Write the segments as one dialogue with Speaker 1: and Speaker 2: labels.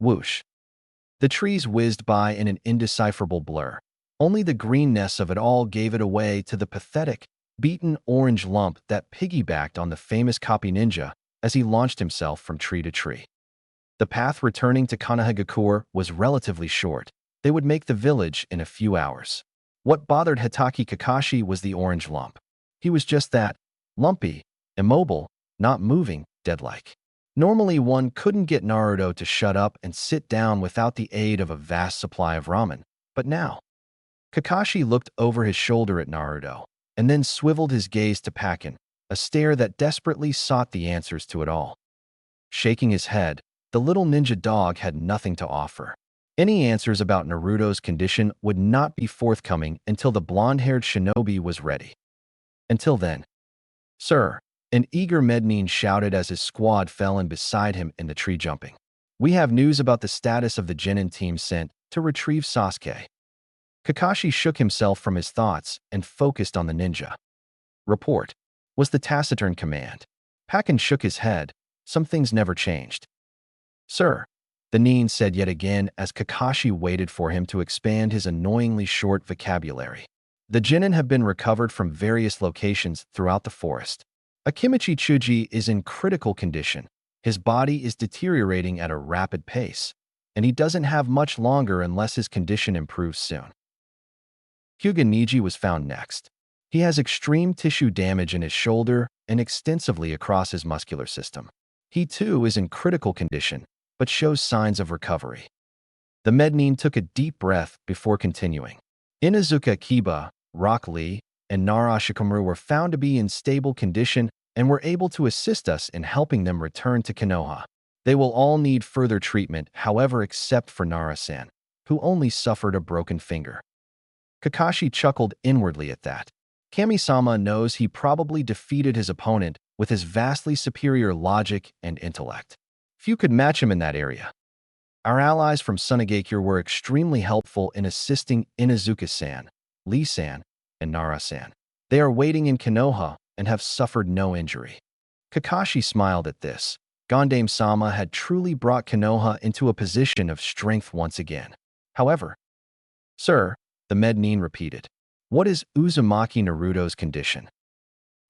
Speaker 1: Whoosh. The trees whizzed by in an indecipherable blur. Only the greenness of it all gave it away to the pathetic, beaten orange lump that piggybacked on the famous copy ninja as he launched himself from tree to tree. The path returning to Konohagakure was relatively short. They would make the village in a few hours. What bothered Hitaki Kakashi was the orange lump. He was just that, lumpy, immobile, not moving, dead-like. Normally one couldn't get Naruto to shut up and sit down without the aid of a vast supply of ramen, but now. Kakashi looked over his shoulder at Naruto, and then swiveled his gaze to Pakken, a stare that desperately sought the answers to it all. Shaking his head, the little ninja dog had nothing to offer. Any answers about Naruto's condition would not be forthcoming until the blonde-haired shinobi was ready. Until then. Sir, an eager Mednin shouted as his squad fell in beside him in the tree jumping. We have news about the status of the Genin team sent to retrieve Sasuke. Kakashi shook himself from his thoughts and focused on the ninja. Report, was the taciturn command. Pakken shook his head. Some things never changed. Sir, the Nin said yet again as Kakashi waited for him to expand his annoyingly short vocabulary. The Genin have been recovered from various locations throughout the forest. Akimichi Chuji is in critical condition. His body is deteriorating at a rapid pace, and he doesn't have much longer unless his condition improves soon. Hyuga Neji was found next. He has extreme tissue damage in his shoulder and extensively across his muscular system. He too is in critical condition, but shows signs of recovery. The Mednin took a deep breath before continuing. Inuzuka Kiba, Rock Lee, and Nara Shikamaru were found to be in stable condition and were able to assist us in helping them return to Konoha. They will all need further treatment, however, except for Nara-san, who only suffered a broken finger. Kakashi chuckled inwardly at that. Kami-sama knows he probably defeated his opponent with his vastly superior logic and intellect. Few could match him in that area. Our allies from Tsunade were extremely helpful in assisting Inuzuka-san, Lee-san, and Nara-san. They are waiting in Konoha and have suffered no injury. Kakashi smiled at this. Gondame-sama had truly brought Konoha into a position of strength once again. However, Sir, the Mednin repeated, what is Uzumaki Naruto's condition?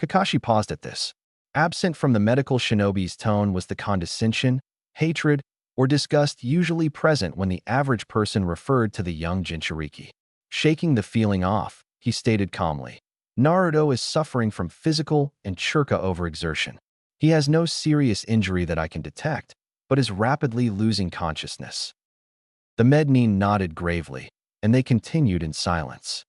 Speaker 1: Kakashi paused at this. Absent from the medical shinobi's tone was the condescension, hatred, or disgust usually present when the average person referred to the young Jinchuriki. Shaking the feeling off, he stated calmly, Naruto is suffering from physical and churka overexertion. He has no serious injury that I can detect, but is rapidly losing consciousness. The Mednin nodded gravely, and they continued in silence.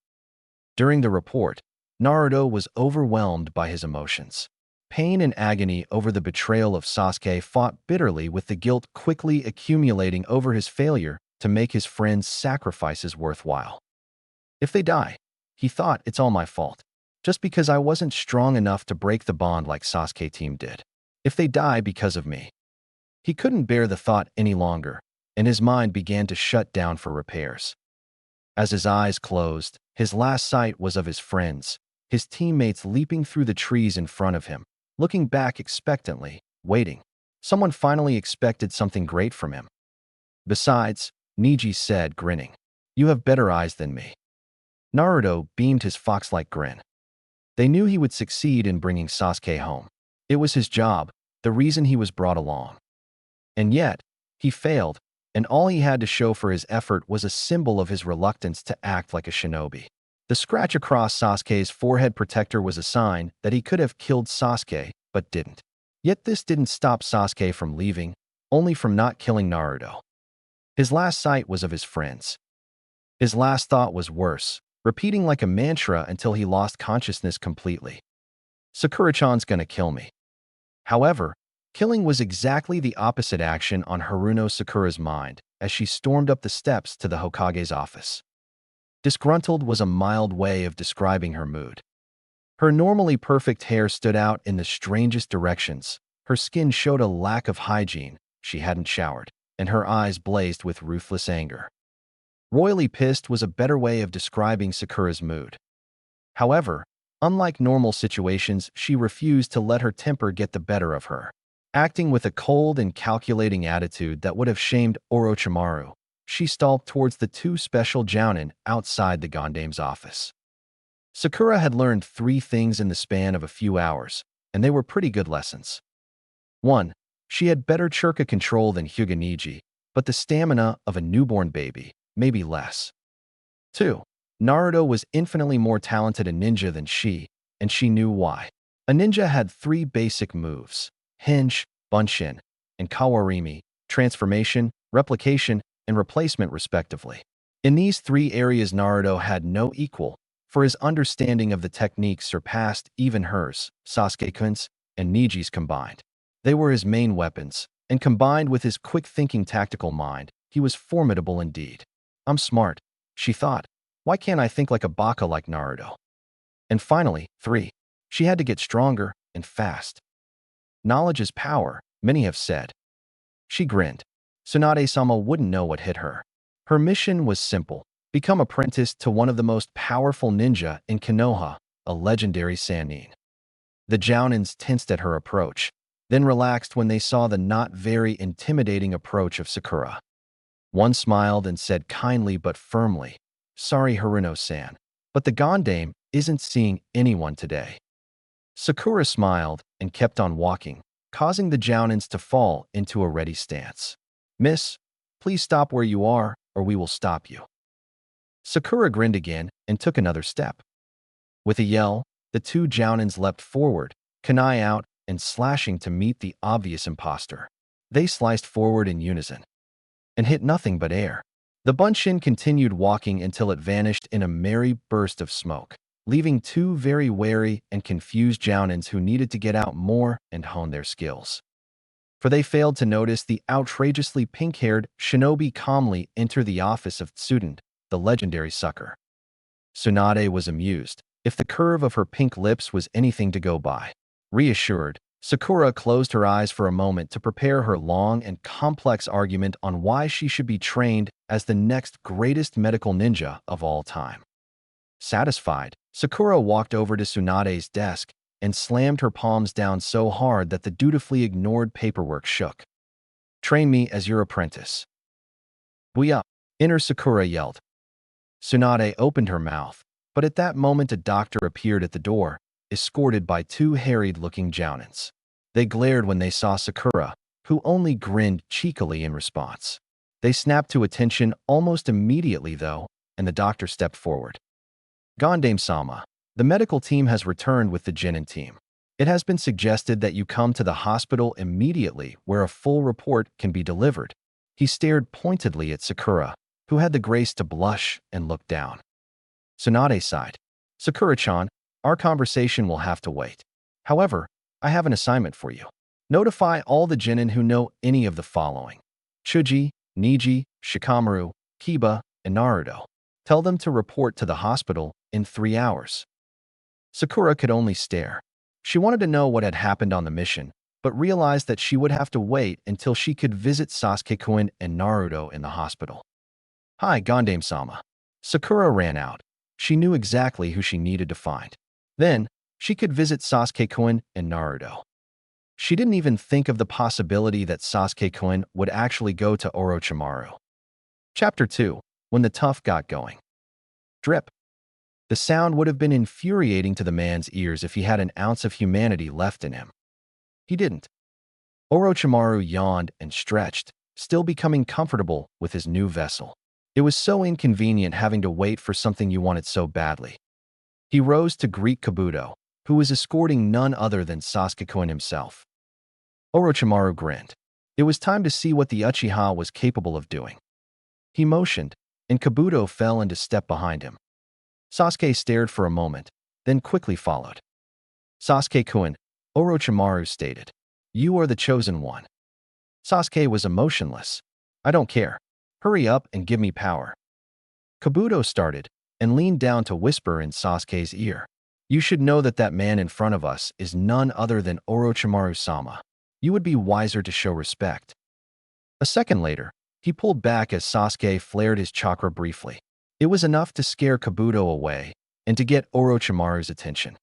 Speaker 1: During the report, Naruto was overwhelmed by his emotions. Pain and agony over the betrayal of Sasuke fought bitterly with the guilt quickly accumulating over his failure to make his friends' sacrifices worthwhile. If they die, he thought, it's all my fault, just because I wasn't strong enough to break the bond like Sasuke team did. If they die because of me. He couldn't bear the thought any longer, and his mind began to shut down for repairs. As his eyes closed, his last sight was of his friends, his teammates leaping through the trees in front of him, looking back expectantly, waiting. Someone finally expected something great from him. Besides, Neji said, grinning, you have better eyes than me. Naruto beamed his fox-like grin. They knew he would succeed in bringing Sasuke home. It was his job, the reason he was brought along. And yet, he failed, and all he had to show for his effort was a symbol of his reluctance to act like a shinobi. The scratch across Sasuke's forehead protector was a sign that he could have killed Sasuke, but didn't. Yet this didn't stop Sasuke from leaving, only from not killing Naruto. His last sight was of his friends. His last thought was worse, repeating like a mantra until he lost consciousness completely. Sakura-chan's gonna kill me. However, killing was exactly the opposite action on Haruno Sakura's mind as she stormed up the steps to the Hokage's office. Disgruntled was a mild way of describing her mood. Her normally perfect hair stood out in the strangest directions, her skin showed a lack of hygiene, she hadn't showered, and her eyes blazed with ruthless anger. Royally pissed was a better way of describing Sakura's mood. However, unlike normal situations, she refused to let her temper get the better of her. Acting with a cold and calculating attitude that would have shamed Orochimaru, she stalked towards the two special jounin outside the Gandame's office. Sakura had learned 3 things in the span of a few hours, and they were pretty good lessons. 1. She had better chakra control than Hyuga Neji, but the stamina of a newborn baby, maybe less. 2. Naruto was infinitely more talented a ninja than she, and she knew why. A ninja had 3 basic moves: hinge, bunshin, and kawarimi, transformation, replication, and replacement respectively. In these 3 areas Naruto had no equal, for his understanding of the techniques surpassed even hers, Sasuke-kun's, and Neji's combined. They were his main weapons, and combined with his quick-thinking tactical mind, he was formidable indeed. I'm smart, she thought. Why can't I think like a baka like Naruto? And finally, 3. She had to get stronger and fast. Knowledge is power, many have said. She grinned. Tsunade-sama wouldn't know what hit her. Her mission was simple: become apprenticed to one of the most powerful ninja in Konoha, a legendary Sannin. The jounins tensed at her approach, then relaxed when they saw the not very intimidating approach of Sakura. One smiled and said kindly but firmly, "Sorry, Haruno-san, but the Gandame isn't seeing anyone today." Sakura smiled and kept on walking, causing the jounins to fall into a ready stance. "Miss, please stop where you are, or we will stop you." Sakura grinned again and took another step. With a yell, the 2 jounins leapt forward, kunai out, and slashing to meet the obvious imposter. They sliced forward in unison and hit nothing but air. The bunshin continued walking until it vanished in a merry burst of smoke, leaving 2 very wary and confused jounins who needed to get out more and hone their skills. For they failed to notice the outrageously pink-haired shinobi calmly enter the office of Tsunade, the legendary sucker. Tsunade was amused, if the curve of her pink lips was anything to go by. Reassured, Sakura closed her eyes for a moment to prepare her long and complex argument on why she should be trained as the next greatest medical ninja of all time. Satisfied, Sakura walked over to Tsunade's desk and slammed her palms down so hard that the dutifully ignored paperwork shook. "Train me as your apprentice." "Booyah!" Inner Sakura yelled. Tsunade opened her mouth, but at that moment a doctor appeared at the door, escorted by 2 harried-looking jounins. They glared when they saw Sakura, who only grinned cheekily in response. They snapped to attention almost immediately, though, and the doctor stepped forward. "Gandame-sama, the medical team has returned with the Genin team. It has been suggested that you come to the hospital immediately where a full report can be delivered." He stared pointedly at Sakura, who had the grace to blush and look down. Tsunade sighed. "Sakura-chan, our conversation will have to wait. However, I have an assignment for you. Notify all the Genin who know any of the following: Chuji, Neji, Shikamaru, Kiba, and Naruto. Tell them to report to the hospital in 3 hours." Sakura could only stare. She wanted to know what had happened on the mission, but realized that she would have to wait until she could visit Sasuke-kun and Naruto in the hospital. "Hi, Gandame-sama." Sakura ran out. She knew exactly who she needed to find. Then, she could visit Sasuke-kun and Naruto. She didn't even think of the possibility that Sasuke-kun would actually go to Orochimaru. Chapter 2. When the tough got going. Drip. The sound would have been infuriating to the man's ears if he had an ounce of humanity left in him. He didn't. Orochimaru yawned and stretched, still becoming comfortable with his new vessel. It was so inconvenient having to wait for something you wanted so badly. He rose to greet Kabuto, who was escorting none other than Sasuke-kun himself. Orochimaru grinned. It was time to see what the Uchiha was capable of doing. He motioned, and Kabuto fell into step behind him. Sasuke stared for a moment, then quickly followed. "Sasuke-kun," Orochimaru stated. "You are the chosen one." Sasuke was emotionless. "I don't care. Hurry up and give me power." Kabuto started and leaned down to whisper in Sasuke's ear. "You should know that that man in front of us is none other than Orochimaru-sama. You would be wiser to show respect." A second later, he pulled back as Sasuke flared his chakra briefly. It was enough to scare Kabuto away and to get Orochimaru's attention.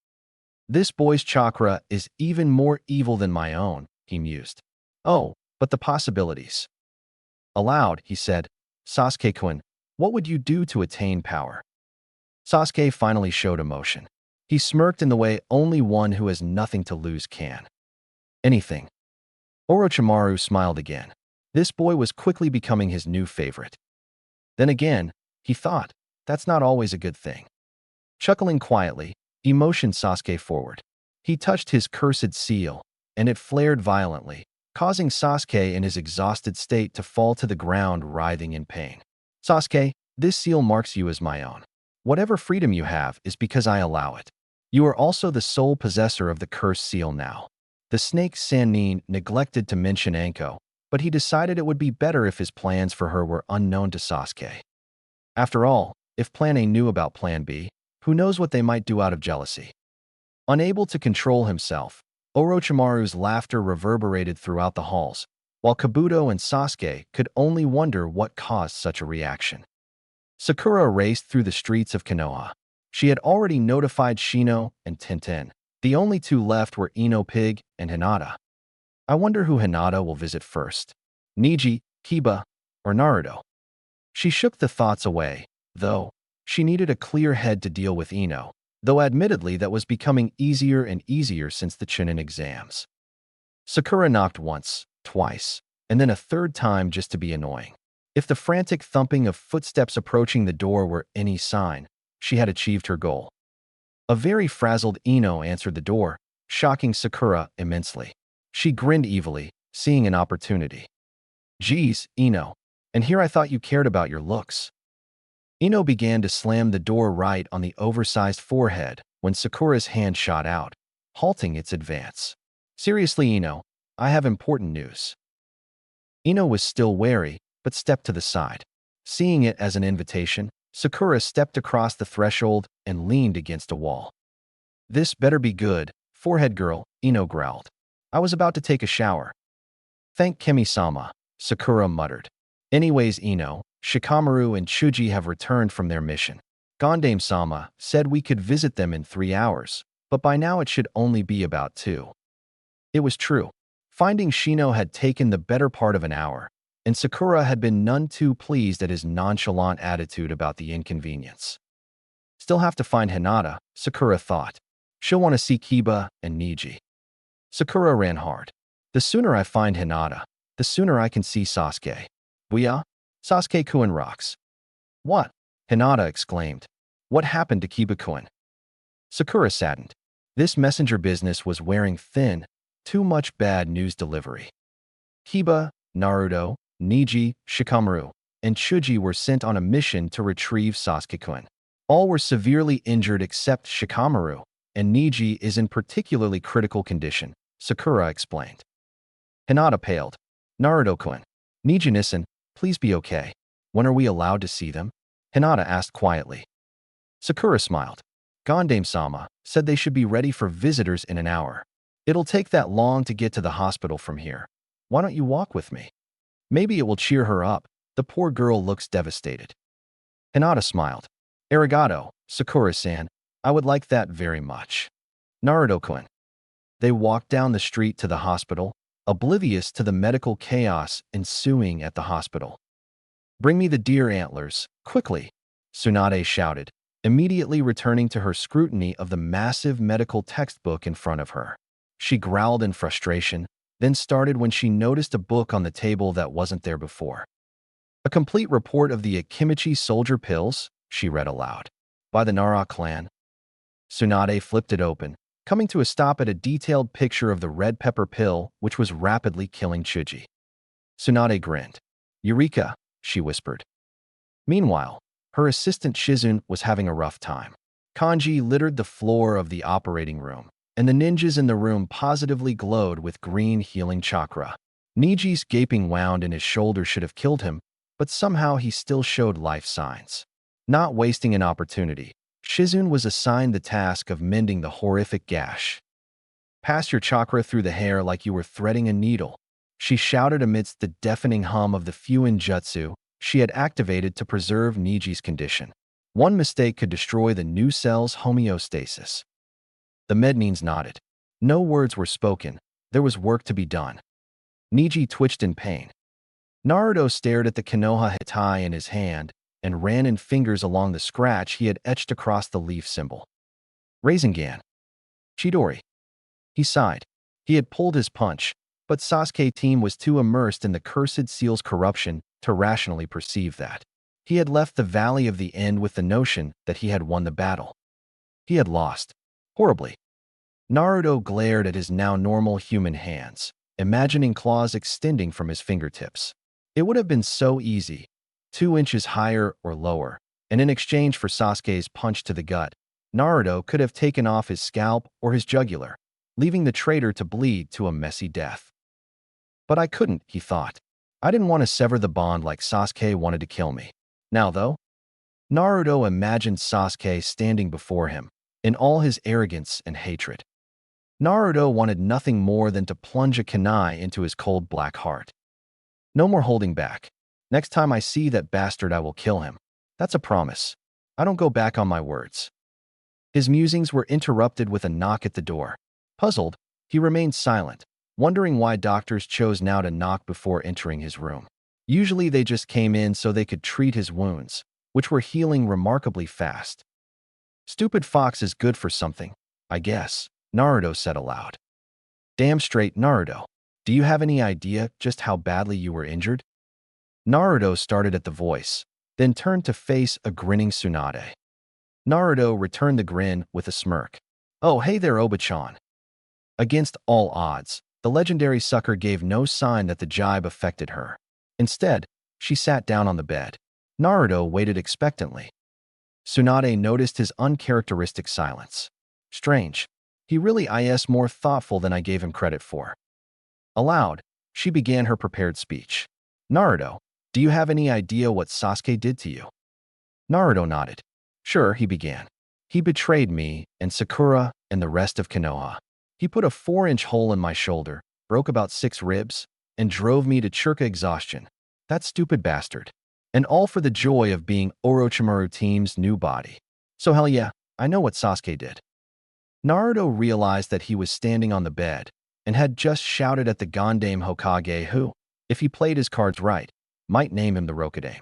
Speaker 1: "This boy's chakra is even more evil than my own," he mused. Oh, but the possibilities. Aloud, he said, Sasuke-kun, what would you do to attain power? Sasuke finally showed emotion. He smirked in the way only one who has nothing to lose can. Anything. Orochimaru smiled again. This boy was quickly becoming his new favorite. Then again, he thought, that's not always a good thing. Chuckling quietly, he motioned Sasuke forward. He touched his cursed seal, and it flared violently, causing Sasuke in his exhausted state to fall to the ground writhing in pain. Sasuke, this seal marks you as my own. Whatever freedom you have is because I allow it. You are also the sole possessor of the cursed seal now. The snake Sannin neglected to mention Anko, but he decided it would be better if his plans for her were unknown to Sasuke. After all, if Plan A knew about Plan B, who knows what they might do out of jealousy. Unable to control himself, Orochimaru's laughter reverberated throughout the halls, while Kabuto and Sasuke could only wonder what caused such a reaction. Sakura raced through the streets of Konoha. She had already notified Shino and Tenten. The only two left were Ino Pig and Hinata. I wonder who Hinata will visit first. Neji, Kiba, or Naruto. She shook the thoughts away, though. She needed a clear head to deal with Ino, though admittedly that was becoming easier and easier since the Chunin exams. Sakura knocked once, twice, and then a third time just to be annoying. If the frantic thumping of footsteps approaching the door were any sign, she had achieved her goal. A very frazzled Ino answered the door, shocking Sakura immensely. She grinned evilly, seeing an opportunity. Geez, Ino, and here I thought you cared about your looks. Ino began to slam the door right on the oversized forehead when Sakura's hand shot out, halting its advance. Seriously, Ino, I have important news. Ino was still wary, but stepped to the side. Seeing it as an invitation, Sakura stepped across the threshold and leaned against a wall. This better be good, forehead girl, Ino growled. I was about to take a shower. Thank Kemi-sama, Sakura muttered. Anyways, Ino, Shikamaru and Chuji have returned from their mission. Gondame-sama said we could visit them in 3 hours, but by now it should only be about 2. It was true. Finding Shino had taken the better part of an hour, and Sakura had been none too pleased at his nonchalant attitude about the inconvenience. Still have to find Hinata, Sakura thought. She'll want to see Kiba and Neji. Sakura ran hard. The sooner I find Hinata, the sooner I can see Sasuke. Booyah! Sasuke-kun rocks. What? Hinata exclaimed. What happened to Kiba-kun? Sakura saddened. This messenger business was wearing thin, too much bad news delivery. Kiba, Naruto, Neji, Shikamaru, and Chuji were sent on a mission to retrieve Sasuke-kun. All were severely injured except Shikamaru, and Neji is in particularly critical condition, Sakura explained. Hinata paled. Naruto-kun, Neji-nisan, please be okay. When are we allowed to see them? Hinata asked quietly. Sakura smiled. Gondame-sama said they should be ready for visitors in an hour. It'll take that long to get to the hospital from here. Why don't you walk with me? Maybe it will cheer her up. The poor girl looks devastated. Hinata smiled. Arigato, Sakura-san. I would like that very much. Naruto-kun. They walked down the street to the hospital, oblivious to the medical chaos ensuing at the hospital. Bring me the deer antlers, quickly, Tsunade shouted, immediately returning to her scrutiny of the massive medical textbook in front of her. She growled in frustration, then started when she noticed a book on the table that wasn't there before. A complete report of the Akimichi soldier pills, she read aloud. By the Nara clan. Tsunade flipped it open, coming to a stop at a detailed picture of the red pepper pill which was rapidly killing Chuji. Tsunade grinned. Eureka, she whispered. Meanwhile, her assistant Shizune was having a rough time. Kanji littered the floor of the operating room, and the ninjas in the room positively glowed with green healing chakra. Neji's gaping wound in his shoulder should have killed him, but somehow he still showed life signs. Not wasting an opportunity, Shizune was assigned the task of mending the horrific gash. Pass your chakra through the hair like you were threading a needle, she shouted amidst the deafening hum of the Fuin jutsu she had activated to preserve Neji's condition. One mistake could destroy the new cell's homeostasis. The Mednines nodded. No words were spoken. There was work to be done. Neji twitched in pain. Naruto stared at the Konoha Hitai in his hand and ran in fingers along the scratch he had etched across the leaf symbol. Rasengan. Chidori. He sighed. He had pulled his punch, but Sasuke's team was too immersed in the cursed seal's corruption to rationally perceive that. He had left the Valley of the End with the notion that he had won the battle. He had lost. Horribly. Naruto glared at his now normal human hands, imagining claws extending from his fingertips. It would have been so easy, 2 inches higher or lower, and in exchange for Sasuke's punch to the gut, Naruto could have taken off his scalp or his jugular, leaving the traitor to bleed to a messy death. But I couldn't, he thought. I didn't want to sever the bond like Sasuke wanted to kill me. Now, though, Naruto imagined Sasuke standing before him, in all his arrogance and hatred. Naruto wanted nothing more than to plunge a kunai into his cold black heart. No more holding back. Next time I see that bastard, I will kill him. That's a promise. I don't go back on my words. His musings were interrupted with a knock at the door. Puzzled, he remained silent, wondering why doctors chose now to knock before entering his room. Usually they just came in so they could treat his wounds, which were healing remarkably fast. Stupid fox is good for something, I guess, Naruto said aloud. Damn straight, Naruto. Do you have any idea just how badly you were injured? Naruto started at the voice, then turned to face a grinning Tsunade. Naruto returned the grin with a smirk. Oh, hey there, Oba-chan. Against all odds, the legendary sucker gave no sign that the jibe affected her. Instead, she sat down on the bed. Naruto waited expectantly. Tsunade noticed his uncharacteristic silence. Strange. He really is more thoughtful than I gave him credit for. Aloud, she began her prepared speech. Naruto, do you have any idea what Sasuke did to you? Naruto nodded. Sure, he began. He betrayed me and Sakura and the rest of Konoha. He put a 4-inch hole in my shoulder, broke about 6 ribs, and drove me to churka exhaustion. That stupid bastard. And all for the joy of being Orochimaru team's new body. So hell yeah, I know what Sasuke did. Naruto realized that he was standing on the bed and had just shouted at the Gondame Hokage who, if he played his cards right, might name him the Rokudame.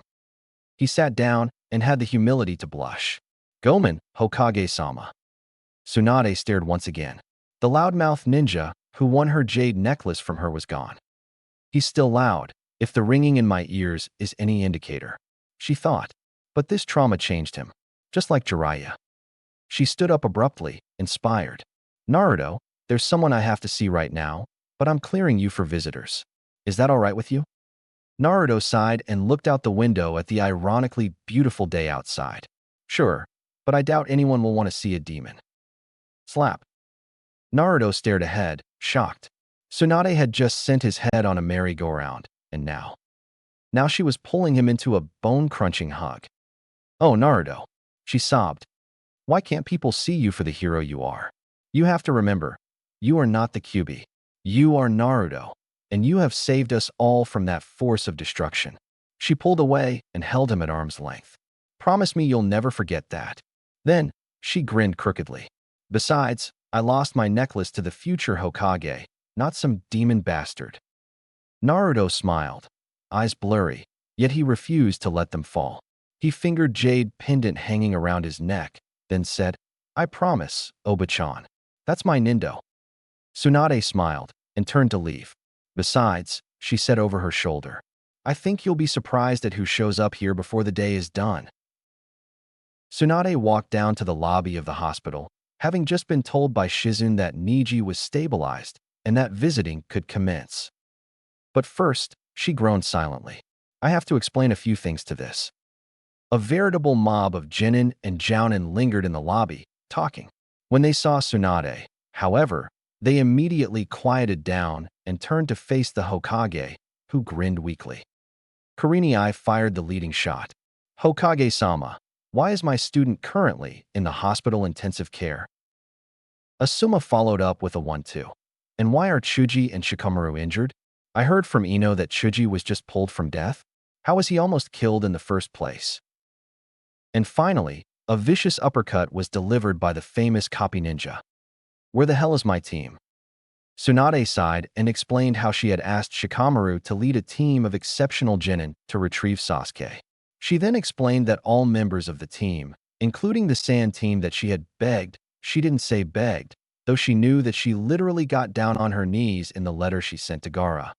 Speaker 1: He sat down and had the humility to blush. Gomen, Hokage-sama. Tsunade stared once again. The loudmouth ninja who won her jade necklace from her was gone. He's still loud, if the ringing in my ears is any indicator, she thought, but this trauma changed him, just like Jiraiya. She stood up abruptly, inspired. Naruto, there's someone I have to see right now, but I'm clearing you for visitors. Is that all right with you? Naruto sighed and looked out the window at the ironically beautiful day outside. Sure, but I doubt anyone will want to see a demon. Slap. Naruto stared ahead, shocked. Tsunade had just sent his head on a merry-go-round, and now she was pulling him into a bone-crunching hug. Oh, Naruto, she sobbed. Why can't people see you for the hero you are? You have to remember, you are not the Kyuubi. You are Naruto, and you have saved us all from that force of destruction. She pulled away and held him at arm's length. Promise me you'll never forget that. Then, she grinned crookedly. Besides, I lost my necklace to the future Hokage, not some demon bastard. Naruto smiled, eyes blurry, yet he refused to let them fall. He fingered jade pendant hanging around his neck, then said, I promise, Oba-chan. That's my nindo. Tsunade smiled and turned to leave. Besides, she said over her shoulder, I think you'll be surprised at who shows up here before the day is done. Tsunade walked down to the lobby of the hospital, having just been told by Shizune that Neji was stabilized and that visiting could commence. But first, she groaned silently. I have to explain a few things to this. A veritable mob of Genin and Jounin lingered in the lobby, talking. When they saw Tsunade, however, they immediately quieted down and turned to face the Hokage, who grinned weakly. Kurenai fired the leading shot. Hokage-sama, why is my student currently in the hospital intensive care? Asuma followed up with a 1-2. And why are Chuji and Shikamaru injured? I heard from Ino that Chuji was just pulled from death. How was he almost killed in the first place? And finally, a vicious uppercut was delivered by the famous copy ninja. Where the hell is my team? Tsunade sighed and explained how she had asked Shikamaru to lead a team of exceptional genin to retrieve Sasuke. She then explained that all members of the team, including the sand team that she had begged, she didn't say begged, though she knew that she literally got down on her knees in the letter she sent to Gaara,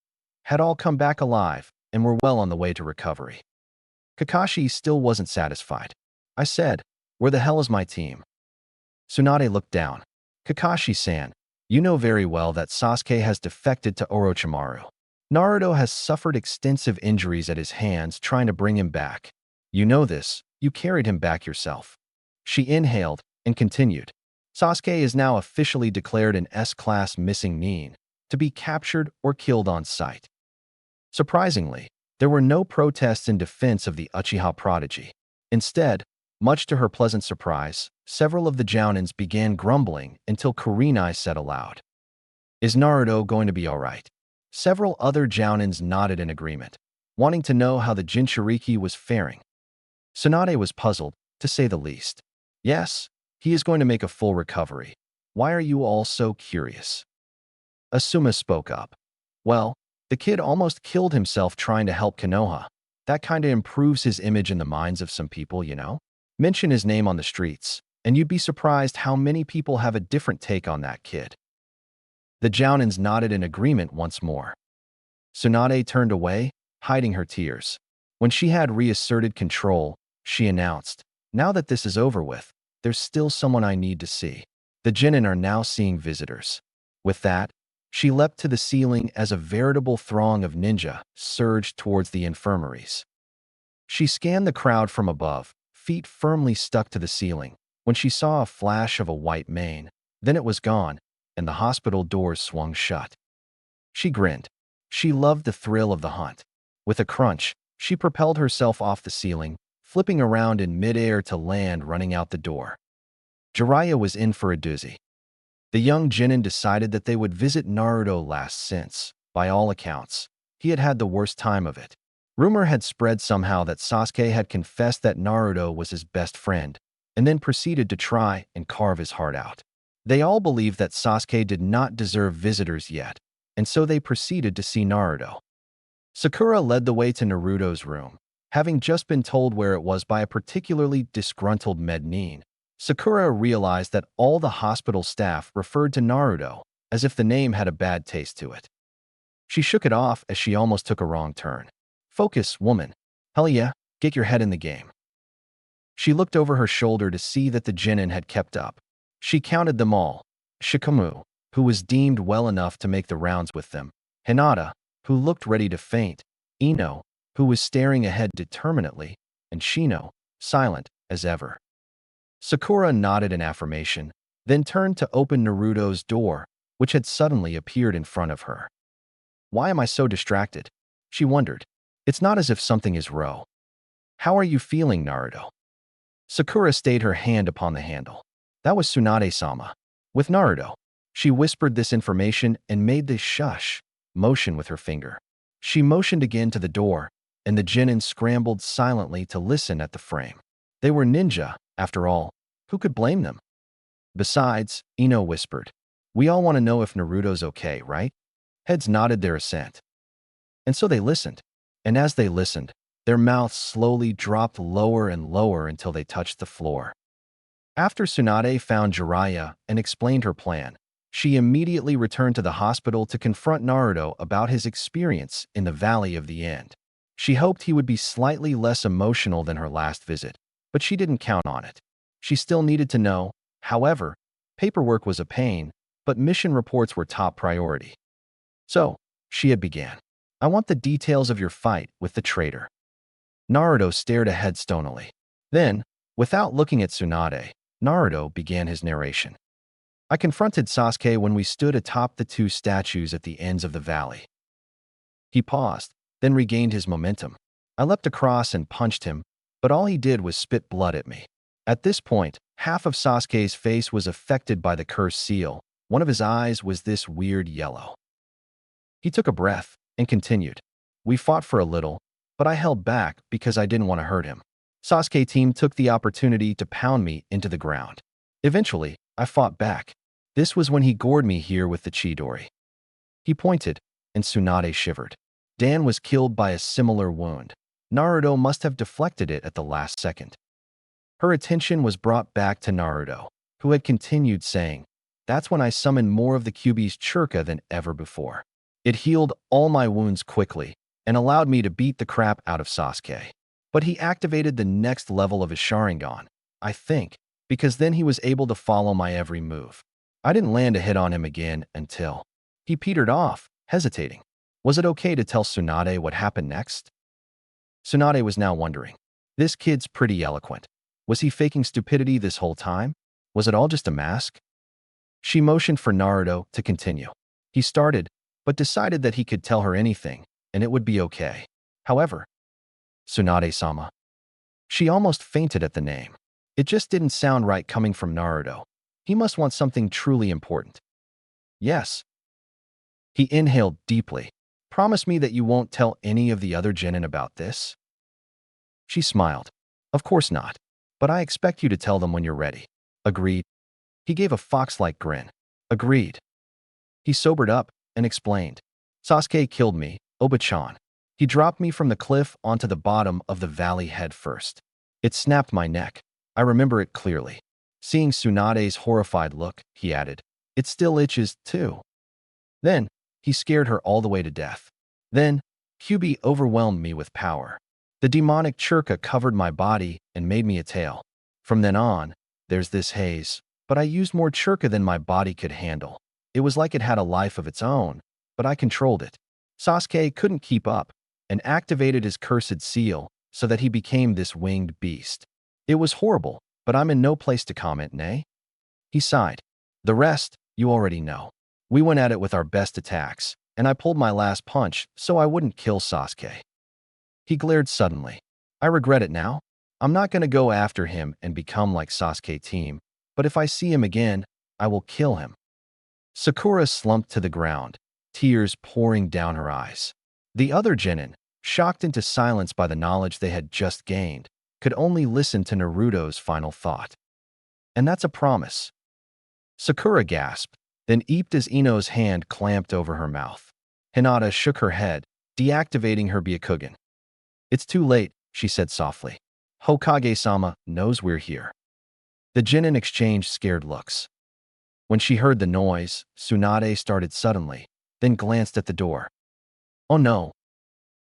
Speaker 1: had all come back alive and were well on the way to recovery. Kakashi still wasn't satisfied. I said, "Where the hell is my team?" Tsunade looked down. Kakashi-san, you know very well that Sasuke has defected to Orochimaru. Naruto has suffered extensive injuries at his hands trying to bring him back. You know this, you carried him back yourself. She inhaled and continued. Sasuke is now officially declared an S-class missing nin, to be captured or killed on sight. Surprisingly, there were no protests in defense of the Uchiha prodigy. Instead, much to her pleasant surprise, several of the Jounins began grumbling until Kurenai said aloud, "Is Naruto going to be alright?" Several other Jounins nodded in agreement, wanting to know how the Jinchuriki was faring. Tsunade was puzzled, to say the least. Yes, he is going to make a full recovery. Why are you all so curious? Asuma spoke up. Well, the kid almost killed himself trying to help Konoha. That kinda improves his image in the minds of some people, you know? Mention his name on the streets, and you'd be surprised how many people have a different take on that kid. The Jounins nodded in agreement once more. Tsunade turned away, hiding her tears. When she had reasserted control, she announced, "Now that this is over with, there's still someone I need to see. The genin are now seeing visitors." With that, she leapt to the ceiling as a veritable throng of ninja surged towards the infirmaries. She scanned the crowd from above, feet firmly stuck to the ceiling, when she saw a flash of a white mane. Then it was gone, and the hospital doors swung shut. She grinned. She loved the thrill of the hunt. With a crunch, she propelled herself off the ceiling, flipping around in midair to land running out the door. Jiraiya was in for a doozy. The young genin decided that they would visit Naruto last since, by all accounts, he had had the worst time of it. Rumor had spread somehow that Sasuke had confessed that Naruto was his best friend, and then proceeded to try and carve his heart out. They all believed that Sasuke did not deserve visitors yet, and so they proceeded to see Naruto. Sakura led the way to Naruto's room, having just been told where it was by a particularly disgruntled nin. Sakura realized that all the hospital staff referred to Naruto as if the name had a bad taste to it. She shook it off as she almost took a wrong turn. "Focus, woman. Hell yeah, get your head in the game." She looked over her shoulder to see that the genin had kept up. She counted them all. Shikamaru, who was deemed well enough to make the rounds with them. Hinata, who looked ready to faint. Ino, who was staring ahead determinedly. And Shino, silent as ever. Sakura nodded in affirmation, then turned to open Naruto's door, which had suddenly appeared in front of her. Why am I so distracted? She wondered. It's not as if something is wrong. How are you feeling, Naruto? Sakura stayed her hand upon the handle. That was Tsunade-sama. With Naruto, she whispered this information and made this shush motion with her finger. She motioned again to the door, and the genin scrambled silently to listen at the frame. They were ninja, after all. Who could blame them? Besides, Ino whispered, we all want to know if Naruto's okay, right? Heads nodded their assent. And so they listened. And as they listened, their mouths slowly dropped lower and lower until they touched the floor. After Tsunade found Jiraiya and explained her plan, she immediately returned to the hospital to confront Naruto about his experience in the Valley of the End. She hoped he would be slightly less emotional than her last visit, but she didn't count on it. She still needed to know. However, paperwork was a pain, but mission reports were top priority. So, she had began. I want the details of your fight with the traitor. Naruto stared ahead stonily. Then, without looking at Tsunade, Naruto began his narration. I confronted Sasuke when we stood atop the two statues at the ends of the valley. He paused, then regained his momentum. I leapt across and punched him, but all he did was spit blood at me. At this point, half of Sasuke's face was affected by the cursed seal. One of his eyes was this weird yellow. He took a breath and continued. We fought for a little, but I held back because I didn't want to hurt him. Sasuke team took the opportunity to pound me into the ground. Eventually, I fought back. This was when he gored me here with the Chidori. He pointed, and Tsunade shivered. Dan was killed by a similar wound. Naruto must have deflected it at the last second. Her attention was brought back to Naruto, who had continued saying, "That's when I summoned more of the Kyuubi's churka than ever before. It healed all my wounds quickly and allowed me to beat the crap out of Sasuke. But he activated the next level of his Sharingan, I think, because then he was able to follow my every move. I didn't land a hit on him again until..." He petered off, hesitating. Was it okay to tell Tsunade what happened next? Tsunade was now wondering. This kid's pretty eloquent. Was he faking stupidity this whole time? Was it all just a mask? She motioned for Naruto to continue. He started, but decided that he could tell her anything, and it would be okay. However, Tsunade-sama. She almost fainted at the name. It just didn't sound right coming from Naruto. He must want something truly important. Yes. He inhaled deeply. Promise me that you won't tell any of the other genin about this? She smiled. Of course not. But I expect you to tell them when you're ready. Agreed. He gave a fox-like grin. Agreed. He sobered up and explained. Sasuke killed me, Oba-chan. He dropped me from the cliff onto the bottom of the valley head first. It snapped my neck. I remember it clearly. Seeing Tsunade's horrified look, he added, "It still itches, too." Then, he scared her all the way to death. Then, Kyuubi overwhelmed me with power. The demonic churka covered my body and made me a tail. From then on, there's this haze, but I used more churka than my body could handle. It was like it had a life of its own, but I controlled it. Sasuke couldn't keep up and activated his cursed seal so that he became this winged beast. It was horrible, but I'm in no place to comment, nay? He sighed. The rest, you already know. We went at it with our best attacks, and I pulled my last punch so I wouldn't kill Sasuke. He glared suddenly. I regret it now. I'm not going to go after him and become like Sasuke team, but if I see him again, I will kill him. Sakura slumped to the ground, tears pouring down her eyes. The other genin, shocked into silence by the knowledge they had just gained, could only listen to Naruto's final thought. And that's a promise. Sakura gasped, then eeped as Ino's hand clamped over her mouth. Hinata shook her head, deactivating her Byakugan. It's too late, she said softly. Hokage-sama knows we're here. The genin exchanged scared looks. When she heard the noise, Tsunade started suddenly, then glanced at the door. Oh no.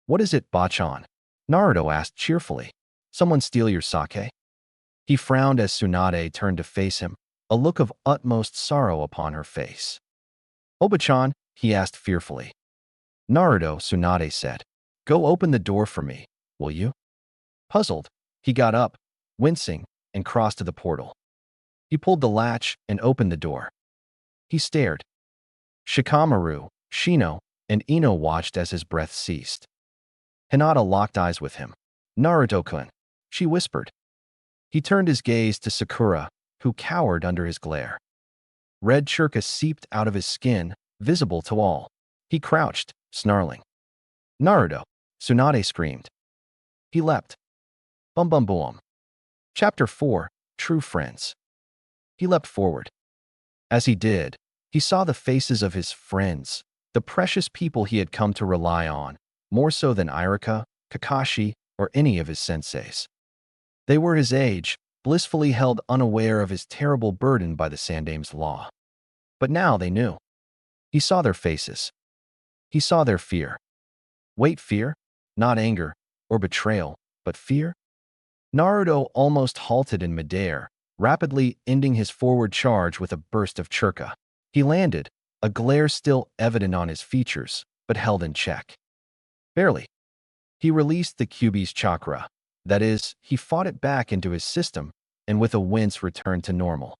Speaker 1: What is it, Bachan? Naruto asked cheerfully. Someone steal your sake? He frowned as Tsunade turned to face him, a look of utmost sorrow upon her face. Oba-chan, he asked fearfully. Naruto, Tsunade said. Go open the door for me, will you? Puzzled, he got up, wincing, and crossed to the portal. He pulled the latch and opened the door. He stared. Shikamaru, Shino, and Ino watched as his breath ceased. Hinata locked eyes with him. Naruto-kun, she whispered. He turned his gaze to Sakura, who cowered under his glare. Red churka seeped out of his skin, visible to all. He crouched, snarling. Naruto, Tsunade screamed. He leapt. Bum bum boom. Chapter 4, True Friends. He leapt forward. As he did, he saw the faces of his friends, the precious people he had come to rely on, more so than Iruka, Kakashi, or any of his senseis. They were his age, blissfully held unaware of his terrible burden by the Sandame's law. But now they knew. He saw their faces. He saw their fear. Wait, fear? Not anger or betrayal, but fear? Naruto almost halted in midair, rapidly ending his forward charge with a burst of churka. He landed, a glare still evident on his features, but held in check. Barely. He released the Kyuubi's chakra. That is, he fought it back into his system, and with a wince returned to normal.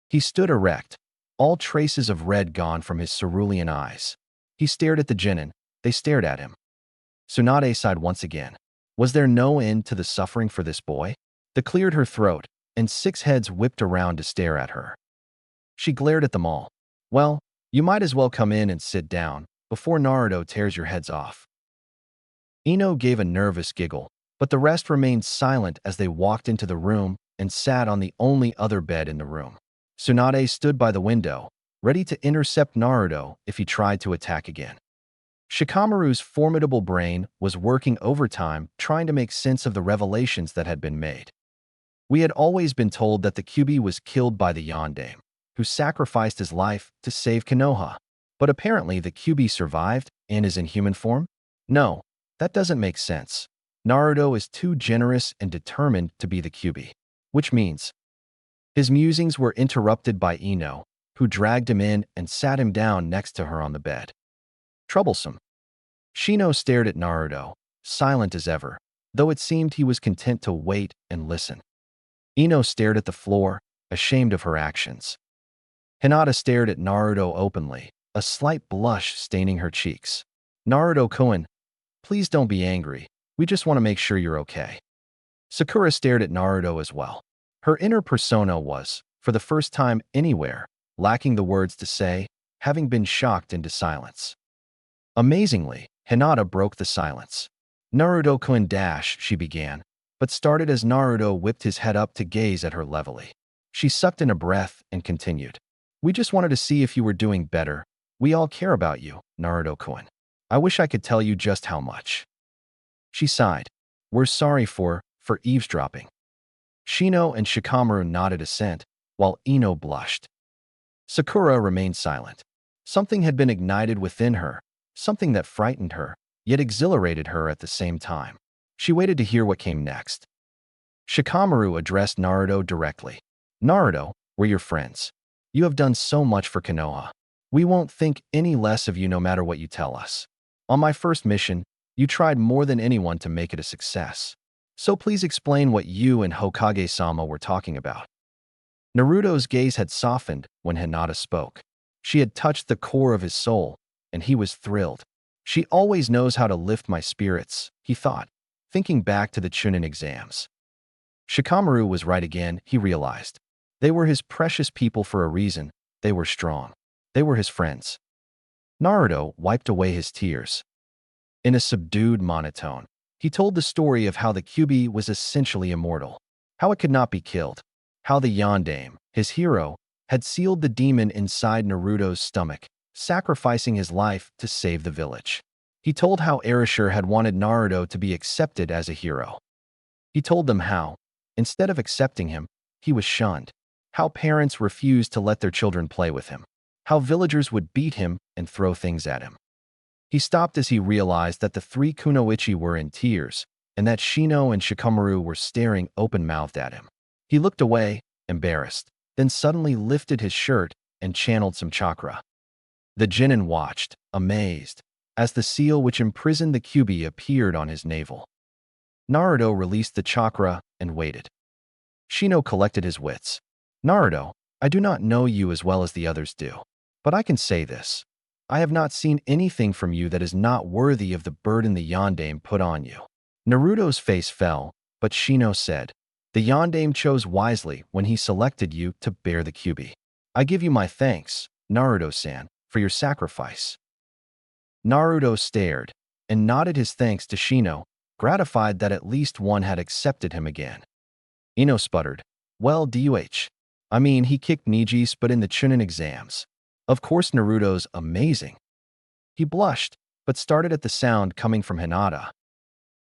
Speaker 1: He stood erect, all traces of red gone from his cerulean eyes. He stared at the genin. They stared at him. Tsunade sighed once again. Was there no end to the suffering for this boy? They cleared her throat, and 6 heads whipped around to stare at her. She glared at them all. Well, you might as well come in and sit down, before Naruto tears your heads off. Ino gave a nervous giggle, but the rest remained silent as they walked into the room and sat on the only other bed in the room. Tsunade stood by the window, ready to intercept Naruto if he tried to attack again. Shikamaru's formidable brain was working overtime trying to make sense of the revelations that had been made. We had always been told that the Kyuubi was killed by the Yondaime, who sacrificed his life to save Konoha. But apparently the Kyuubi survived and is in human form? No, that doesn't make sense. Naruto is too generous and determined to be the Kyuubi. Which means his musings were interrupted by Ino, who dragged him in and sat him down next to her on the bed. Troublesome. Shino stared at Naruto, silent as ever, though it seemed he was content to wait and listen. Ino stared at the floor, ashamed of her actions. Hinata stared at Naruto openly, a slight blush staining her cheeks. Naruto-kun, please don't be angry. We just want to make sure you're okay. Sakura stared at Naruto as well. Her inner persona was, for the first time anywhere, lacking the words to say, having been shocked into silence. Amazingly, Hinata broke the silence. Naruto-kun she began, but started as Naruto whipped his head up to gaze at her levelly. She sucked in a breath and continued. We just wanted to see if you were doing better. We all care about you, Naruto-kun. I wish I could tell you just how much. She sighed. We're sorry for eavesdropping. Shino and Shikamaru nodded assent, while Ino blushed. Sakura remained silent. Something had been ignited within her, something that frightened her, yet exhilarated her at the same time. She waited to hear what came next. Shikamaru addressed Naruto directly. Naruto, we're your friends. You have done so much for Konoha. We won't think any less of you no matter what you tell us. On my first mission, you tried more than anyone to make it a success. So please explain what you and Hokage-sama were talking about. Naruto's gaze had softened when Hinata spoke. She had touched the core of his soul, and he was thrilled. She always knows how to lift my spirits, he thought, thinking back to the Chunin exams. Shikamaru was right again, he realized. They were his precious people for a reason. They were strong. They were his friends. Naruto wiped away his tears. In a subdued monotone, he told the story of how the Kyuubi was essentially immortal, how it could not be killed, how the Yondaime, his hero, had sealed the demon inside Naruto's stomach, sacrificing his life to save the village. He told how Orochimaru had wanted Naruto to be accepted as a hero. He told them how, instead of accepting him, he was shunned, how parents refused to let their children play with him, how villagers would beat him and throw things at him. He stopped as he realized that the three kunoichi were in tears and that Shino and Shikamaru were staring open-mouthed at him. He looked away, embarrassed, then suddenly lifted his shirt and channeled some chakra. The Genin watched, amazed, as the seal which imprisoned the Kyuubi appeared on his navel. Naruto released the chakra and waited. Shino collected his wits. Naruto, I do not know you as well as the others do, but I can say this. I have not seen anything from you that is not worthy of the burden the Yondaime put on you. Naruto's face fell, but Shino said, the Yondaime chose wisely when he selected you to bear the Kyuubi. I give you my thanks, Naruto-san, for your sacrifice. Naruto stared and nodded his thanks to Shino, gratified that at least one had accepted him again. Ino sputtered, well, I mean, he kicked Neji's but in the Chunin exams. Of course Naruto's amazing. He blushed, but started at the sound coming from Hinata.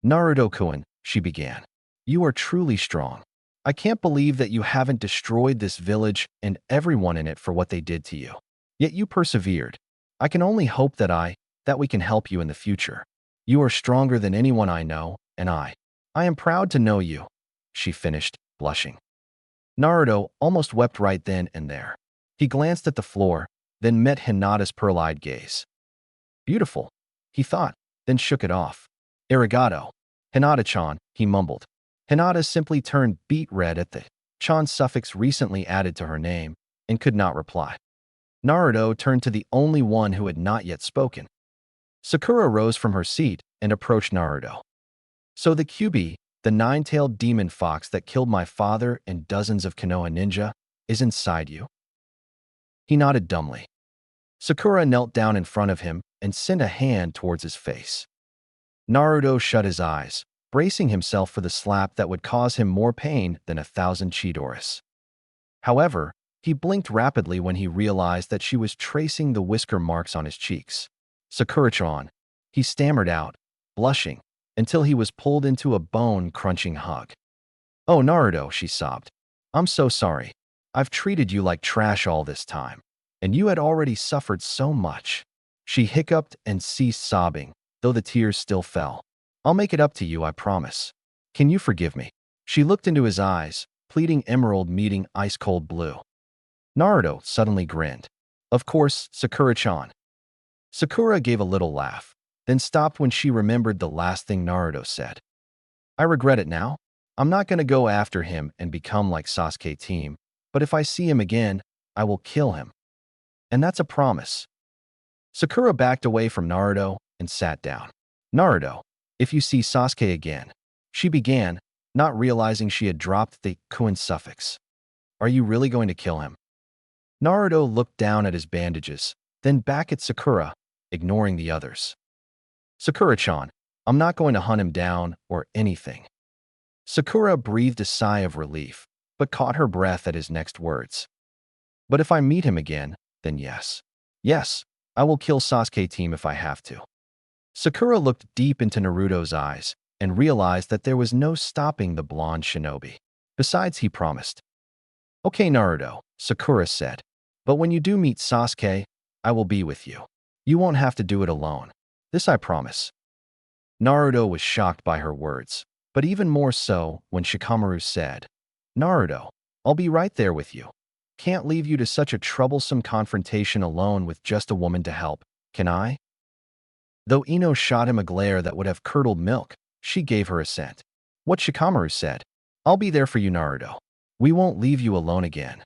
Speaker 1: Naruto-kun, she began. You are truly strong. I can't believe that you haven't destroyed this village and everyone in it for what they did to you. Yet you persevered. I can only hope that we can help you in the future. You are stronger than anyone I know, and I am proud to know you, she finished, blushing. Naruto almost wept right then and there. He glanced at the floor, then met Hinata's pearl-eyed gaze. Beautiful, he thought, then shook it off. Arigato. Hinata-chan, he mumbled. Hinata simply turned beet red at the chan suffix recently added to her name and could not reply. Naruto turned to the only one who had not yet spoken. Sakura rose from her seat and approached Naruto. So the Kyuubi, the nine-tailed demon fox that killed my father and dozens of Konoha ninja, is inside you? He nodded dumbly. Sakura knelt down in front of him and sent a hand towards his face. Naruto shut his eyes, bracing himself for the slap that would cause him more pain than 1,000 Chidoras. However, He blinked rapidly when he realized that she was tracing the whisker marks on his cheeks. Sakura-chan, he stammered out, blushing, until he was pulled into a bone-crunching hug. Oh, Naruto, she sobbed. I'm so sorry. I've treated you like trash all this time, and you had already suffered so much. She hiccuped and ceased sobbing, though the tears still fell. I'll make it up to you, I promise. Can you forgive me? She looked into his eyes, pleading emerald meeting ice-cold blue. Naruto suddenly grinned. Of course, Sakura-chan. Sakura gave a little laugh, then stopped when she remembered the last thing Naruto said. I regret it now. I'm not going to go after him and become like Sasuke team, but if I see him again, I will kill him. And that's a promise. Sakura backed away from Naruto and sat down. Naruto, if you see Sasuke again, she began, not realizing she had dropped the kun suffix. Are you really going to kill him? Naruto looked down at his bandages, then back at Sakura, ignoring the others. Sakura-chan, I'm not going to hunt him down or anything. Sakura breathed a sigh of relief, but caught her breath at his next words. But if I meet him again, then yes. Yes, I will kill Sasuke team if I have to. Sakura looked deep into Naruto's eyes and realized that there was no stopping the blonde shinobi. Besides, he promised. Okay, Naruto, Sakura said. But when you do meet Sasuke, I will be with you. You won't have to do it alone. This I promise. Naruto was shocked by her words, but even more so when Shikamaru said, Naruto, I'll be right there with you. Can't leave you to such a troublesome confrontation alone with just a woman to help, can I? Though Ino shot him a glare that would have curdled milk, she gave her assent. What Shikamaru said, I'll be there for you, Naruto. We won't leave you alone again.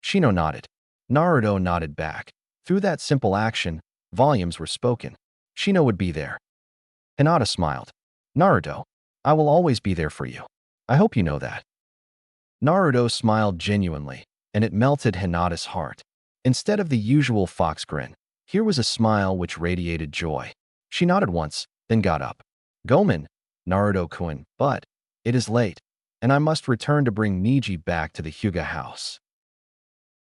Speaker 1: Shino nodded. Naruto nodded back. Through that simple action, volumes were spoken. Shino would be there. Hinata smiled. Naruto, I will always be there for you. I hope you know that. Naruto smiled genuinely, and it melted Hinata's heart. Instead of the usual fox grin, here was a smile which radiated joy. She nodded once, then got up. Gomen, Naruto-kun, but it is late, and I must return to bring Neji back to the Hyuga house.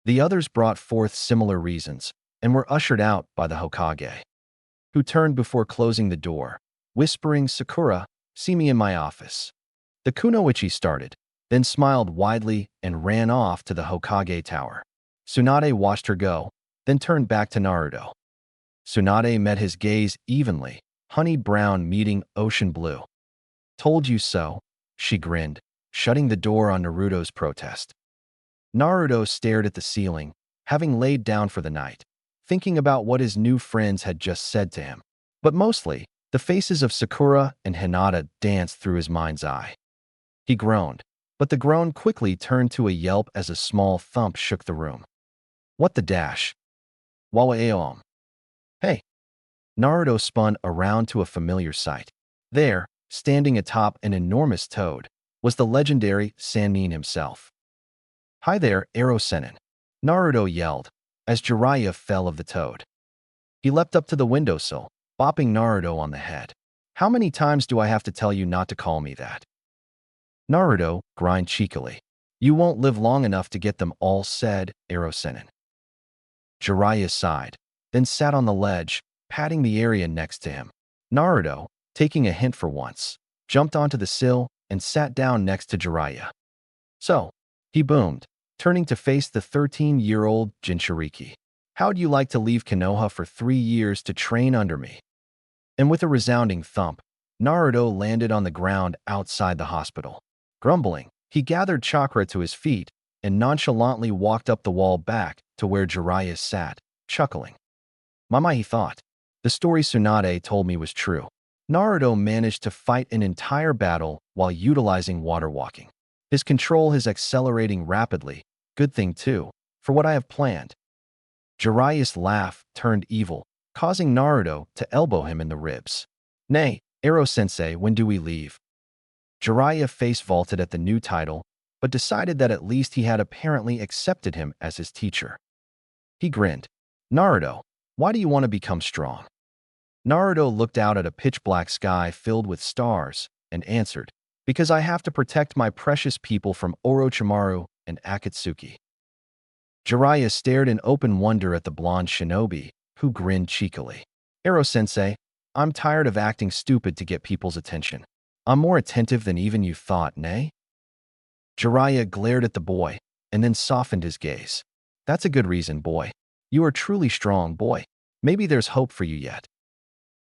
Speaker 1: The others brought forth similar reasons, and were ushered out by the Hokage, who turned before closing the door, whispering, Sakura, see me in my office. The kunoichi started, then smiled widely and ran off to the Hokage tower. Tsunade watched her go, then turned back to Naruto. Tsunade met his gaze evenly, honey brown meeting ocean blue. Told you so, she grinned, shutting the door on Naruto's protest. Naruto stared at the ceiling, having laid down for the night, thinking about what his new friends had just said to him. But mostly, the faces of Sakura and Hinata danced through his mind's eye. He groaned, but the groan quickly turned to a yelp as a small thump shook the room. What the dash? Wawaeom. Hey. Naruto spun around to a familiar sight. There, standing atop an enormous toad, was the legendary Sannin himself. Hi there, Ero-sennin, Naruto yelled, as Jiraiya fell of the toad. He leapt up to the windowsill, bopping Naruto on the head. How many times do I have to tell you not to call me that? Naruto grinned cheekily. You won't live long enough to get them all, said Ero-sennin. Jiraiya sighed, then sat on the ledge, patting the area next to him. Naruto, taking a hint for once, jumped onto the sill and sat down next to Jiraiya. So, he boomed, turning to face the 13-year-old Jinchuriki. How'd you like to leave Konoha for 3 years to train under me? And with a resounding thump, Naruto landed on the ground outside the hospital. Grumbling, he gathered chakra to his feet and nonchalantly walked up the wall back to where Jiraiya sat, chuckling. Mama, he thought. The story Tsunade told me was true. Naruto managed to fight an entire battle while utilizing water walking. His control is accelerating rapidly. Good thing too, for what I have planned. Jiraiya's laugh turned evil, causing Naruto to elbow him in the ribs. Nay, Ero-sensei, when do we leave? Jiraiya face vaulted at the new title, but decided that at least he had apparently accepted him as his teacher. He grinned. Naruto, why do you want to become strong? Naruto looked out at a pitch-black sky filled with stars and answered, because I have to protect my precious people from Orochimaru and Akatsuki. Jiraiya stared in open wonder at the blonde shinobi, who grinned cheekily. Ero-sensei, I'm tired of acting stupid to get people's attention. I'm more attentive than even you thought, nay? Jiraiya glared at the boy, and then softened his gaze. That's a good reason, boy. You are truly strong, boy. Maybe there's hope for you yet.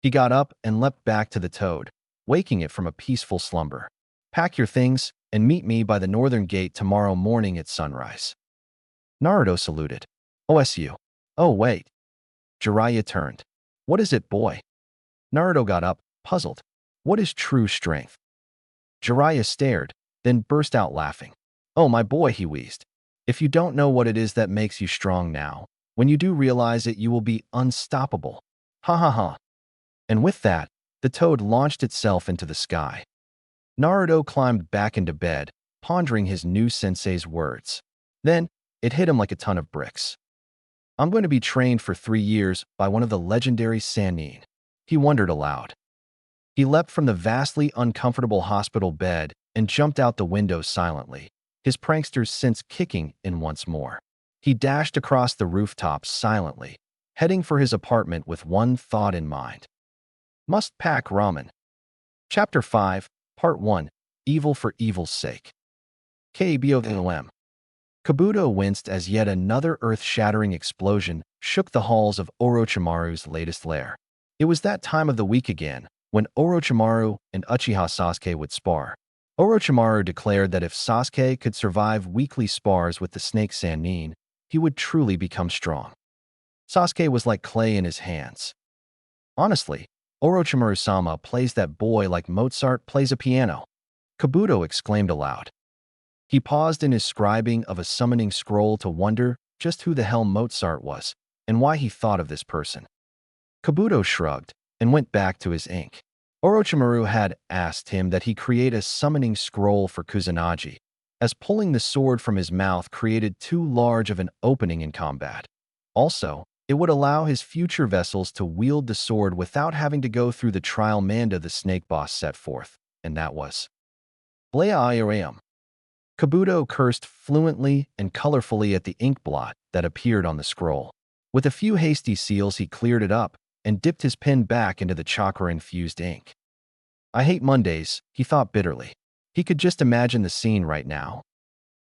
Speaker 1: He got up and leapt back to the toad, waking it from a peaceful slumber. Pack your things and meet me by the northern gate tomorrow morning at sunrise. Naruto saluted. OSU. Oh, wait. Jiraiya turned. What is it, boy? Naruto got up, puzzled. What is true strength? Jiraiya stared, then burst out laughing. Oh, my boy, he wheezed. If you don't know what it is that makes you strong now, when you do realize it, you will be unstoppable. Ha ha ha. And with that, the toad launched itself into the sky. Naruto climbed back into bed, pondering his new sensei's words. Then, it hit him like a ton of bricks. I'm going to be trained for 3 years by one of the legendary Sannin. He wondered aloud. He leapt from the vastly uncomfortable hospital bed and jumped out the window silently, his prankster's sense kicking in once more. He dashed across the rooftops silently, heading for his apartment with one thought in mind. Must pack ramen. Chapter 5, Part 1, Evil for Evil's Sake. KBOM. Kabuto winced as yet another earth-shattering explosion shook the halls of Orochimaru's latest lair. It was that time of the week again, when Orochimaru and Uchiha Sasuke would spar. Orochimaru declared that if Sasuke could survive weekly spars with the snake Sannin, he would truly become strong. Sasuke was like clay in his hands. Honestly, Orochimaru-sama plays that boy like Mozart plays a piano. Kabuto exclaimed aloud. He paused in his scribing of a summoning scroll to wonder just who the hell Mozart was and why he thought of this person. Kabuto shrugged and went back to his ink. Orochimaru had asked him that he create a summoning scroll for Kusanagi, as pulling the sword from his mouth created too large of an opening in combat. Also, it would allow his future vessels to wield the sword without having to go through the trial manda the snake boss set forth, and that was Blairam. Kabuto cursed fluently and colorfully at the ink blot that appeared on the scroll. With a few hasty seals, he cleared it up and dipped his pen back into the chakra-infused ink. I hate Mondays, he thought bitterly. He could just imagine the scene right now.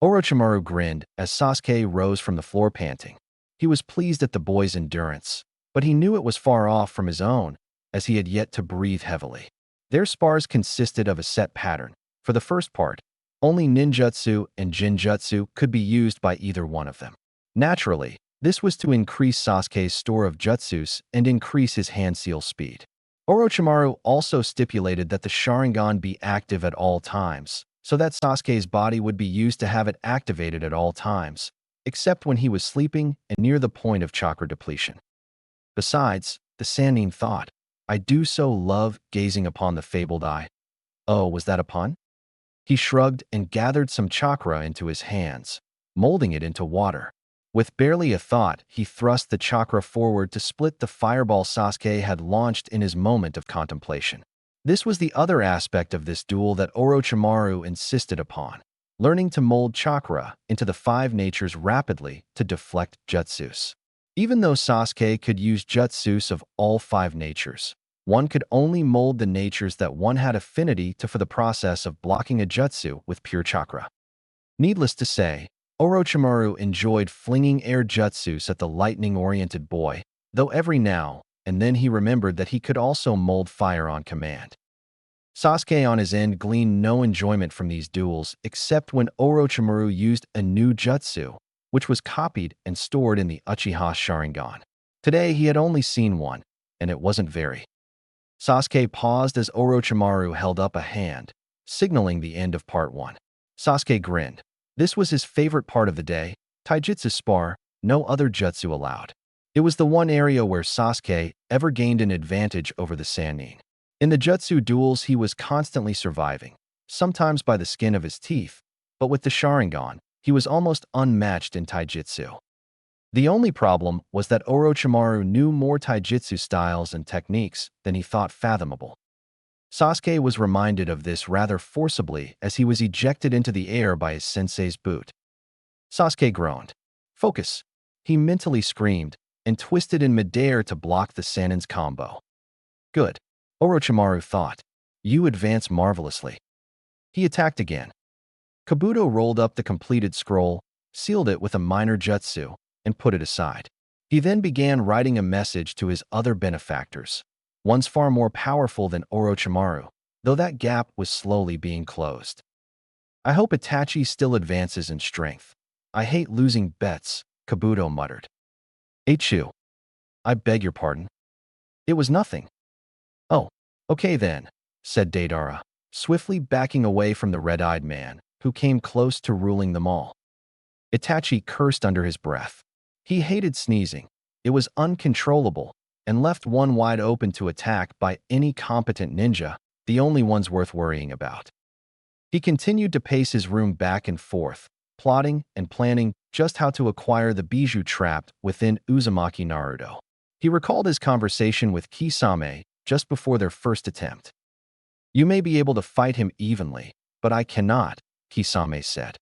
Speaker 1: Orochimaru grinned as Sasuke rose from the floor panting. He was pleased at the boy's endurance, but he knew it was far off from his own, as he had yet to breathe heavily. Their spars consisted of a set pattern. For the first part, only ninjutsu and jinjutsu could be used by either one of them. Naturally, this was to increase Sasuke's store of jutsus and increase his hand seal speed. Orochimaru also stipulated that the Sharingan be active at all times, so that Sasuke's body would be used to have it activated at all times, except when he was sleeping and near the point of chakra depletion. Besides, the Sannin thought, I do so love gazing upon the fabled eye. Oh, was that a pun? He shrugged and gathered some chakra into his hands, molding it into water. With barely a thought, he thrust the chakra forward to split the fireball Sasuke had launched in his moment of contemplation. This was the other aspect of this duel that Orochimaru insisted upon, learning to mold chakra into the 5 natures rapidly to deflect jutsus. Even though Sasuke could use jutsus of all 5 natures, one could only mold the natures that one had affinity to for the process of blocking a jutsu with pure chakra. Needless to say, Orochimaru enjoyed flinging air jutsus at the lightning-oriented boy, though every now and then he remembered that he could also mold fire on command. Sasuke on his end gleaned no enjoyment from these duels except when Orochimaru used a new jutsu, which was copied and stored in the Uchiha Sharingan. Today he had only seen one, and it wasn't very. Sasuke paused as Orochimaru held up a hand, signaling the end of part 1. Sasuke grinned. This was his favorite part of the day, taijutsu spar, no other jutsu allowed. It was the one area where Sasuke ever gained an advantage over the Sannin. In the jutsu duels he was constantly surviving, sometimes by the skin of his teeth, but with the Sharingan, he was almost unmatched in taijutsu. The only problem was that Orochimaru knew more taijutsu styles and techniques than he thought fathomable. Sasuke was reminded of this rather forcibly as he was ejected into the air by his sensei's boot. Sasuke groaned. Focus, he mentally screamed, and twisted in midair to block the Sannin's combo. Good, Orochimaru thought. You advance marvelously. He attacked again. Kabuto rolled up the completed scroll, sealed it with a minor jutsu, and put it aside. He then began writing a message to his other benefactors, ones far more powerful than Orochimaru, though that gap was slowly being closed. I hope Itachi still advances in strength. I hate losing bets, Kabuto muttered. Eichu. I beg your pardon. It was nothing. Oh, okay then, said Deidara, swiftly backing away from the red-eyed man, who came close to ruling them all. Itachi cursed under his breath. He hated sneezing. It was uncontrollable, and left one wide open to attack by any competent ninja, the only ones worth worrying about. He continued to pace his room back and forth, plotting and planning just how to acquire the bijou trapped within Uzumaki Naruto. He recalled his conversation with Kisame just before their first attempt. You may be able to fight him evenly, but I cannot, Kisame said.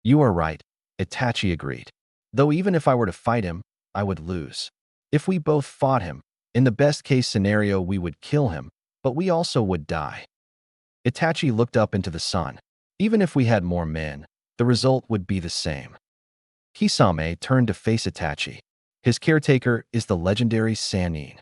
Speaker 1: You are right, Itachi agreed. Though even if I were to fight him, I would lose. If we both fought him, in the best-case scenario we would kill him, but we also would die. Itachi looked up into the sun. Even if we had more men, the result would be the same. Kisame turned to face Itachi. His caretaker is the legendary Sannin.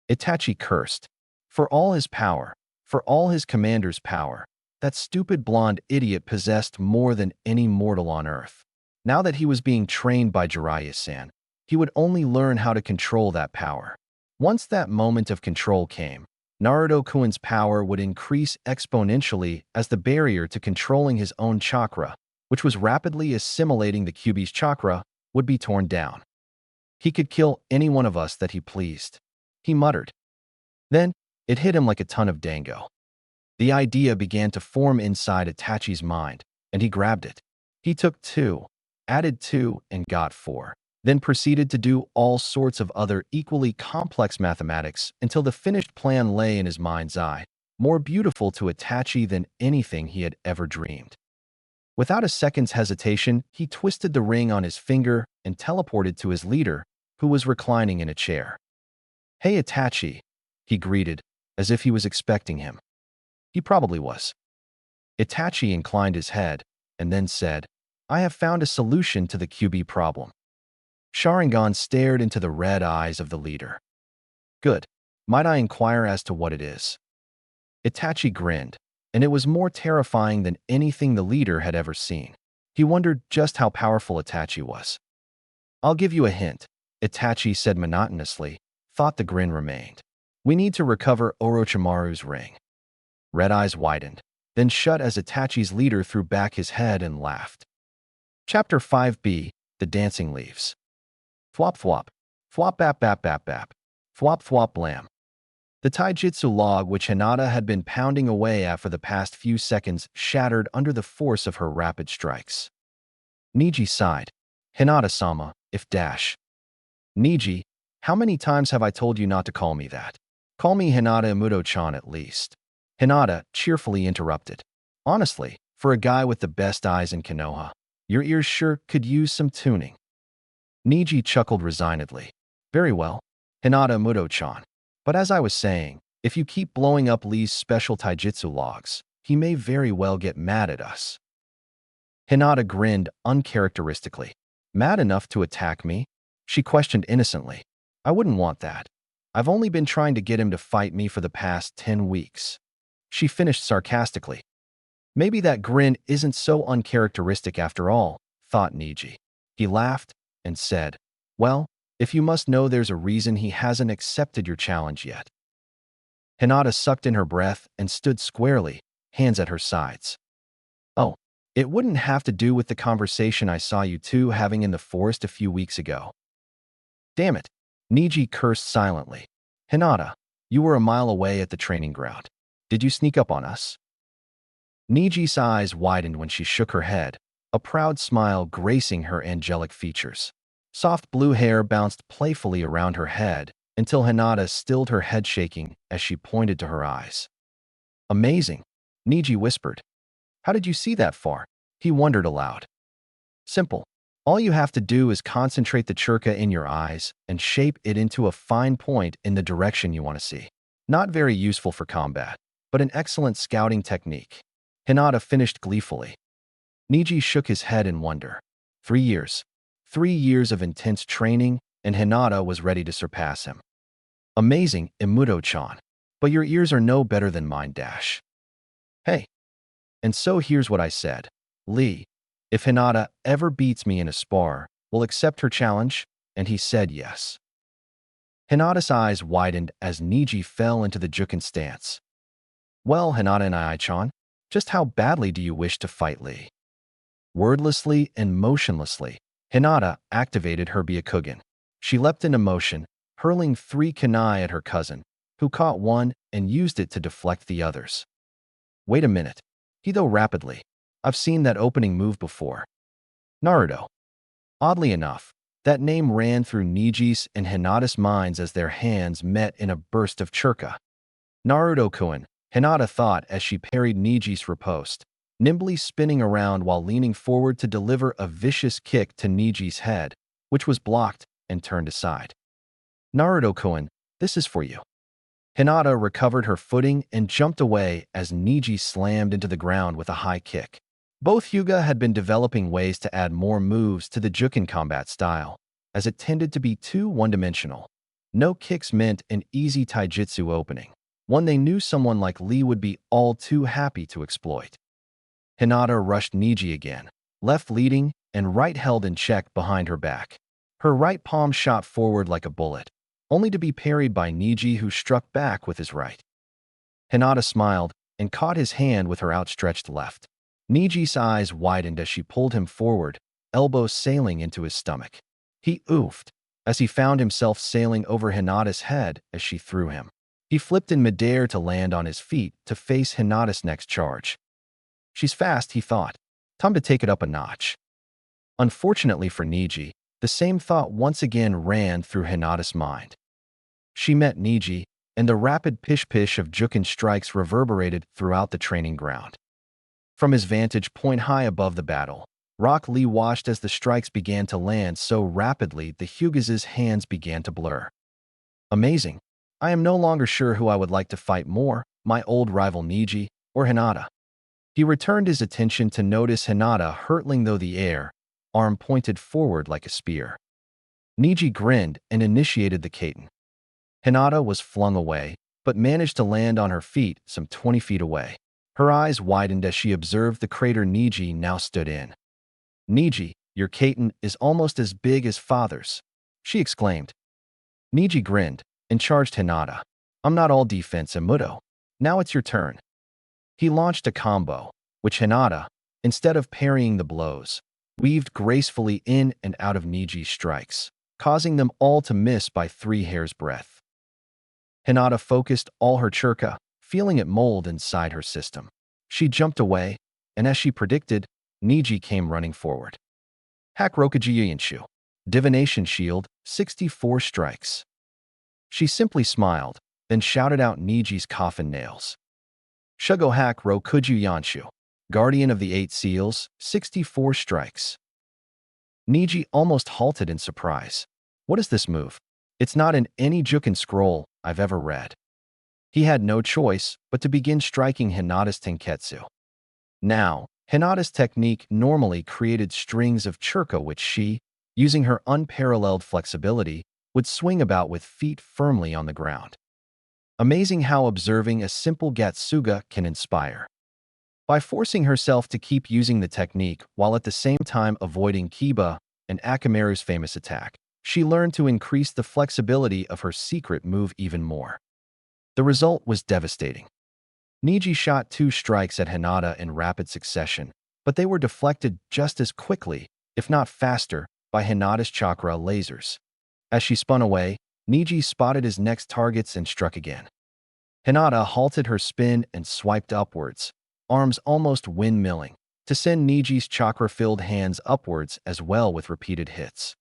Speaker 1: Itachi cursed. For all his power, for all his commander's power, that stupid blonde idiot possessed more than any mortal on earth. Now that he was being trained by Jiraiya-san, he would only learn how to control that power. Once that moment of control came, Naruto-kun's power would increase exponentially as the barrier to controlling his own chakra, which was rapidly assimilating the Kyuubi's chakra, would be torn down. He could kill any one of us that he pleased, he muttered. Then, it hit him like a ton of dango. The idea began to form inside Itachi's mind, and he grabbed it. He took 2, added 2, and got 4. Then proceeded to do all sorts of other equally complex mathematics until the finished plan lay in his mind's eye, more beautiful to Itachi than anything he had ever dreamed. Without a second's hesitation, he twisted the ring on his finger and teleported to his leader, who was reclining in a chair. Hey Itachi, he greeted, as if he was expecting him. He probably was. Itachi inclined his head, and then said, I have found a solution to the Kyuubi problem. Sharingan stared into the red eyes of the leader. Good. Might I inquire as to what it is? Itachi grinned, and it was more terrifying than anything the leader had ever seen. He wondered just how powerful Itachi was. I'll give you a hint, Itachi said monotonously, thought the grin remained. We need to recover Orochimaru's ring. Red eyes widened, then shut as Itachi's leader threw back his head and laughed. Chapter 5b, The Dancing Leaves. Thwop thwop, thwop bap bap bap bap, thwop thwop blam. The taijutsu log which Hinata had been pounding away at for the past few seconds shattered under the force of her rapid strikes. Neji sighed. Hinata-sama, if dash. Neji, how many times have I told you not to call me that? Call me Hinata Imuto-chan at least. Hinata cheerfully interrupted. Honestly, for a guy with the best eyes in Konoha, your ears sure could use some tuning. Neji chuckled resignedly. Very well, Hinata Imuto-chan. But as I was saying, if you keep blowing up Lee's special taijutsu logs, he may very well get mad at us. Hinata grinned uncharacteristically. Mad enough to attack me? She questioned innocently. I wouldn't want that. I've only been trying to get him to fight me for the past 10 weeks. She finished sarcastically. Maybe that grin isn't so uncharacteristic after all, thought Neji. He laughed and said, well, if you must know there's a reason he hasn't accepted your challenge yet. Hinata sucked in her breath and stood squarely, hands at her sides. Oh, it wouldn't have to do with the conversation I saw you two having in the forest a few weeks ago. Damn it, Neji cursed silently. Hinata, you were a mile away at the training ground. Did you sneak up on us? Neji's eyes widened when she shook her head, a proud smile gracing her angelic features. Soft blue hair bounced playfully around her head until Hinata stilled her head shaking as she pointed to her eyes. Amazing, Neji whispered. How did you see that far? He wondered aloud. Simple. All you have to do is concentrate the churka in your eyes and shape it into a fine point in the direction you want to see. Not very useful for combat, but an excellent scouting technique. Hinata finished gleefully. Neji shook his head in wonder. 3 years. 3 years of intense training, and Hinata was ready to surpass him. Amazing, Imuto-chan. But your ears are no better than mine, dash. Hey. And so here's what I said. Lee, if Hinata ever beats me in a spar, we'll accept her challenge, and he said yes. Hinata's eyes widened as Neji fell into the Juken stance. Well, Hinata and I-chan, just how badly do you wish to fight Lee? Wordlessly and motionlessly, Hinata activated her Byakugan. She leapt into motion, hurling 3 kunai at her cousin, who caught one and used it to deflect the others. Wait a minute. He though rapidly. I've seen that opening move before. Naruto. Oddly enough, that name ran through Neji's and Hinata's minds as their hands met in a burst of churka. Naruto-kun, Hinata thought as she parried Neji's riposte, nimbly spinning around while leaning forward to deliver a vicious kick to Neji's head, which was blocked and turned aside. Naruto-kun, this is for you. Hinata recovered her footing and jumped away as Neji slammed into the ground with a high kick. Both Hyuga had been developing ways to add more moves to the Juken combat style, as it tended to be too one-dimensional. No kicks meant an easy taijutsu opening, one they knew someone like Lee would be all too happy to exploit. Hinata rushed Neji again, left leading and right held in check behind her back. Her right palm shot forward like a bullet, only to be parried by Neji, who struck back with his right. Hinata smiled and caught his hand with her outstretched left. Neji's eyes widened as she pulled him forward, elbows sailing into his stomach. He oofed as he found himself sailing over Hinata's head as she threw him. He flipped in midair to land on his feet to face Hinata's next charge. She's fast, he thought. Time to take it up a notch. Unfortunately for Neji, the same thought once again ran through Hinata's mind. She met Neji, and the rapid pish-pish of Juken strikes reverberated throughout the training ground. From his vantage point high above the battle, Rock Lee watched as the strikes began to land so rapidly the Hyuga's hands began to blur. Amazing. I am no longer sure who I would like to fight more, my old rival Neji or Hinata. He returned his attention to notice Hinata hurtling through the air, arm pointed forward like a spear. Neji grinned and initiated the katen. Hinata was flung away, but managed to land on her feet some 20 feet away. Her eyes widened as she observed the crater Neji now stood in. Neji, your katen is almost as big as father's, she exclaimed. Neji grinned and charged Hinata. I'm not all defense, Imuto. Now it's your turn. He launched a combo, which Hinata, instead of parrying the blows, weaved gracefully in and out of Neji's strikes, causing them all to miss by 3 hairs' breadth. Hinata focused all her churka, feeling it mold inside her system. She jumped away, and as she predicted, Neji came running forward. Hakurokuji Yenshu. Divination Shield, 64 strikes. She simply smiled, then shouted out Neji's coffin nails. Shugo Hakurokuji Yanshu. Guardian of the 8 Seals, 64 strikes. Neji almost halted in surprise. What is this move? It's not in any Juken scroll I've ever read. He had no choice but to begin striking Hinata's tenketsu. Now, Hinata's technique normally created strings of churka which she, using her unparalleled flexibility, would swing about with feet firmly on the ground. Amazing how observing a simple gatsuga can inspire. By forcing herself to keep using the technique while at the same time avoiding Kiba and Akamaru's famous attack, she learned to increase the flexibility of her secret move even more. The result was devastating. Neji shot 2 strikes at Hinata in rapid succession, but they were deflected just as quickly, if not faster, by Hinata's chakra lasers. As she spun away, Neji spotted his next targets and struck again. Hinata halted her spin and swiped upwards, arms almost windmilling, to send Neji's chakra-filled hands upwards as well with repeated hits.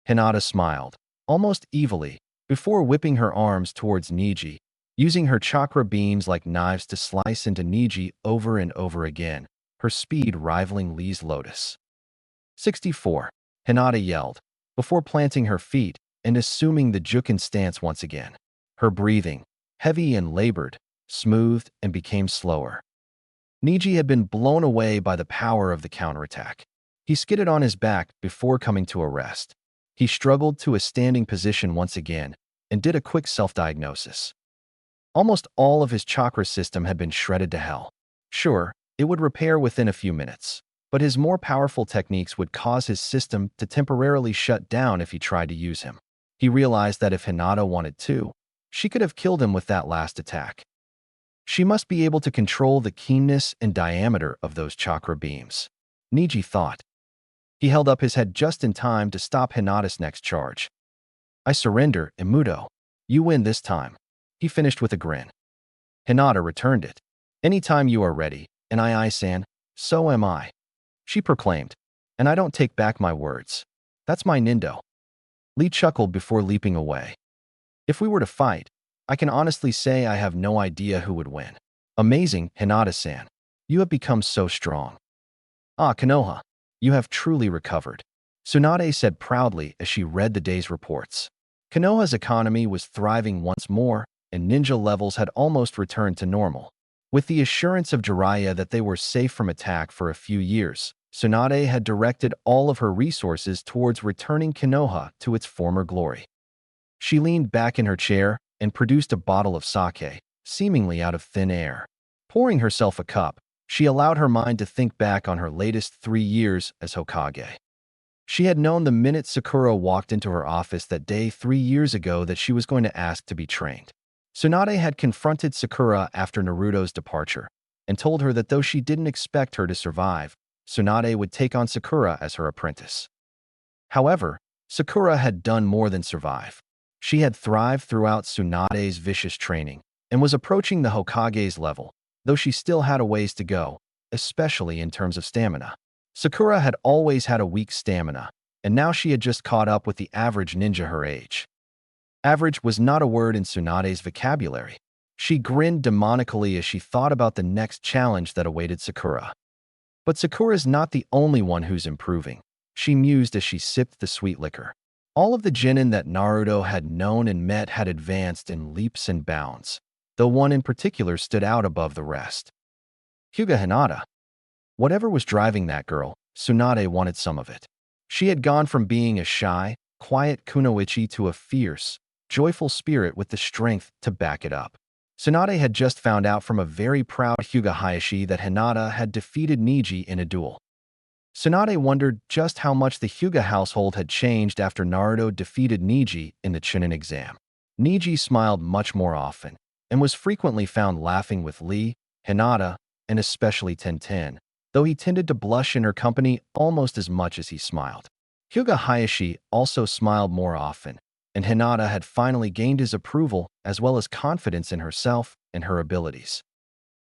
Speaker 1: Hinata smiled, almost evilly, before whipping her arms towards Neji, using her chakra beams like knives to slice into Neji over and over again, her speed rivaling Lee's lotus. 64. Hinata yelled, before planting her feet and assuming the Jukin stance once again. Her breathing, heavy and labored, smoothed and became slower. Neji had been blown away by the power of the counterattack. He skidded on his back before coming to a rest. He struggled to a standing position once again and did a quick self-diagnosis. Almost all of his chakra system had been shredded to hell. Sure, it would repair within a few minutes, but his more powerful techniques would cause his system to temporarily shut down if he tried to use him. He realized that if Hinata wanted to, she could have killed him with that last attack. She must be able to control the keenness and diameter of those chakra beams, Neji thought. He held up his head just in time to stop Hinata's next charge. I surrender, Imuto. You win this time. He finished with a grin. Hinata returned it. Anytime you are ready, and I-san, so am I. She proclaimed, and I don't take back my words. That's my nindo. Lee chuckled before leaping away. If we were to fight, I can honestly say I have no idea who would win. Amazing, Hinata-san. You have become so strong. Ah, Konoha, you have truly recovered. Tsunade said proudly as she read the day's reports. Konoha's economy was thriving once more, and ninja levels had almost returned to normal. With the assurance of Jiraiya that they were safe from attack for a few years, Tsunade had directed all of her resources towards returning Konoha to its former glory. She leaned back in her chair and produced a bottle of sake, seemingly out of thin air. Pouring herself a cup, she allowed her mind to think back on her latest 3 years as Hokage. She had known the minute Sakura walked into her office that day 3 years ago that she was going to ask to be trained. Tsunade had confronted Sakura after Naruto's departure and told her that though she didn't expect her to survive, Tsunade would take on Sakura as her apprentice. However, Sakura had done more than survive. She had thrived throughout Tsunade's vicious training and was approaching the Hokage's level, though she still had a ways to go, especially in terms of stamina. Sakura had always had a weak stamina, and now she had just caught up with the average ninja her age. Average was not a word in Tsunade's vocabulary. She grinned demonically as she thought about the next challenge that awaited Sakura. But Sakura's not the only one who's improving, she mused as she sipped the sweet liquor. All of the genin that Naruto had known and met had advanced in leaps and bounds, though one in particular stood out above the rest. Hyuga Hinata. Whatever was driving that girl, Tsunade wanted some of it. She had gone from being a shy, quiet kunoichi to a fierce, joyful spirit with the strength to back it up. Tsunade had just found out from a very proud Hyuga Hayashi that Hinata had defeated Neji in a duel. Tsunade wondered just how much the Hyuga household had changed after Naruto defeated Neji in the Chunin exam. Neji smiled much more often and was frequently found laughing with Lee, Hinata, and especially Tenten, though he tended to blush in her company almost as much as he smiled. Hyuga Hayashi also smiled more often, and Hinata had finally gained his approval as well as confidence in herself and her abilities.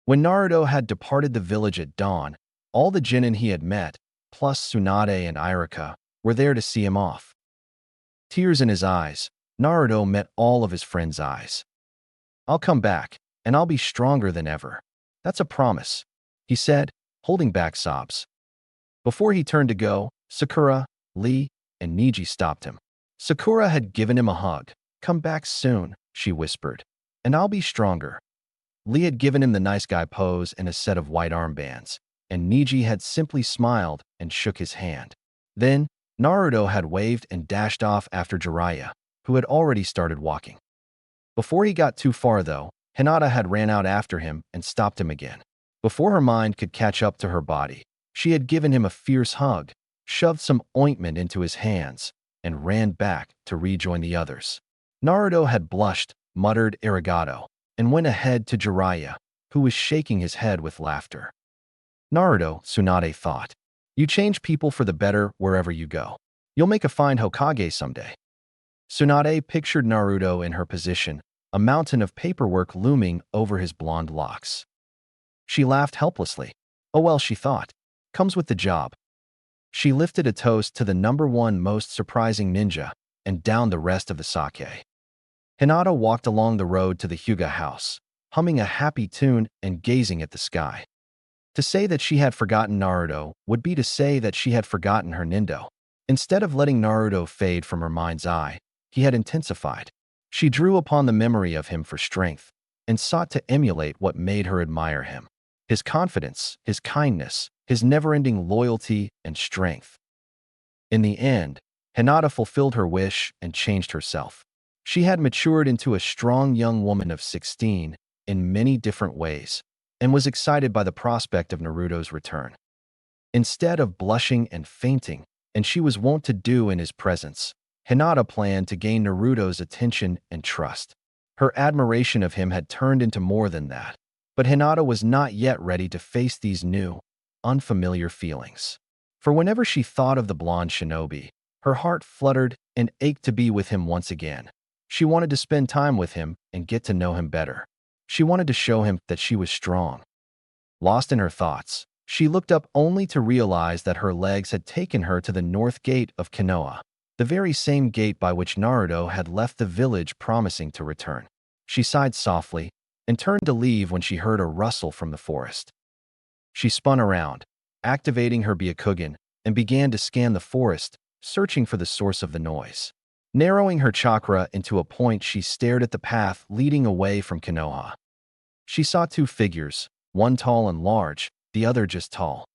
Speaker 1: When Naruto had departed the village at dawn, all the genin he had met, plus Tsunade and Irika, were there to see him off. Tears in his eyes, Naruto met all of his friends' eyes. I'll come back, and I'll be stronger than ever. That's a promise, he said, holding back sobs. Before he turned to go, Sakura, Lee, and Neji stopped him. Sakura had given him a hug. Come back soon, she whispered, and I'll be stronger. Lee had given him the nice guy pose and a set of white armbands, and Neji had simply smiled and shook his hand. Then, Naruto had waved and dashed off after Jiraiya, who had already started walking. Before he got too far, though, Hinata had ran out after him and stopped him again. Before her mind could catch up to her body, she had given him a fierce hug, shoved some ointment into his hands, and ran back to rejoin the others. Naruto had blushed, muttered arigato, and went ahead to Jiraiya, who was shaking his head with laughter. Naruto, Tsunade thought, you change people for the better wherever you go. You'll make a fine Hokage someday. Tsunade pictured Naruto in her position, a mountain of paperwork looming over his blonde locks. She laughed helplessly. Oh well, she thought. Comes with the job. She lifted a toast to the #1 most surprising ninja and downed the rest of the sake. Hinata walked along the road to the Hyuga house, humming a happy tune and gazing at the sky. To say that she had forgotten Naruto would be to say that she had forgotten her nindo. Instead of letting Naruto fade from her mind's eye, he had intensified. She drew upon the memory of him for strength and sought to emulate what made her admire him. His confidence, his kindness, his never-ending loyalty and strength. In the end, Hinata fulfilled her wish and changed herself. She had matured into a strong young woman of 16 in many different ways and was excited by the prospect of Naruto's return. Instead of blushing and fainting, and she was wont to do in his presence, Hinata planned to gain Naruto's attention and trust. Her admiration of him had turned into more than that, but Hinata was not yet ready to face these new, unfamiliar feelings. For whenever she thought of the blonde shinobi, her heart fluttered and ached to be with him once again. She wanted to spend time with him and get to know him better. She wanted to show him that she was strong. Lost in her thoughts, she looked up only to realize that her legs had taken her to the north gate of Konoha, the very same gate by which Naruto had left the village promising to return. She sighed softly and turned to leave when she heard a rustle from the forest. She spun around, activating her Byakugan, and began to scan the forest, searching for the source of the noise. Narrowing her chakra into a point, she stared at the path leading away from Konoha. She saw two figures, one tall and large, the other just tall.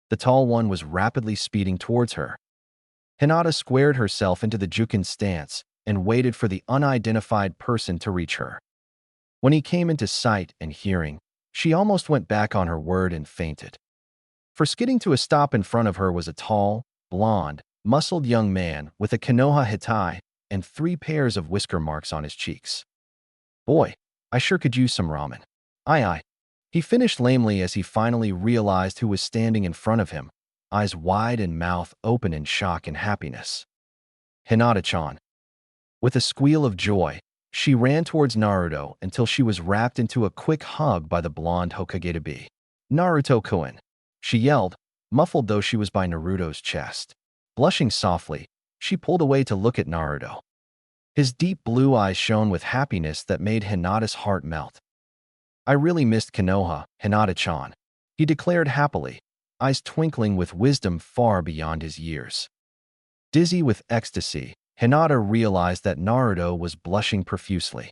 Speaker 1: The tall one was rapidly speeding towards her. Hinata squared herself into the Jukin stance and waited for the unidentified person to reach her. When he came into sight and hearing, she almost went back on her word and fainted. For skidding to a stop in front of her was a tall, blonde, muscled young man with a Konoha Hitai and 3 pairs of whisker marks on his cheeks. "Boy, I sure could use some ramen." Aye. He finished lamely as he finally realized who was standing in front of him, eyes wide and mouth open in shock and happiness. Hinata-chan. With a squeal of joy, she ran towards Naruto until she was wrapped into a quick hug by the blonde Hokage-to-be. "Naruto-kun," she yelled, muffled though she was by Naruto's chest. Blushing softly, she pulled away to look at Naruto. His deep blue eyes shone with happiness that made Hinata's heart melt. "I really missed Konoha, Hinata-chan," he declared happily, eyes twinkling with wisdom far beyond his years. Dizzy with ecstasy, Hinata realized that Naruto was blushing profusely.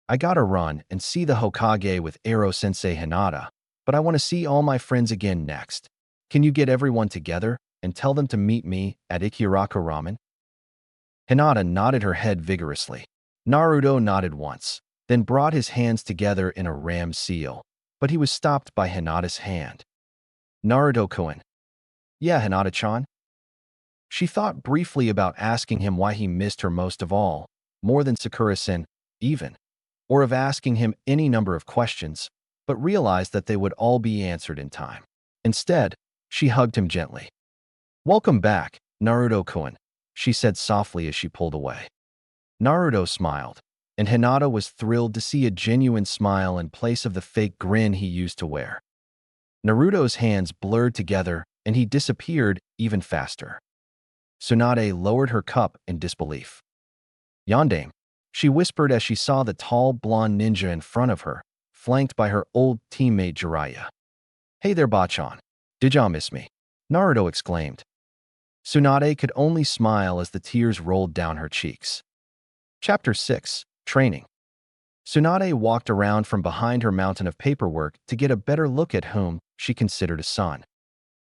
Speaker 1: "I gotta run and see the Hokage with Ero-sensei Hinata, but I want to see all my friends again next. Can you get everyone together and tell them to meet me at Ikiraku Ramen?" Hinata nodded her head vigorously. Naruto nodded once, then brought his hands together in a ram seal, but he was stopped by Hinata's hand. "Naruto-kun." "Yeah, Hinata-chan." She thought briefly about asking him why he missed her most of all, more than Sakura-sen, even, or of asking him any number of questions, but realized that they would all be answered in time. Instead, she hugged him gently. "Welcome back, Naruto-kun," she said softly as she pulled away. Naruto smiled, and Hinata was thrilled to see a genuine smile in place of the fake grin he used to wear. Naruto's hands blurred together, and he disappeared even faster. Tsunade lowered her cup in disbelief. "Yandame," she whispered as she saw the tall blonde ninja in front of her, flanked by her old teammate Jiraiya. "Hey there, Bachan. Did ya miss me?" Naruto exclaimed. Tsunade could only smile as the tears rolled down her cheeks. Chapter 6. Training. Tsunade walked around from behind her mountain of paperwork to get a better look at whom she considered a son.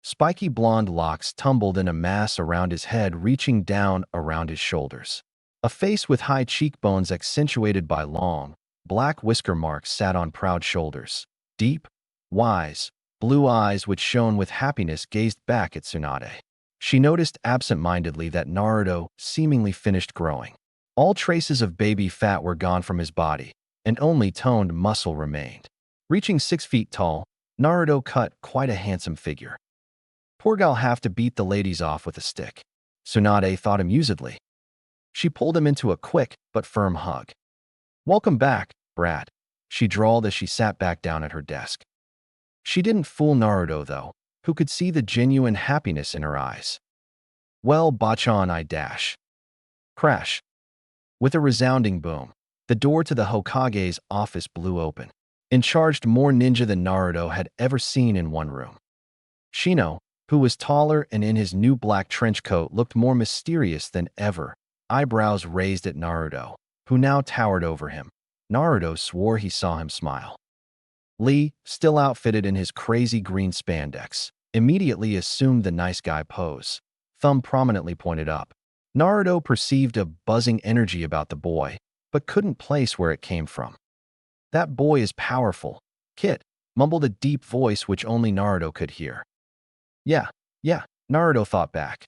Speaker 1: Spiky blonde locks tumbled in a mass around his head, reaching down around his shoulders. A face with high cheekbones accentuated by long, black whisker marks sat on proud shoulders. Deep, wise, blue eyes which shone with happiness gazed back at Tsunade. She noticed absent-mindedly that Naruto seemingly finished growing. All traces of baby fat were gone from his body, and only toned muscle remained. Reaching 6 feet tall, Naruto cut quite a handsome figure. "Poor gal'll have to beat the ladies off with a stick," Tsunade thought amusedly. She pulled him into a quick but firm hug. "Welcome back, brat," she drawled as she sat back down at her desk. She didn't fool Naruto, though, who could see the genuine happiness in her eyes. "Well, Bachan, I dash." Crash. With a resounding boom, the door to the Hokage's office blew open, and charged more ninja than Naruto had ever seen in one room. Shino, who was taller and in his new black trench coat looked more mysterious than ever, eyebrows raised at Naruto, who now towered over him. Naruto swore he saw him smile. Lee, still outfitted in his crazy green spandex, immediately assumed the nice guy pose, thumb prominently pointed up. Naruto perceived a buzzing energy about the boy, but couldn't place where it came from. "That boy is powerful," Kit mumbled a deep voice which only Naruto could hear. Yeah, Naruto thought back.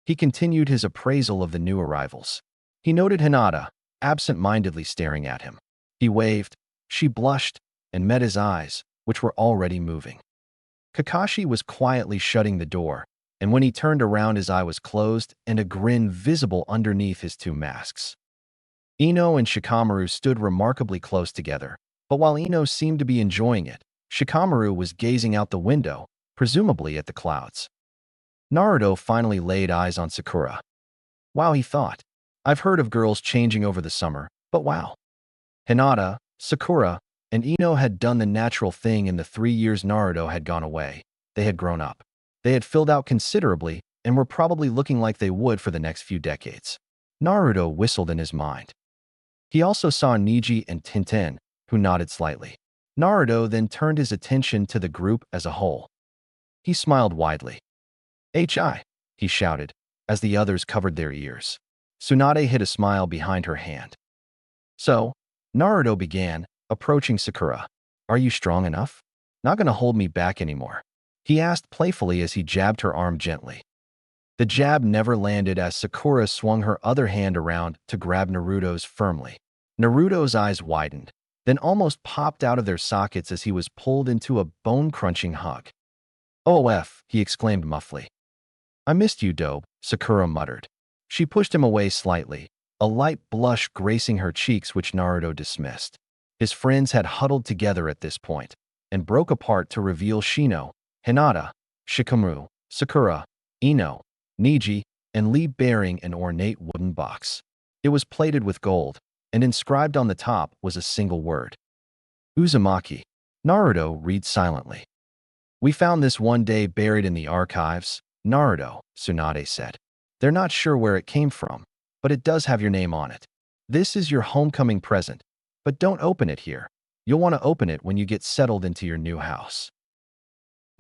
Speaker 1: He continued his appraisal of the new arrivals. He noted Hinata, absent-mindedly staring at him. He waved, she blushed, and met his eyes, which were already moving. Kakashi was quietly shutting the door, and when he turned around his eye was closed and a grin visible underneath his two masks. Ino and Shikamaru stood remarkably close together, but while Ino seemed to be enjoying it, Shikamaru was gazing out the window, presumably at the clouds. Naruto finally laid eyes on Sakura. Wow, he thought. I've heard of girls changing over the summer, but wow. Hinata, Sakura, and Ino had done the natural thing in the 3 years Naruto had gone away. They had grown up. They had filled out considerably and were probably looking like they would for the next few decades. Naruto whistled in his mind. He also saw Neji and Tenten, who nodded slightly. Naruto then turned his attention to the group as a whole. He smiled widely. "Hi," he shouted, as the others covered their ears. Tsunade hid a smile behind her hand. "So," Naruto began, approaching Sakura. "Are you strong enough? Not gonna hold me back anymore?" He asked playfully as he jabbed her arm gently. The jab never landed as Sakura swung her other hand around to grab Naruto's firmly. Naruto's eyes widened, then almost popped out of their sockets as he was pulled into a bone-crunching hug. "OF," he exclaimed muffly. "I missed you, dope," Sakura muttered. She pushed him away slightly, a light blush gracing her cheeks which Naruto dismissed. His friends had huddled together at this point and broke apart to reveal Shino, Hinata, Shikamaru, Sakura, Ino, Neji, and Lee bearing an ornate wooden box. It was plated with gold, and inscribed on the top was a single word. Uzumaki. Naruto read silently. "We found this one day buried in the archives, Naruto," Tsunade said. "They're not sure where it came from, but it does have your name on it. This is your homecoming present, but don't open it here. You'll want to open it when you get settled into your new house."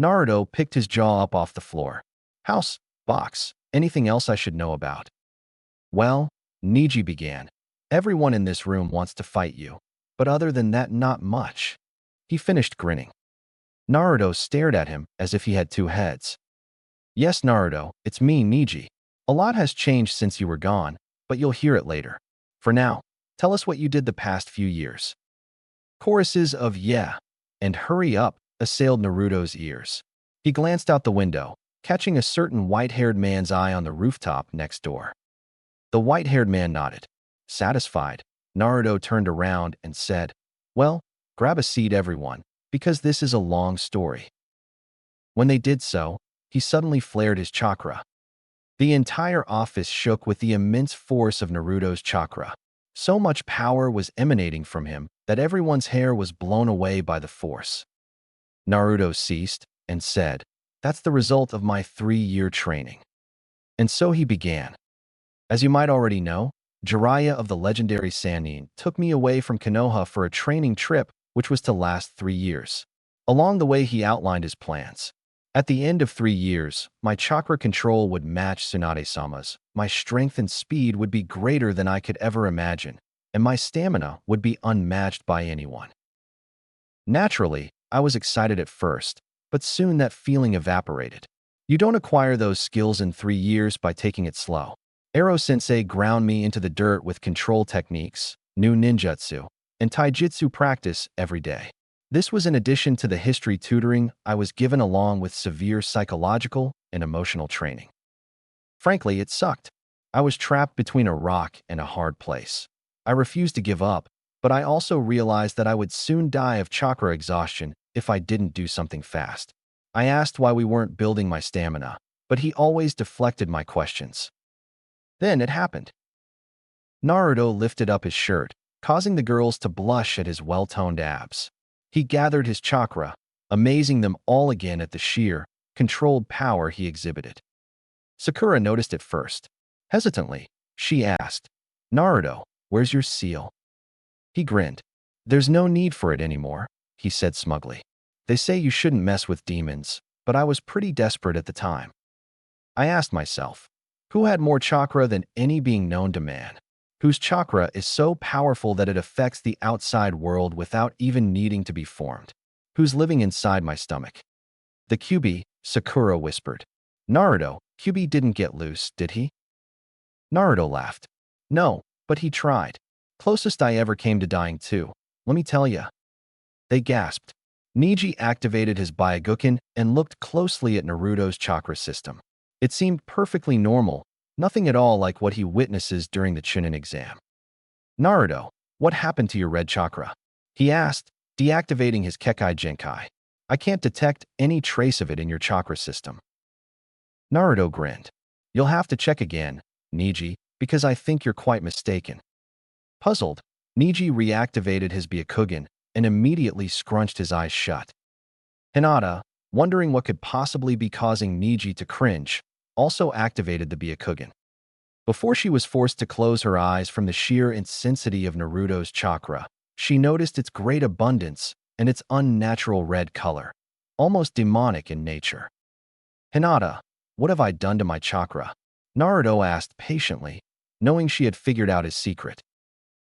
Speaker 1: Naruto picked his jaw up off the floor. "House, box, anything else I should know about?" "Well," Neji began, "everyone in this room wants to fight you, but other than that, not much." He finished grinning. Naruto stared at him as if he had two heads. "Yes, Naruto, it's me, Neji. A lot has changed since you were gone, but you'll hear it later. For now, tell us what you did the past few years." Choruses of "yeah" and "hurry up" assailed Naruto's ears. He glanced out the window, catching a certain white-haired man's eye on the rooftop next door. The white-haired man nodded. Satisfied, Naruto turned around and said, "Well, grab a seat, everyone, because this is a long story." When they did so, he suddenly flared his chakra. The entire office shook with the immense force of Naruto's chakra. So much power was emanating from him that everyone's hair was blown away by the force. Naruto ceased and said, "That's the result of my 3-year training." And so he began. "As you might already know, Jiraiya of the legendary Sannin took me away from Konoha for a training trip which was to last 3 years. Along the way he outlined his plans. At the end of 3 years, my chakra control would match Tsunade-sama's, my strength and speed would be greater than I could ever imagine, and my stamina would be unmatched by anyone. Naturally, I was excited at first, but soon that feeling evaporated. You don't acquire those skills in 3 years by taking it slow. Ero-sensei ground me into the dirt with control techniques, new ninjutsu, and taijutsu practice every day. This was in addition to the history tutoring I was given along with severe psychological and emotional training. Frankly, it sucked. I was trapped between a rock and a hard place. I refused to give up, but I also realized that I would soon die of chakra exhaustion if I didn't do something fast. I asked why we weren't building my stamina, but he always deflected my questions. Then it happened. Naruto lifted up his shirt, causing the girls to blush at his well-toned abs. He gathered his chakra, amazing them all again at the sheer, controlled power he exhibited. Sakura noticed it first. Hesitantly, she asked, "Naruto, where's your seal?" He grinned. "There's no need for it anymore," he said smugly. "They say you shouldn't mess with demons, but I was pretty desperate at the time." I asked myself, who had more chakra than any being known to man? Whose chakra is so powerful that it affects the outside world without even needing to be formed? Who's living inside my stomach? "The Kyuubi," Sakura whispered. "Naruto, Kyuubi didn't get loose, did he?" Naruto laughed. "No, but he tried. Closest I ever came to dying too, let me tell ya." They gasped. Neji activated his Byakugan and looked closely at Naruto's chakra system. It seemed perfectly normal, nothing at all like what he witnesses during the Chunin exam. "Naruto, what happened to your red chakra?" he asked, deactivating his Kekai Genkai. "I can't detect any trace of it in your chakra system." Naruto grinned. "You'll have to check again, Neji, because I think you're quite mistaken." Puzzled, Neji reactivated his Byakugan and immediately scrunched his eyes shut. Hinata, wondering what could possibly be causing Neji to cringe, also activated the Byakugan. Before she was forced to close her eyes from the sheer intensity of Naruto's chakra, she noticed its great abundance and its unnatural red color, almost demonic in nature. "Hinata, what have I done to my chakra?" Naruto asked patiently, knowing she had figured out his secret.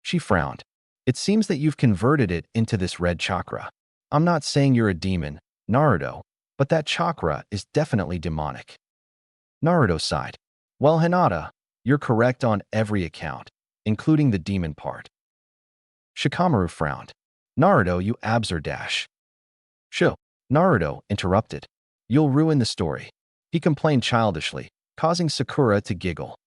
Speaker 1: She frowned. "It seems that you've converted it into this red chakra. I'm not saying you're a demon, Naruto, but that chakra is definitely demonic." Naruto sighed. "Well, Hinata, you're correct on every account, including the demon part." Shikamaru frowned. "Naruto, you absurdash." "Shoo," Naruto interrupted. "You'll ruin the story," he complained childishly, causing Sakura to giggle.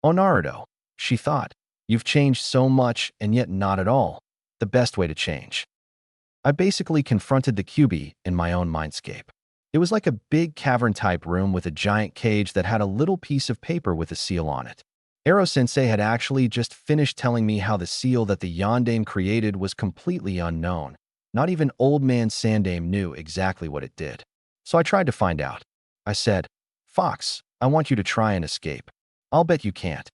Speaker 1: "Oh, Naruto," she thought, "you've changed so much and yet not at all. The best way to change." I basically confronted the Kyuubi in my own mindscape. It was like a big cavern-type room with a giant cage that had a little piece of paper with a seal on it. Ero-sensei had actually just finished telling me how the seal that the Yondaime created was completely unknown. Not even Old Man Sandaime knew exactly what it did. So I tried to find out. I said, "Fox, I want you to try and escape. I'll bet you can't."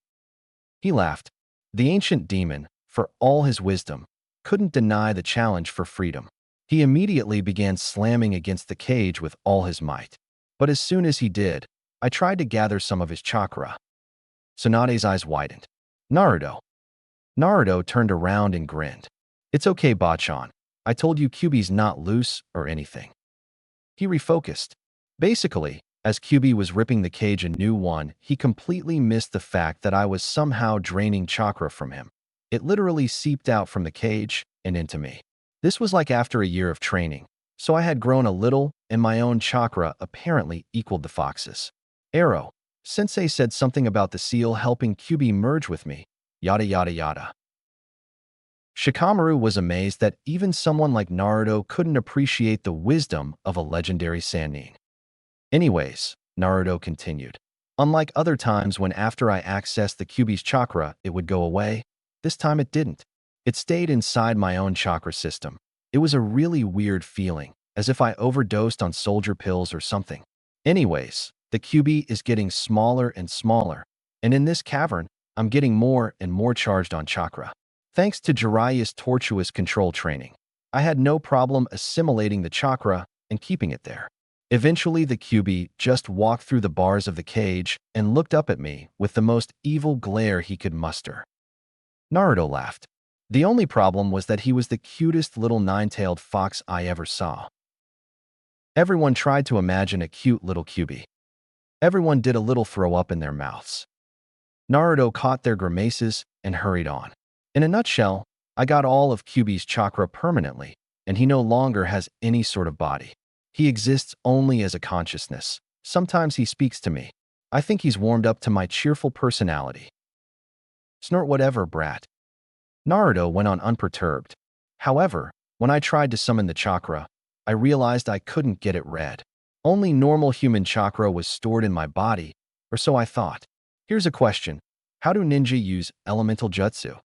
Speaker 1: He laughed. The ancient demon, for all his wisdom, couldn't deny the challenge for freedom. He immediately began slamming against the cage with all his might. But as soon as he did, I tried to gather some of his chakra. Tsunade's eyes widened. "Naruto." Naruto turned around and grinned. "It's okay, Bachan. I told you Kyuubi's not loose or anything." He refocused. Basically, as Kyuubi was ripping the cage a new one, he completely missed the fact that I was somehow draining chakra from him. It literally seeped out from the cage and into me. This was like after a year of training, so I had grown a little, and my own chakra apparently equaled the fox's. Sensei said something about the seal helping Kyuubi merge with me, yada yada yada. Shikamaru was amazed that even someone like Naruto couldn't appreciate the wisdom of a legendary Sannin. "Anyways," Naruto continued, "unlike other times when after I accessed the Kyuubi's chakra it would go away, this time it didn't. It stayed inside my own chakra system. It was a really weird feeling, as if I overdosed on soldier pills or something. Anyways, the Kyuubi is getting smaller and smaller, and in this cavern, I'm getting more and more charged on chakra. Thanks to Jiraiya's tortuous control training, I had no problem assimilating the chakra and keeping it there. Eventually, the Kyuubi just walked through the bars of the cage and looked up at me with the most evil glare he could muster." Naruto laughed. "The only problem was that he was the cutest little nine-tailed fox I ever saw." Everyone tried to imagine a cute little Kyuubi. Everyone did a little throw up in their mouths. Naruto caught their grimaces and hurried on. "In a nutshell, I got all of Kyuubi's chakra permanently, and he no longer has any sort of body. He exists only as a consciousness. Sometimes he speaks to me. I think he's warmed up to my cheerful personality." "Snort whatever, brat." Naruto went on unperturbed. "However, when I tried to summon the chakra, I realized I couldn't get it red. Only normal human chakra was stored in my body, or so I thought. Here's a question. How do ninja use elemental jutsu?"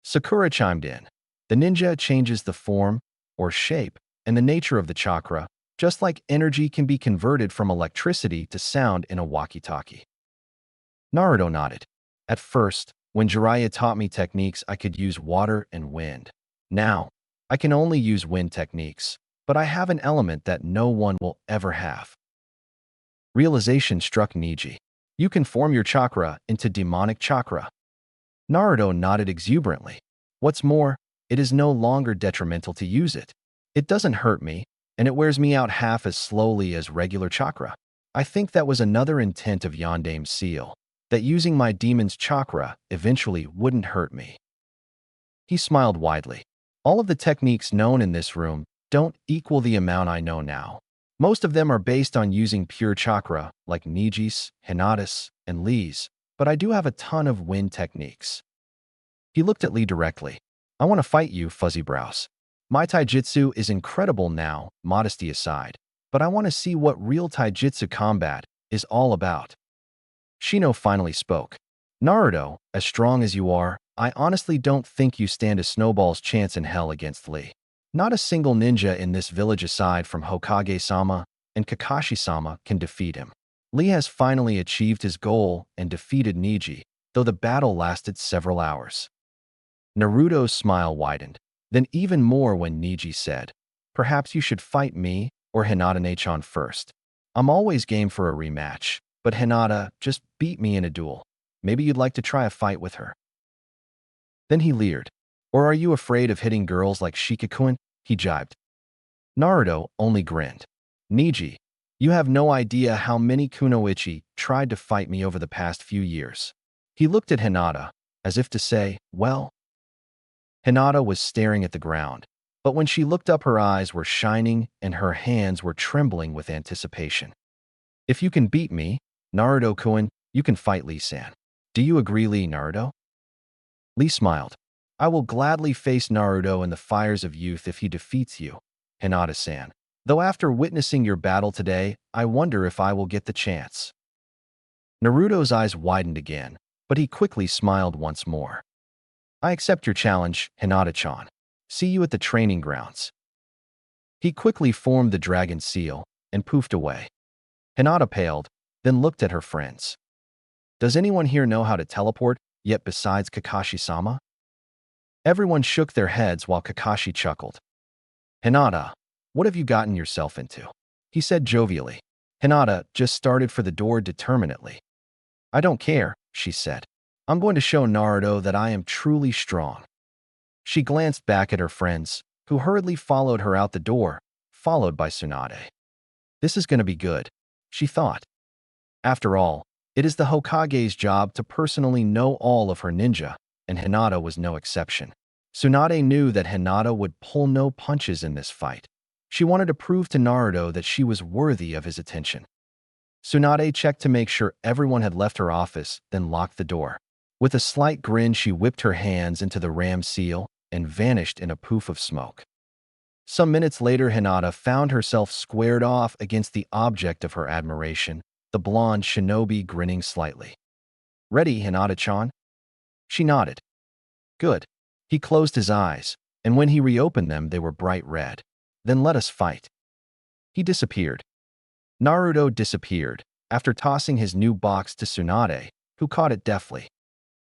Speaker 1: Sakura chimed in. "The ninja changes the form, or shape, and the nature of the chakra just like energy can be converted from electricity to sound in a walkie-talkie. Naruto nodded. At first, when Jiraiya taught me techniques, I could use water and wind. Now, I can only use wind techniques, but I have an element that no one will ever have. Realization struck Neji. You can form your chakra into demonic chakra. Naruto nodded exuberantly. What's more, it is no longer detrimental to use it. It doesn't hurt me, and it wears me out half as slowly as regular chakra. I think that was another intent of Yondame's seal, that using my demon's chakra eventually wouldn't hurt me. He smiled widely. All of the techniques known in this room don't equal the amount I know now. Most of them are based on using pure chakra, like Neji's, Hinata's, and Lee's, but I do have a ton of wind techniques. He looked at Lee directly. I want to fight you, Fuzzy Brows. My taijutsu is incredible now, modesty aside, but I want to see what real taijutsu combat is all about. Shino finally spoke. Naruto, as strong as you are, I honestly don't think you stand a snowball's chance in hell against Lee. Not a single ninja in this village aside from Hokage-sama and Kakashi-sama can defeat him. Lee has finally achieved his goal and defeated Neji, though the battle lasted several hours. Naruto's smile widened, then even more when Neji said, perhaps you should fight me or Hinata-chan first. I'm always game for a rematch, but Hinata just beat me in a duel. Maybe you'd like to try a fight with her. Then he leered. Or are you afraid of hitting girls like Shikakuen? He jibed. Naruto only grinned. Neji, you have no idea how many kunoichi tried to fight me over the past few years. He looked at Hinata, as if to say, well. Hinata was staring at the ground, but when she looked up her eyes were shining and her hands were trembling with anticipation. If you can beat me, Naruto-kun, you can fight Lee-san. Do you agree, Lee Naruto? Lee smiled. I will gladly face Naruto in the fires of youth if he defeats you, Hinata-san. Though after witnessing your battle today, I wonder if I will get the chance. Naruto's eyes widened again, but he quickly smiled once more. I accept your challenge, Hinata-chan. See you at the training grounds. He quickly formed the dragon seal and poofed away. Hinata paled, then looked at her friends. Does anyone here know how to teleport, yet besides Kakashi-sama? Everyone shook their heads while Kakashi chuckled. Hinata, what have you gotten yourself into? He said jovially. Hinata just started for the door determinedly. I don't care, she said. I'm going to show Naruto that I am truly strong. She glanced back at her friends, who hurriedly followed her out the door, followed by Tsunade. This is going to be good, she thought. After all, it is the Hokage's job to personally know all of her ninja, and Hinata was no exception. Tsunade knew that Hinata would pull no punches in this fight. She wanted to prove to Naruto that she was worthy of his attention. Tsunade checked to make sure everyone had left her office, then locked the door. With a slight grin, she whipped her hands into the ram seal and vanished in a poof of smoke. Some minutes later, Hinata found herself squared off against the object of her admiration, the blonde shinobi grinning slightly. Ready, Hinata-chan? She nodded. Good. He closed his eyes, and when he reopened them, they were bright red. Then let us fight. He disappeared. Naruto disappeared, after tossing his new box to Tsunade, who caught it deftly.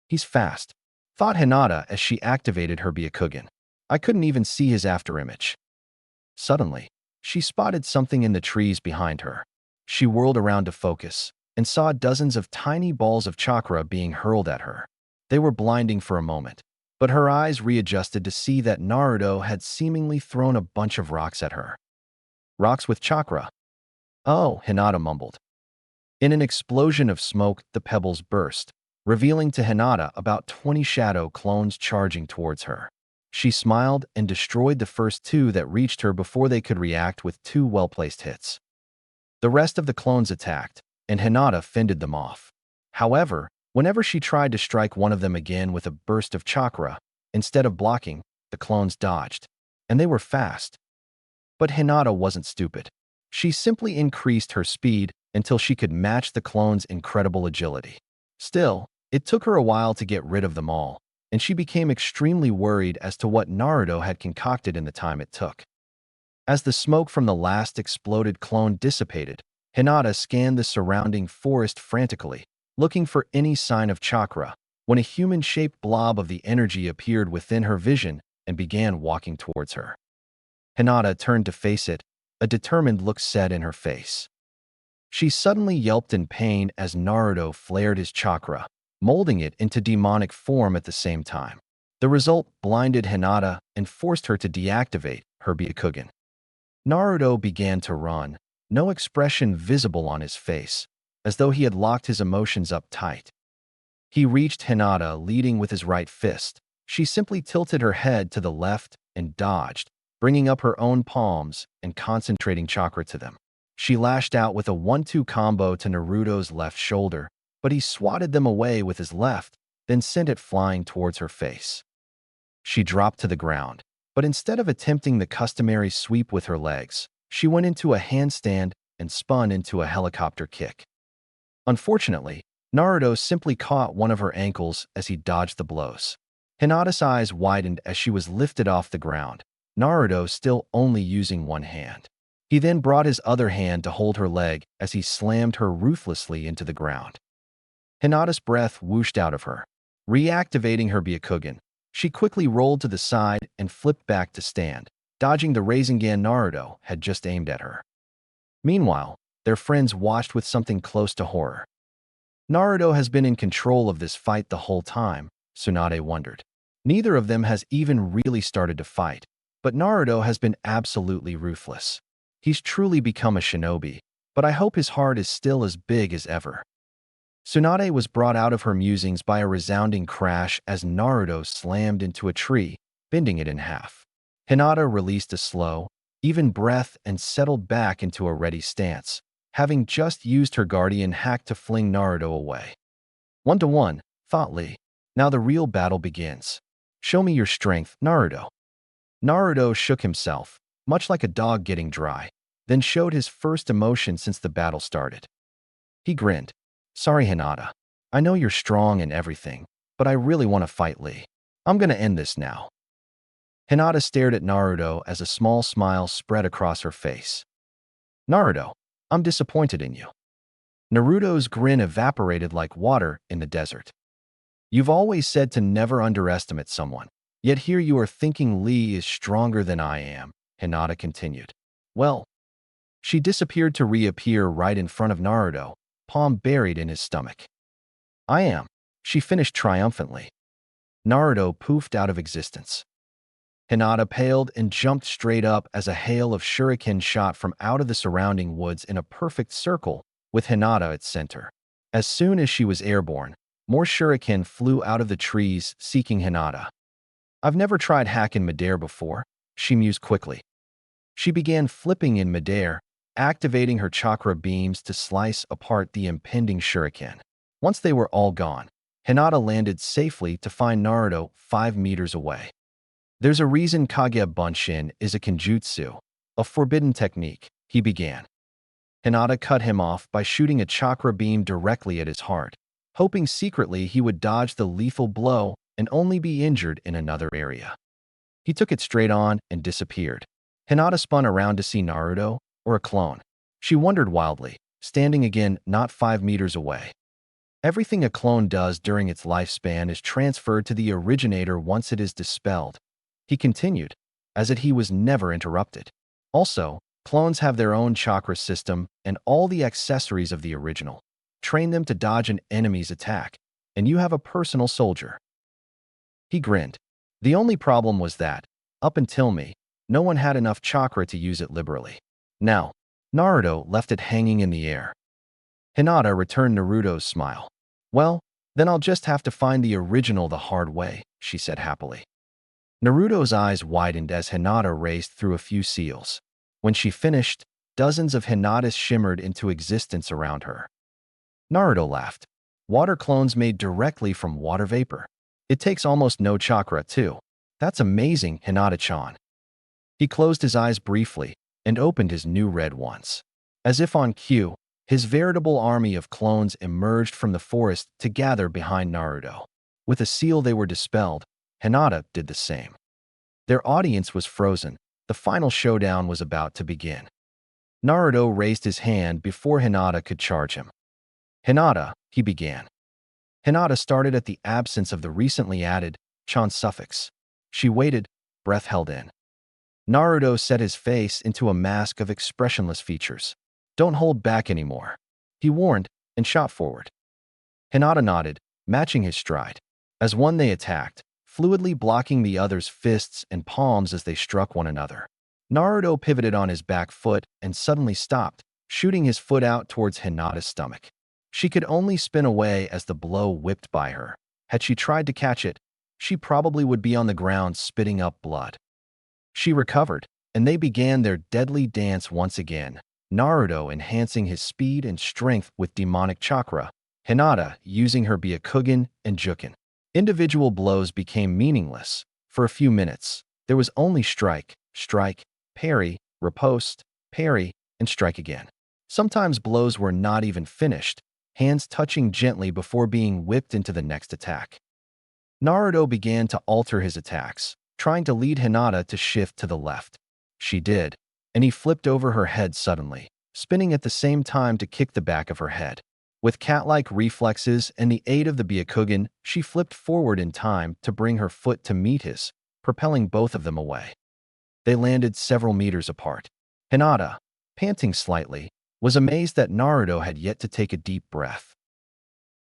Speaker 1: He's fast, thought Hinata as she activated her Byakugan. I couldn't even see his afterimage. Suddenly, she spotted something in the trees behind her. She whirled around to focus, and saw dozens of tiny balls of chakra being hurled at her. They were blinding for a moment, but her eyes readjusted to see that Naruto had seemingly thrown a bunch of rocks at her. Rocks with chakra. Oh, Hinata mumbled. In an explosion of smoke, the pebbles burst, revealing to Hinata about 20 shadow clones charging towards her. She smiled and destroyed the first two that reached her before they could react with two well-placed hits. The rest of the clones attacked, and Hinata fended them off. However, whenever she tried to strike one of them again with a burst of chakra, instead of blocking, the clones dodged. And they were fast. But Hinata wasn't stupid. She simply increased her speed until she could match the clones' incredible agility. Still, it took her a while to get rid of them all, and she became extremely worried as to what Naruto had concocted in the time it took. As the smoke from the last exploded clone dissipated, Hinata scanned the surrounding forest frantically, looking for any sign of chakra, when a human-shaped blob of the energy appeared within her vision and began walking towards her. Hinata turned to face it, a determined look set in her face. She suddenly yelped in pain as Naruto flared his chakra, molding it into demonic form at the same time. The result blinded Hinata and forced her to deactivate her Byakugan. Naruto began to run, no expression visible on his face, as though he had locked his emotions up tight. He reached Hinata leading with his right fist. She simply tilted her head to the left and dodged, bringing up her own palms and concentrating chakra to them. She lashed out with a 1-2 combo to Naruto's left shoulder, but he swatted them away with his left, then sent it flying towards her face. She dropped to the ground, but instead of attempting the customary sweep with her legs, she went into a handstand and spun into a helicopter kick. Unfortunately, Naruto simply caught one of her ankles as he dodged the blows. Hinata's eyes widened as she was lifted off the ground, Naruto still only using one hand. He then brought his other hand to hold her leg as he slammed her ruthlessly into the ground. Hinata's breath whooshed out of her. Reactivating her Byakugan, she quickly rolled to the side and flipped back to stand, dodging the Rasengan Naruto had just aimed at her. Meanwhile, their friends watched with something close to horror. Naruto has been in control of this fight the whole time, Tsunade wondered. Neither of them has even really started to fight, but Naruto has been absolutely ruthless. He's truly become a shinobi, but I hope his heart is still as big as ever. Tsunade was brought out of her musings by a resounding crash as Naruto slammed into a tree, bending it in half. Hinata released a slow, even breath and settled back into a ready stance, having just used her guardian hack to fling Naruto away. 1-1, thought Lee. Now the real battle begins. Show me your strength, Naruto. Naruto shook himself, much like a dog getting dry, then showed his first emotion since the battle started. He grinned. Sorry, Hinata. I know you're strong and everything, but I really want to fight Lee. I'm gonna end this now. Hinata stared at Naruto as a small smile spread across her face. Naruto, I'm disappointed in you. Naruto's grin evaporated like water in the desert. You've always said to never underestimate someone, yet here you are thinking Lee is stronger than I am, Hinata continued. Well, she disappeared to reappear right in front of Naruto, palm buried in his stomach. I am, she finished triumphantly. Naruto poofed out of existence. Hinata paled and jumped straight up as a hail of shuriken shot from out of the surrounding woods in a perfect circle, with Hinata at center. As soon as she was airborne, more shuriken flew out of the trees, seeking Hinata. I've never tried hack in midair before, she mused quickly. She began flipping in midair, activating her chakra beams to slice apart the impending shuriken. Once they were all gone, Hinata landed safely to find Naruto 5 meters away. There's a reason Kage Bunshin is a kenjutsu, a forbidden technique, he began. Hinata cut him off by shooting a chakra beam directly at his heart, hoping secretly he would dodge the lethal blow and only be injured in another area. He took it straight on and disappeared. Hinata spun around to see Naruto, or a clone. She wondered wildly, standing again not 5 meters away. Everything a clone does during its lifespan is transferred to the originator once it is dispelled. He continued, as if he was never interrupted. Also, clones have their own chakra system and all the accessories of the original. Train them to dodge an enemy's attack, and you have a personal soldier. He grinned. The only problem was that, up until me, no one had enough chakra to use it liberally. Now, Naruto left it hanging in the air. Hinata returned Naruto's smile. Well, then I'll just have to find the original the hard way, she said happily. Naruto's eyes widened as Hinata raced through a few seals. When she finished, dozens of Hinatas shimmered into existence around her. Naruto laughed. Water clones made directly from water vapor. It takes almost no chakra, too. That's amazing, Hinata-chan. He closed his eyes briefly and opened his new red ones. As if on cue, his veritable army of clones emerged from the forest to gather behind Naruto. With a seal they were dispelled, Hinata did the same. Their audience was frozen, The final showdown was about to begin. Naruto raised his hand before Hinata could charge him. "Hinata," he began. Hinata started at the absence of the recently added chan suffix. She waited, breath held in. Naruto set his face into a mask of expressionless features. "Don't hold back anymore," he warned and shot forward. Hinata nodded, matching his stride. As one they attacked, fluidly blocking the other's fists and palms as they struck one another. Naruto pivoted on his back foot and suddenly stopped, shooting his foot out towards Hinata's stomach. She could only spin away as the blow whipped by her. Had she tried to catch it, she probably would be on the ground spitting up blood. She recovered, and they began their deadly dance once again, Naruto enhancing his speed and strength with demonic chakra, Hinata using her Byakugan and Juken. Individual blows became meaningless. For a few minutes, there was only strike, parry, riposte, parry, and strike again. Sometimes blows were not even finished, hands touching gently before being whipped into the next attack. Naruto began to alter his attacks, trying to lead Hinata to shift to the left. She did, and he flipped over her head suddenly, spinning at the same time to kick the back of her head. With cat-like reflexes and the aid of the Byakugan, she flipped forward in time to bring her foot to meet his, propelling both of them away. They landed several meters apart. Hinata, panting slightly, was amazed that Naruto had yet to take a deep breath.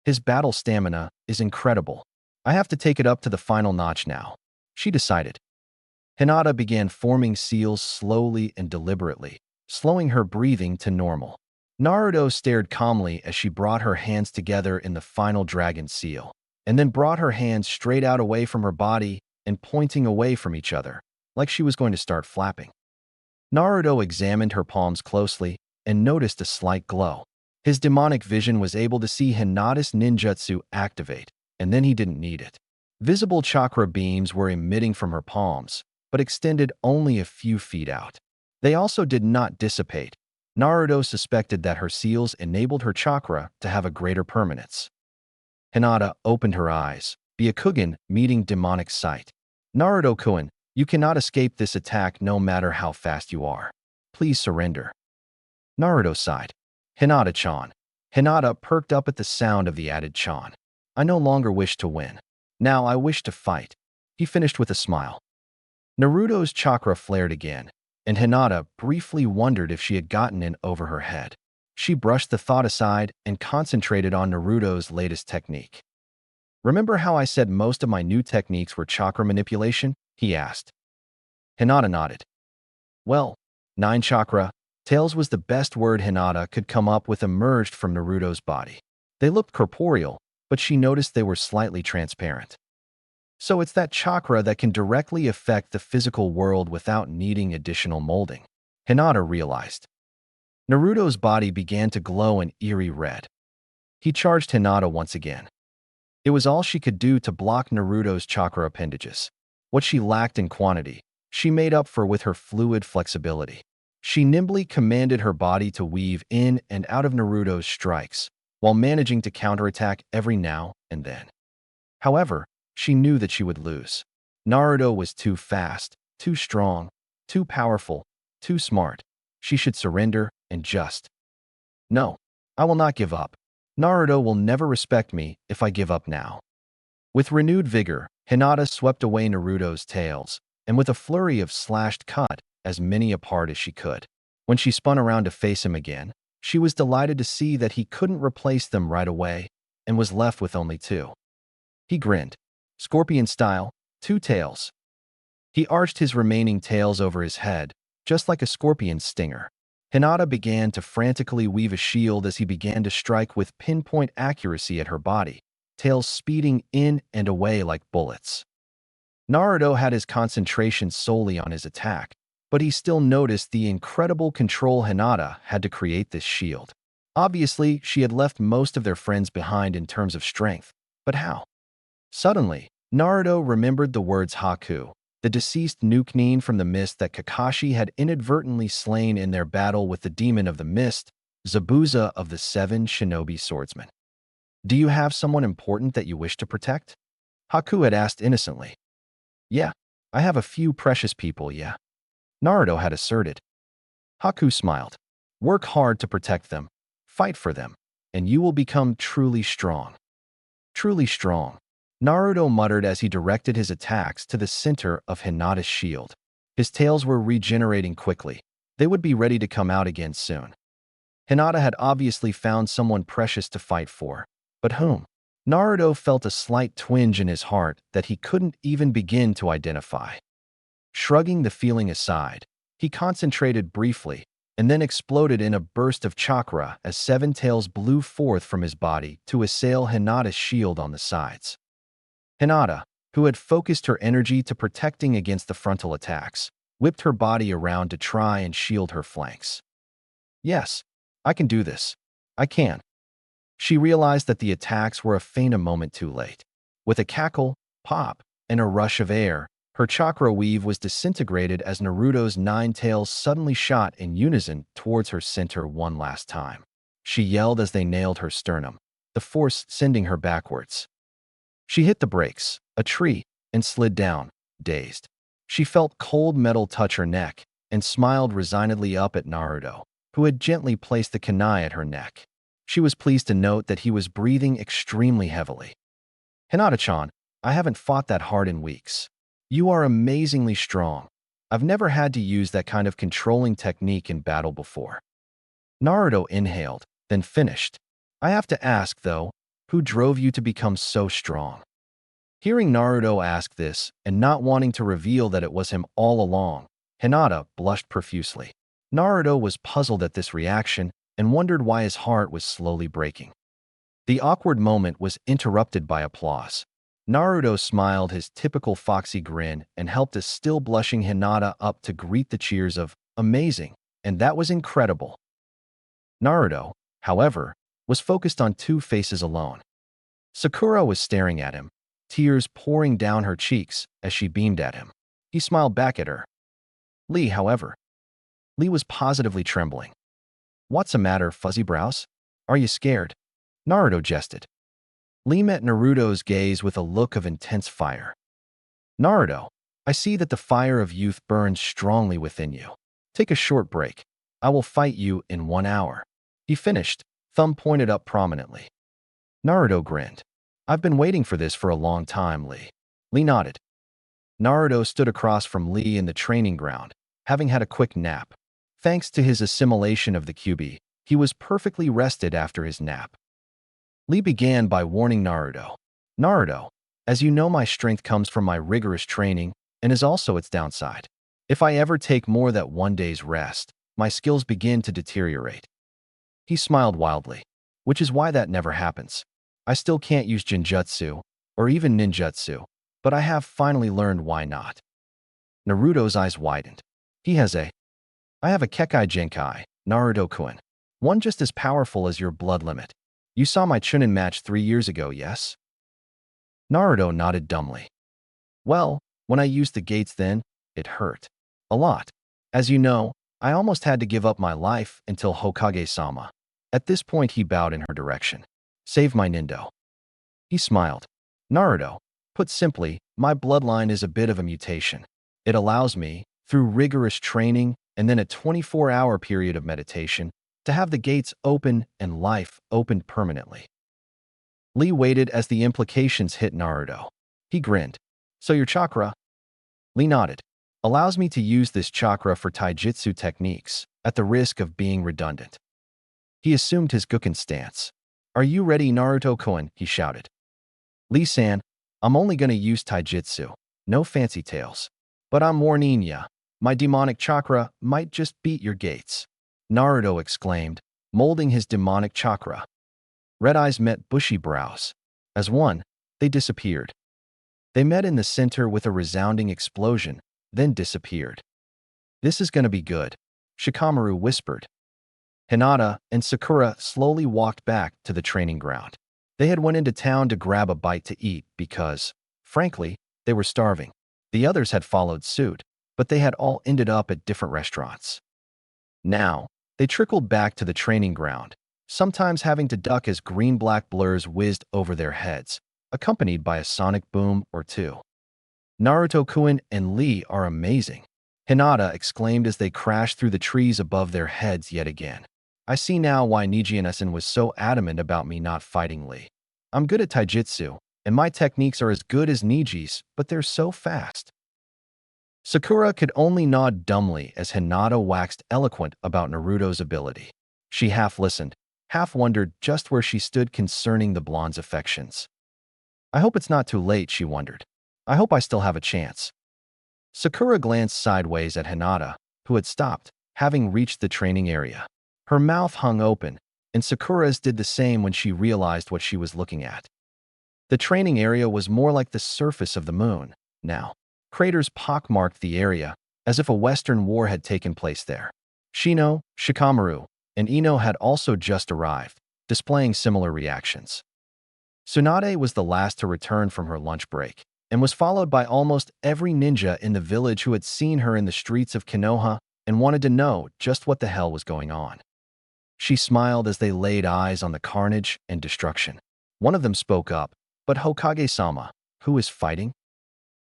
Speaker 1: "His battle stamina is incredible. I have to take it up to the final notch now," she decided. Hinata began forming seals slowly and deliberately, slowing her breathing to normal. Naruto stared calmly as she brought her hands together in the final dragon seal, and then brought her hands straight out away from her body and pointing away from each other, like she was going to start flapping. Naruto examined her palms closely and noticed a slight glow. His demonic vision was able to see Hinata's ninjutsu activate, and then he didn't need it. Visible chakra beams were emitting from her palms, but extended only a few feet out. They also did not dissipate. Naruto suspected that her seals enabled her chakra to have a greater permanence. Hinata opened her eyes, Byakugan meeting demonic sight. "Naruto-kun, you cannot escape this attack no matter how fast you are. Please surrender." Naruto sighed. "Hinata-chan." Hinata perked up at the sound of the added chan. "I no longer wish to win. Now I wish to fight," he finished with a smile. Naruto's chakra flared again, and Hinata briefly wondered if she had gotten in over her head. She brushed the thought aside and concentrated on Naruto's latest technique. "Remember how I said most of my new techniques were chakra manipulation?" he asked. Hinata nodded. "Well, 9 chakra, tails was the best word Hinata could come up with emerged from Naruto's body. They looked corporeal, but she noticed they were slightly transparent. So it's that chakra that can directly affect the physical world without needing additional molding, Hinata realized. Naruto's body began to glow an eerie red. He charged Hinata once again. It was all she could do to block Naruto's chakra appendages. What she lacked in quantity, she made up for with her fluid flexibility. She nimbly commanded her body to weave in and out of Naruto's strikes, while managing to counterattack every now and then. However, she knew that she would lose. Naruto was too fast, too strong, too powerful, too smart. She should surrender and just. "No, I will not give up. Naruto will never respect me if I give up now." With renewed vigor, Hinata swept away Naruto's tails, and with a flurry of slashed cut as many apart as she could. When she spun around to face him again, she was delighted to see that he couldn't replace them right away and was left with only 2. He grinned. Scorpion style, 2 tails. He arched his remaining tails over his head, just like a scorpion's stinger. Hinata began to frantically weave a shield as he began to strike with pinpoint accuracy at her body, tails speeding in and away like bullets. Naruto had his concentration solely on his attack, but he still noticed the incredible control Hinata had to create this shield. Obviously, she had left most of their friends behind in terms of strength, but how? Suddenly, Naruto remembered the words Haku, the deceased Nukenin from the mist that Kakashi had inadvertently slain in their battle with the demon of the mist, Zabuza of the 7 shinobi swordsmen. "Do you have someone important that you wish to protect?" Haku had asked innocently. "Yeah, I have a few precious people, yeah." Naruto had asserted. Haku smiled. Work hard to protect them, fight for them, and you will become truly strong. Truly strong. Naruto muttered as he directed his attacks to the center of Hinata's shield. His tails were regenerating quickly. They would be ready to come out again soon. Hinata had obviously found someone precious to fight for. But whom? Naruto felt a slight twinge in his heart that he couldn't even begin to identify. Shrugging the feeling aside, he concentrated briefly and then exploded in a burst of chakra as seven tails blew forth from his body to assail Hinata's shield on the sides. Hinata, who had focused her energy to protecting against the frontal attacks, whipped her body around to try and shield her flanks. Yes, I can do this. I can. She realized that the attacks were a faint moment too late. With a cackle, pop, and a rush of air, her chakra weave was disintegrated as Naruto's 9 tails suddenly shot in unison towards her center one last time. She yelled as they nailed her sternum, the force sending her backwards. She hit the brakes, a tree, and slid down, dazed. She felt cold metal touch her neck and smiled resignedly up at Naruto, who had gently placed the kunai at her neck. She was pleased to note that he was breathing extremely heavily. Hinata-chan, I haven't fought that hard in weeks. You are amazingly strong. I've never had to use that kind of controlling technique in battle before. Naruto inhaled, then finished. I have to ask, though, who drove you to become so strong? Hearing Naruto ask this and not wanting to reveal that it was him all along, Hinata blushed profusely. Naruto was puzzled at this reaction and wondered why his heart was slowly breaking. The awkward moment was interrupted by applause. Naruto smiled his typical foxy grin and helped a still blushing Hinata up to greet the cheers of amazing, and that was incredible. Naruto, however, was focused on two faces alone. Sakura was staring at him, tears pouring down her cheeks as she beamed at him. He smiled back at her. Lee, however. Lee was positively trembling. What's the matter, fuzzy brows? Are you scared? Naruto jested. Lee met Naruto's gaze with a look of intense fire. Naruto, I see that the fire of youth burns strongly within you. Take a short break. I will fight you in 1 hour. He finished, thumb pointed up prominently. Naruto grinned. I've been waiting for this for a long time, Lee. Lee nodded. Naruto stood across from Lee in the training ground, having had a quick nap. Thanks to his assimilation of the QB, he was perfectly rested after his nap. Lee began by warning Naruto. Naruto, as you know, my strength comes from my rigorous training and is also its downside. If I ever take more than 1 day's rest, my skills begin to deteriorate. He smiled wildly, which is why that never happens. I still can't use Jinjutsu, or even Ninjutsu, but I have finally learned why not. Naruto's eyes widened. I have a Kekai Genkai, Naruto-kun. One just as powerful as your blood limit. You saw my Chunin match 3 years ago, yes? Naruto nodded dumbly. Well, when I used the gates then, it hurt. A lot. As you know, I almost had to give up my life until Hokage-sama. At this point he bowed in her direction. Save my Nindo. He smiled. Naruto, put simply, my bloodline is a bit of a mutation. It allows me, through rigorous training and then a 24-hour period of meditation, to have the gates open and life opened permanently. Lee waited as the implications hit Naruto. He grinned. So your chakra? Lee nodded. Allows me to use this chakra for taijutsu techniques, at the risk of being redundant. He assumed his Guken stance. Are you ready, Naruto-kun? He shouted. Lee-san, I'm only gonna use taijutsu, no fancy tales. But I'm warning ya, my demonic chakra might just beat your gates. Naruto exclaimed, molding his demonic chakra. Red eyes met bushy brows. As one, they disappeared. They met in the center with a resounding explosion, then disappeared. This is gonna be good, Shikamaru whispered. Hinata and Sakura slowly walked back to the training ground. They had went into town to grab a bite to eat because, frankly, they were starving. The others had followed suit, but they had all ended up at different restaurants. Now, they trickled back to the training ground, sometimes having to duck as green-black blurs whizzed over their heads, accompanied by a sonic boom or two. Naruto-kun and Lee are amazing. Hinata exclaimed as they crashed through the trees above their heads yet again. I see now why Neji and Hinata was so adamant about me not fighting Lee. I'm good at taijutsu, and my techniques are as good as Neji's, but they're so fast. Sakura could only nod dumbly as Hinata waxed eloquent about Naruto's ability. She half listened, half wondered just where she stood concerning the blonde's affections. I hope it's not too late, she wondered. I hope I still have a chance. Sakura glanced sideways at Hinata, who had stopped, having reached the training area. Her mouth hung open, and Sakura's did the same when she realized what she was looking at. The training area was more like the surface of the moon, now. Craters pockmarked the area, as if a Western war had taken place there. Shino, Shikamaru, and Ino had also just arrived, displaying similar reactions. Tsunade was the last to return from her lunch break, and was followed by almost every ninja in the village who had seen her in the streets of Konoha and wanted to know just what the hell was going on. She smiled as they laid eyes on the carnage and destruction. One of them spoke up, "But Hokage-sama, who is fighting?"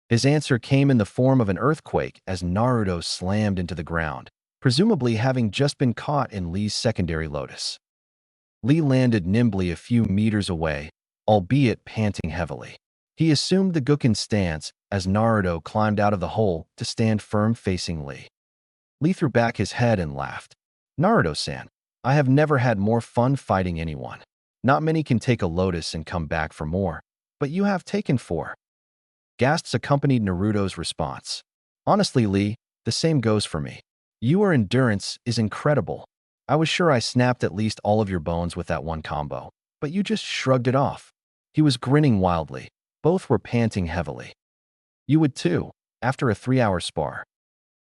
Speaker 1: His answer came in the form of an earthquake as Naruto slammed into the ground, presumably having just been caught in Lee's secondary lotus. Lee landed nimbly a few meters away, albeit panting heavily. He assumed the Gukken stance as Naruto climbed out of the hole to stand firm facing Lee. Lee threw back his head and laughed. "Naruto-san, I have never had more fun fighting anyone. Not many can take a lotus and come back for more, but you have taken 4. Gasps accompanied Naruto's response. "Honestly, Lee, the same goes for me. Your endurance is incredible. I was sure I snapped at least all of your bones with that one combo, but you just shrugged it off." He was grinning wildly. Both were panting heavily. "You would too, after a 3-hour spar."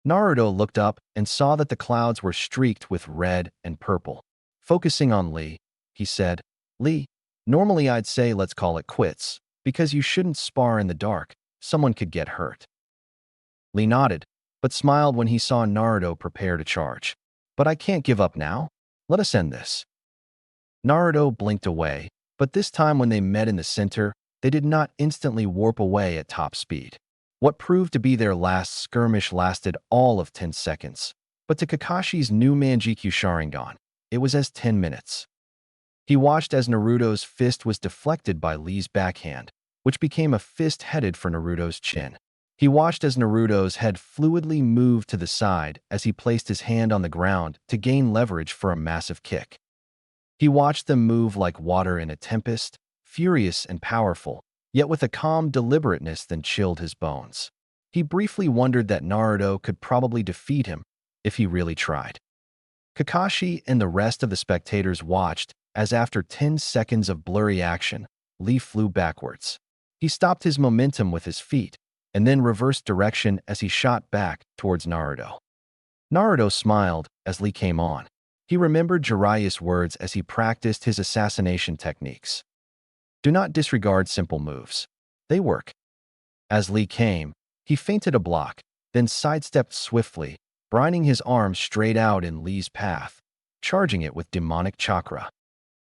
Speaker 1: Naruto looked up and saw that the clouds were streaked with red and purple. Focusing on Lee, he said, "Lee, normally I'd say let's call it quits, because you shouldn't spar in the dark. Someone could get hurt." Lee nodded, but smiled when he saw Naruto prepare to charge. "But I can't give up now. Let us end this." Naruto blinked away, but this time when they met in the center, they did not instantly warp away at top speed. What proved to be their last skirmish lasted all of 10 seconds, but to Kakashi's new Manjikyu Sharingan, it was as 10 minutes. He watched as Naruto's fist was deflected by Lee's backhand, which became a fist headed for Naruto's chin. He watched as Naruto's head fluidly moved to the side as he placed his hand on the ground to gain leverage for a massive kick. He watched them move like water in a tempest, furious and powerful, yet with a calm deliberateness that chilled his bones. He briefly wondered that Naruto could probably defeat him if he really tried. Kakashi and the rest of the spectators watched as after 10 seconds of blurry action, Lee flew backwards. He stopped his momentum with his feet and then reversed direction as he shot back towards Naruto. Naruto smiled as Lee came on. He remembered Jiraiya's words as he practiced his assassination techniques. "Do not disregard simple moves. They work." As Lee came, he feinted a block, then sidestepped swiftly, brining his arm straight out in Lee's path, charging it with demonic chakra.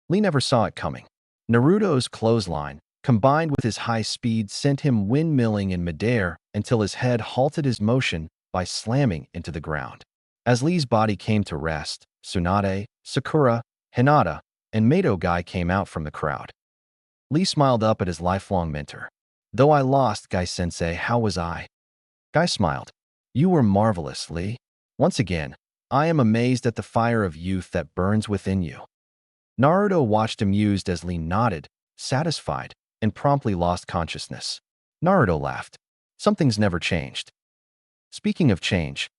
Speaker 1: Lee never saw it coming. Naruto's clothesline, combined with his high speed, sent him windmilling in midair until his head halted his motion by slamming into the ground. As Lee's body came to rest, Tsunade, Sakura, Hinata, and Mato Guy came out from the crowd. Lee smiled up at his lifelong mentor. "Though I lost, Guy-sensei, how was I?" Guy smiled. "You were marvelous, Lee. Once again, I am amazed at the fire of youth that burns within you." Naruto watched amused as Lee nodded, satisfied, and promptly lost consciousness. Naruto laughed. "Something's never changed." "Speaking of change,"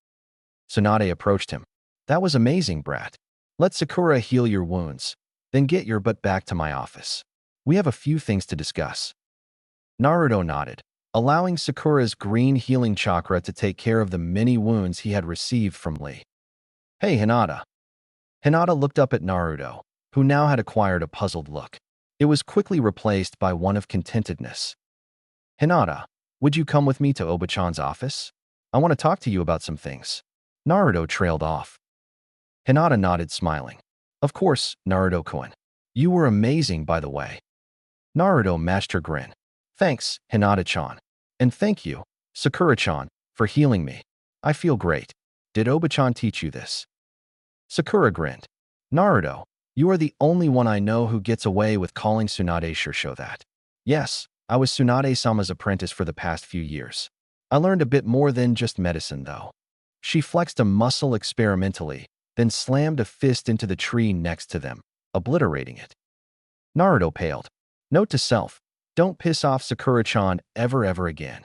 Speaker 1: Tsunade approached him. "That was amazing, brat. Let Sakura heal your wounds, then get your butt back to my office. We have a few things to discuss." Naruto nodded, allowing Sakura's green healing chakra to take care of the many wounds he had received from Lee. "Hey, Hinata." Hinata looked up at Naruto, who now had acquired a puzzled look. It was quickly replaced by one of contentedness. "Hinata, would you come with me to Oba-chan's office? I want to talk to you about some things." Naruto trailed off. Hinata nodded, smiling. "Of course, Naruto-kun. You were amazing, by the way." Naruto matched her grin. "Thanks, Hinata-chan. And thank you, Sakura-chan, for healing me." I feel great. Did Oba-chan teach you this? Sakura grinned. Naruto, you are the only one I know who gets away with calling Tsunade Shursho that. Yes, I was Tsunade-sama's apprentice for the past few years. I learned a bit more than just medicine, though. She flexed a muscle experimentally, then slammed a fist into the tree next to them, obliterating it. Naruto paled. Note to self, don't piss off Sakura-chan ever again.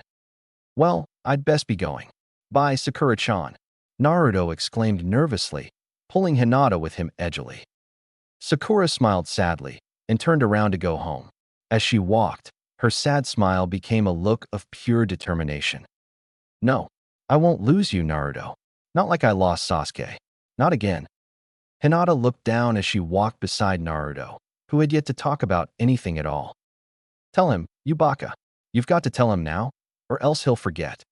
Speaker 1: Well, I'd best be going. Bye, Sakura-chan. Naruto exclaimed nervously, pulling Hinata with him edgily. Sakura smiled sadly and turned around to go home. As she walked, her sad smile became a look of pure determination. No, I won't lose you, Naruto. Not like I lost Sasuke. Not again. Hinata looked down as she walked beside Naruto, who had yet to talk about anything at all. Tell him, you baka. You've got to tell him now, or else he'll forget.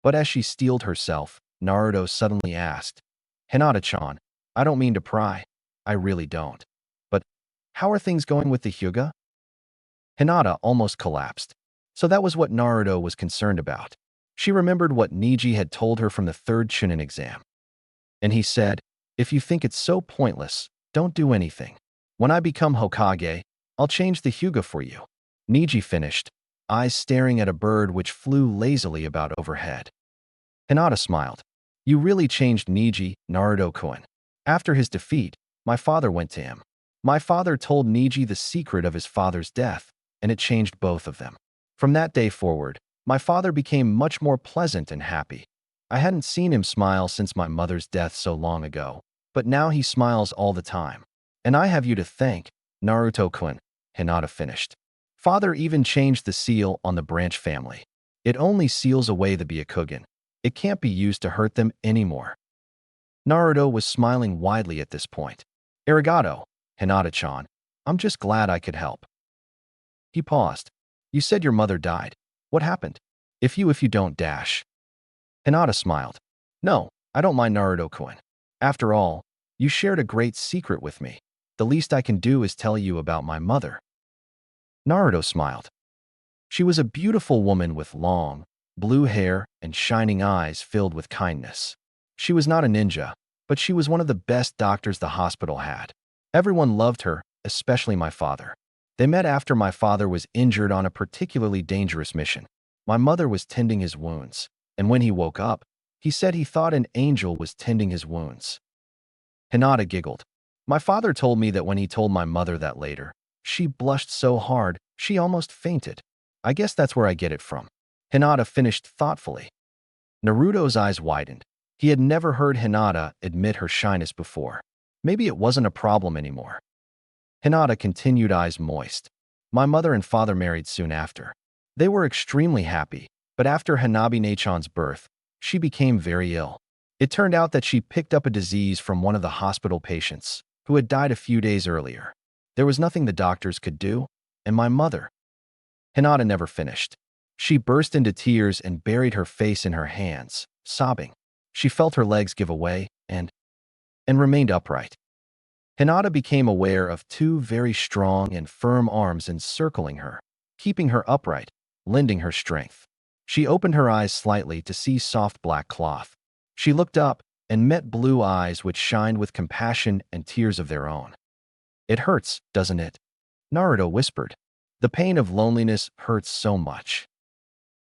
Speaker 1: But as she steeled herself, Naruto suddenly asked, Hinata-chan, I don't mean to pry. I really don't. But how are things going with the Hyuga? Hinata almost collapsed. So that was what Naruto was concerned about. She remembered what Neji had told her from the third Chunin exam. And he said, if you think it's so pointless, don't do anything. When I become Hokage, I'll change the Hyuga for you. Neji finished, eyes staring at a bird which flew lazily about overhead. Hinata smiled. You really changed Neji, Naruto-kun. After his defeat, my father went to him. My father told Neji the secret of his father's death, and it changed both of them. From that day forward, my father became much more pleasant and happy. I hadn't seen him smile since my mother's death so long ago, but now he smiles all the time. And I have you to thank, Naruto-kun, Hinata finished. Father even changed the seal on the branch family. It only seals away the Byakugan. It can't be used to hurt them anymore. Naruto was smiling widely at this point. Arigato, Hinata-chan. I'm just glad I could help. He paused. You said your mother died. What happened? If you don't dash. Hinata smiled. No, I don't mind Naruto-kun. After all, you shared a great secret with me. The least I can do is tell you about my mother. Naruto smiled. She was a beautiful woman with long, blue hair and shining eyes filled with kindness. She was not a ninja, but she was one of the best doctors the hospital had. Everyone loved her, especially my father. They met after my father was injured on a particularly dangerous mission. My mother was tending his wounds, and when he woke up, he said he thought an angel was tending his wounds. Hinata giggled. My father told me that when he told my mother that later, she blushed so hard, she almost fainted. I guess that's where I get it from. Hinata finished thoughtfully. Naruto's eyes widened. He had never heard Hinata admit her shyness before. Maybe it wasn't a problem anymore. Hinata continued, eyes moist. My mother and father married soon after. They were extremely happy, but after Hanabi-nechan's birth, she became very ill. It turned out that she picked up a disease from one of the hospital patients, who had died a few days earlier. There was nothing the doctors could do, and my mother. Hinata never finished. She burst into tears and buried her face in her hands, sobbing. She felt her legs give away and remained upright. Hinata became aware of two very strong and firm arms encircling her, keeping her upright, lending her strength. She opened her eyes slightly to see soft black cloth. She looked up and met blue eyes which shined with compassion and tears of their own. It hurts, doesn't it? Naruto whispered. The pain of loneliness hurts so much.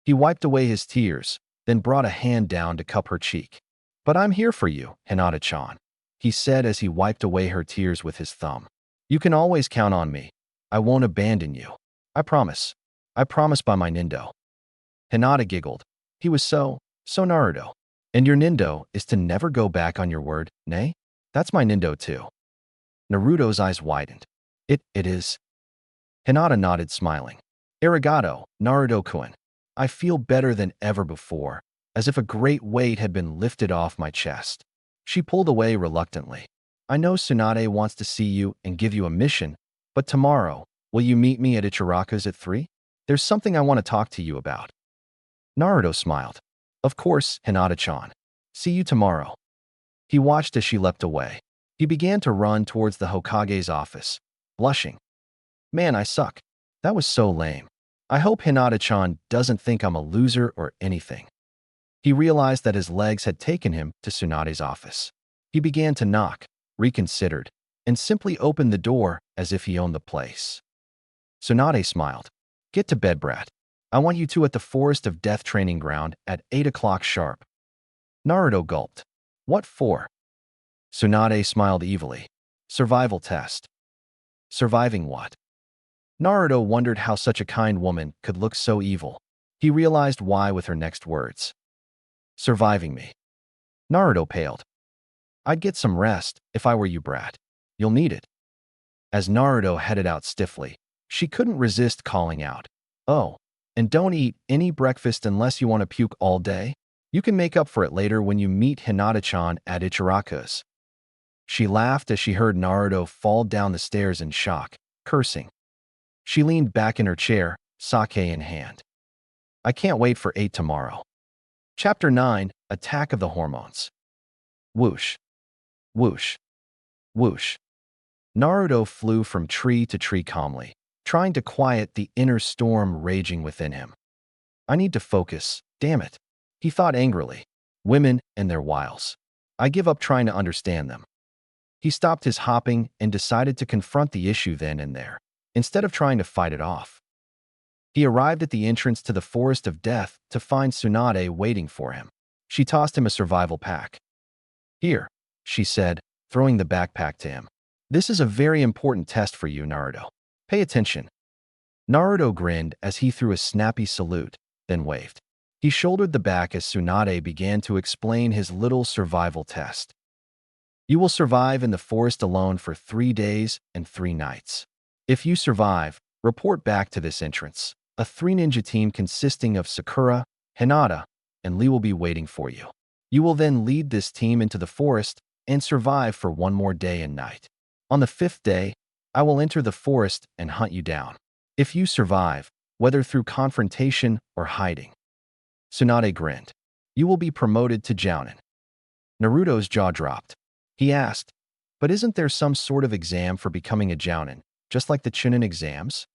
Speaker 1: He wiped away his tears, then brought a hand down to cup her cheek. But I'm here for you, Hinata-chan, he said as he wiped away her tears with his thumb. You can always count on me. I won't abandon you. I promise. I promise by my Nindo. Hinata giggled. He was so Naruto. And your Nindo is to never go back on your word, nay? That's my Nindo too. Naruto's eyes widened. It is. Hinata nodded, smiling. Arigato, Naruto-kun. I feel better than ever before, as if a great weight had been lifted off my chest. She pulled away reluctantly. I know Tsunade wants to see you and give you a mission, but tomorrow, will you meet me at Ichiraku's at 3? There's something I want to talk to you about. Naruto smiled. Of course, Hinata-chan. See you tomorrow. He watched as she leapt away. He began to run towards the Hokage's office, blushing. Man, I suck. That was so lame. I hope Hinata-chan doesn't think I'm a loser or anything. He realized that his legs had taken him to Tsunade's office. He began to knock, reconsidered, and simply opened the door as if he owned the place. Tsunade smiled. "Get to bed, brat. I want you two at the Forest of Death training ground at 8 o'clock sharp." Naruto gulped. "What for?" Tsunade smiled evilly. "Survival test." Surviving what? Naruto wondered how such a kind woman could look so evil. He realized why with her next words. "Surviving me." Naruto paled. "I'd get some rest if I were you, brat. You'll need it." As Naruto headed out stiffly, she couldn't resist calling out, "Oh, and don't eat any breakfast unless you want to puke all day. You can make up for it later when you meet Hinata-chan at Ichiraku's." She laughed as she heard Naruto fall down the stairs in shock, cursing. She leaned back in her chair, sake in hand. "I can't wait for 8 tomorrow." Chapter 9, Attack of the Hormones. Whoosh. Whoosh. Whoosh. Naruto flew from tree to tree calmly, trying to quiet the inner storm raging within him. "I need to focus, damn it," he thought angrily. "Women and their wiles. I give up trying to understand them." He stopped his hopping and decided to confront the issue then and there, instead of trying to fight it off. He arrived at the entrance to the Forest of Death to find Tsunade waiting for him. She tossed him a survival pack. "Here," she said, throwing the backpack to him. "This is a very important test for you, Naruto. Pay attention." Naruto grinned as he threw a snappy salute, then waved. He shouldered the back as Tsunade began to explain his little survival test. "You will survive in the forest alone for 3 days and 3 nights. If you survive, report back to this entrance. A 3-ninja team consisting of Sakura, Hinata, and Lee will be waiting for you. You will then lead this team into the forest and survive for 1 more day and night. On the 5th day, I will enter the forest and hunt you down. If you survive, whether through confrontation or hiding." Tsunade grinned. "You will be promoted to Jounin." Naruto's jaw dropped. He asked, "But isn't there some sort of exam for becoming a Jounin, just like the Chunin exams?"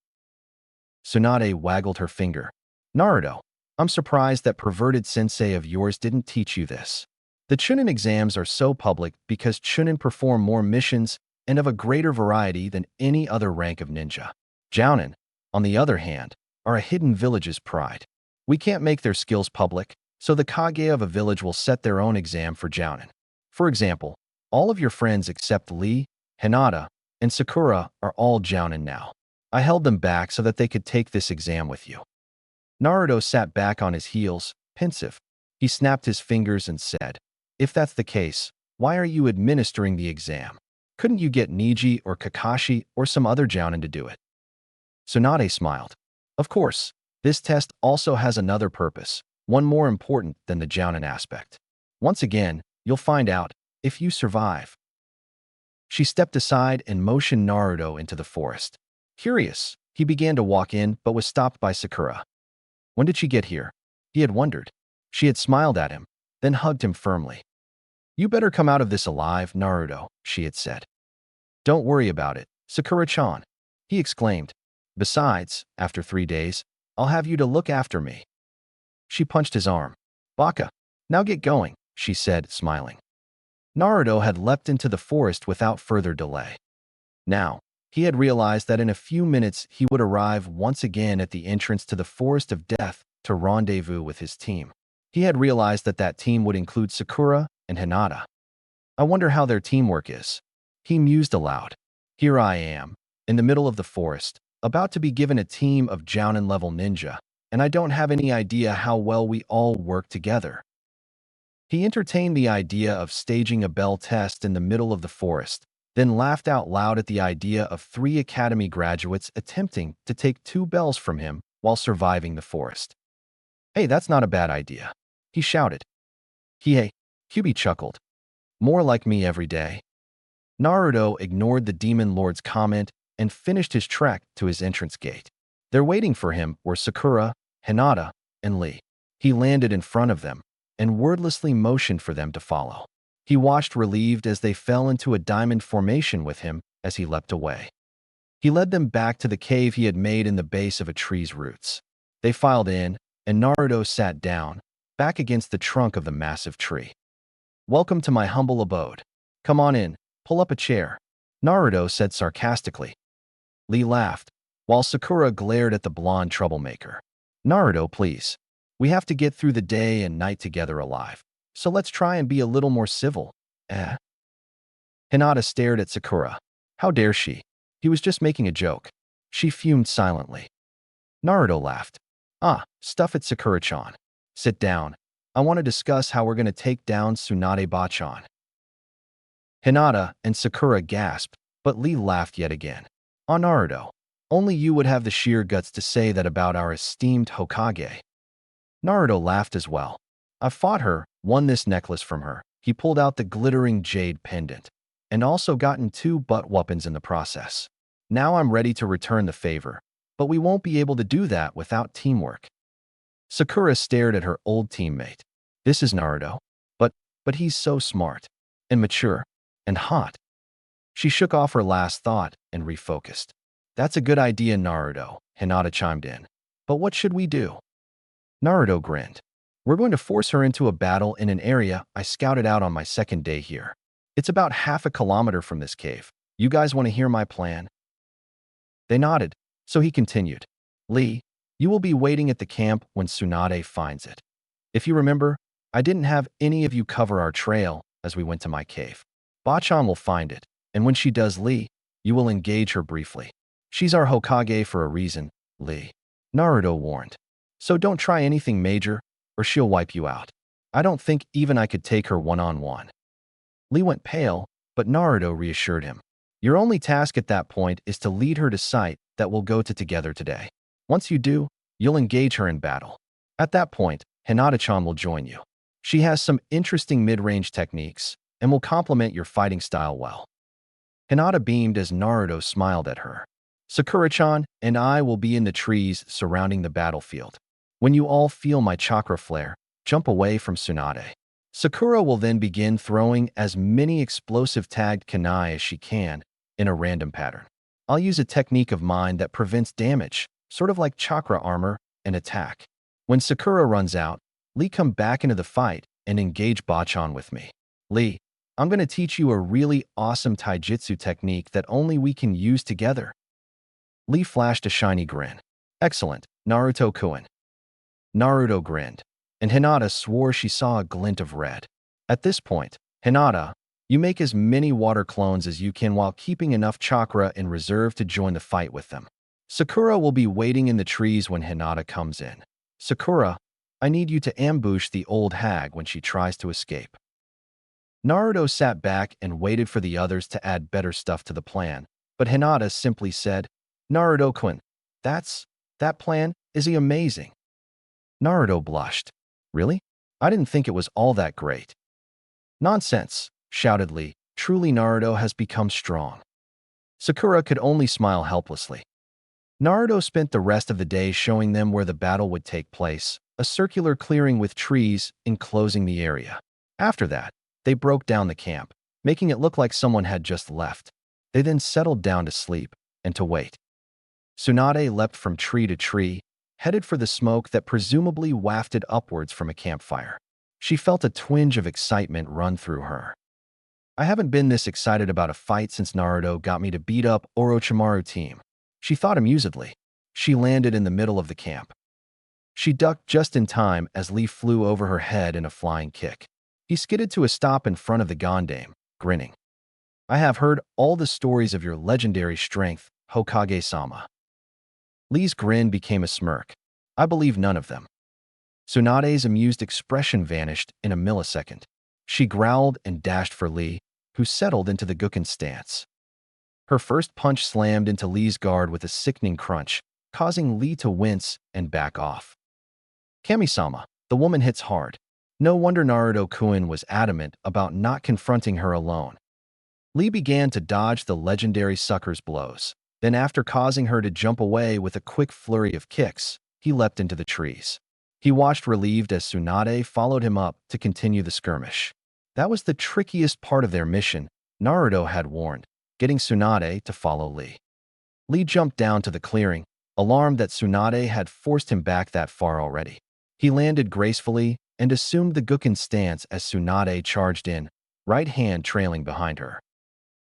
Speaker 1: Tsunade waggled her finger. "Naruto, I'm surprised that perverted sensei of yours didn't teach you this. The Chunin exams are so public because Chunin perform more missions and of a greater variety than any other rank of ninja. Jounin, on the other hand, are a hidden village's pride. We can't make their skills public, so the Kage of a village will set their own exam for Jounin. For example, all of your friends except Lee, Hinata, and Sakura are all Jounin now. I held them back so that they could take this exam with you." Naruto sat back on his heels, pensive. He snapped his fingers and said, "If that's the case, why are you administering the exam? Couldn't you get Neji or Kakashi or some other Jounin to do it?" Tsunade smiled. "Of course, this test also has another purpose, one more important than the Jounin aspect. Once again, you'll find out if you survive." She stepped aside and motioned Naruto into the forest. Curious, he began to walk in but was stopped by Sakura. When did she get here? He had wondered. She had smiled at him, then hugged him firmly. "You better come out of this alive, Naruto," she had said. "Don't worry about it, Sakura-chan," he exclaimed. "Besides, after 3 days, I'll have you to look after me." She punched his arm. "Baka, now get going," she said, smiling. Naruto had leapt into the forest without further delay. Now, he had realized that in a few minutes he would arrive once again at the entrance to the Forest of Death to rendezvous with his team. He had realized that that team would include Sakura and Hinata. "I wonder how their teamwork is," he mused aloud. "Here I am, in the middle of the forest, about to be given a team of Jounin-level ninja, and I don't have any idea how well we all work together." He entertained the idea of staging a bell test in the middle of the forest, then laughed out loud at the idea of 3 academy graduates attempting to take 2 bells from him while surviving the forest. "Hey, that's not a bad idea," he shouted. Kyubi chuckled. "More like me every day." Naruto ignored the demon lord's comment and finished his trek to his entrance gate. There waiting for him were Sakura, Hinata, and Lee. He landed in front of them and wordlessly motioned for them to follow. He watched relieved as they fell into a diamond formation with him as he leapt away. He led them back to the cave he had made in the base of a tree's roots. They filed in, and Naruto sat down, back against the trunk of the massive tree. "Welcome to my humble abode. Come on in, pull up a chair," Naruto said sarcastically. Lee laughed, while Sakura glared at the blonde troublemaker. "Naruto, please. We have to get through the day and night together alive, so let's try and be a little more civil." Eh? Hinata stared at Sakura. How dare she? He was just making a joke. She fumed silently. Naruto laughed. "Ah, stuff it, Sakura-chan. Sit down. I want to discuss how we're going to take down Tsunade-bachan." Hinata and Sakura gasped, but Lee laughed yet again. "Oh, Naruto, only you would have the sheer guts to say that about our esteemed Hokage." Naruto laughed as well. "I've fought her, won this necklace from her." He pulled out the glittering jade pendant, and also gotten 2 butt weapons in the process. "Now I'm ready to return the favor, but we won't be able to do that without teamwork." Sakura stared at her old teammate. This is Naruto, but he's so smart, and mature, and hot. She shook off her last thought and refocused. "That's a good idea, Naruto," Hinata chimed in. "But what should we do?" Naruto grinned. "We're going to force her into a battle in an area I scouted out on my second day here. It's about half a kilometer from this cave. You guys want to hear my plan?" They nodded, so he continued. "Lee, you will be waiting at the camp when Tsunade finds it. If you remember, I didn't have any of you cover our trail as we went to my cave. Bachan will find it, and when she does, Lee, you will engage her briefly. She's our Hokage for a reason, Lee," Naruto warned. "So don't try anything major, or she'll wipe you out. I don't think even I could take her one-on-one." Lee went pale, but Naruto reassured him. "Your only task at that point is to lead her to site that we'll go to together today. Once you do, you'll engage her in battle. At that point, Hinata-chan will join you. She has some interesting mid-range techniques and will complement your fighting style well." Hinata beamed as Naruto smiled at her. "Sakura-chan and I will be in the trees surrounding the battlefield. When you all feel my chakra flare, jump away from Tsunade. Sakura will then begin throwing as many explosive tagged kunai as she can in a random pattern. I'll use a technique of mine that prevents damage, sort of like chakra armor, and attack. When Sakura runs out, Lee come back into the fight and engage Bachan with me. Lee, I'm going to teach you a really awesome taijutsu technique that only we can use together." Lee flashed a shiny grin. "Excellent, Naruto-kun." Naruto grinned, and Hinata swore she saw a glint of red. At this point, "Hinata, you make as many water clones as you can while keeping enough chakra in reserve to join the fight with them. Sakura will be waiting in the trees when Hinata comes in. Sakura, I need you to ambush the old hag when she tries to escape." Naruto sat back and waited for the others to add better stuff to the plan, but Hinata simply said, "Naruto-kun, that plan is amazing." Naruto blushed. "Really? I didn't think it was all that great." "Nonsense," shouted Lee. "Truly Naruto has become strong." Sakura could only smile helplessly. Naruto spent the rest of the day showing them where the battle would take place, a circular clearing with trees enclosing the area. After that, they broke down the camp, making it look like someone had just left. They then settled down to sleep and to wait. Tsunade leapt from tree to tree, headed for the smoke that presumably wafted upwards from a campfire. She felt a twinge of excitement run through her. "I haven't been this excited about a fight since Naruto got me to beat up Orochimaru team," she thought amusedly. She landed in the middle of the camp. She ducked just in time as Lee flew over her head in a flying kick. He skidded to a stop in front of the Gondame, grinning. "I have heard all the stories of your legendary strength, Hokage-sama." Lee's grin became a smirk. "I believe none of them." Tsunade's amused expression vanished in a millisecond. She growled and dashed for Lee, who settled into the Gukken stance. Her first punch slammed into Lee's guard with a sickening crunch, causing Lee to wince and back off. "Kami-sama, the woman hits hard." No wonder Naruto-kun was adamant about not confronting her alone. Lee began to dodge the legendary sucker's blows. Then after causing her to jump away with a quick flurry of kicks, he leapt into the trees. He watched relieved as Tsunade followed him up to continue the skirmish. That was the trickiest part of their mission, Naruto had warned, getting Tsunade to follow Lee. Lee jumped down to the clearing, alarmed that Tsunade had forced him back that far already. He landed gracefully and assumed the Gukken stance as Tsunade charged in, right hand trailing behind her.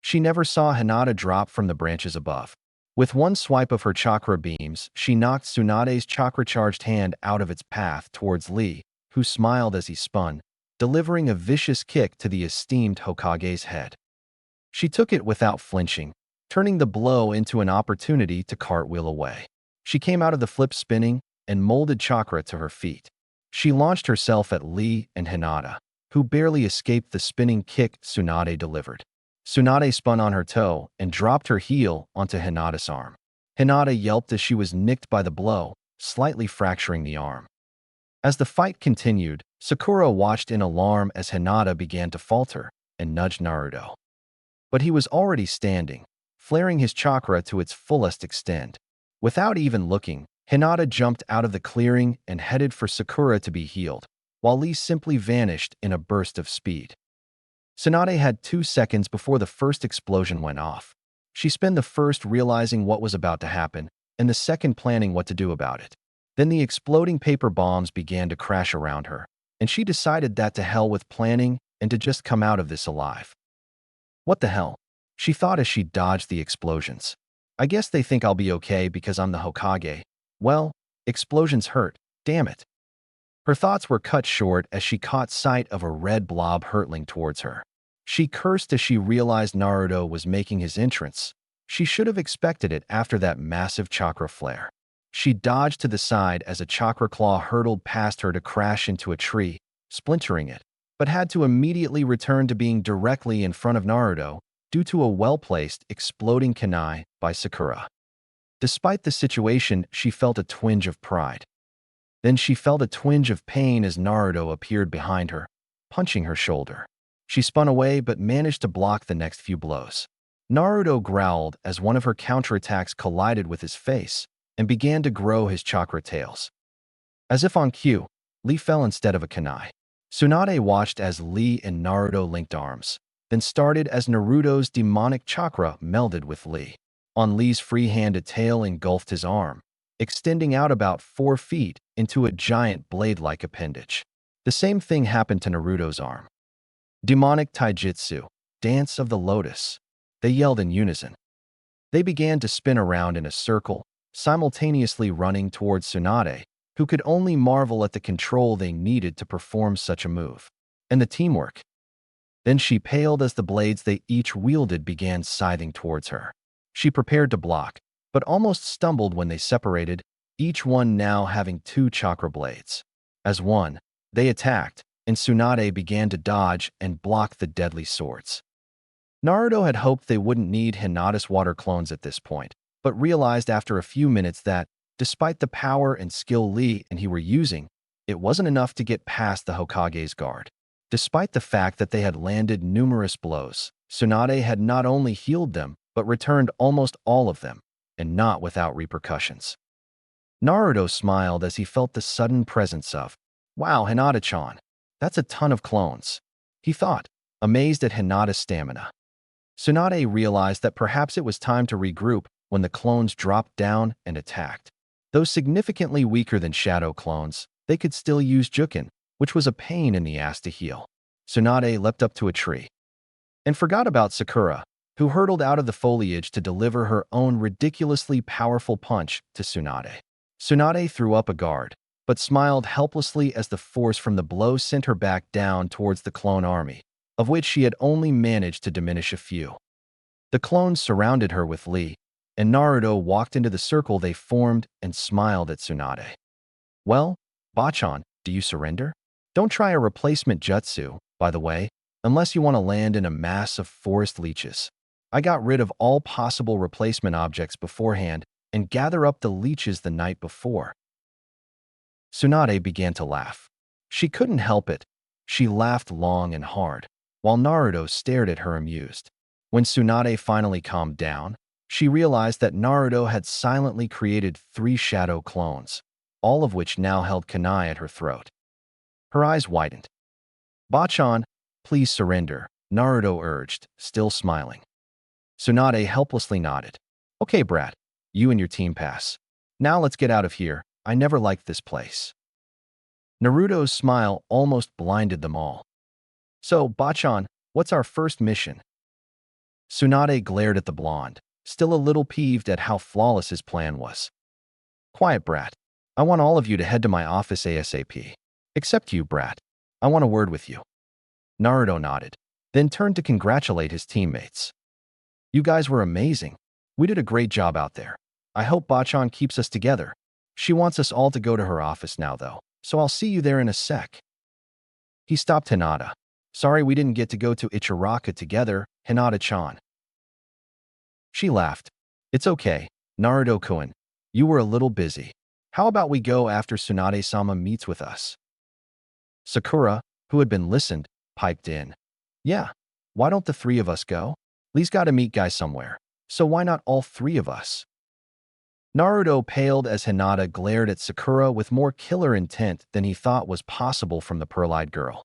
Speaker 1: She never saw Hinata drop from the branches above. With one swipe of her chakra beams, she knocked Tsunade's chakra-charged hand out of its path towards Lee, who smiled as he spun, delivering a vicious kick to the esteemed Hokage's head. She took it without flinching, turning the blow into an opportunity to cartwheel away. She came out of the flip spinning and molded chakra to her feet. She launched herself at Lee and Hinata, who barely escaped the spinning kick Tsunade delivered. Tsunade spun on her toe and dropped her heel onto Hinata's arm. Hinata yelped as she was nicked by the blow, slightly fracturing the arm. As the fight continued, Sakura watched in alarm as Hinata began to falter and nudged Naruto. But he was already standing, flaring his chakra to its fullest extent. Without even looking, Hinata jumped out of the clearing and headed for Sakura to be healed, while Lee simply vanished in a burst of speed. Tsunade had 2 seconds before the first explosion went off. She spent the first realizing what was about to happen, and the second planning what to do about it. Then the exploding paper bombs began to crash around her, and she decided that to hell with planning and to just come out of this alive. What the hell? She thought as she dodged the explosions. I guess they think I'll be okay because I'm the Hokage. Well, explosions hurt, damn it. Her thoughts were cut short as she caught sight of a red blob hurtling towards her. She cursed as she realized Naruto was making his entrance. She should have expected it after that massive chakra flare. She dodged to the side as a chakra claw hurtled past her to crash into a tree, splintering it, but had to immediately return to being directly in front of Naruto due to a well-placed exploding kunai by Sakura. Despite the situation, she felt a twinge of pride. Then she felt a twinge of pain as Naruto appeared behind her, punching her shoulder. She spun away but managed to block the next few blows. Naruto growled as one of her counterattacks collided with his face and began to grow his chakra tails. As if on cue, Lee fell instead of a kunai. Tsunade watched as Lee and Naruto linked arms, then started as Naruto's demonic chakra melded with Lee. On Lee's free-handed tail engulfed his arm, extending out about 4 feet into a giant blade-like appendage. The same thing happened to Naruto's arm. Demonic taijutsu, dance of the lotus, they yelled in unison. They began to spin around in a circle, simultaneously running towards Tsunade, who could only marvel at the control they needed to perform such a move. And the teamwork. Then she paled as the blades they each wielded began scything towards her. She prepared to block, but almost stumbled when they separated, each one now having 2 chakra blades. As one, they attacked, and Tsunade began to dodge and block the deadly swords. Naruto had hoped they wouldn't need Hinata's water clones at this point, but realized after a few minutes that, despite the power and skill Lee and he were using, it wasn't enough to get past the Hokage's guard. Despite the fact that they had landed numerous blows, Tsunade had not only healed them, but returned almost all of them, and not without repercussions. Naruto smiled as he felt the sudden presence of, "Wow, Hinata-chan, that's a ton of clones," he thought, amazed at Hinata's stamina. Tsunade realized that perhaps it was time to regroup when the clones dropped down and attacked. Though significantly weaker than shadow clones, they could still use Juken, which was a pain in the ass to heal. Tsunade leapt up to a tree and forgot about Sakura, who hurtled out of the foliage to deliver her own ridiculously powerful punch to Tsunade. Tsunade threw up a guard, but smiled helplessly as the force from the blow sent her back down towards the clone army, of which she had only managed to diminish a few. The clones surrounded her with Lee, and Naruto walked into the circle they formed and smiled at Tsunade. "Well, Bachan, do you surrender? Don't try a replacement jutsu, by the way, unless you want to land in a mass of forest leeches. I got rid of all possible replacement objects beforehand and gather up the leeches the night before." Tsunade began to laugh. She couldn't help it. She laughed long and hard, while Naruto stared at her amused. When Tsunade finally calmed down, she realized that Naruto had silently created 3 shadow clones, all of which now held kunai at her throat. Her eyes widened. "Bachan, please surrender," Naruto urged, still smiling. Tsunade helplessly nodded. "Okay, brat, you and your team pass. Now let's get out of here. I never liked this place." Naruto's smile almost blinded them all. So, Bachan, what's our first mission? Tsunade glared at the blonde, still a little peeved at how flawless his plan was. Quiet, brat. I want all of you to head to my office ASAP. Except you, brat. I want a word with you. Naruto nodded, then turned to congratulate his teammates. You guys were amazing. We did a great job out there. I hope Bachan keeps us together. She wants us all to go to her office now, though, so I'll see you there in a sec. He stopped Hinata. Sorry we didn't get to go to Ichiraka together, Hinata-chan. She laughed. It's okay, Naruto-kun. You were a little busy. How about we go after Tsunade-sama meets with us? Sakura, who had been listened, piped in. Yeah, why don't the three of us go? Lee's got to meet guys somewhere, so why not all three of us? Naruto paled as Hinata glared at Sakura with more killer intent than he thought was possible from the pearl-eyed girl.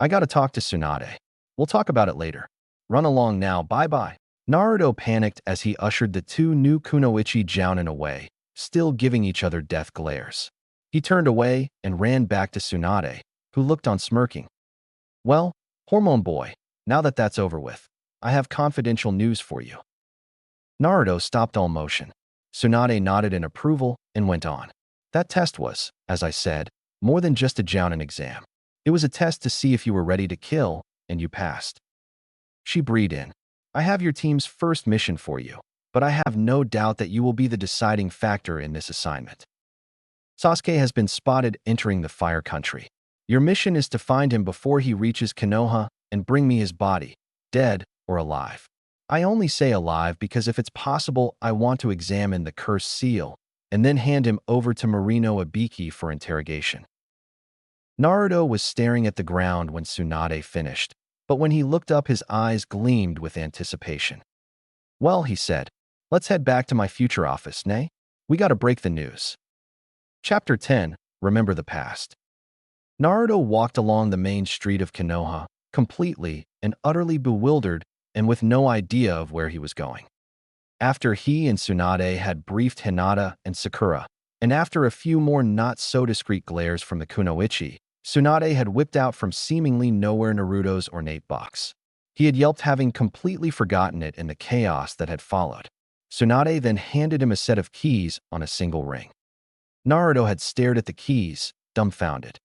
Speaker 1: I gotta talk to Tsunade. We'll talk about it later. Run along now, bye-bye. Naruto panicked as he ushered the two new kunoichi jounin away, still giving each other death glares. He turned away and ran back to Tsunade, who looked on smirking. Well, Hormone Boy, now that that's over with, I have confidential news for you. Naruto stopped all motion. Tsunade nodded in approval and went on. That test was, as I said, more than just a jounin exam. It was a test to see if you were ready to kill, and you passed. She breathed in. I have your team's first mission for you, but I have no doubt that you will be the deciding factor in this assignment. Sasuke has been spotted entering the Fire Country. Your mission is to find him before he reaches Konoha and bring me his body, dead or alive. I only say alive because if it's possible, I want to examine the cursed seal and then hand him over to Marino Ibiki for interrogation. Naruto was staring at the ground when Tsunade finished, but when he looked up his eyes gleamed with anticipation. Well, he said, let's head back to my future office, nay? We gotta break the news. Chapter 10, Remember the Past. Naruto walked along the main street of Konoha, completely and utterly bewildered and with no idea of where he was going. After he and Tsunade had briefed Hinata and Sakura, and after a few more not-so-discreet glares from the kunoichi, Tsunade had whipped out from seemingly nowhere Naruto's ornate box. He had yelped, having completely forgotten it in the chaos that had followed. Tsunade then handed him a set of keys on a single ring. Naruto had stared at the keys, dumbfounded.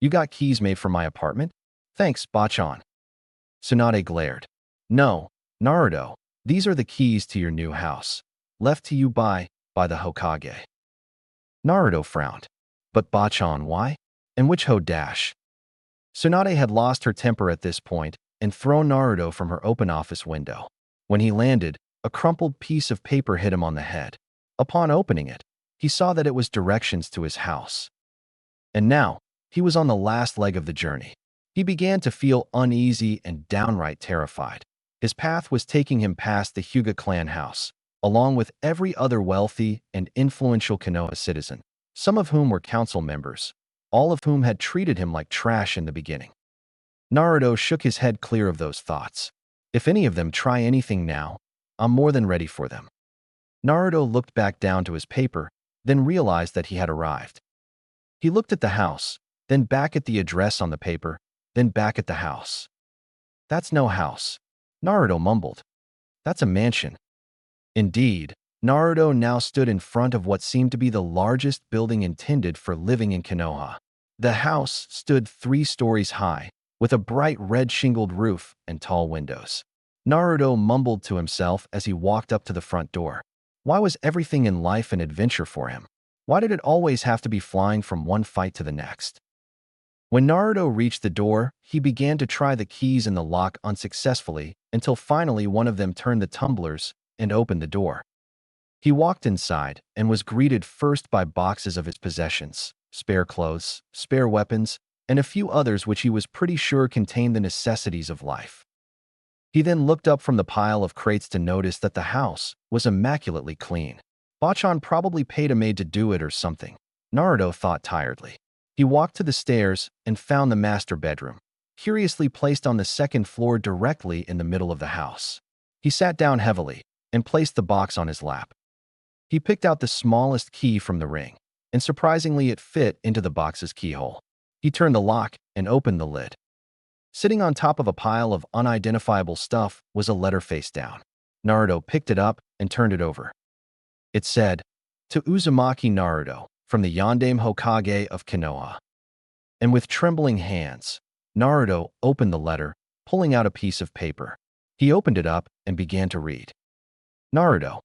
Speaker 1: You got keys made for my apartment? Thanks, Bachan. Tsunade glared. No, Naruto, these are the keys to your new house, left to you by the Hokage. Naruto frowned. But Bachan, why? And which dash? Tsunade had lost her temper at this point and thrown Naruto from her open office window. When he landed, a crumpled piece of paper hit him on the head. Upon opening it, he saw that it was directions to his house. And now, he was on the last leg of the journey. He began to feel uneasy and downright terrified. His path was taking him past the Hyuga clan house, along with every other wealthy and influential Konoha citizen, some of whom were council members, all of whom had treated him like trash in the beginning. Naruto shook his head clear of those thoughts. If any of them try anything now, I'm more than ready for them. Naruto looked back down to his paper, then realized that he had arrived. He looked at the house, then back at the address on the paper, then back at the house. That's no house, Naruto mumbled. That's a mansion. Indeed, Naruto now stood in front of what seemed to be the largest building intended for living in Konoha. The house stood 3 stories high, with a bright red shingled roof and tall windows. Naruto mumbled to himself as he walked up to the front door. Why was everything in life an adventure for him? Why did it always have to be flying from one fight to the next? When Naruto reached the door, he began to try the keys in the lock unsuccessfully until finally one of them turned the tumblers and opened the door. He walked inside and was greeted first by boxes of his possessions, spare clothes, spare weapons, and a few others which he was pretty sure contained the necessities of life. He then looked up from the pile of crates to notice that the house was immaculately clean. Bachan probably paid a maid to do it or something, Naruto thought tiredly. He walked to the stairs and found the master bedroom, curiously placed on the second floor directly in the middle of the house. He sat down heavily and placed the box on his lap. He picked out the smallest key from the ring and surprisingly it fit into the box's keyhole. He turned the lock and opened the lid. Sitting on top of a pile of unidentifiable stuff was a letter face down. Naruto picked it up and turned it over. It said, "To Uzumaki Naruto, from the Yondaime Hokage of Konoha." And with trembling hands, Naruto opened the letter, pulling out a piece of paper. He opened it up and began to read. Naruto,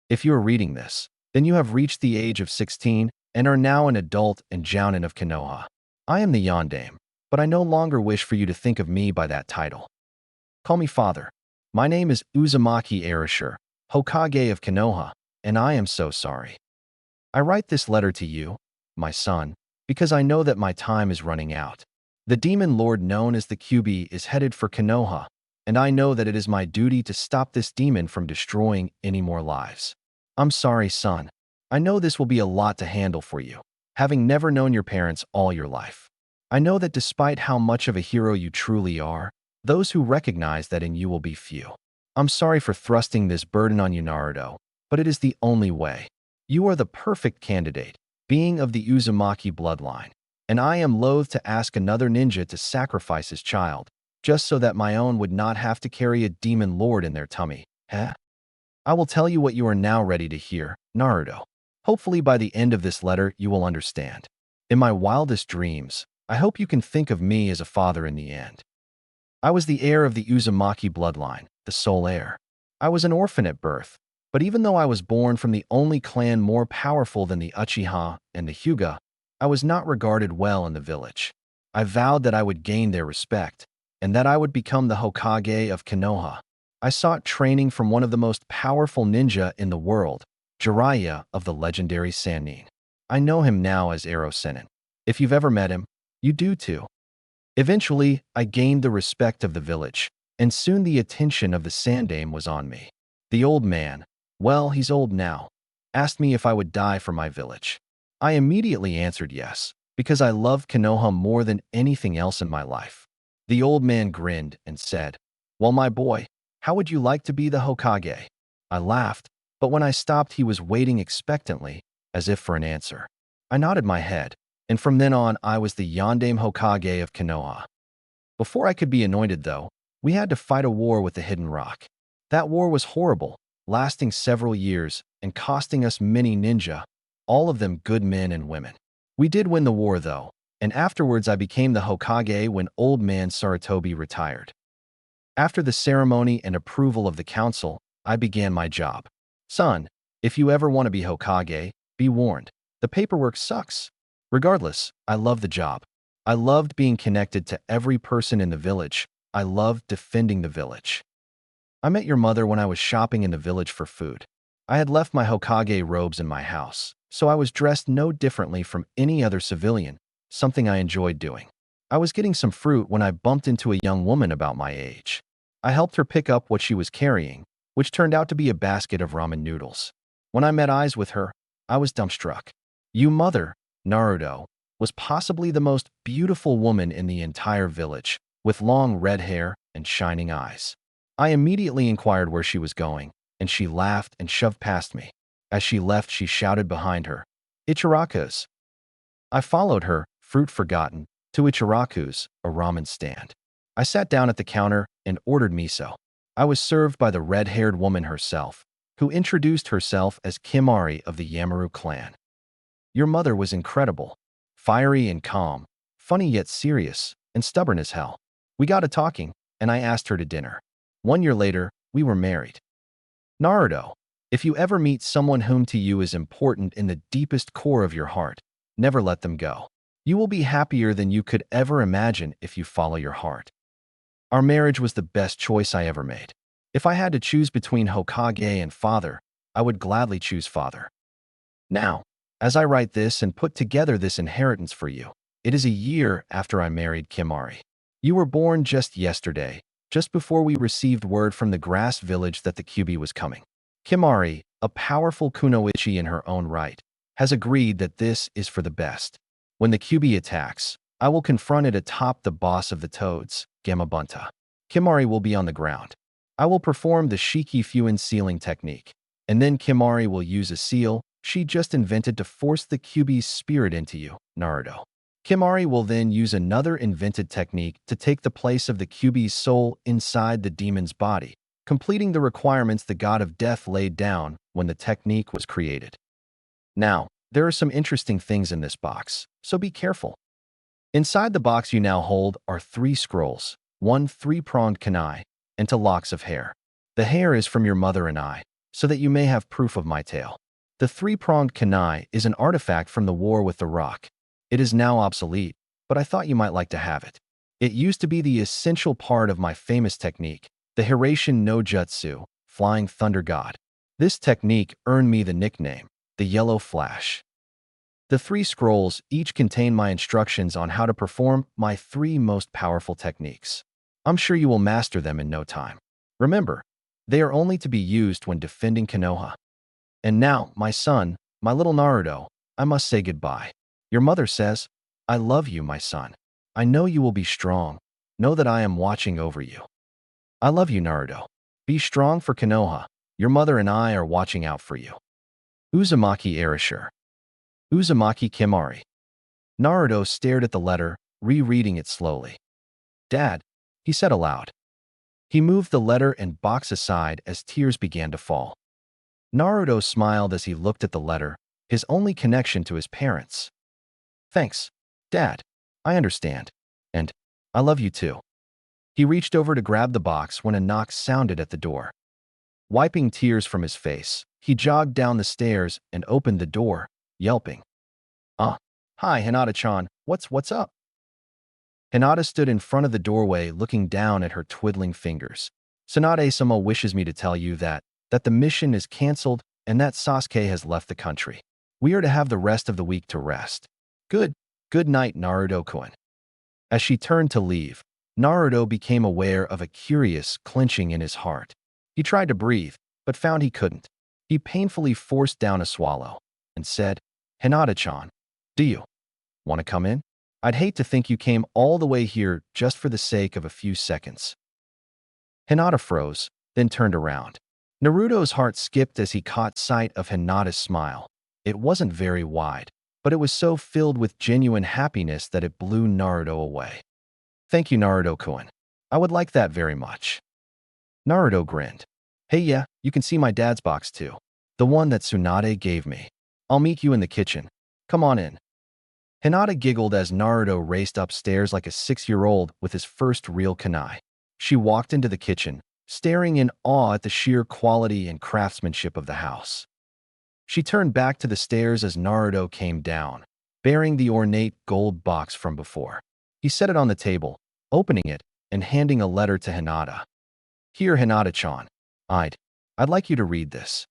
Speaker 1: if you are reading this, then you have reached the age of 16 and are now an adult and Jounin of Konoha. I am the Yondaime, but I no longer wish for you to think of me by that title. Call me father. My name is Uzumaki Erashur, Hokage of Konoha, and I am so sorry. I write this letter to you, my son, because I know that my time is running out. The demon lord known as the Kyuubi is headed for Konoha, and I know that it is my duty to stop this demon from destroying any more lives. I'm sorry, son. I know this will be a lot to handle for you, having never known your parents all your life. I know that despite how much of a hero you truly are, those who recognize that in you will be few. I'm sorry for thrusting this burden on you, Naruto, but it is the only way. You are the perfect candidate, being of the Uzumaki bloodline, and I am loath to ask another ninja to sacrifice his child, just so that my own would not have to carry a demon lord in their tummy. I will tell you what you are now ready to hear, Naruto. Hopefully by the end of this letter you will understand. In my wildest dreams, I hope you can think of me as a father in the end. I was the heir of the Uzumaki bloodline, the sole heir. I was an orphan at birth, but even though I was born from the only clan more powerful than the Uchiha and the Hyuga, I was not regarded well in the village. I vowed that I would gain their respect, and that I would become the Hokage of Konoha. I sought training from one of the most powerful ninja in the world, Jiraiya of the legendary Sannin. I know him now as Ero Sennin. If you've ever met him, you do too. Eventually, I gained the respect of the village, and soon the attention of the Sandaime was on me. The old man, well, he's old now, asked me if I would die for my village. I immediately answered yes, because I loved Konoha more than anything else in my life. The old man grinned and said, "Well, my boy, how would you like to be the Hokage?" I laughed, but when I stopped he was waiting expectantly, as if for an answer. I nodded my head, and from then on I was the Yondaime Hokage of Konoha. Before I could be anointed, though, we had to fight a war with the Hidden Rock. That war was horrible, lasting several years and costing us many ninja, all of them good men and women. We did win the war, though, and afterwards I became the Hokage when old man Sarutobi retired. After the ceremony and approval of the council, I began my job. Son, if you ever want to be Hokage, be warned. The paperwork sucks. Regardless, I love the job. I loved being connected to every person in the village. I loved defending the village. I met your mother when I was shopping in the village for food. I had left my Hokage robes in my house, so I was dressed no differently from any other civilian, something I enjoyed doing. I was getting some fruit when I bumped into a young woman about my age. I helped her pick up what she was carrying, which turned out to be a basket of ramen noodles. When I met eyes with her, I was dumbstruck. You mother, Naruto, was possibly the most beautiful woman in the entire village, with long red hair and shining eyes. I immediately inquired where she was going, and she laughed and shoved past me. As she left, she shouted behind her, "Ichiraku's." I followed her, fruit forgotten, to Ichiraku's, a ramen stand. I sat down at the counter and ordered miso. I was served by the red-haired woman herself, who introduced herself as Kimari of the Yamaru clan. Your mother was incredible, fiery and calm, funny yet serious, and stubborn as hell. We got to talking, and I asked her to dinner. 1 year later, we were married. Naruto, if you ever meet someone whom to you is important in the deepest core of your heart, never let them go. You will be happier than you could ever imagine if you follow your heart. Our marriage was the best choice I ever made. If I had to choose between Hokage and father, I would gladly choose father. Now, as I write this and put together this inheritance for you, it is a year after I married Kimari. You were born just yesterday, just before we received word from the grass village that the Kyuubi was coming. Kimari, a powerful kunoichi in her own right, has agreed that this is for the best. When the Kyuubi attacks, I will confront it atop the boss of the toads, Gamabunta. Kimari will be on the ground. I will perform the Shiki Fuin sealing technique, and then Kimari will use a seal, She just invented to force the Kyuubi's spirit into you, Naruto. Kimari will then use another invented technique to take the place of the Kyuubi's soul inside the demon's body, completing the requirements the god of death laid down when the technique was created. Now, there are some interesting things in this box, so be careful. Inside the box you now hold are 3 scrolls, 1 3-pronged kunai, and 2 locks of hair. The hair is from your mother and I, so that you may have proof of my tale. The 3-pronged kunai is an artifact from the war with the rock. It is now obsolete, but I thought you might like to have it. It used to be the essential part of my famous technique, the Hiraition no Jutsu, Flying Thunder God. This technique earned me the nickname, the Yellow Flash. The 3 scrolls each contain my instructions on how to perform my 3 most powerful techniques. I'm sure you will master them in no time. Remember, they are only to be used when defending Konoha. And now, my son, my little Naruto, I must say goodbye. Your mother says, I love you, my son. I know you will be strong. Know that I am watching over you. I love you, Naruto. Be strong for Konoha. Your mother and I are watching out for you. Uzumaki Erasure. Uzumaki Kimari. Naruto stared at the letter, rereading it slowly. Dad, he said aloud. He moved the letter and box aside as tears began to fall. Naruto smiled as he looked at the letter, his only connection to his parents. Thanks, Dad. I understand. And I love you too. He reached over to grab the box when a knock sounded at the door. Wiping tears from his face, he jogged down the stairs and opened the door, yelping. Hi, Hinata-chan. What's up? Hinata stood in front of the doorway looking down at her twiddling fingers. Tsunade-sama wishes me to tell you that the mission is cancelled and that Sasuke has left the country. We are to have the rest of the week to rest. Good night, Naruto-kun. As she turned to leave, Naruto became aware of a curious clenching in his heart. He tried to breathe, but found he couldn't. He painfully forced down a swallow and said, Hinata-chan, do you want to come in? I'd hate to think you came all the way here just for the sake of a few seconds. Hinata froze, then turned around. Naruto's heart skipped as he caught sight of Hinata's smile. It wasn't very wide, but it was so filled with genuine happiness that it blew Naruto away. Thank you, Naruto-kun. I would like that very much. Naruto grinned. Hey, yeah, you can see my dad's box too. The one that Tsunade gave me. I'll meet you in the kitchen. Come on in. Hinata giggled as Naruto raced upstairs like a 6-year-old with his first real kunai. She walked into the kitchen, staring in awe at the sheer quality and craftsmanship of the house. She turned back to the stairs as Naruto came down, bearing the ornate gold box from before. He set it on the table, opening it and handing a letter to Hinata. Here, Hinata-chan. I'd like you to read this.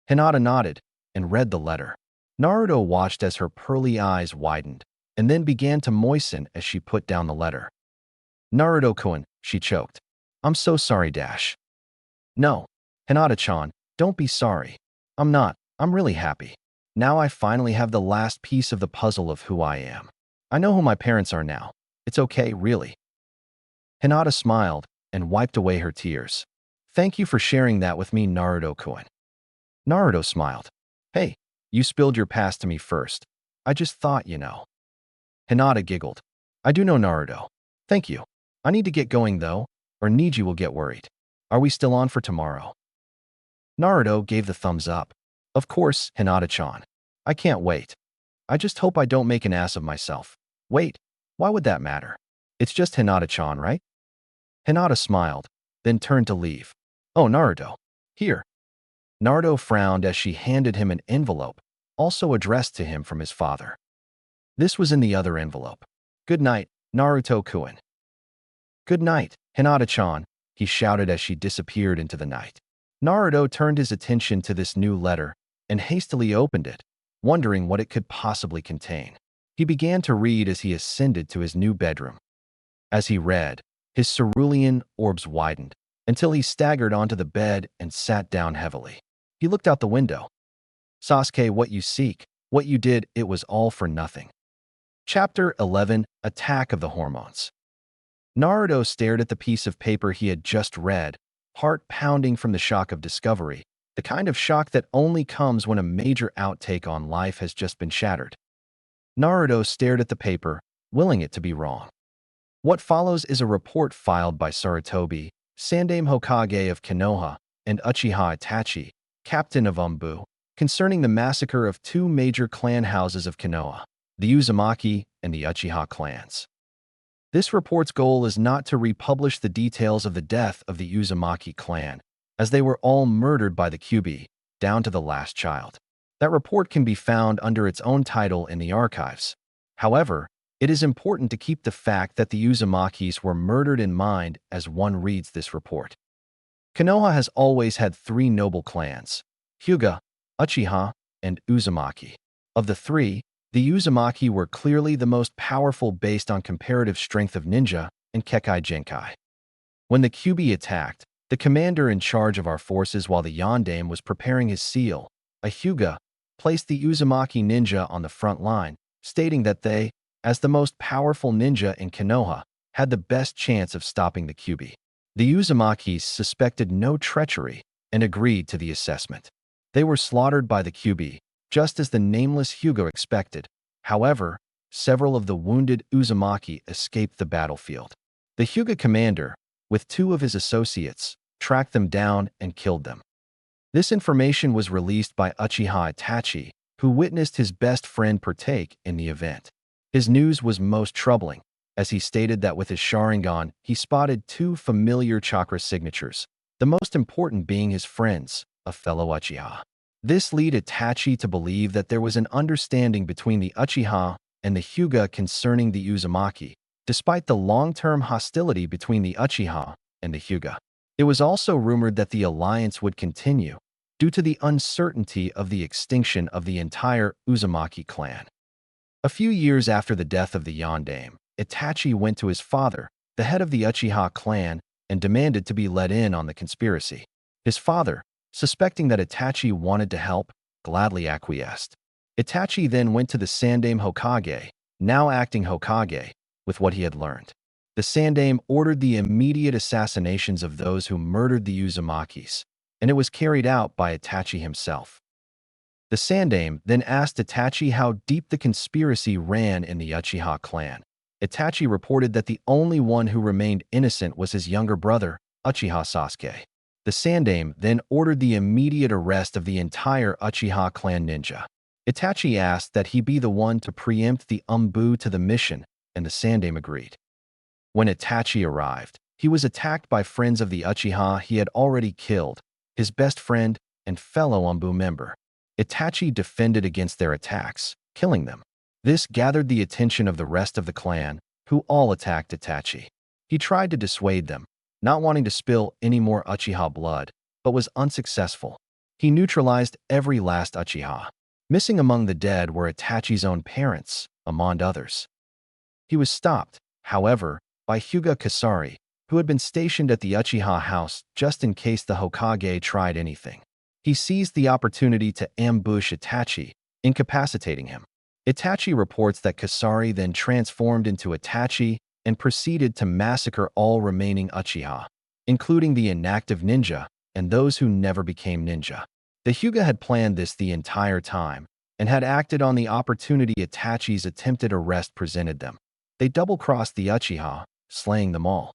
Speaker 1: Hinata nodded and read the letter. Naruto watched as her pearly eyes widened and then began to moisten as she put down the letter. Naruto-kun, she choked. I'm so sorry, Dash. No, Hinata-chan, don't be sorry. I'm not. I'm really happy. Now I finally have the last piece of the puzzle of who I am. I know who my parents are now. It's okay, really. Hinata smiled and wiped away her tears. Thank you for sharing that with me, Naruto-kun. Naruto smiled. Hey, you spilled your past to me first. I just thought, you know. Hinata giggled. I do know, Naruto. Thank you. I need to get going, though, or Neji will get worried. Are we still on for tomorrow? Naruto gave the thumbs up. Of course, Hinata-chan. I can't wait. I just hope I don't make an ass of myself. Wait, why would that matter? It's just Hinata-chan, right? Hinata smiled, then turned to leave. Oh, Naruto. Here. Naruto frowned as she handed him an envelope, also addressed to him from his father. This was in the other envelope. Good night, Naruto-kun. Good night, Hinata-chan, he shouted as she disappeared into the night. Naruto turned his attention to this new letter and hastily opened it, wondering what it could possibly contain. He began to read as he ascended to his new bedroom. As he read, his cerulean orbs widened until he staggered onto the bed and sat down heavily. He looked out the window. Sasuke, what you seek, what you did, it was all for nothing. Chapter 11, Attack of the Hormones. Naruto stared at the piece of paper he had just read, heart pounding from the shock of discovery, The kind of shock that only comes when a major outtake on life has just been shattered. Naruto stared at the paper, willing it to be wrong. What follows is a report filed by Sarutobi, Sandaime Hokage of Konoha, and Uchiha Itachi, captain of Umbu, concerning the massacre of two major clan houses of Konoha, the Uzumaki and the Uchiha clans. This report's goal is not to republish the details of the death of the Uzumaki clan, as they were all murdered by the Kyuubi, down to the last child. That report can be found under its own title in the archives. However, it is important to keep the fact that the Uzumakis were murdered in mind as one reads this report. Konoha has always had three noble clans: Hyuga, Uchiha, and Uzumaki. Of the three, the Uzumaki were clearly the most powerful based on comparative strength of ninja and Kekkei Genkai. When the Kyuubi attacked, the commander in charge of our forces while the Yondaime was preparing his seal, a Hyuga, placed the Uzumaki ninja on the front line, stating that they, as the most powerful ninja in Konoha, had the best chance of stopping the Kyuubi. The Uzumakis suspected no treachery and agreed to the assessment. They were slaughtered by the Kyuubi, just as the nameless Hyuga expected. However, several of the wounded Uzumaki escaped the battlefield. The Hyuga commander, with two of his associates, tracked them down and killed them. This information was released by Uchiha Itachi, who witnessed his best friend partake in the event. His news was most troubling, as he stated that with his Sharingan, he spotted two familiar chakra signatures, the most important being his friend's, a fellow Uchiha. This led Itachi to believe that there was an understanding between the Uchiha and the Hyuga concerning the Uzumaki, despite the long-term hostility between the Uchiha and the Hyuga. It was also rumored that the alliance would continue, due to the uncertainty of the extinction of the entire Uzumaki clan. A few years after the death of the Yondaime, Itachi went to his father, the head of the Uchiha clan, and demanded to be let in on the conspiracy. His father, suspecting that Itachi wanted to help, gladly acquiesced. Itachi then went to the Sandaime Hokage, now acting Hokage, with what he had learned. The Sandaime ordered the immediate assassinations of those who murdered the Uzumakis, and it was carried out by Itachi himself. The Sandaime then asked Itachi how deep the conspiracy ran in the Uchiha clan. Itachi reported that the only one who remained innocent was his younger brother, Uchiha Sasuke. The Sandaime then ordered the immediate arrest of the entire Uchiha clan ninja. Itachi asked that he be the one to preempt the Umbu to the mission, and the Sandaime agreed. When Itachi arrived, he was attacked by friends of the Uchiha he had already killed, his best friend and fellow Umbu member. Itachi defended against their attacks, killing them. This gathered the attention of the rest of the clan, who all attacked Itachi. He tried to dissuade them, not wanting to spill any more Uchiha blood, but was unsuccessful. He neutralized every last Uchiha. Missing among the dead were Itachi's own parents, among others. He was stopped, however, by Hyuga Kasari, who had been stationed at the Uchiha house just in case the Hokage tried anything. He seized the opportunity to ambush Itachi, incapacitating him. Itachi reports that Kasari then transformed into Itachi and proceeded to massacre all remaining Uchiha, including the inactive ninja and those who never became ninja. The Hyuga had planned this the entire time and had acted on the opportunity Itachi's attempted arrest presented them. They double-crossed the Uchiha, slaying them all.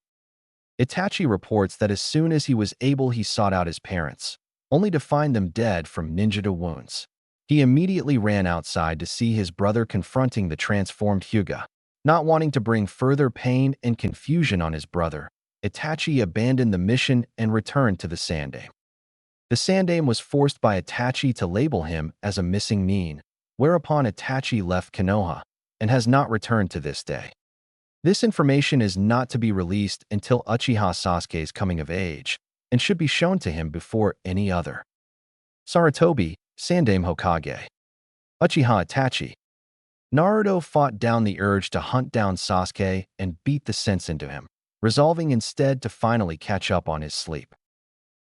Speaker 1: Itachi reports that as soon as he was able he sought out his parents, only to find them dead from ninja wounds. He immediately ran outside to see his brother confronting the transformed Hyuga. Not wanting to bring further pain and confusion on his brother, Itachi abandoned the mission and returned to the Sandaime. The Sandaime was forced by Itachi to label him as a missing nin, whereupon Itachi left Konoha and has not returned to this day. This information is not to be released until Uchiha Sasuke's coming of age and should be shown to him before any other. Sarutobi, Sandaime Hokage. Uchiha Itachi. Naruto fought down the urge to hunt down Sasuke and beat the sense into him, resolving instead to finally catch up on his sleep.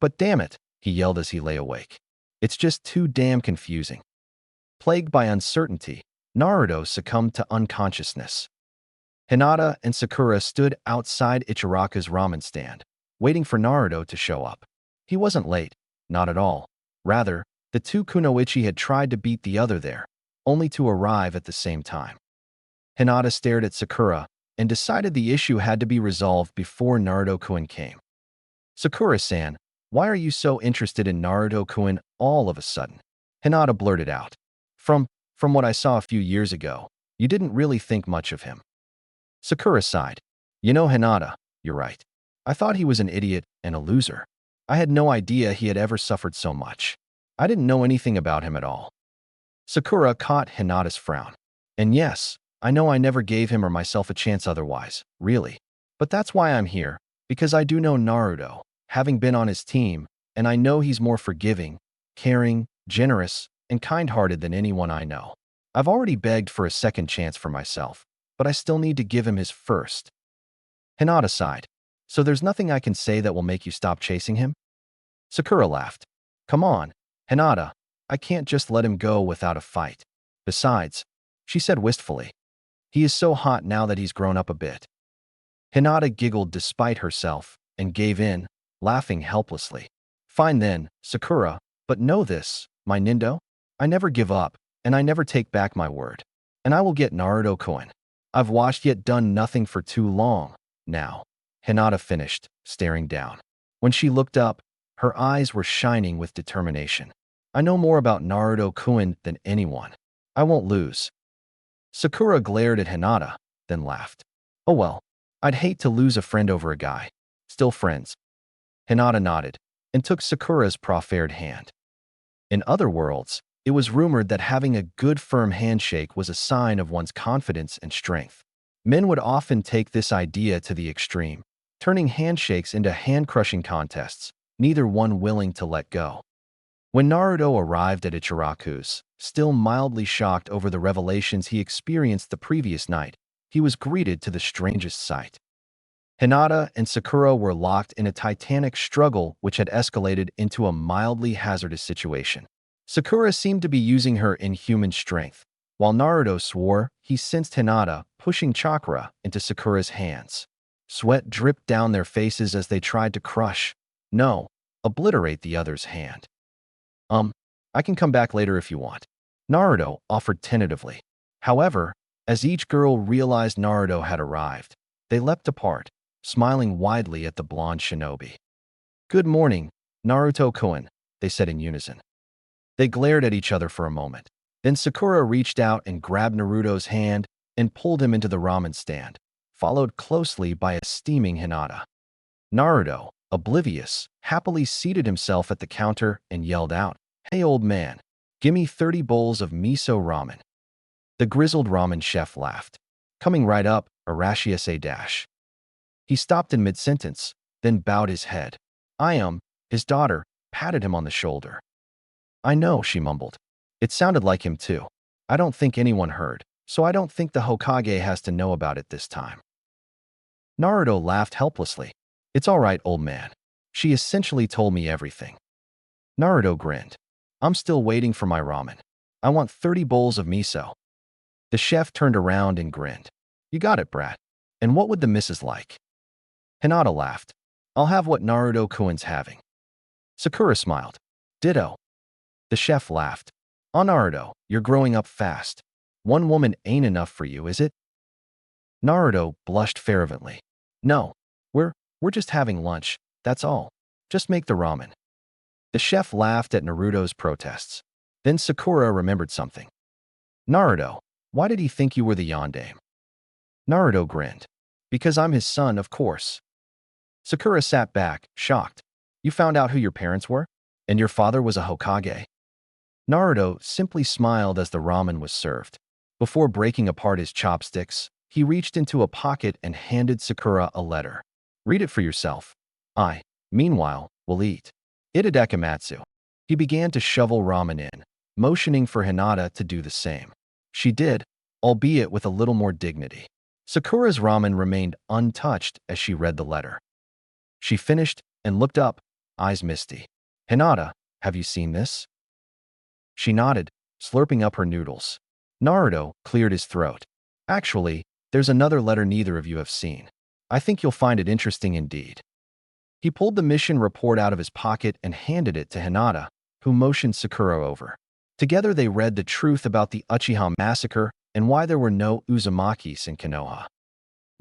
Speaker 1: But damn it, he yelled as he lay awake. It's just too damn confusing. Plagued by uncertainty, Naruto succumbed to unconsciousness. Hinata and Sakura stood outside Ichiraku's ramen stand, waiting for Naruto to show up. He wasn't late, not at all. Rather, the two kunoichi had tried to beat the other there, only to arrive at the same time. Hinata stared at Sakura and decided the issue had to be resolved before Naruto-kun came. "Sakura-san, why are you so interested in Naruto-kun all of a sudden?" Hinata blurted out. From what I saw a few years ago, you didn't really think much of him." Sakura sighed. "You know, Hinata, you're right. I thought he was an idiot and a loser. I had no idea he had ever suffered so much. I didn't know anything about him at all." Sakura caught Hinata's frown. "And yes, I know I never gave him or myself a chance otherwise, really. But that's why I'm here, because I do know Naruto, having been on his team, and I know he's more forgiving, caring, generous, and kind-hearted than anyone I know. I've already begged for a second chance for myself, but I still need to give him his first." Hinata sighed. "So there's nothing I can say that will make you stop chasing him?" Sakura laughed. "Come on, Hinata, I can't just let him go without a fight. Besides," she said wistfully, "he is so hot now that he's grown up a bit." Hinata giggled despite herself and gave in, laughing helplessly. "Fine then, Sakura, but know this, my Nindo, I never give up, and I never take back my word. And I will get Naruto-kun. I've watched yet done nothing for too long now." Hinata finished, staring down. When she looked up, her eyes were shining with determination. "I know more about Naruto-kun than anyone. I won't lose." Sakura glared at Hinata, then laughed. "Oh well, I'd hate to lose a friend over a guy. Still friends." Hinata nodded and took Sakura's proffered hand. In other worlds, it was rumored that having a good firm handshake was a sign of one's confidence and strength. Men would often take this idea to the extreme, turning handshakes into hand-crushing contests, neither one willing to let go. When Naruto arrived at Ichiraku's, still mildly shocked over the revelations he experienced the previous night, he was greeted to the strangest sight. Hinata and Sakura were locked in a titanic struggle which had escalated into a mildly hazardous situation. Sakura seemed to be using her inhuman strength, while Naruto swore he sensed Hinata pushing chakra into Sakura's hands. Sweat dripped down their faces as they tried to crush, no, obliterate the other's hand. I can come back later if you want," Naruto offered tentatively. However, as each girl realized Naruto had arrived, they leapt apart, smiling widely at the blonde shinobi. "Good morning, Naruto-kun," they said in unison. They glared at each other for a moment. Then Sakura reached out and grabbed Naruto's hand and pulled him into the ramen stand, followed closely by a steaming Hinata. Naruto, oblivious, happily seated himself at the counter and yelled out, "Hey old man, gimme 30 bowls of miso ramen." The grizzled ramen chef laughed. "Coming right up, Arashiyase-. He stopped in mid-sentence, then bowed his head. His daughter, patted him on the shoulder. "I know," she mumbled. "It sounded like him too. I don't think anyone heard, so I don't think the Hokage has to know about it this time." Naruto laughed helplessly. "It's all right, old man. She essentially told me everything." Naruto grinned. "I'm still waiting for my ramen. I want 30 bowls of miso." The chef turned around and grinned. "You got it, brat. And what would the missus like?" Hinata laughed. "I'll have what Naruto-kun's having." Sakura smiled. "Ditto." The chef laughed. "Oh, Naruto, you're growing up fast. One woman ain't enough for you, is it?" Naruto blushed fervently. "No, we're just having lunch, that's all. Just make the ramen." The chef laughed at Naruto's protests. Then Sakura remembered something. "Naruto, why did he think you were the yondaime?" Naruto grinned. "Because I'm his son, of course." Sakura sat back, shocked. "You found out who your parents were? And your father was a Hokage?" Naruto simply smiled as the ramen was served. Before breaking apart his chopsticks, he reached into a pocket and handed Sakura a letter. "Read it for yourself. Meanwhile, will eat." Itadakimatsu. He began to shovel ramen in, motioning for Hinata to do the same. She did, albeit with a little more dignity. Sakura's ramen remained untouched as she read the letter. She finished and looked up, eyes misty. "Hinata, have you seen this?" She nodded, slurping up her noodles. Naruto cleared his throat. "Actually, there's another letter neither of you have seen. I think you'll find it interesting indeed." He pulled the mission report out of his pocket and handed it to Hinata, who motioned Sakura over. Together they read the truth about the Uchiha massacre and why there were no Uzumakis in Konoha.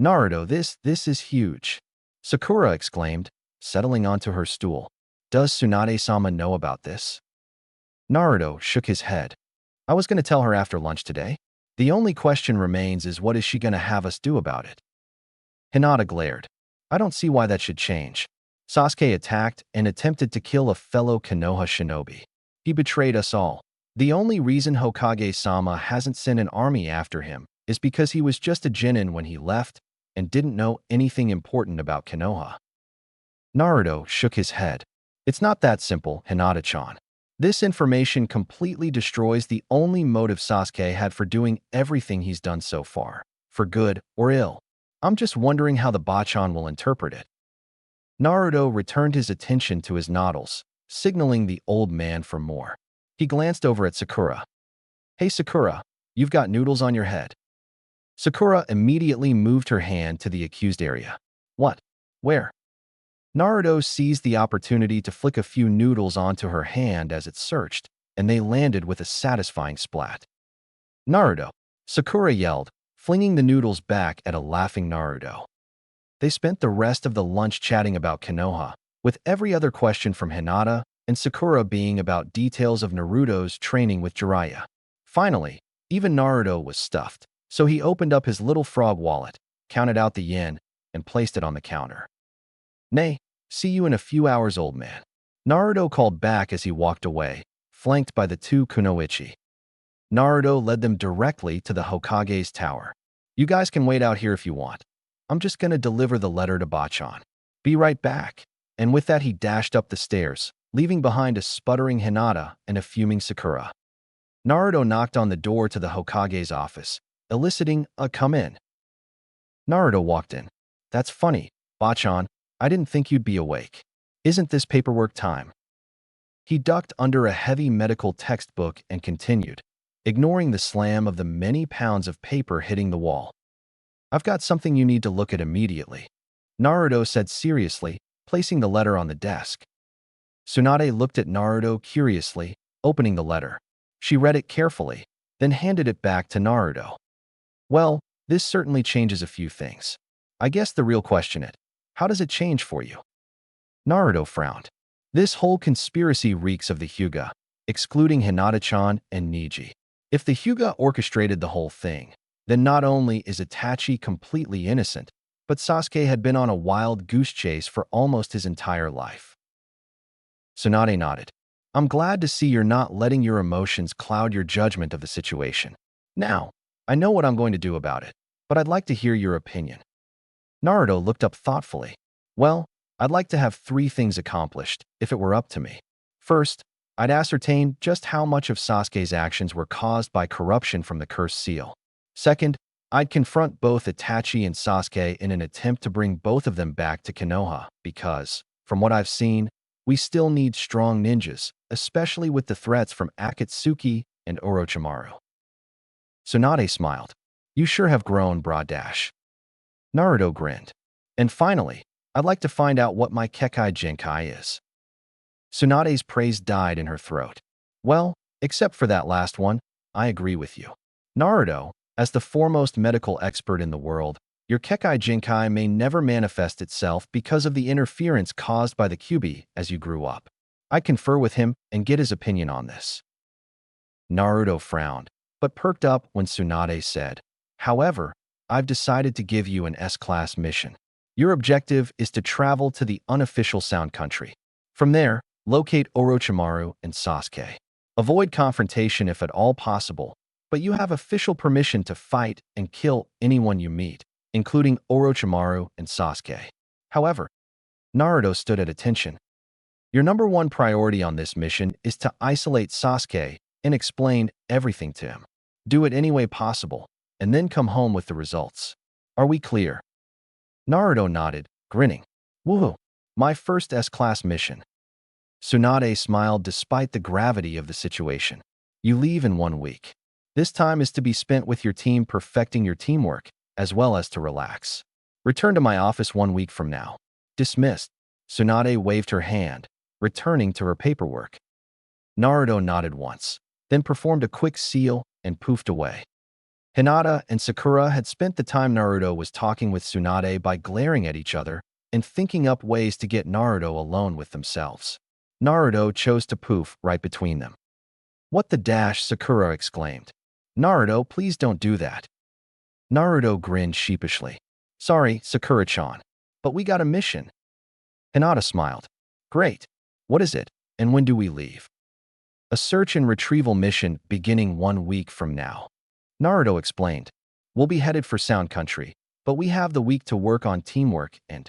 Speaker 1: Naruto, this is huge, Sakura exclaimed, settling onto her stool. Does Tsunade-sama know about this? Naruto shook his head. I was going to tell her after lunch today. The only question remains is what is she going to have us do about it? Hinata glared. I don't see why that should change. Sasuke attacked and attempted to kill a fellow Konoha shinobi. He betrayed us all. The only reason Hokage-sama hasn't sent an army after him is because he was just a genin when he left and didn't know anything important about Konoha. Naruto shook his head. It's not that simple, Hinata-chan. This information completely destroys the only motive Sasuke had for doing everything he's done so far, for good or ill. I'm just wondering how the Bachan will interpret it. Naruto returned his attention to his noodles, signaling the old man for more. He glanced over at Sakura. Hey Sakura, you've got noodles on your head. Sakura immediately moved her hand to the accused area. What? Where? Naruto seized the opportunity to flick a few noodles onto her hand as it searched, and they landed with a satisfying splat. Naruto, Sakura yelled, flinging the noodles back at a laughing Naruto. They spent the rest of the lunch chatting about Konoha, with every other question from Hinata and Sakura being about details of Naruto's training with Jiraiya. Finally, even Naruto was stuffed, so he opened up his little frog wallet, counted out the yen, and placed it on the counter. Nay, see you in a few hours, old man. Naruto called back as he walked away, flanked by the two kunoichi. Naruto led them directly to the Hokage's tower. You guys can wait out here if you want. I'm just gonna deliver the letter to Bachan. Be right back. And with that he dashed up the stairs, leaving behind a sputtering Hinata and a fuming Sakura. Naruto knocked on the door to the Hokage's office, eliciting a come in. Naruto walked in. That's funny, Bachan. I didn't think you'd be awake. Isn't this paperwork time? He ducked under a heavy medical textbook and continued, ignoring the slam of the many pounds of paper hitting the wall. I've got something you need to look at immediately, Naruto said seriously, placing the letter on the desk. Tsunade looked at Naruto curiously, opening the letter. She read it carefully, then handed it back to Naruto. Well, this certainly changes a few things. I guess the real question is, how does it change for you? Naruto frowned. This whole conspiracy reeks of the Hyuga, excluding Hinata-chan and Neji. If the Hyuga orchestrated the whole thing, then not only is Itachi completely innocent, but Sasuke had been on a wild goose chase for almost his entire life. Tsunade nodded. I'm glad to see you're not letting your emotions cloud your judgment of the situation. Now, I know what I'm going to do about it, but I'd like to hear your opinion. Naruto looked up thoughtfully. Well, I'd like to have 3 things accomplished, if it were up to me. First, I'd ascertain just how much of Sasuke's actions were caused by corruption from the cursed seal. Second, I'd confront both Itachi and Sasuke in an attempt to bring both of them back to Konoha, because, from what I've seen, we still need strong ninjas, especially with the threats from Akatsuki and Orochimaru. Tsunade smiled. You sure have grown, Bradash. Naruto grinned. And finally, I'd like to find out what my Kekai Genkai is. Tsunade's praise died in her throat. Well, except for that last one, I agree with you. Naruto, as the foremost medical expert in the world, your Kekai Genkai may never manifest itself because of the interference caused by the Kyuubi as you grew up. I confer with him and get his opinion on this. Naruto frowned, but perked up when Tsunade said, However, I've decided to give you an S-class mission. Your objective is to travel to the unofficial Sound Country. From there, locate Orochimaru and Sasuke. Avoid confrontation if at all possible, but you have official permission to fight and kill anyone you meet, including Orochimaru and Sasuke. However, Naruto stood at attention. Your number 1 priority on this mission is to isolate Sasuke and explain everything to him. Do it any way possible, and then come home with the results. Are we clear? Naruto nodded, grinning. Woohoo! My first S-class mission. Tsunade smiled despite the gravity of the situation. You leave in 1 week. This time is to be spent with your team perfecting your teamwork, as well as to relax. Return to my office 1 week from now. Dismissed. Tsunade waved her hand, returning to her paperwork. Naruto nodded once, then performed a quick seal and poofed away. Hinata and Sakura had spent the time Naruto was talking with Tsunade by glaring at each other and thinking up ways to get Naruto alone with themselves. Naruto chose to poof right between them. "What the dash?" Sakura exclaimed. "Naruto, please don't do that." Naruto grinned sheepishly. "Sorry, Sakura-chan, but we got a mission." Hinata smiled. "Great. What is it, and when do we leave?" "A search and retrieval mission beginning 1 week from now." Naruto explained. "We'll be headed for Sound Country, but we have the week to work on teamwork and—"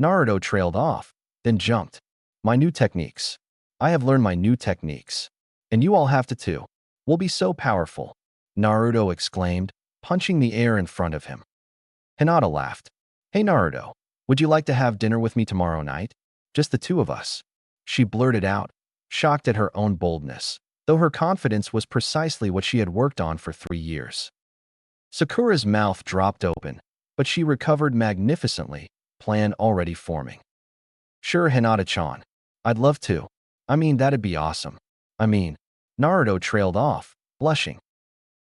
Speaker 1: Naruto trailed off, then jumped. "My new techniques. I have learned my new techniques. And you all have to too. We'll be so powerful," Naruto exclaimed, punching the air in front of him. Hinata laughed. "Hey Naruto, would you like to have dinner with me tomorrow night? Just the two of us," she blurted out, shocked at her own boldness, though her confidence was precisely what she had worked on for 3 years. Sakura's mouth dropped open, but she recovered magnificently, plan already forming. "Sure, Hinata-chan. I'd love to. I mean, that'd be awesome. Naruto trailed off, blushing.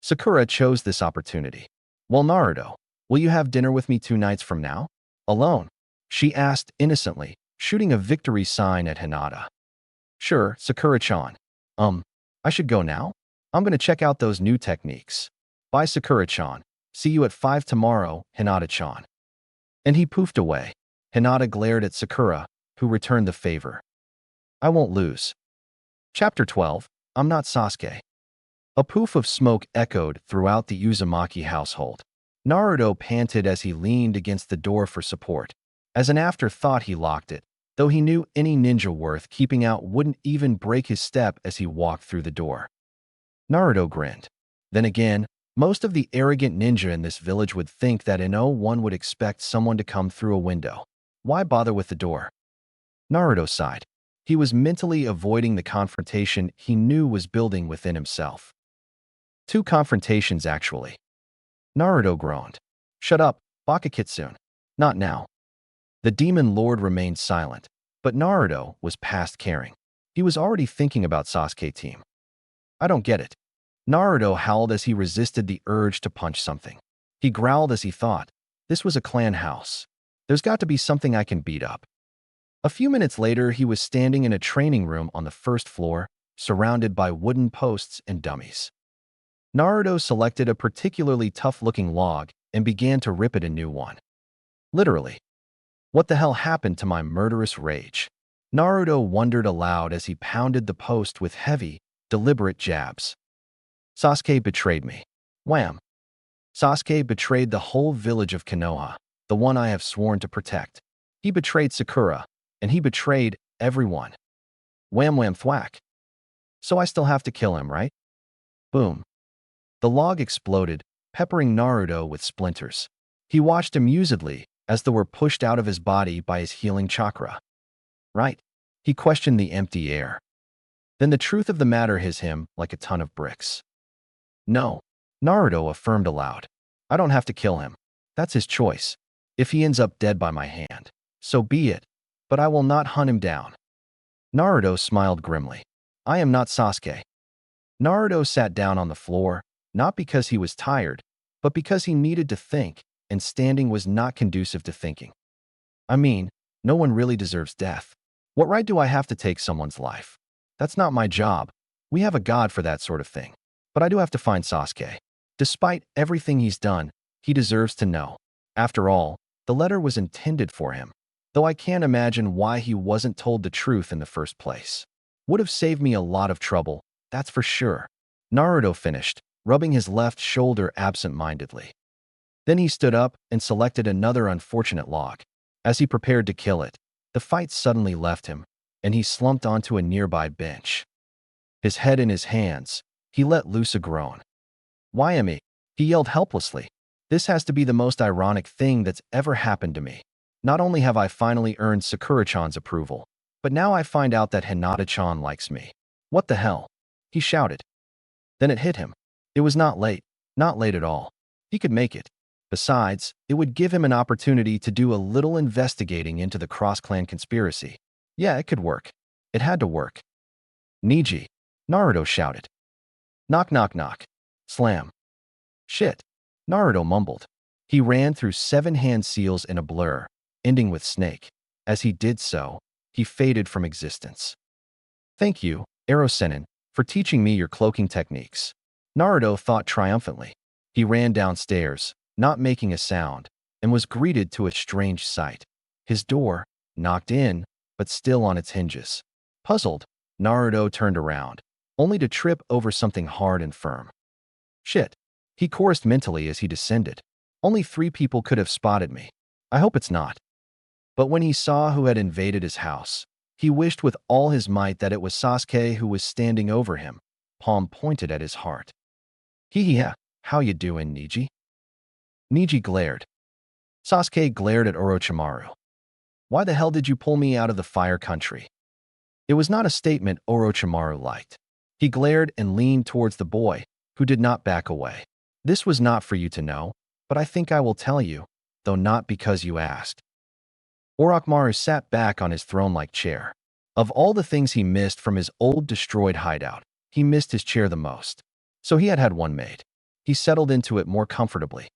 Speaker 1: Sakura chose this opportunity. "Well, Naruto, will you have dinner with me 2 nights from now? Alone?" she asked innocently, shooting a victory sign at Hinata. "Sure, Sakura-chan. I should go now? I'm gonna check out those new techniques. Bye, Sakura-chan. See you at 5 tomorrow, Hinata-chan." And he poofed away. Hinata glared at Sakura, who returned the favor. "I won't lose." Chapter 12. I'm not Sasuke. A poof of smoke echoed throughout the Uzumaki household. Naruto panted as he leaned against the door for support. As an afterthought, he locked it, though he knew any ninja worth keeping out wouldn't even break his step as he walked through the door. Naruto grinned. Then again, most of the arrogant ninja in this village would think that in one would expect someone to come through a window. Why bother with the door? Naruto sighed. He was mentally avoiding the confrontation he knew was building within himself. 2 confrontations, actually. Naruto groaned. "Shut up, Bakakitsune. Not now." The demon lord remained silent, but Naruto was past caring. He was already thinking about Sasuke team. "I don't get it." Naruto howled as he resisted the urge to punch something. He growled as he thought, "This was a clan house. There's got to be something I can beat up." A few minutes later, he was standing in a training room on the 1st floor, surrounded by wooden posts and dummies. Naruto selected a particularly tough-looking log and began to rip it a new one. Literally. What the hell happened to my murderous rage? Naruto wondered aloud as he pounded the post with heavy, deliberate jabs. Sasuke betrayed me. Wham! Sasuke betrayed the whole village of Konoha, the one I have sworn to protect. He betrayed Sakura, and he betrayed everyone. Wham wham thwack. So I still have to kill him, right? Boom. The log exploded, peppering Naruto with splinters. He watched amusedly as they were pushed out of his body by his healing chakra. Right? He questioned the empty air. Then the truth of the matter hit him like a ton of bricks. "No," Naruto affirmed aloud. "I don't have to kill him. That's his choice. If he ends up dead by my hand, so be it, but I will not hunt him down." Naruto smiled grimly. "I am not Sasuke." Naruto sat down on the floor, not because he was tired, but because he needed to think, and standing was not conducive to thinking. No one really deserves death. What right do I have to take someone's life? That's not my job. We have a god for that sort of thing. But I do have to find Sasuke. Despite everything he's done, he deserves to know. After all, the letter was intended for him, though I can't imagine why he wasn't told the truth in the first place. Would have saved me a lot of trouble, that's for sure. Naruto finished, rubbing his left shoulder absent-mindedly. Then he stood up and selected another unfortunate log. As he prepared to kill it, the fight suddenly left him, and he slumped onto a nearby bench. His head in his hands, he let loose a groan. "Why am I?" he yelled helplessly. "This has to be the most ironic thing that's ever happened to me. Not only have I finally earned Sakura-chan's approval, but now I find out that Hinata-chan likes me. What the hell?" he shouted. Then it hit him. It was not late at all. He could make it. Besides, it would give him an opportunity to do a little investigating into the cross-clan conspiracy. Yeah, it could work. It had to work. Neji, Naruto shouted. Knock, knock, knock. Slam. Shit, Naruto mumbled. He ran through 7 hand seals in a blur, ending with snake. As he did so, he faded from existence. Thank you, Erosenin, for teaching me your cloaking techniques. Naruto thought triumphantly. He ran downstairs, not making a sound, and was greeted to a strange sight. His door, knocked in, but still on its hinges. Puzzled, Naruto turned around, only to trip over something hard and firm. Shit, he chorused mentally as he descended. Only 3 people could have spotted me. I hope it's not. But when he saw who had invaded his house, he wished with all his might that it was Sasuke who was standing over him, palm pointed at his heart. Hee-hee-ha, how you doing, Neji? Neji glared. Sasuke glared at Orochimaru. Why the hell did you pull me out of the fire country? It was not a statement Orochimaru liked. He glared and leaned towards the boy, who did not back away. This was not for you to know, but I think I will tell you, though not because you asked. Orochimaru sat back on his throne-like chair. Of all the things he missed from his old destroyed hideout, he missed his chair the most. So he had one made. He settled into it more comfortably.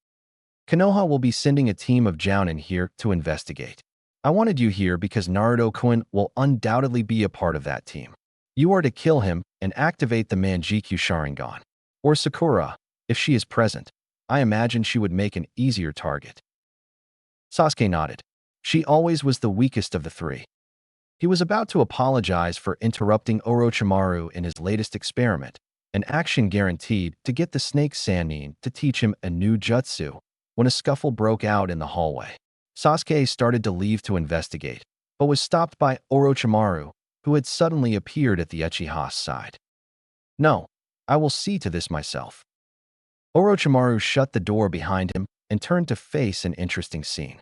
Speaker 1: Konoha will be sending a team of jounin here to investigate. I wanted you here because Naruto-kun will undoubtedly be a part of that team. You are to kill him and activate the Manjikyu Sharingan. Or Sakura, if she is present. I imagine she would make an easier target. Sasuke nodded. She always was the weakest of the 3. He was about to apologize for interrupting Orochimaru in his latest experiment, an action guaranteed to get the Snake Sannin to teach him a new jutsu, when a scuffle broke out in the hallway. Sasuke started to leave to investigate, but was stopped by Orochimaru, who had suddenly appeared at the Uchiha's side. No, I will see to this myself. Orochimaru shut the door behind him and turned to face an interesting scene.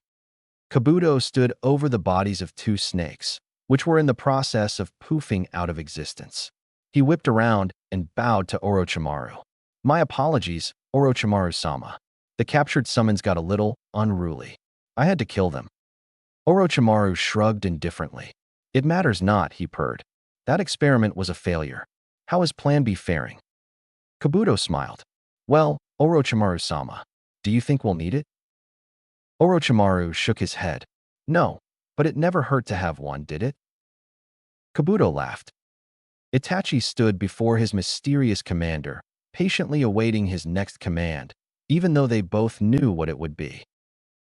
Speaker 1: Kabuto stood over the bodies of 2 snakes, which were in the process of poofing out of existence. He whipped around and bowed to Orochimaru. My apologies, Orochimaru-sama. The captured summons got a little unruly. I had to kill them. Orochimaru shrugged indifferently. It matters not, he purred. That experiment was a failure. How is Plan B faring? Kabuto smiled. Well, Orochimaru-sama, do you think we'll need it? Orochimaru shook his head. No, but it never hurt to have one, did it? Kabuto laughed. Itachi stood before his mysterious commander, patiently awaiting his next command, even though they both knew what it would be.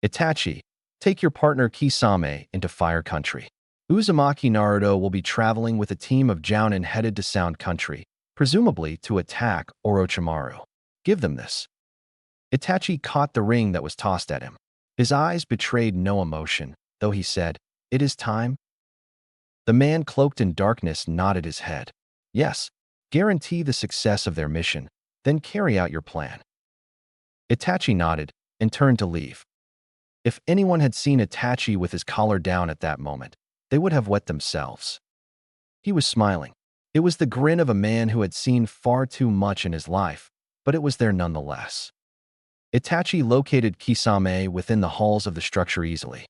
Speaker 1: Itachi, take your partner Kisame into Fire Country. Uzumaki Naruto will be traveling with a team of jounin headed to Sound Country, presumably to attack Orochimaru. Give them this. Itachi caught the ring that was tossed at him. His eyes betrayed no emotion, though he said, "It is time." The man cloaked in darkness nodded his head. Yes, guarantee the success of their mission, then carry out your plan. Itachi nodded and turned to leave. If anyone had seen Itachi with his collar down at that moment, they would have wet themselves. He was smiling. It was the grin of a man who had seen far too much in his life, but it was there nonetheless. Itachi located Kisame within the halls of the structure easily.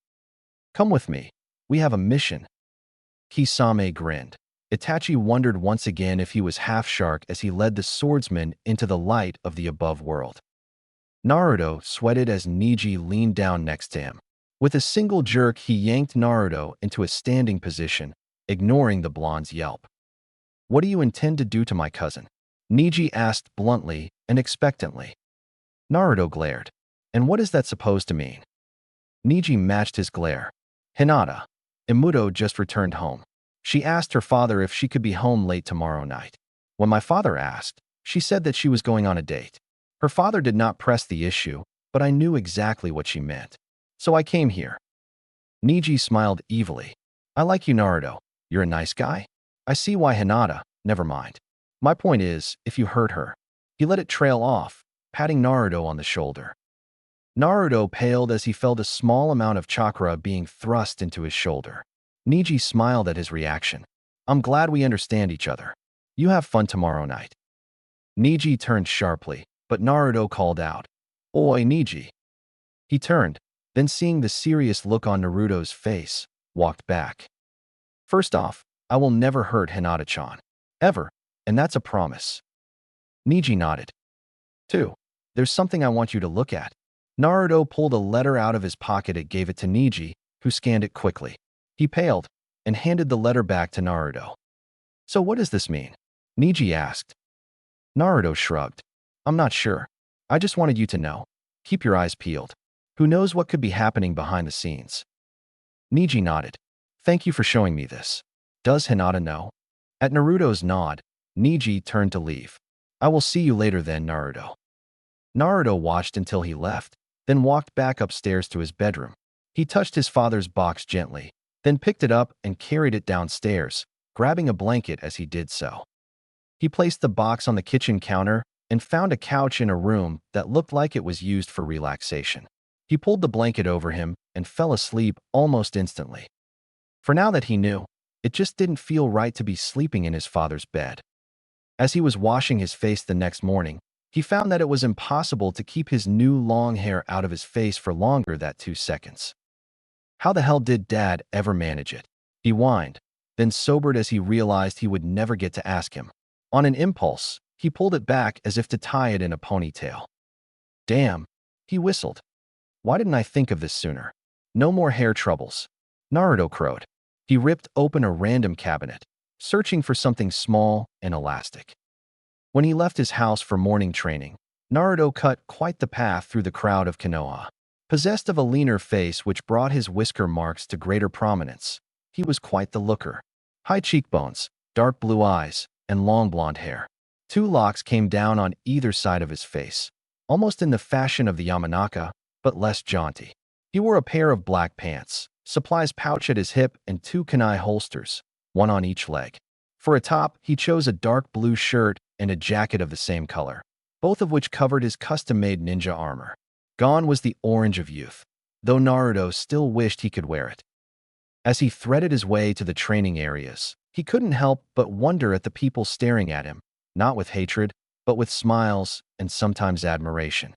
Speaker 1: Come with me. We have a mission. Kisame grinned. Itachi wondered once again if he was half shark as he led the swordsman into the light of the above world. Naruto sweated as Neji leaned down next to him. With a single jerk, he yanked Naruto into a standing position, ignoring the blonde's yelp. What do you intend to do to my cousin? Neji asked bluntly and expectantly. Naruto glared. And what is that supposed to mean? Neji matched his glare. Hinata. Imuto just returned home. She asked her father if she could be home late tomorrow night. When my father asked, she said that she was going on a date. Her father did not press the issue, but I knew exactly what she meant. So I came here. Neji smiled evilly. I like you, Naruto. You're a nice guy. I see why Hinata, never mind. My point is, if you hurt her. He let it trail off, patting Naruto on the shoulder. Naruto paled as he felt a small amount of chakra being thrust into his shoulder. Neji smiled at his reaction. I'm glad we understand each other. You have fun tomorrow night. Neji turned sharply, but Naruto called out, Oi, Neji. He turned, then seeing the serious look on Naruto's face, walked back. First off, I will never hurt Hinata-chan. Ever. And that's a promise. Neji nodded. 2. There's something I want you to look at. Naruto pulled a letter out of his pocket and gave it to Neji, who scanned it quickly. He paled and handed the letter back to Naruto. So what does this mean? Neji asked. Naruto shrugged. I'm not sure. I just wanted you to know. Keep your eyes peeled. Who knows what could be happening behind the scenes? Neji nodded. Thank you for showing me this. Does Hinata know? At Naruto's nod, Neji turned to leave. I will see you later then, Naruto. Naruto watched until he left, then walked back upstairs to his bedroom. He touched his father's box gently, then picked it up and carried it downstairs, grabbing a blanket as he did so. He placed the box on the kitchen counter and found a couch in a room that looked like it was used for relaxation. He pulled the blanket over him and fell asleep almost instantly. For now that he knew, it just didn't feel right to be sleeping in his father's bed. As he was washing his face the next morning, he found that it was impossible to keep his new long hair out of his face for longer than 2 seconds. How the hell did Dad ever manage it? He whined, then sobered as he realized he would never get to ask him. On an impulse, he pulled it back as if to tie it in a ponytail. Damn, he whistled. Why didn't I think of this sooner? No more hair troubles. Naruto crowed. He ripped open a random cabinet, searching for something small and elastic. When he left his house for morning training, Naruto cut quite the path through the crowd of Konoha. Possessed of a leaner face which brought his whisker marks to greater prominence, he was quite the looker. High cheekbones, dark blue eyes, and long blonde hair. 2 locks came down on either side of his face, almost in the fashion of the Yamanaka, but less jaunty. He wore a pair of black pants, supplies pouch at his hip, and 2 kunai holsters, one on each leg. For a top, he chose a dark blue shirt and a jacket of the same color, both of which covered his custom-made ninja armor. Gone was the orange of youth, though Naruto still wished he could wear it. As he threaded his way to the training areas, he couldn't help but wonder at the people staring at him, not with hatred, but with smiles and sometimes admiration.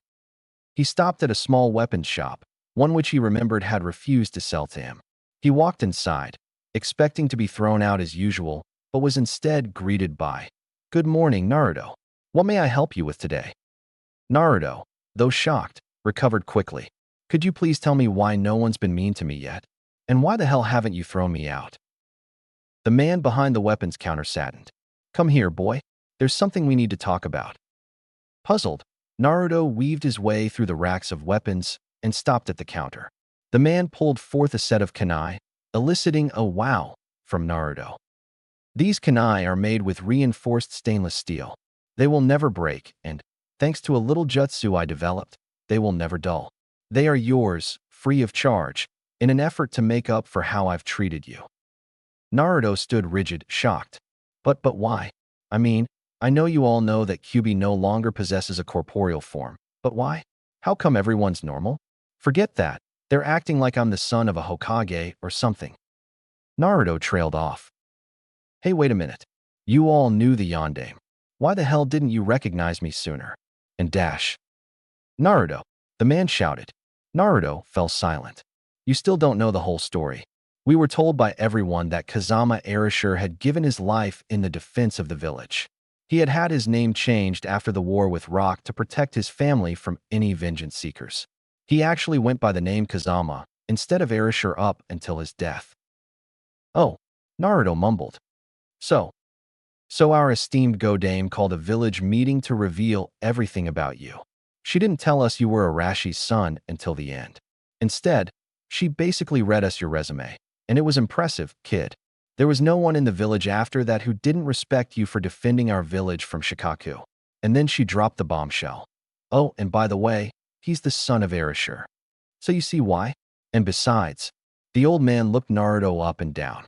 Speaker 1: He stopped at a small weapons shop, one which he remembered had refused to sell to him. He walked inside, expecting to be thrown out as usual, but was instead greeted by, "Good morning, Naruto. What may I help you with today?" Naruto, though shocked, recovered quickly. "Could you please tell me why no one's been mean to me yet? And why the hell haven't you thrown me out?" The man behind the weapons counter saddened. "Come here, boy. There's something we need to talk about." Puzzled, Naruto weaved his way through the racks of weapons and stopped at the counter. The man pulled forth a set of kunai, eliciting a wow from Naruto. These kunai are made with reinforced stainless steel. They will never break, and, thanks to a little jutsu I developed, they will never dull. They are yours, free of charge, in an effort to make up for how I've treated you. Naruto stood rigid, shocked. But why? I mean, I know you all know that Kyuubi no longer possesses a corporeal form, but why? How come everyone's normal? Forget that. They're acting like I'm the son of a Hokage or something. Naruto trailed off. Hey, wait a minute. You all knew the yondaime. Why the hell didn't you recognize me sooner? And dash. Naruto, the man shouted. Naruto fell silent. You still don't know the whole story. We were told by everyone that Kazama Erasure had given his life in the defense of the village. He had had his name changed after the war with Rock to protect his family from any vengeance seekers. He actually went by the name Kazama instead of Erasure up until his death. Oh, Naruto mumbled. So our esteemed Godame called a village meeting to reveal everything about you. She didn't tell us you were Arashi's son until the end. Instead, she basically read us your resume. And it was impressive, kid. There was no one in the village after that who didn't respect you for defending our village from Shikaku. And then she dropped the bombshell. Oh, and by the way, he's the son of Erasure. So you see why? And besides, the old man looked Naruto up and down.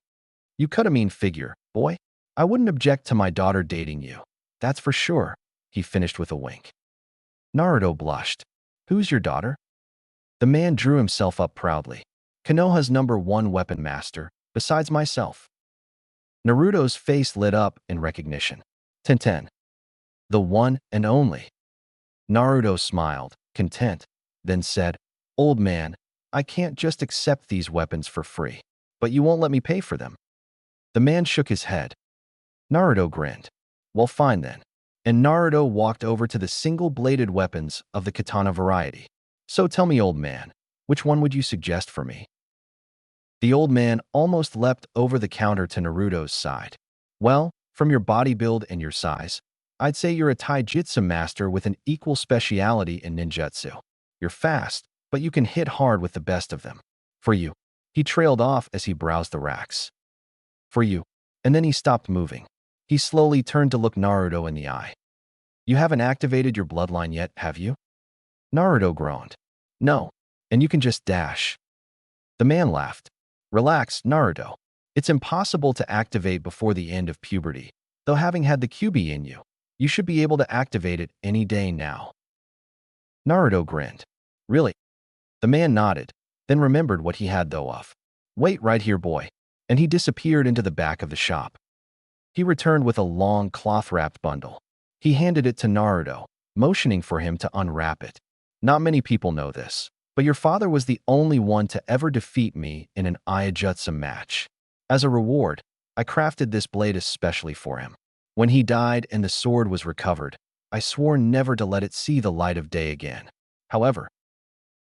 Speaker 1: You cut a mean figure, boy. I wouldn't object to my daughter dating you. That's for sure, he finished with a wink. Naruto blushed. Who's your daughter? The man drew himself up proudly. Konoha's #1 weapon master, besides myself. Naruto's face lit up in recognition. Tenten. The one and only. Naruto smiled, content, then said, Old man, I can't just accept these weapons for free. But you won't let me pay for them. The man shook his head. Naruto grinned. Well, fine then. And Naruto walked over to the single-bladed weapons of the katana variety. So tell me, old man, which one would you suggest for me? The old man almost leapt over the counter to Naruto's side. Well, from your body build and your size, I'd say you're a taijutsu master with an equal speciality in ninjutsu. You're fast, but you can hit hard with the best of them. For you. He trailed off as he browsed the racks. For you. And then he stopped moving. He slowly turned to look Naruto in the eye. You haven't activated your bloodline yet, have you? Naruto groaned. No. And you can just dash. The man laughed. Relax, Naruto. It's impossible to activate before the end of puberty, though having had the QB in you, you should be able to activate it any day now. Naruto grinned. Really? The man nodded, then remembered what he had though of. Wait right here, boy. And he disappeared into the back of the shop. He returned with a long cloth-wrapped bundle. He handed it to Naruto, motioning for him to unwrap it. Not many people know this, but your father was the only one to ever defeat me in an Iaijutsu match. As a reward, I crafted this blade especially for him. When he died and the sword was recovered, I swore never to let it see the light of day again. However,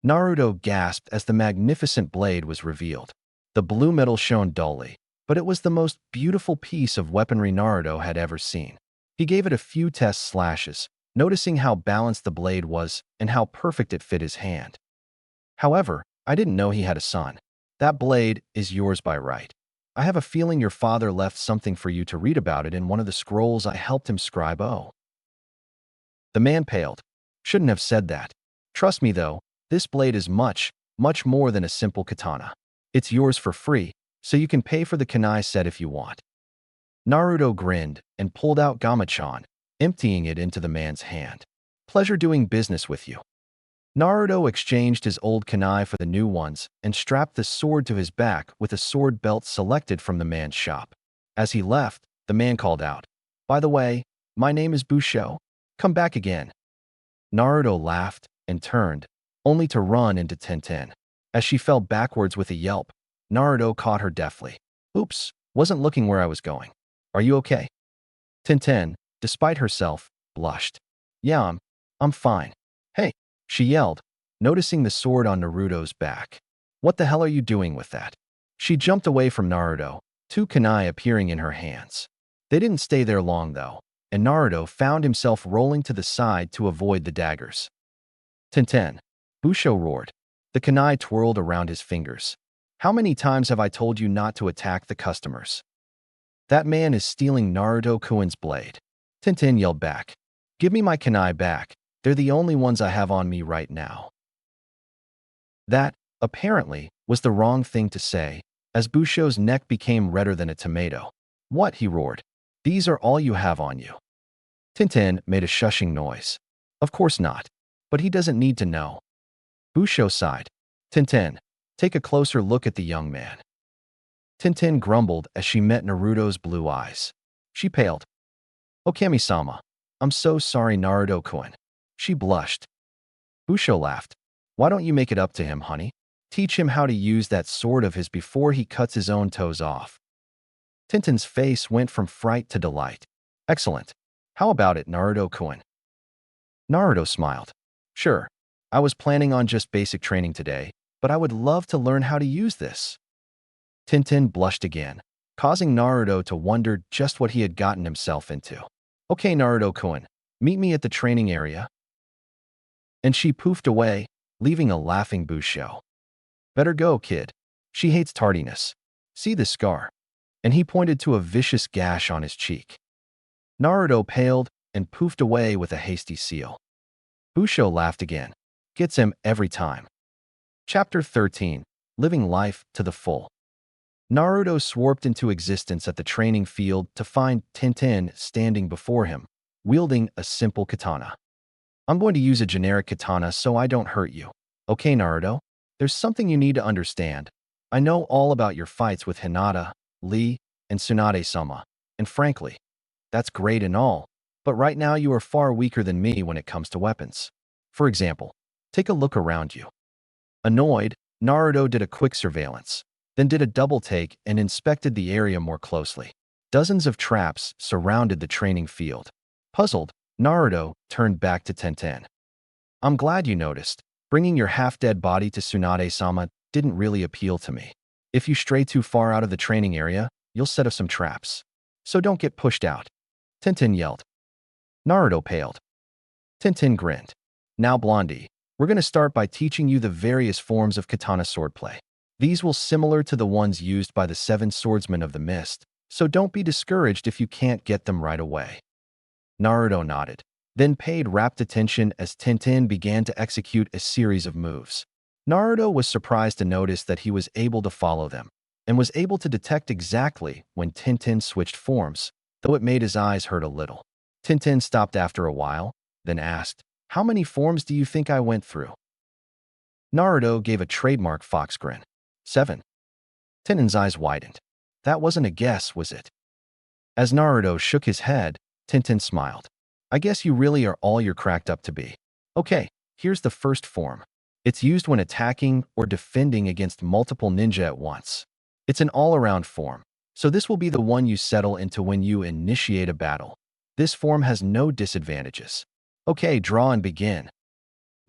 Speaker 1: Naruto gasped as the magnificent blade was revealed. The blue metal shone dully, but it was the most beautiful piece of weaponry Naruto had ever seen. He gave it a few test slashes, noticing how balanced the blade was and how perfect it fit his hand. However, I didn't know he had a son. That blade is yours by right. I have a feeling your father left something for you to read about it in one of the scrolls I helped him scribe. Oh. The man paled. Shouldn't have said that. Trust me though, this blade is much, much more than a simple katana. It's yours for free, so you can pay for the kunai set if you want. Naruto grinned and pulled out Gamachan, emptying it into the man's hand. Pleasure doing business with you. Naruto exchanged his old kunai for the new ones and strapped the sword to his back with a sword belt selected from the man's shop. As he left, the man called out, By the way, my name is Busho. Come back again. Naruto laughed and turned, only to run into Tenten. As she fell backwards with a yelp, Naruto caught her deftly. Oops, wasn't looking where I was going. Are you okay? Tenten, despite herself, blushed. Yeah, I'm fine. Hey, she yelled, noticing the sword on Naruto's back. What the hell are you doing with that? She jumped away from Naruto, two kunai appearing in her hands. They didn't stay there long though, and Naruto found himself rolling to the side to avoid the daggers. Tenten, Busho roared. The kunai twirled around his fingers. How many times have I told you not to attack the customers? That man is stealing Naruto-kun's blade. Tenten yelled back. Give me my kunai back. They're the only ones I have on me right now. That, apparently, was the wrong thing to say, as Busho's neck became redder than a tomato. What? He roared. These are all you have on you. Tenten made a shushing noise. Of course not. But he doesn't need to know. Busho sighed. Tenten, take a closer look at the young man. Tenten grumbled as she met Naruto's blue eyes. She paled. Okami-sama, I'm so sorry, Naruto-kun. She blushed. Busho laughed. Why don't you make it up to him, honey? Teach him how to use that sword of his before he cuts his own toes off. Tenten's face went from fright to delight. Excellent. How about it, Naruto-kun? Naruto smiled. Sure. I was planning on just basic training today, but I would love to learn how to use this. Tenten blushed again, causing Naruto to wonder just what he had gotten himself into. Okay, Naruto-kun, meet me at the training area. And she poofed away, leaving a laughing Busho. Better go, kid. She hates tardiness. See this scar? And he pointed to a vicious gash on his cheek. Naruto paled and poofed away with a hasty seal. Busho laughed again. Gets him every time. Chapter 13. Living Life to the Full. Naruto swarped into existence at the training field to find Tenten standing before him, wielding a simple katana. I'm going to use a generic katana so I don't hurt you. Okay, Naruto? There's something you need to understand. I know all about your fights with Hinata, Lee, and Tsunade-sama, and frankly, that's great and all, but right now you are far weaker than me when it comes to weapons. For example, take a look around you. Annoyed, Naruto did a quick surveillance, then did a double take and inspected the area more closely. Dozens of traps surrounded the training field. Puzzled, Naruto turned back to Tenten. I'm glad you noticed. Bringing your half-dead body to Tsunade-sama didn't really appeal to me. If you stray too far out of the training area, you'll set up some traps. So don't get pushed out. Tenten yelled. Naruto paled. Tenten grinned. Now, Blondie, we're going to start by teaching you the various forms of katana swordplay. These will similar to the ones used by the 7 swordsmen of the mist, so don't be discouraged if you can't get them right away. Naruto nodded, then paid rapt attention as Tenten began to execute a series of moves. Naruto was surprised to notice that he was able to follow them, and was able to detect exactly when Tenten switched forms, though it made his eyes hurt a little. Tenten stopped after a while, then asked, "How many forms do you think I went through?" Naruto gave a trademark fox grin. 7. Tenten's eyes widened. That wasn't a guess, was it? As Naruto shook his head, Tenten smiled. I guess you really are all you're cracked up to be. Okay, here's the first form. It's used when attacking or defending against multiple ninja at once. It's an all-around form, so this will be the one you settle into when you initiate a battle. This form has no disadvantages. Okay, draw and begin.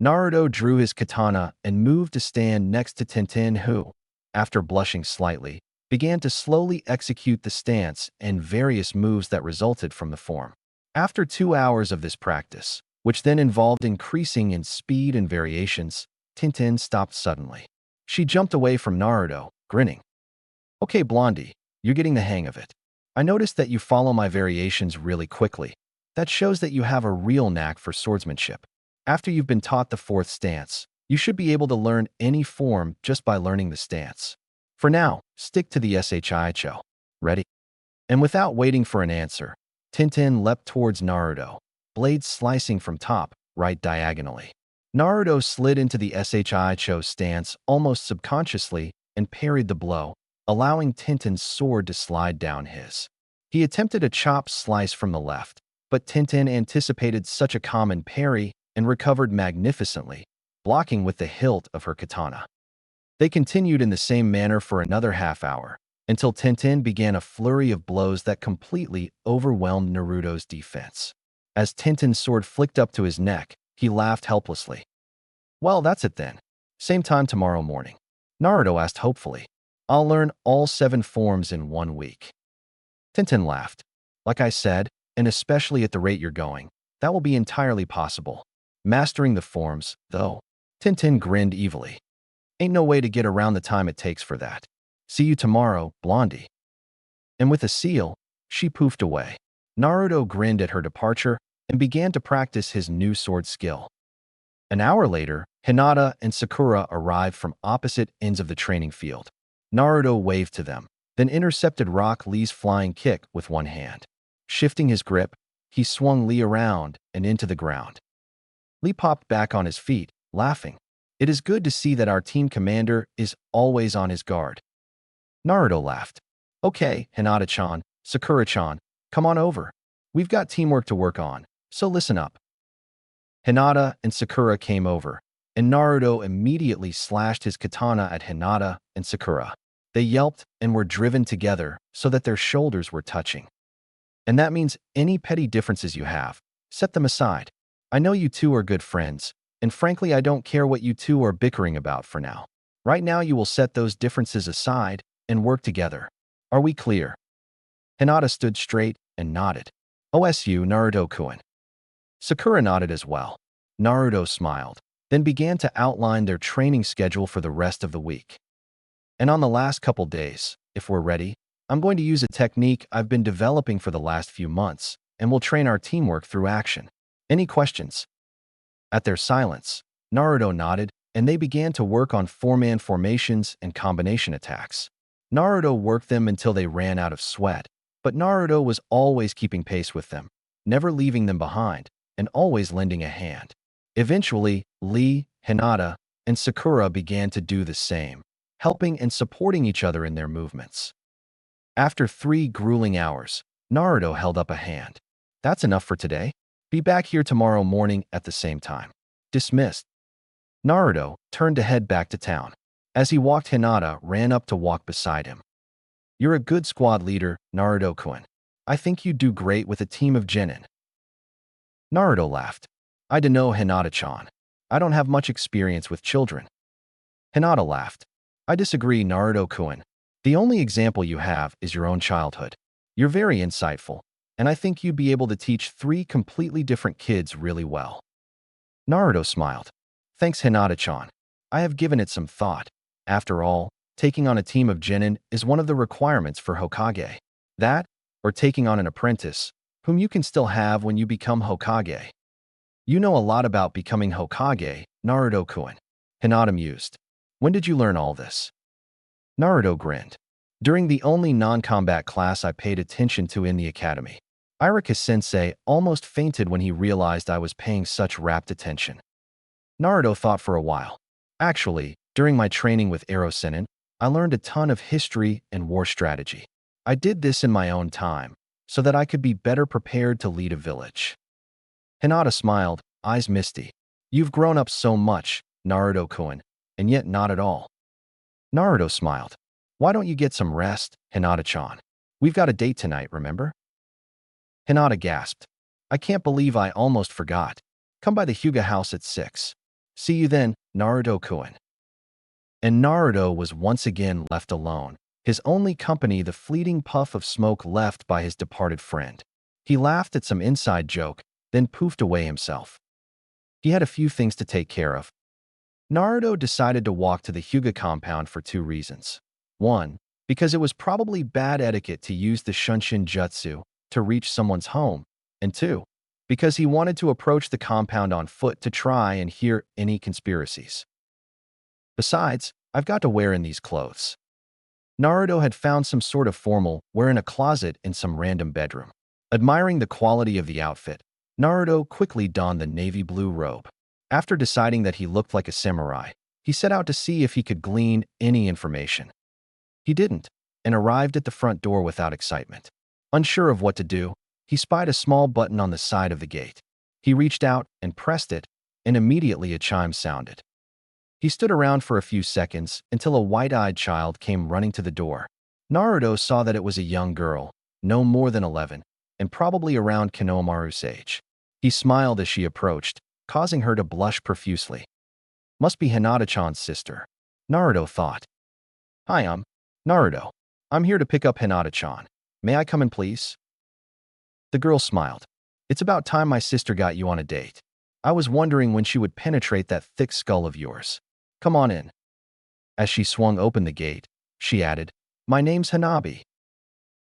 Speaker 1: Naruto drew his katana and moved to stand next to Tenten who, after blushing slightly, began to slowly execute the stance and various moves that resulted from the form. After 2 hours of this practice, which then involved increasing in speed and variations, Tenten stopped suddenly. She jumped away from Naruto, grinning. Okay, Blondie, you're getting the hang of it. I noticed that you follow my variations really quickly. That shows that you have a real knack for swordsmanship. After you've been taught the 4th stance, you should be able to learn any form just by learning the stance. For now, stick to the shiho. Ready? And without waiting for an answer, Tenten leapt towards Naruto, blades slicing from top, right diagonally. Naruto slid into the shiho stance almost subconsciously and parried the blow, allowing Tenten's sword to slide down his. He attempted a chop slice from the left, but Tenten anticipated such a common parry and recovered magnificently, blocking with the hilt of her katana. They continued in the same manner for another half hour, until Tenten began a flurry of blows that completely overwhelmed Naruto's defense. As Tenten's sword flicked up to his neck, he laughed helplessly. Well, that's it then. Same time tomorrow morning. Naruto asked hopefully. I'll learn all 7 forms in 1 week. Tenten laughed. Like I said, and especially at the rate you're going, that will be entirely possible. Mastering the forms, though. Tenten grinned evilly. Ain't no way to get around the time it takes for that. See you tomorrow, Blondie. And with a seal, she poofed away. Naruto grinned at her departure and began to practice his new sword skill. An hour later, Hinata and Sakura arrived from opposite ends of the training field. Naruto waved to them, then intercepted Rock Lee's flying kick with one hand. Shifting his grip, he swung Lee around and into the ground. Lee popped back on his feet, laughing. It is good to see that our team commander is always on his guard. Naruto laughed. Okay, Hinata-chan, Sakura-chan, come on over. We've got teamwork to work on, so listen up. Hinata and Sakura came over, and Naruto immediately slashed his katana at Hinata and Sakura. They yelped and were driven together so that their shoulders were touching. And that means any petty differences you have, set them aside. I know you two are good friends, and frankly I don't care what you two are bickering about for now. Right now you will set those differences aside and work together. Are we clear? Hinata stood straight and nodded. OSU, Naruto-kun. Sakura nodded as well. Naruto smiled, then began to outline their training schedule for the rest of the week. And on the last couple days, if we're ready, I'm going to use a technique I've been developing for the last few months, and we'll train our teamwork through action. Any questions? At their silence, Naruto nodded, and they began to work on 4-man formations and combination attacks. Naruto worked them until they ran out of sweat, but Naruto was always keeping pace with them, never leaving them behind, and always lending a hand. Eventually, Lee, Hinata, and Sakura began to do the same, helping and supporting each other in their movements. After 3 grueling hours, Naruto held up a hand. That's enough for today. Be back here tomorrow morning at the same time. Dismissed. Naruto turned to head back to town. As he walked, Hinata ran up to walk beside him. You're a good squad leader, Naruto-kun. I think you'd do great with a team of genin. Naruto laughed. I don't know, Hinata-chan. I don't have much experience with children. Hinata laughed. I disagree, Naruto-kun. The only example you have is your own childhood. You're very insightful, and I think you'd be able to teach 3 completely different kids really well. Naruto smiled. Thanks, Hinata-chan. I have given it some thought. After all, taking on a team of genin is one of the requirements for Hokage. That, or taking on an apprentice, whom you can still have when you become Hokage. You know a lot about becoming Hokage, Naruto-kun. Hinata mused. When did you learn all this? Naruto grinned. During the only non-combat class I paid attention to in the academy. Iruka-sensei almost fainted when he realized I was paying such rapt attention. Naruto thought for a while. Actually, during my training with Ero-sennin, I learned a ton of history and war strategy. I did this in my own time, so that I could be better prepared to lead a village. Hinata smiled, eyes misty. You've grown up so much, Naruto-kun, and yet not at all. Naruto smiled. Why don't you get some rest, Hinata-chan? We've got a date tonight, remember? Hinata gasped. I can't believe I almost forgot. Come by the Hyuga house at 6. See you then, Naruto-kun. And Naruto was once again left alone, his only company the fleeting puff of smoke left by his departed friend. He laughed at some inside joke, then poofed away himself. He had a few things to take care of. Naruto decided to walk to the Hyuga compound for 2 reasons. 1, because it was probably bad etiquette to use the Shunshin Jutsu to reach someone's home, and 2, because he wanted to approach the compound on foot to try and hear any conspiracies. Besides, I've got to wear in these clothes. Naruto had found some sort of formal wear in a closet in some random bedroom. Admiring the quality of the outfit, Naruto quickly donned the navy blue robe. After deciding that he looked like a samurai, he set out to see if he could glean any information. He didn't, and arrived at the front door without excitement. Unsure of what to do, he spied a small button on the side of the gate. He reached out and pressed it, and immediately a chime sounded. He stood around for a few seconds until a white-eyed child came running to the door. Naruto saw that it was a young girl, no more than 11, and probably around Konohamaru's age. He smiled as she approached, causing her to blush profusely. Must be Hinata-chan's sister, Naruto thought. Hi, I'm Naruto. I'm here to pick up Hinata-chan. May I come in, please? The girl smiled. It's about time my sister got you on a date. I was wondering when she would penetrate that thick skull of yours. Come on in. As she swung open the gate, she added, My name's Hanabi.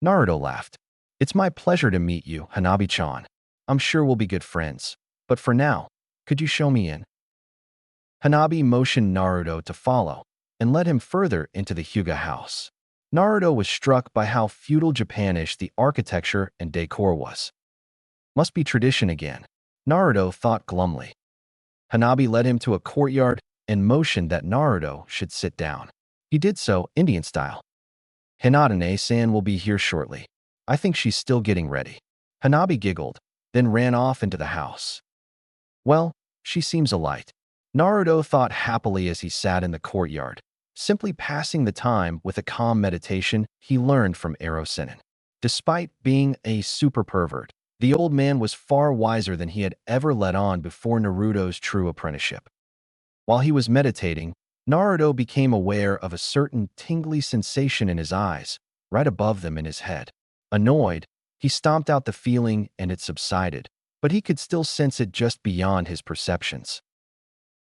Speaker 1: Naruto laughed. It's my pleasure to meet you, Hanabi-chan. I'm sure we'll be good friends. But for now, could you show me in? Hanabi motioned Naruto to follow and led him further into the Hyuga house. Naruto was struck by how feudal Japanish the architecture and decor was. Must be tradition again, Naruto thought glumly. Hanabi led him to a courtyard and motioned that Naruto should sit down. He did so, Indian style. Hinata-san will be here shortly. I think she's still getting ready. Hanabi giggled, then ran off into the house. Well, she seems a light, Naruto thought happily as he sat in the courtyard, simply passing the time with a calm meditation he learned from Ero-sennin. Despite being a super pervert, the old man was far wiser than he had ever let on before Naruto's true apprenticeship. While he was meditating, Naruto became aware of a certain tingly sensation in his eyes, right above them in his head. Annoyed, he stomped out the feeling and it subsided, but he could still sense it just beyond his perceptions.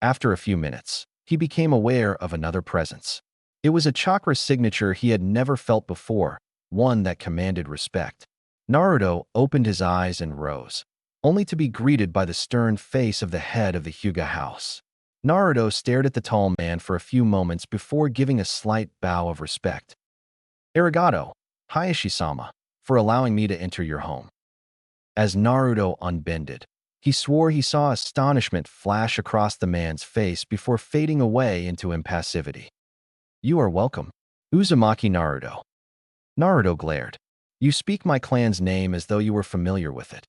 Speaker 1: After a few minutes, he became aware of another presence. It was a chakra signature he had never felt before, one that commanded respect. Naruto opened his eyes and rose, only to be greeted by the stern face of the head of the Hyuga house. Naruto stared at the tall man for a few moments before giving a slight bow of respect. Arigato, Hayashi-sama, for allowing me to enter your home. As Naruto unbended, he swore he saw astonishment flash across the man's face before fading away into impassivity. You are welcome, Uzumaki Naruto. Naruto glared. You speak my clan's name as though you were familiar with it.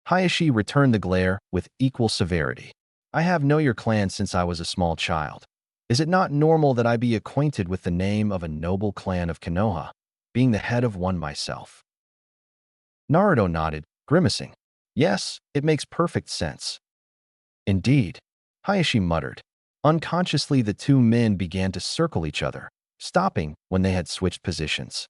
Speaker 1: Hayashi returned the glare with equal severity. I have known your clan since I was a small child. Is it not normal that I be acquainted with the name of a noble clan of Konoha? being the head of one myself. Naruto nodded, grimacing. Yes, it makes perfect sense. Indeed, Hayashi muttered. Unconsciously, the two men began to circle each other, stopping when they had switched positions.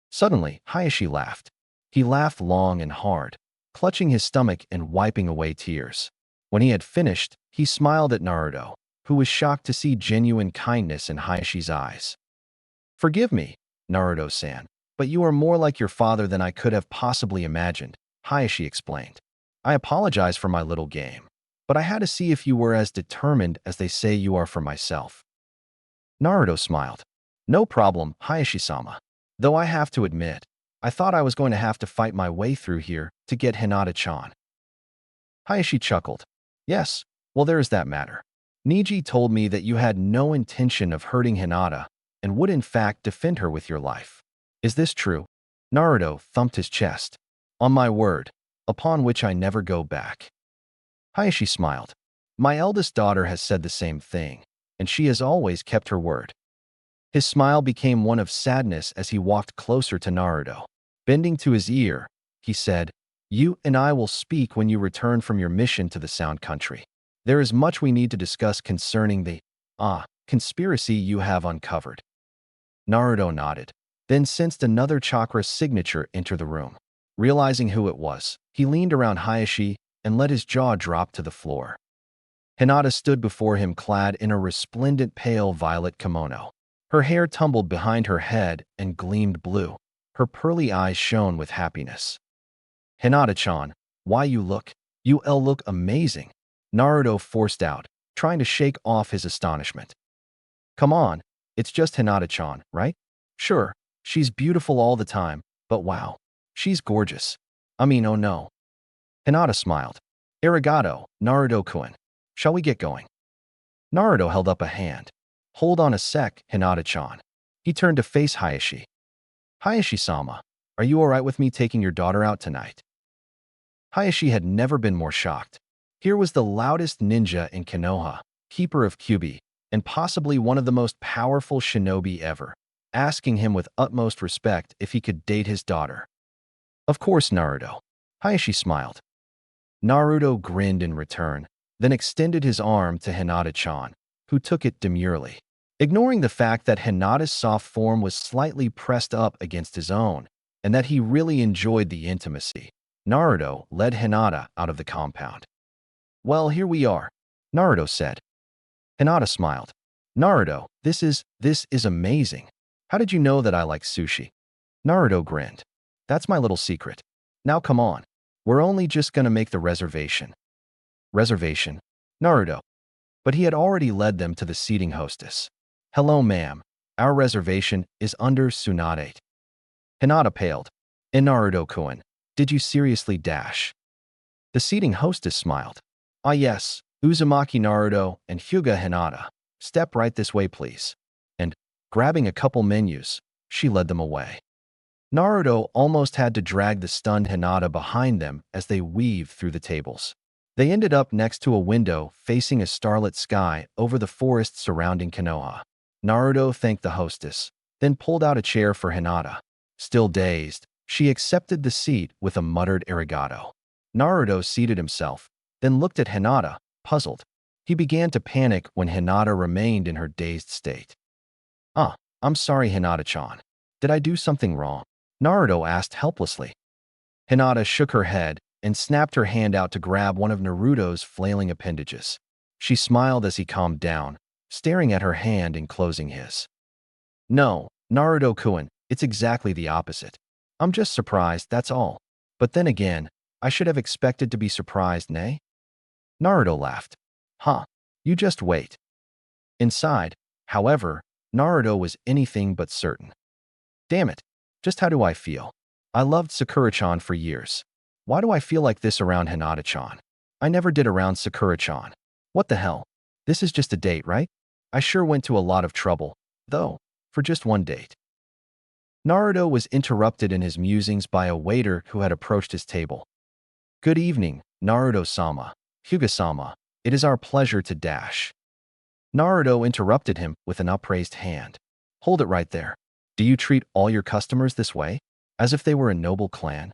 Speaker 1: Suddenly, Hayashi laughed. He laughed long and hard, clutching his stomach and wiping away tears. When he had finished, he smiled at Naruto, who was shocked to see genuine kindness in Hayashi's eyes. Forgive me, Naruto-san, but you are more like your father than I could have possibly imagined, Hayashi explained. I apologize for my little game, but I had to see if you were as determined as they say you are for myself. Naruto smiled. No problem, Hayashi-sama. Though I have to admit, I thought I was going to have to fight my way through here to get Hinata-chan. Hayashi chuckled. Yes, well there is that matter. Neji told me that you had no intention of hurting Hinata and would in fact defend her with your life. Is this true? Naruto thumped his chest. On my word, upon which I never go back. Hayashi smiled. My eldest daughter has said the same thing, and she has always kept her word. His smile became one of sadness as he walked closer to Naruto. Bending to his ear, he said, You and I will speak when you return from your mission to the Sound Country. There is much we need to discuss concerning the, conspiracy you have uncovered. Naruto nodded, then sensed another chakra signature enter the room. Realizing who it was, he leaned around Hayashi and let his jaw drop to the floor. Hinata stood before him clad in a resplendent pale violet kimono. Her hair tumbled behind her head and gleamed blue. Her pearly eyes shone with happiness. Hinata-chan, why you look amazing, Naruto forced out, trying to shake off his astonishment. Come on, it's just Hinata-chan, right? Sure, she's beautiful all the time, but wow, she's gorgeous. I mean, oh no. Hinata smiled. Arigato, Naruto-kun. Shall we get going? Naruto held up a hand. Hold on a sec, Hinata-chan. He turned to face Hayashi. Hayashi-sama, are you alright with me taking your daughter out tonight? Hayashi had never been more shocked. Here was the loudest ninja in Konoha, keeper of Kyubi, and possibly one of the most powerful shinobi ever, asking him with utmost respect if he could date his daughter. Of course, Naruto. Hayashi smiled. Naruto grinned in return, then extended his arm to Hinata-chan, who took it demurely. Ignoring the fact that Hinata's soft form was slightly pressed up against his own, and that he really enjoyed the intimacy, Naruto led Hinata out of the compound. Well, here we are, Naruto said. Hinata smiled. Naruto, this is amazing. How did you know that I like sushi? Naruto grinned. That's my little secret. Now come on. We're only just gonna make the reservation. Reservation? Naruto. But he had already led them to the seating hostess. Hello, ma'am. Our reservation is under Tsunade. Hinata paled. And Naruto-kun, did you seriously dash? The seating hostess smiled. Ah yes, Uzumaki Naruto and Hyuga Hinata. Step right this way, please. And, grabbing a couple menus, she led them away. Naruto almost had to drag the stunned Hinata behind them as they weaved through the tables. They ended up next to a window facing a starlit sky over the forest surrounding Konoha. Naruto thanked the hostess, then pulled out a chair for Hinata. Still dazed, she accepted the seat with a muttered arigato. Naruto seated himself, then looked at Hinata, puzzled. He began to panic when Hinata remained in her dazed state. I'm sorry, Hinata-chan. Did I do something wrong? Naruto asked helplessly. Hinata shook her head and snapped her hand out to grab one of Naruto's flailing appendages. She smiled as he calmed down, staring at her hand and closing his. No, Naruto-kun, it's exactly the opposite. I'm just surprised, that's all. But then again, I should have expected to be surprised, nay? Naruto laughed. Huh, you just wait. Inside, however, Naruto was anything but certain. Damn it, just how do I feel? I loved Sakura-chan for years. Why do I feel like this around Hinata-chan? I never did around Sakura-chan. What the hell? This is just a date, right? I sure went to a lot of trouble, though, for just one date. Naruto was interrupted in his musings by a waiter who had approached his table. Good evening, Naruto-sama, Hyuga-sama. It is our pleasure to dash. Naruto interrupted him with an upraised hand. Hold it right there. Do you treat all your customers this way? As if they were a noble clan?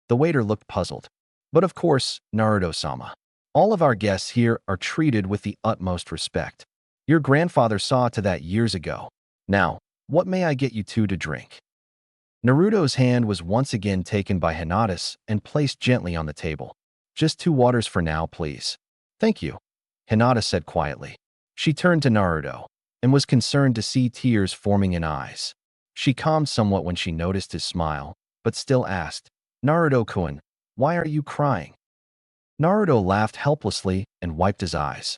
Speaker 1: The waiter looked puzzled. But of course, Naruto-sama. All of our guests here are treated with the utmost respect. Your grandfather saw to that years ago. Now, what may I get you two to drink? Naruto's hand was once again taken by Hinata's and placed gently on the table. Just 2 waters for now, please. Thank you, Hinata said quietly. She turned to Naruto and was concerned to see tears forming in eyes. She calmed somewhat when she noticed his smile, but still asked, Naruto-kun, why are you crying? Naruto laughed helplessly and wiped his eyes.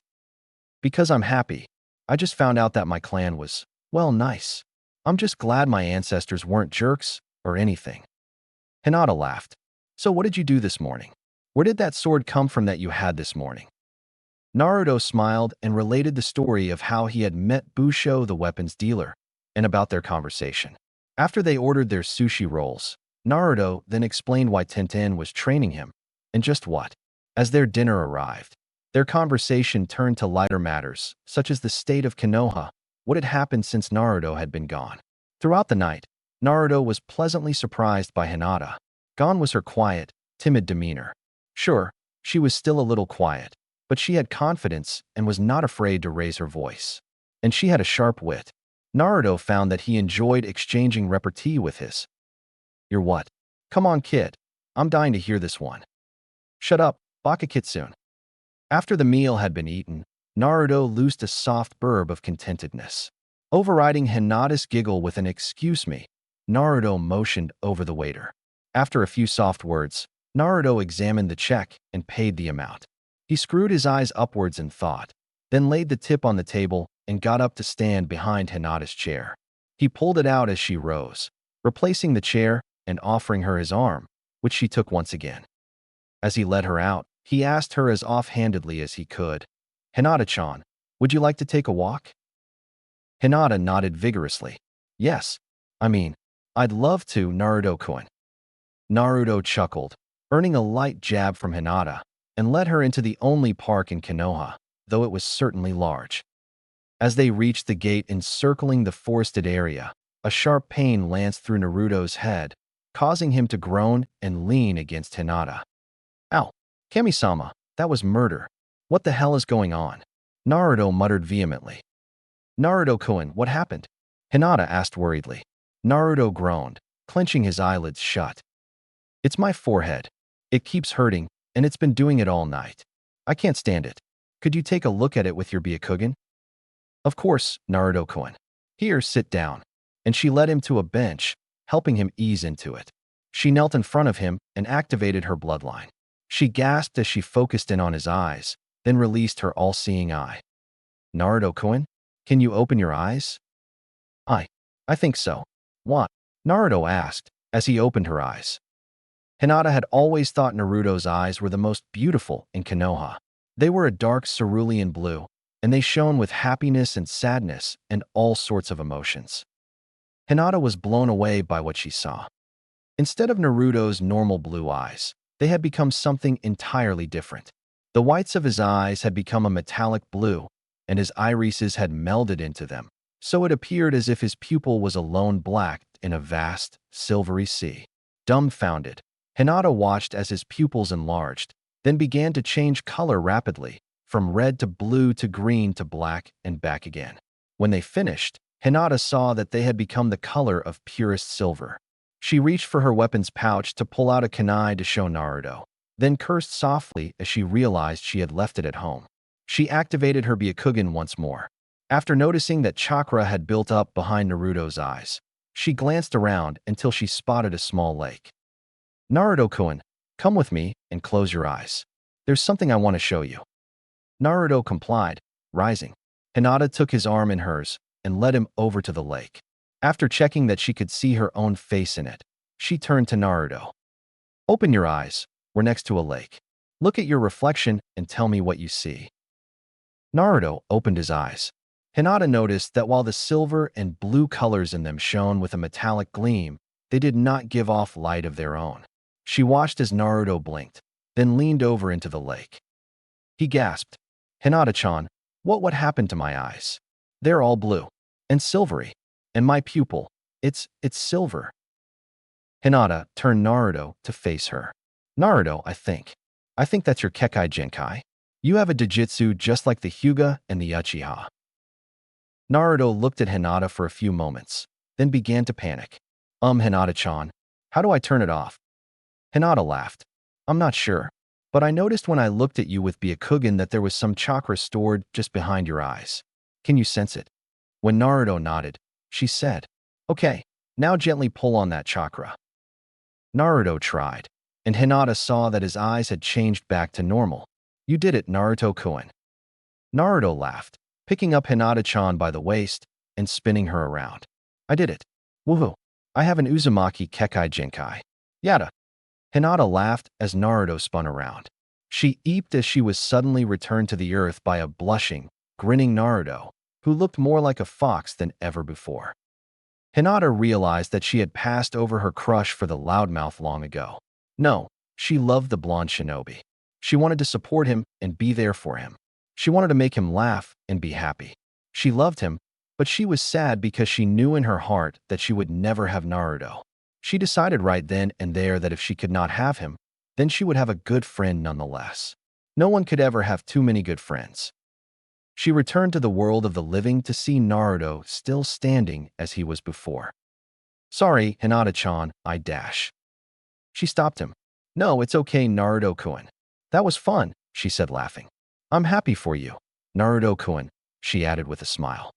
Speaker 1: Because I'm happy. I just found out that my clan was, well, nice. I'm just glad my ancestors weren't jerks or anything. Hinata laughed. So what did you do this morning? Where did that sword come from that you had this morning? Naruto smiled and related the story of how he had met Busho, the weapons dealer, and about their conversation. After they ordered their sushi rolls, Naruto then explained why Tenten was training him, and just what. As their dinner arrived, their conversation turned to lighter matters, such as the state of Konoha, what had happened since Naruto had been gone. Throughout the night, Naruto was pleasantly surprised by Hinata. Gone was her quiet, timid demeanor. Sure, she was still a little quiet, but she had confidence and was not afraid to raise her voice. And she had a sharp wit. Naruto found that he enjoyed exchanging repartee with his. You're what? Come on, kid. I'm dying to hear this one. Shut up, Baka Kitsune. After the meal had been eaten, Naruto loosed a soft burb of contentedness. Overriding Hinata's giggle with an excuse me, Naruto motioned over the waiter. After a few soft words, Naruto examined the check and paid the amount. He screwed his eyes upwards in thought, then laid the tip on the table and got up to stand behind Hinata's chair. He pulled it out as she rose, replacing the chair and offering her his arm, which she took once again. As he led her out, he asked her as offhandedly as he could, Hinata-chan, would you like to take a walk? Hinata nodded vigorously. Yes, I'd love to, Naruto-kun. Naruto chuckled, earning a light jab from Hinata, and led her into the only park in Konoha, though it was certainly large. As they reached the gate encircling the forested area, a sharp pain lanced through Naruto's head, causing him to groan and lean against Hinata. Ow! Kami-sama, that was murder. What the hell is going on? Naruto muttered vehemently. Naruto-kun, what happened? Hinata asked worriedly. Naruto groaned, clenching his eyelids shut. It's my forehead. It keeps hurting, and it's been doing it all night. I can't stand it. Could you take a look at it with your Byakugan? Of course, Naruto-kun. Here, sit down. And she led him to a bench, helping him ease into it. She knelt in front of him and activated her bloodline. She gasped as she focused in on his eyes, then released her all-seeing eye. Naruto-kun, can you open your eyes? I think so. What? Naruto asked, as he opened her eyes. Hinata had always thought Naruto's eyes were the most beautiful in Konoha. They were a dark cerulean blue, and they shone with happiness and sadness and all sorts of emotions. Hinata was blown away by what she saw. Instead of Naruto's normal blue eyes, they had become something entirely different. The whites of his eyes had become a metallic blue, and his irises had melded into them, so it appeared as if his pupil was alone black in a vast, silvery sea. Dumbfounded, Hinata watched as his pupils enlarged, then began to change color rapidly, from red to blue to green to black and back again. When they finished, Hinata saw that they had become the color of purest silver. She reached for her weapons pouch to pull out a kunai to show Naruto, then cursed softly as she realized she had left it at home. She activated her Byakugan once more. After noticing that chakra had built up behind Naruto's eyes, she glanced around until she spotted a small lake. Naruto-kun, come with me and close your eyes. There's something I want to show you. Naruto complied, rising. Hinata took his arm in hers and led him over to the lake. After checking that she could see her own face in it, she turned to Naruto. Open your eyes. We're next to a lake. Look at your reflection and tell me what you see. Naruto opened his eyes. Hinata noticed that while the silver and blue colors in them shone with a metallic gleam, they did not give off light of their own. She watched as Naruto blinked, then leaned over into the lake. He gasped, Hinata-chan, what would happen to my eyes? They're all blue and silvery. And my pupil, it's silver. Hinata turned Naruto to face her. Naruto, I think that's your Kekai Genkai. You have a Jujutsu just like the Hyuga and the Uchiha. Naruto looked at Hinata for a few moments, then began to panic. Hinata-chan, how do I turn it off? Hinata laughed. I'm not sure, but I noticed when I looked at you with Byakugan that there was some chakra stored just behind your eyes. Can you sense it? When Naruto nodded, she said, okay, now gently pull on that chakra. Naruto tried, and Hinata saw that his eyes had changed back to normal. You did it, Naruto-kun. Naruto laughed, picking up Hinata-chan by the waist and spinning her around. I did it. Woohoo. I have an Uzumaki Kekai Genkai. Yada. Hinata laughed as Naruto spun around. She eeped as she was suddenly returned to the earth by a blushing, grinning Naruto, who looked more like a fox than ever before. Hinata realized that she had passed over her crush for the loudmouth long ago. No, she loved the blonde shinobi. She wanted to support him and be there for him. She wanted to make him laugh and be happy. She loved him, but she was sad because she knew in her heart that she would never have Naruto. She decided right then and there that if she could not have him, then she would have a good friend nonetheless. No one could ever have too many good friends. She returned to the world of the living to see Naruto still standing as he was before. Sorry, Hinata-chan, I dash. She stopped him. No, it's okay, Naruto-kun. That was fun, she said laughing. I'm happy for you, Naruto-kun, she added with a smile.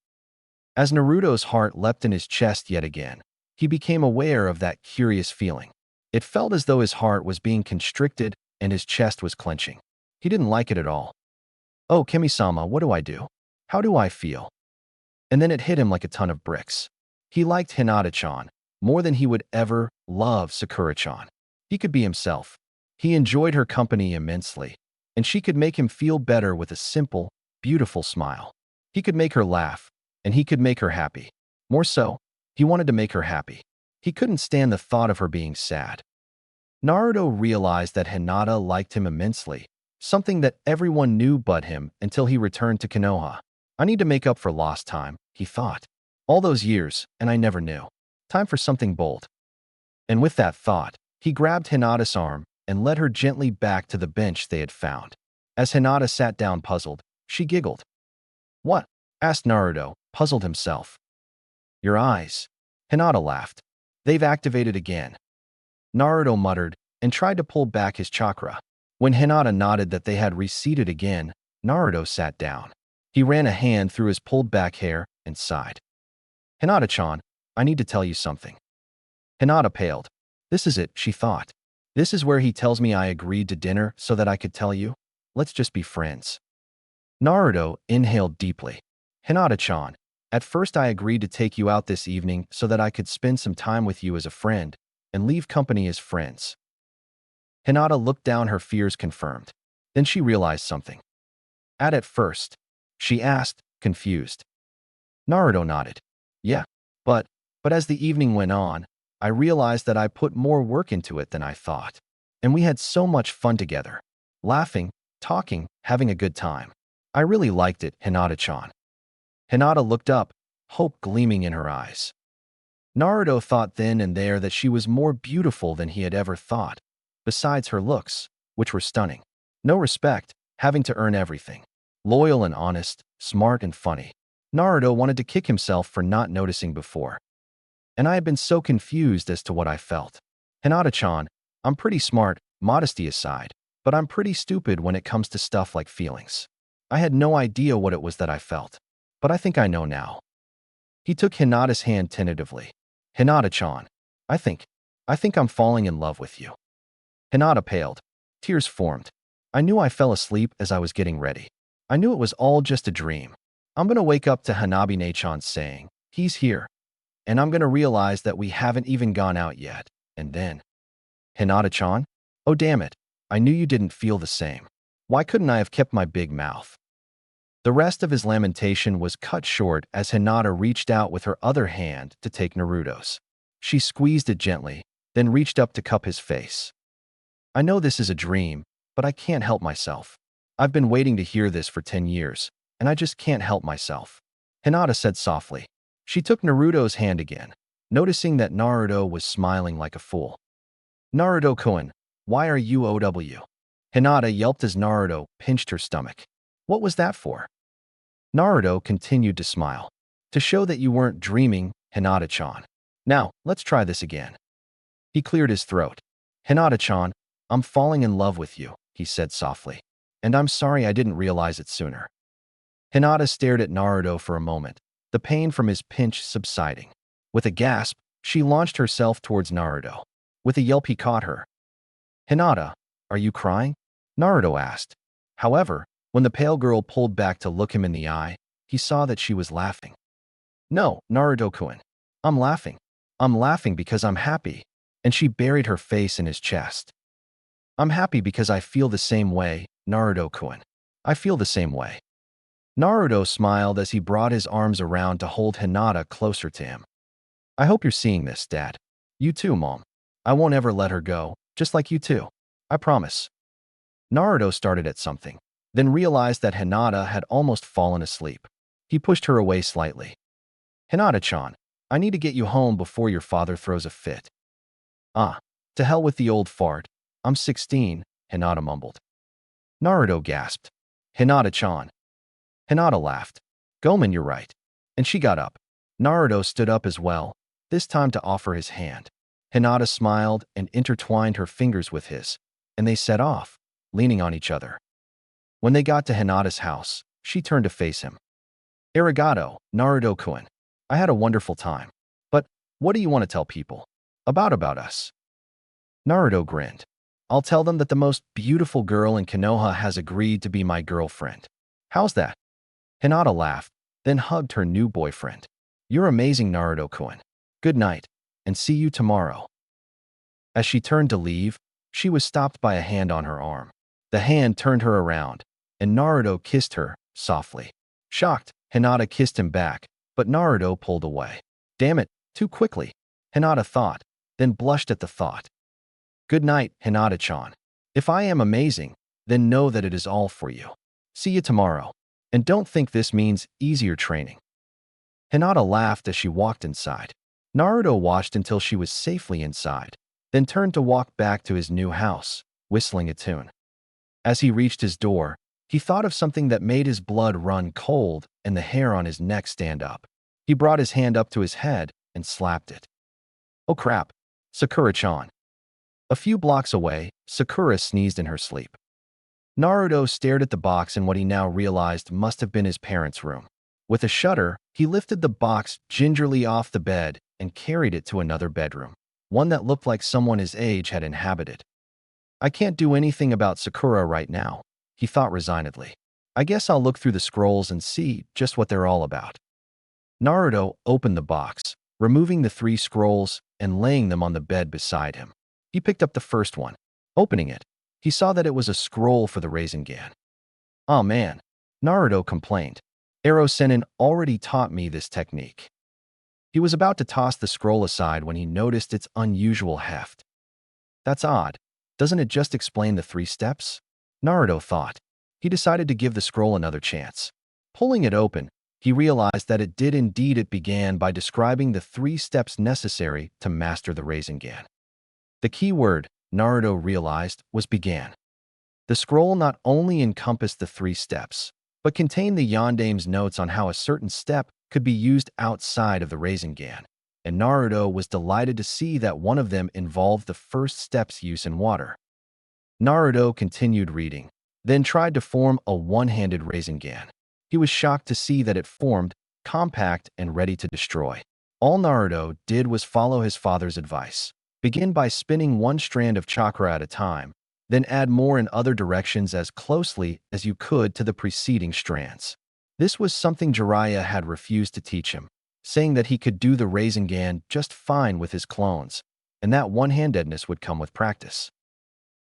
Speaker 1: As Naruto's heart leapt in his chest yet again, he became aware of that curious feeling. It felt as though his heart was being constricted and his chest was clenching. He didn't like it at all. Oh, Kemi-sama, what do I do? How do I feel? And then it hit him like a ton of bricks. He liked Hinata-chan more than he would ever love Sakura-chan. He could be himself. He enjoyed her company immensely, and she could make him feel better with a simple, beautiful smile. He could make her laugh, and he could make her happy. More so, he wanted to make her happy. He couldn't stand the thought of her being sad. Naruto realized that Hinata liked him immensely, something that everyone knew but him until he returned to Konoha. I need to make up for lost time, he thought. All those years, and I never knew. Time for something bold. And with that thought, he grabbed Hinata's arm and led her gently back to the bench they had found. As Hinata sat down puzzled, she giggled. What? Asked Naruto, puzzled himself. Your eyes. Hinata laughed. They've activated again. Naruto muttered and tried to pull back his chakra. When Hinata nodded that they had receded again, Naruto sat down. He ran a hand through his pulled back hair and sighed. Hinata-chan, I need to tell you something. Hinata paled. This is it, she thought. This is where he tells me I agreed to dinner so that I could tell you. Let's just be friends. Naruto inhaled deeply. Hinata-chan, at first I agreed to take you out this evening so that I could spend some time with you as a friend and leave company as friends. Hinata looked down, her fears confirmed. Then she realized something. At first, she asked, confused. Naruto nodded. Yeah, but as the evening went on, I realized that I put more work into it than I thought. And we had so much fun together. Laughing, talking, having a good time. I really liked it, Hinata-chan. Hinata looked up, hope gleaming in her eyes. Naruto thought then and there that she was more beautiful than he had ever thought, besides her looks, which were stunning. No respect, having to earn everything. Loyal and honest, smart and funny. Naruto wanted to kick himself for not noticing before. And I had been so confused as to what I felt. Hinata-chan, I'm pretty smart, modesty aside, but I'm pretty stupid when it comes to stuff like feelings. I had no idea what it was that I felt, but I think I know now. He took Hinata's hand tentatively. Hinata-chan, I think I'm falling in love with you. Hinata paled. Tears formed. I knew I fell asleep as I was getting ready. I knew it was all just a dream. I'm gonna wake up to Hanabi-ne-chan saying, he's here. And I'm gonna realize that we haven't even gone out yet. And then, Hinata-chan? Oh damn it, I knew you didn't feel the same. Why couldn't I have kept my big mouth? The rest of his lamentation was cut short as Hinata reached out with her other hand to take Naruto's. She squeezed it gently, then reached up to cup his face. I know this is a dream, but I can't help myself. I've been waiting to hear this for 10 years, and I just can't help myself. Hinata said softly. She took Naruto's hand again, noticing that Naruto was smiling like a fool. Naruto-kun, why are you OW? Hinata yelped as Naruto pinched her stomach. What was that for? Naruto continued to smile. To show that you weren't dreaming, Hinata-chan. Now, let's try this again. He cleared his throat. Hinata-chan, I'm falling in love with you, he said softly. And I'm sorry I didn't realize it sooner. Hinata stared at Naruto for a moment, the pain from his pinch subsiding. With a gasp, she launched herself towards Naruto. With a yelp, he caught her. Hinata, are you crying? Naruto asked. However, when the pale girl pulled back to look him in the eye, he saw that she was laughing. No, Naruto-kun. I'm laughing. I'm laughing because I'm happy. And she buried her face in his chest. I'm happy because I feel the same way, Naruto-kun. I feel the same way. Naruto smiled as he brought his arms around to hold Hinata closer to him. I hope you're seeing this, Dad. You too, Mom. I won't ever let her go, just like you too. I promise. Naruto started at something, then realized that Hinata had almost fallen asleep. He pushed her away slightly. Hinata-chan, I need to get you home before your father throws a fit. Ah, to hell with the old fart. I'm 16, Hinata mumbled. Naruto gasped. Hinata-chan. Hinata laughed. Gomen, you're right. And she got up. Naruto stood up as well, this time to offer his hand. Hinata smiled and intertwined her fingers with his, and they set off, leaning on each other. When they got to Hinata's house, she turned to face him. Arigato, Naruto-kun. I had a wonderful time. But what do you want to tell people? About us? Naruto grinned. I'll tell them that the most beautiful girl in Konoha has agreed to be my girlfriend. How's that? Hinata laughed, then hugged her new boyfriend. You're amazing, Naruto-kun. Good night, and see you tomorrow. As she turned to leave, she was stopped by a hand on her arm. The hand turned her around, and Naruto kissed her, softly. Shocked, Hinata kissed him back, but Naruto pulled away. Damn it, too quickly, Hinata thought, then blushed at the thought. Good night, Hinata-chan. If I am amazing, then know that it is all for you. See you tomorrow. And don't think this means easier training. Hinata laughed as she walked inside. Naruto watched until she was safely inside, then turned to walk back to his new house, whistling a tune. As he reached his door, he thought of something that made his blood run cold and the hair on his neck stand up. He brought his hand up to his head and slapped it. Oh crap, Sakura-chan. A few blocks away, Sakura sneezed in her sleep. Naruto stared at the box in what he now realized must have been his parents' room. With a shudder, he lifted the box gingerly off the bed and carried it to another bedroom, one that looked like someone his age had inhabited. I can't do anything about Sakura right now, he thought resignedly. I guess I'll look through the scrolls and see just what they're all about. Naruto opened the box, removing the 3 scrolls and laying them on the bed beside him. He picked up the first one. Opening it, he saw that it was a scroll for the Rasengan. "Aw man," Naruto complained. "Ero Sennin already taught me this technique." He was about to toss the scroll aside when he noticed its unusual heft. That's odd. Doesn't it just explain the 3 steps? Naruto thought. He decided to give the scroll another chance. Pulling it open, he realized that it did indeed. It began by describing the 3 steps necessary to master the Rasengan. The key word, Naruto realized, was began. The scroll not only encompassed the 3 steps, but contained the Yondame's notes on how a certain step could be used outside of the Rasengan, and Naruto was delighted to see that one of them involved the first step's use in water. Naruto continued reading, then tried to form a one-handed Rasengan. He was shocked to see that it formed, compact and ready to destroy. All Naruto did was follow his father's advice. Begin by spinning one strand of chakra at a time, then add more in other directions as closely as you could to the preceding strands. This was something Jiraiya had refused to teach him, saying that he could do the Rasengan just fine with his clones, and that one-handedness would come with practice.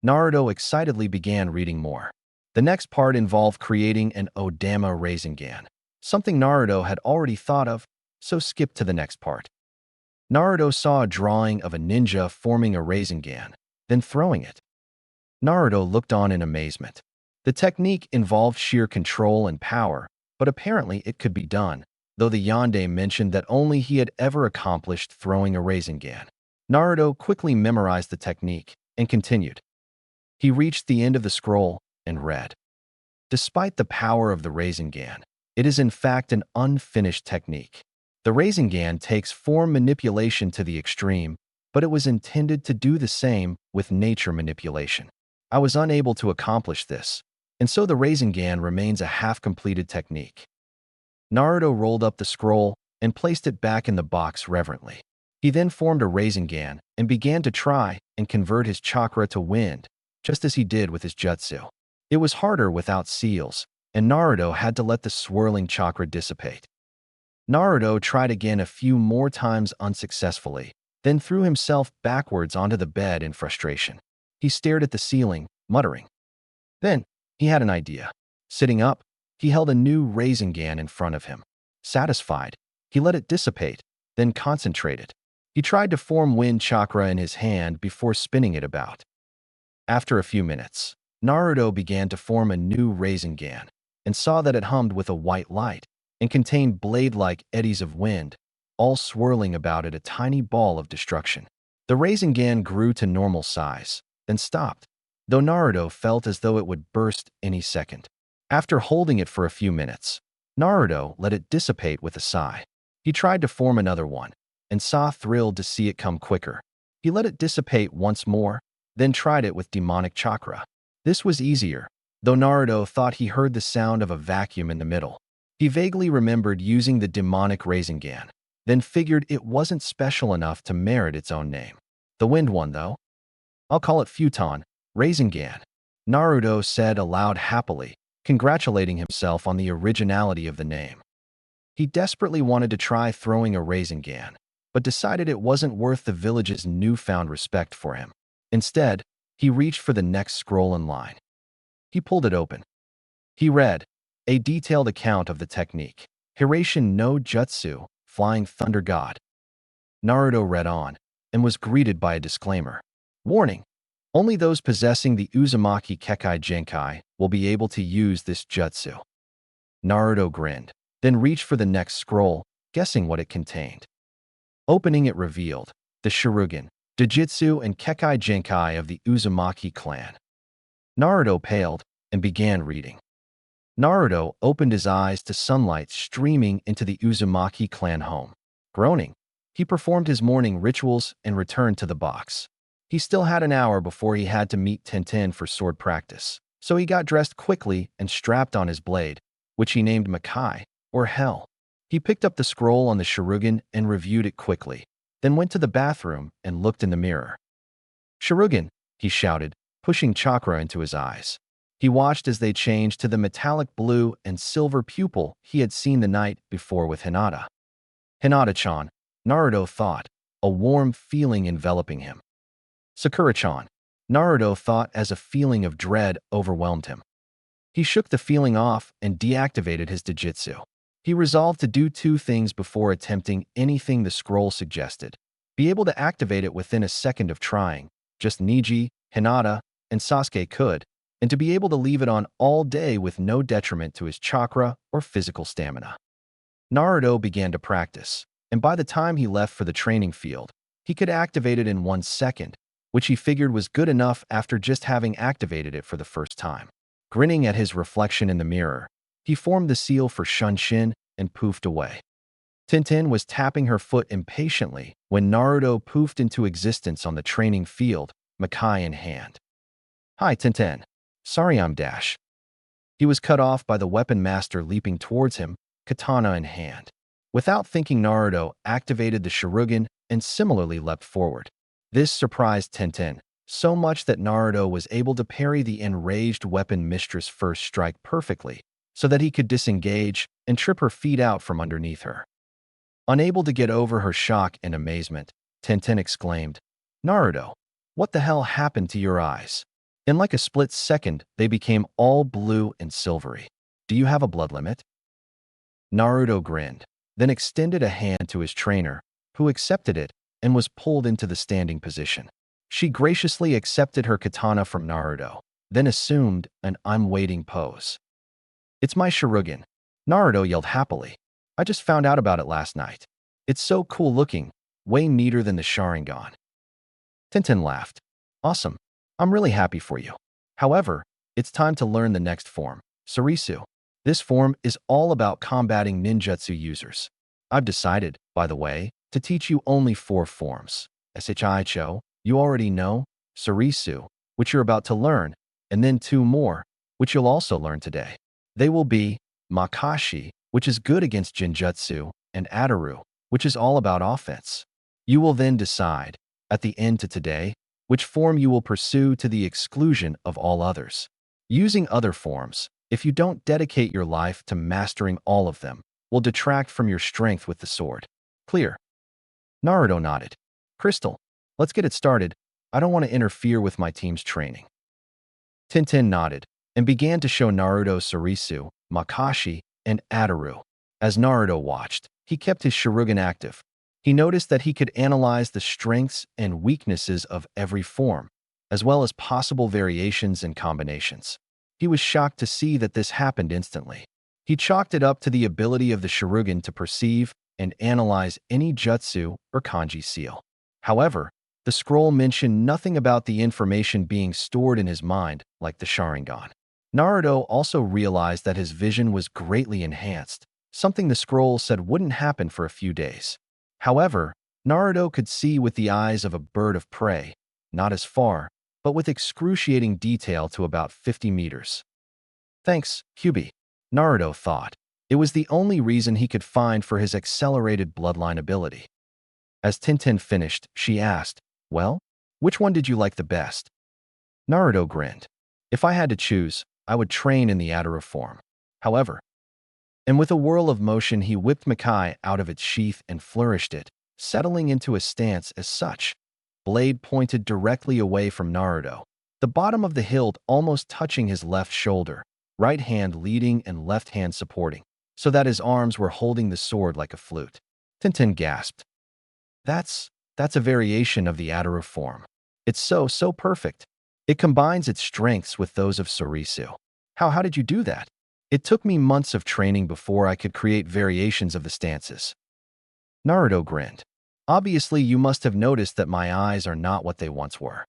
Speaker 1: Naruto excitedly began reading more. The next part involved creating an Odama Rasengan, something Naruto had already thought of, so skipped to the next part. Naruto saw a drawing of a ninja forming a Rasengan, then throwing it. Naruto looked on in amazement. The technique involved sheer control and power, but apparently it could be done, though the yonde mentioned that only he had ever accomplished throwing a Rasengan. Naruto quickly memorized the technique and continued. He reached the end of the scroll and read. Despite the power of the Rasengan, it is in fact an unfinished technique. The Rasengan takes form manipulation to the extreme, but it was intended to do the same with nature manipulation. I was unable to accomplish this, and so the Rasengan remains a half-completed technique. Naruto rolled up the scroll and placed it back in the box reverently. He then formed a Rasengan and began to try and convert his chakra to wind, just as he did with his jutsu. It was harder without seals, and Naruto had to let the swirling chakra dissipate. Naruto tried again a few more times unsuccessfully, then threw himself backwards onto the bed in frustration. He stared at the ceiling, muttering. Then, he had an idea. Sitting up, he held a new Rasengan in front of him. Satisfied, he let it dissipate, then concentrated. He tried to form wind chakra in his hand before spinning it about. After a few minutes, Naruto began to form a new Rasengan and saw that it hummed with a white light and contained blade-like eddies of wind, all swirling about it a tiny ball of destruction. The Rasengan grew to normal size, then stopped, though Naruto felt as though it would burst any second. After holding it for a few minutes, Naruto let it dissipate with a sigh. He tried to form another one, and saw thrilled to see it come quicker. He let it dissipate once more, then tried it with demonic chakra. This was easier, though Naruto thought he heard the sound of a vacuum in the middle. He vaguely remembered using the demonic Rasengan, then figured it wasn't special enough to merit its own name. The wind one, though? I'll call it Futon Rasengan, Naruto said aloud happily, congratulating himself on the originality of the name. He desperately wanted to try throwing a Rasengan, but decided it wasn't worth the village's newfound respect for him. Instead, he reached for the next scroll in line. He pulled it open. He read, a detailed account of the technique. Hirashin no Jutsu, Flying Thunder God. Naruto read on, and was greeted by a disclaimer. Warning, only those possessing the Uzumaki Kekkai Genkai will be able to use this jutsu. Naruto grinned, then reached for the next scroll, guessing what it contained. Opening it revealed the Shurugan, Dojutsu and Kekkai Genkai of the Uzumaki clan. Naruto paled and began reading. Naruto opened his eyes to sunlight streaming into the Uzumaki clan home. Groaning, he performed his morning rituals and returned to the box. He still had an hour before he had to meet Tenten for sword practice, so he got dressed quickly and strapped on his blade, which he named Makai, or Hell. He picked up the scroll on the Shurugan and reviewed it quickly, then went to the bathroom and looked in the mirror. Shurugan, he shouted, pushing chakra into his eyes. He watched as they changed to the metallic blue and silver pupil he had seen the night before with Hinata. Hinata-chan, Naruto thought, a warm feeling enveloping him. Sakura-chan, Naruto thought as a feeling of dread overwhelmed him. He shook the feeling off and deactivated his Dojutsu. He resolved to do two things before attempting anything the scroll suggested. Be able to activate it within a second of trying, just Neji, Hinata, and Sasuke could, and to be able to leave it on all day with no detriment to his chakra or physical stamina. Naruto began to practice, and by the time he left for the training field, he could activate it in 1 second, which he figured was good enough after just having activated it for the first time. Grinning at his reflection in the mirror, he formed the seal for Shunshin and poofed away. Tenten was tapping her foot impatiently when Naruto poofed into existence on the training field, Makai in hand. Hi, Tenten. Sorry I'm dash. He was cut off by the weapon master leaping towards him, katana in hand. Without thinking, Naruto activated the Shurugan and similarly leapt forward. This surprised Tenten so much that Naruto was able to parry the enraged weapon mistress' first strike perfectly, so that he could disengage and trip her feet out from underneath her. Unable to get over her shock and amazement, Tenten exclaimed, Naruto, what the hell happened to your eyes? In like a split second, they became all blue and silvery. Do you have a blood limit? Naruto grinned, then extended a hand to his trainer, who accepted it and was pulled into the standing position. She graciously accepted her katana from Naruto, then assumed an I'm waiting pose. It's my Shurugan, Naruto yelled happily. I just found out about it last night. It's so cool looking, way neater than the Sharingan. Tenten laughed. Awesome. I'm really happy for you. However, it's time to learn the next form, Surisu. This form is all about combating ninjutsu users. I've decided, by the way, to teach you only 4 forms. Shicho, you already know, Surisu, which you're about to learn, and then 2 more, which you'll also learn today. They will be Makashi, which is good against Jinjutsu, and Adaru, which is all about offense. You will then decide, at the end to today, which form you will pursue to the exclusion of all others. Using other forms, if you don't dedicate your life to mastering all of them, will detract from your strength with the sword. Clear? Naruto nodded. Crystal, let's get it started. I don't want to interfere with my team's training. Tenten nodded and began to show Naruto Surisu, Makashi, and Adaru. As Naruto watched, he kept his Shurugan active. He noticed that he could analyze the strengths and weaknesses of every form, as well as possible variations and combinations. He was shocked to see that this happened instantly. He chalked it up to the ability of the Shurugan to perceive and analyze any jutsu or kanji seal. However, the scroll mentioned nothing about the information being stored in his mind, like the Sharingan. Naruto also realized that his vision was greatly enhanced, something the scroll said wouldn't happen for a few days. However, Naruto could see with the eyes of a bird of prey, not as far, but with excruciating detail to about 50 meters. Thanks, Kyubi, Naruto thought. It was the only reason he could find for his accelerated bloodline ability. As Tenten finished, she asked, well, which one did you like the best? Naruto grinned. If I had to choose, I would train in the Adaru form. However, and with a whirl of motion he whipped Makai out of its sheath and flourished it, settling into a stance as such. Blade pointed directly away from Naruto, the bottom of the hilt almost touching his left shoulder, right hand leading and left hand supporting, so that his arms were holding the sword like a flute. Tenten gasped. That's a variation of the Adaru form. It's so perfect. It combines its strengths with those of Surisu. How did you do that? It took me months of training before I could create variations of the stances. Naruto grinned. Obviously, you must have noticed that my eyes are not what they once were.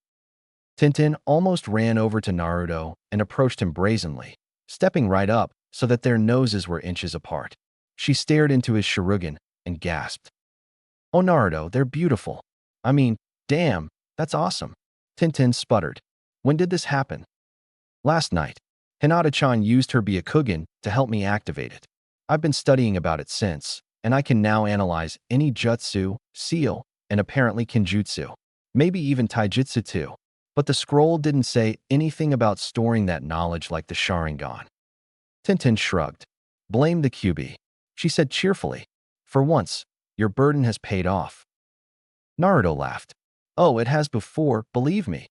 Speaker 1: Tenten almost ran over to Naruto and approached him brazenly, stepping right up so that their noses were inches apart. She stared into his Shurugan and gasped. Oh, Naruto, they're beautiful. I mean, damn, that's awesome. Tenten sputtered. When did this happen? Last night. Hinata-chan used her Byakugan to help me activate it. I've been studying about it since, and I can now analyze any jutsu, seal, and apparently kenjutsu. Maybe even taijutsu too. But the scroll didn't say anything about storing that knowledge like the Sharingan. Tenten shrugged. Blame the Kyubi. She said cheerfully. For once, your burden has paid off. Naruto laughed. Oh, it has before, believe me.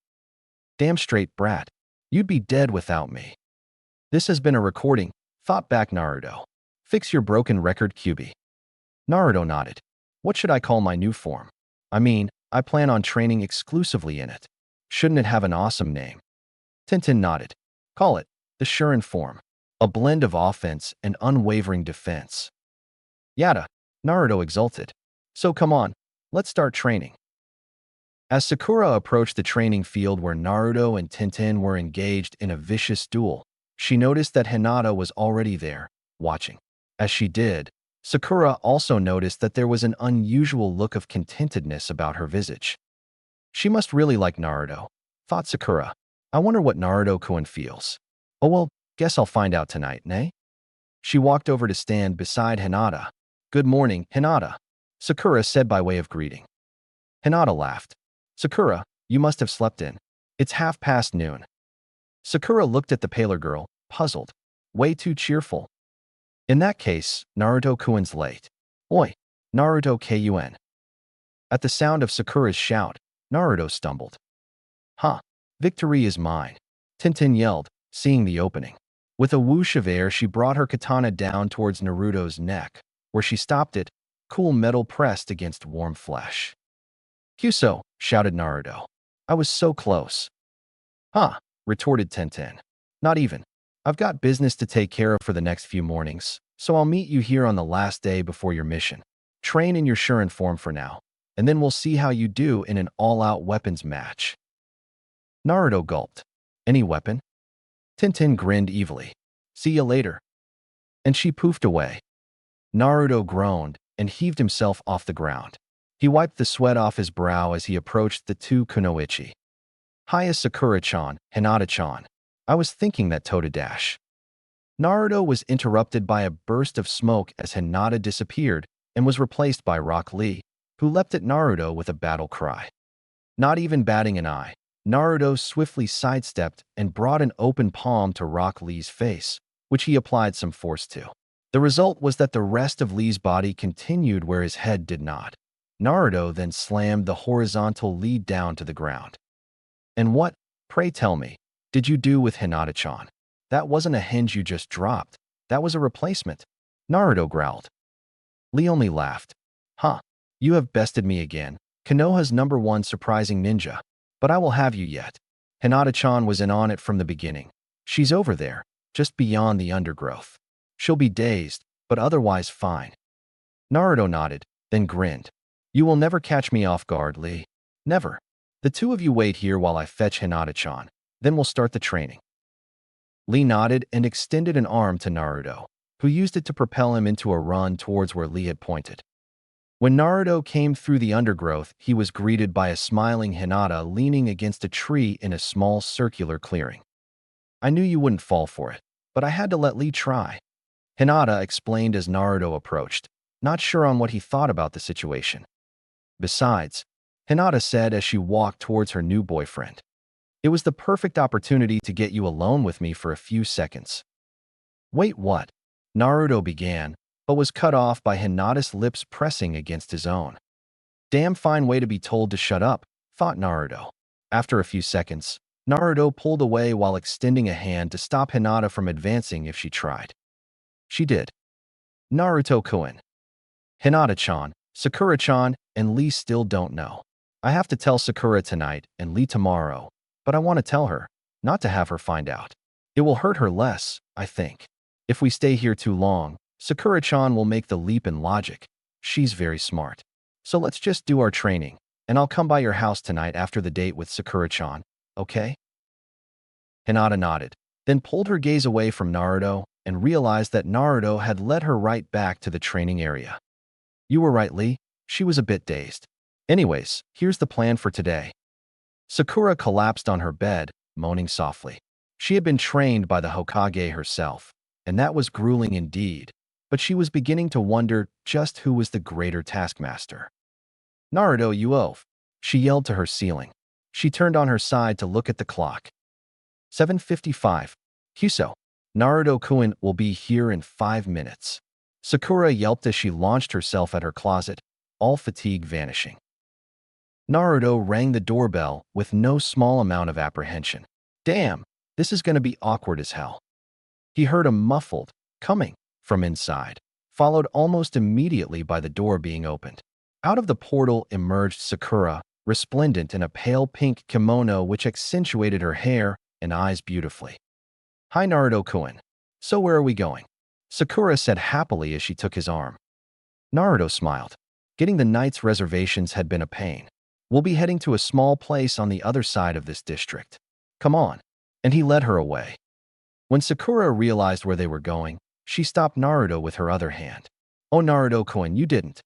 Speaker 1: Damn straight brat. You'd be dead without me. This has been a recording, thought back Naruto. Fix your broken record, Kyubi. Naruto nodded. What should I call my new form? I mean, I plan on training exclusively in it. Shouldn't it have an awesome name? Tenten nodded. Call it the Shurin form. A blend of offense and unwavering defense. Yada, Naruto exulted. So come on, let's start training. As Sakura approached the training field where Naruto and Tenten were engaged in a vicious duel, she noticed that Hinata was already there, watching. As she did, Sakura also noticed that there was an unusual look of contentedness about her visage. She must really like Naruto, thought Sakura. I wonder what Naruto-kun feels. Oh well, guess I'll find out tonight, nay? She walked over to stand beside Hinata. Good morning, Hinata, Sakura said by way of greeting. Hinata laughed. Sakura, you must have slept in. It's 12:30. Sakura looked at the paler girl, puzzled. Way too cheerful. In that case, Naruto-kun's late. Oi, Naruto-kun. At the sound of Sakura's shout, Naruto stumbled. Huh, victory is mine, Tenten yelled, seeing the opening. With a whoosh of air, she brought her katana down towards Naruto's neck, where she stopped it, cool metal pressed against warm flesh. Kyuso, shouted Naruto. I was so close. Huh, retorted Tenten. Not even. I've got business to take care of for the next few mornings, so I'll meet you here on the last day before your mission. Train in your Shurin form for now, and then we'll see how you do in an all-out weapons match." Naruto gulped. "Any weapon?" Tenten grinned evilly. "See you later." And she poofed away. Naruto groaned and heaved himself off the ground. He wiped the sweat off his brow as he approached the two kunoichi. "Hiya Sakura-chan, Hinata-chan. I was thinking that Toda-dash." Naruto was interrupted by a burst of smoke as Hinata disappeared and was replaced by Rock Lee, who leapt at Naruto with a battle cry. Not even batting an eye, Naruto swiftly sidestepped and brought an open palm to Rock Lee's face, which he applied some force to. The result was that the rest of Lee's body continued where his head did not. Naruto then slammed the horizontal Lee down to the ground. "And what, pray tell me, did you do with Hinata-chan? That wasn't a hinge you just dropped. That was a replacement," Naruto growled. Lee only laughed. "Huh, you have bested me again, Konoha's #1 surprising ninja. But I will have you yet. Hinata-chan was in on it from the beginning. She's over there, just beyond the undergrowth. She'll be dazed, but otherwise fine." Naruto nodded, then grinned. "You will never catch me off guard, Lee. Never. The two of you wait here while I fetch Hinata-chan, then we'll start the training." Lee nodded and extended an arm to Naruto, who used it to propel him into a run towards where Lee had pointed. When Naruto came through the undergrowth, he was greeted by a smiling Hinata leaning against a tree in a small circular clearing. "I knew you wouldn't fall for it, but I had to let Lee try," Hinata explained as Naruto approached, not sure on what he thought about the situation. "Besides," Hinata said as she walked towards her new boyfriend, "it was the perfect opportunity to get you alone with me for a few seconds." "Wait, what?" Naruto began, but was cut off by Hinata's lips pressing against his own. "Damn fine way to be told to shut up," thought Naruto. After a few seconds, Naruto pulled away while extending a hand to stop Hinata from advancing if she tried. She did. "Naruto-kun. Hinata-chan, Sakura-chan, and Lee still don't know. I have to tell Sakura tonight and Lee tomorrow, but I want to tell her, not to have her find out. It will hurt her less, I think. If we stay here too long, Sakura-chan will make the leap in logic. She's very smart. So let's just do our training, and I'll come by your house tonight after the date with Sakura-chan, okay?" Hinata nodded, then pulled her gaze away from Naruto and realized that Naruto had led her right back to the training area. "You were right, Lee. She was a bit dazed. Anyways, here's the plan for today." Sakura collapsed on her bed, moaning softly. She had been trained by the Hokage herself, and that was grueling indeed, but she was beginning to wonder just who was the greater taskmaster. "Naruto, you oaf," she yelled to her ceiling. She turned on her side to look at the clock. 7:55. "Kyuso, Naruto-kun will be here in 5 minutes." Sakura yelped as she launched herself at her closet, all fatigue vanishing. Naruto rang the doorbell with no small amount of apprehension. Damn, this is going to be awkward as hell. He heard a muffled, "coming," from inside, followed almost immediately by the door being opened. Out of the portal emerged Sakura, resplendent in a pale pink kimono which accentuated her hair and eyes beautifully. "Hi Naruto-kun. So where are we going?" Sakura said happily as she took his arm. Naruto smiled. Getting the night's reservations had been a pain. "We'll be heading to a small place on the other side of this district. Come on." And he led her away. When Sakura realized where they were going, she stopped Naruto with her other hand. "Oh Naruto-kun, you didn't."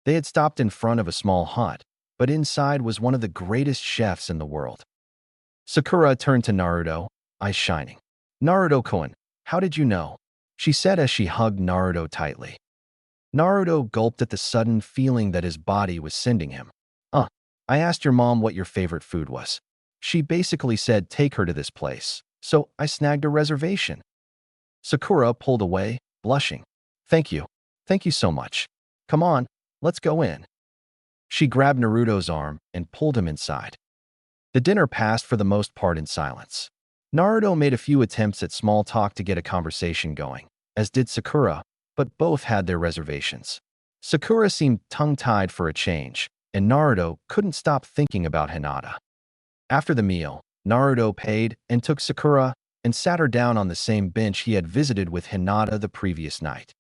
Speaker 1: They had stopped in front of a small hut, but inside was one of the greatest chefs in the world. Sakura turned to Naruto, eyes shining. "Naruto-kun, how did you know?" she said as she hugged Naruto tightly. Naruto gulped at the sudden feeling that his body was sending him. I asked your mom what your favorite food was. She basically said take her to this place, so I snagged a reservation." Sakura pulled away, blushing. Thank you so much. Come on, let's go in." She grabbed Naruto's arm and pulled him inside. The dinner passed for the most part in silence. Naruto made a few attempts at small talk to get a conversation going, as did Sakura, but both had their reservations. Sakura seemed tongue-tied for a change, and Naruto couldn't stop thinking about Hinata. After the meal, Naruto paid and took Sakura, and sat her down on the same bench he had visited with Hinata the previous night.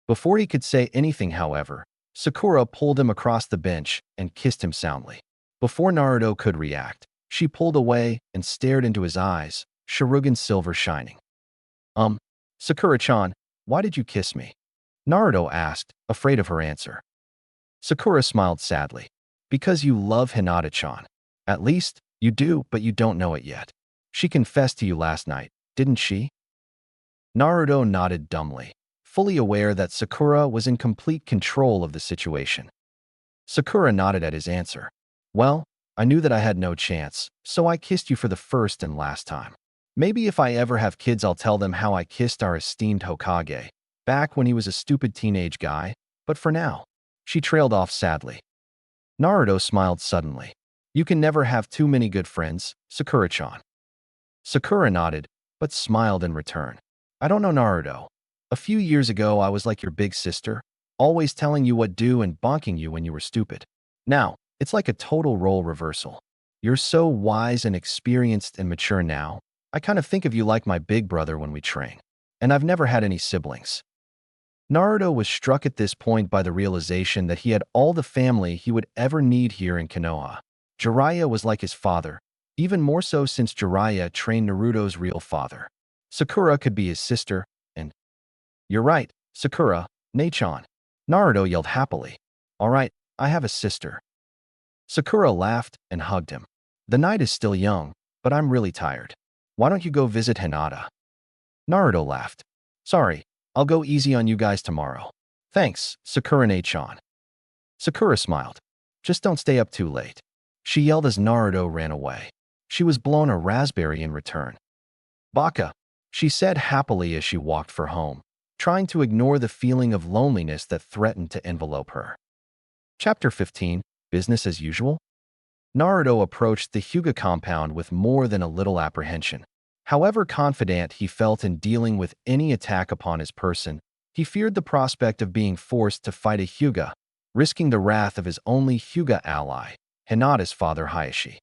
Speaker 1: Before he could say anything, however, Sakura pulled him across the bench and kissed him soundly. Before Naruto could react, she pulled away and stared into his eyes, Shurugan silver shining. Sakura-chan, why did you kiss me? Naruto asked, afraid of her answer. Sakura smiled sadly. Because you love Hinata-chan. At least, you do, but you don't know it yet. She confessed to you last night, didn't she? Naruto nodded dumbly, fully aware that Sakura was in complete control of the situation. Sakura nodded at his answer. Well, I knew that I had no chance, so I kissed you for the first and last time. Maybe if I ever have kids, I'll tell them how I kissed our esteemed Hokage, back when he was a stupid teenage guy, but for now. She trailed off sadly. Naruto smiled suddenly. You can never have too many good friends, Sakura-chan. Sakura nodded, but smiled in return. I don't know, Naruto. A few years ago, I was like your big sister, always telling you what to do and bonking you when you were stupid. Now, it's like a total role reversal. You're so wise and experienced and mature now. I kind of think of you like my big brother when we train. And I've never had any siblings. Naruto was struck at this point by the realization that he had all the family he would ever need here in Konoha. Jiraiya was like his father, even more so since Jiraiya trained Naruto's real father. Sakura could be his sister, and… You're right, Sakura, Ne-chan. Naruto yelled happily. All right, I have a sister. Sakura laughed and hugged him. The night is still young, but I'm really tired. Why don't you go visit Hinata? Naruto laughed. Sorry, I'll go easy on you guys tomorrow. Thanks, Sakura Ne-chan. Sakura smiled. Just don't stay up too late. She yelled as Naruto ran away. She was blown a raspberry in return. Baka, she said happily as she walked for home, trying to ignore the feeling of loneliness that threatened to envelope her. Chapter 15, Business as Usual? Naruto approached the Hyuga compound with more than a little apprehension. However confident he felt in dealing with any attack upon his person, he feared the prospect of being forced to fight a Hyuga, risking the wrath of his only Hyuga ally, Hinata's father Hayashi.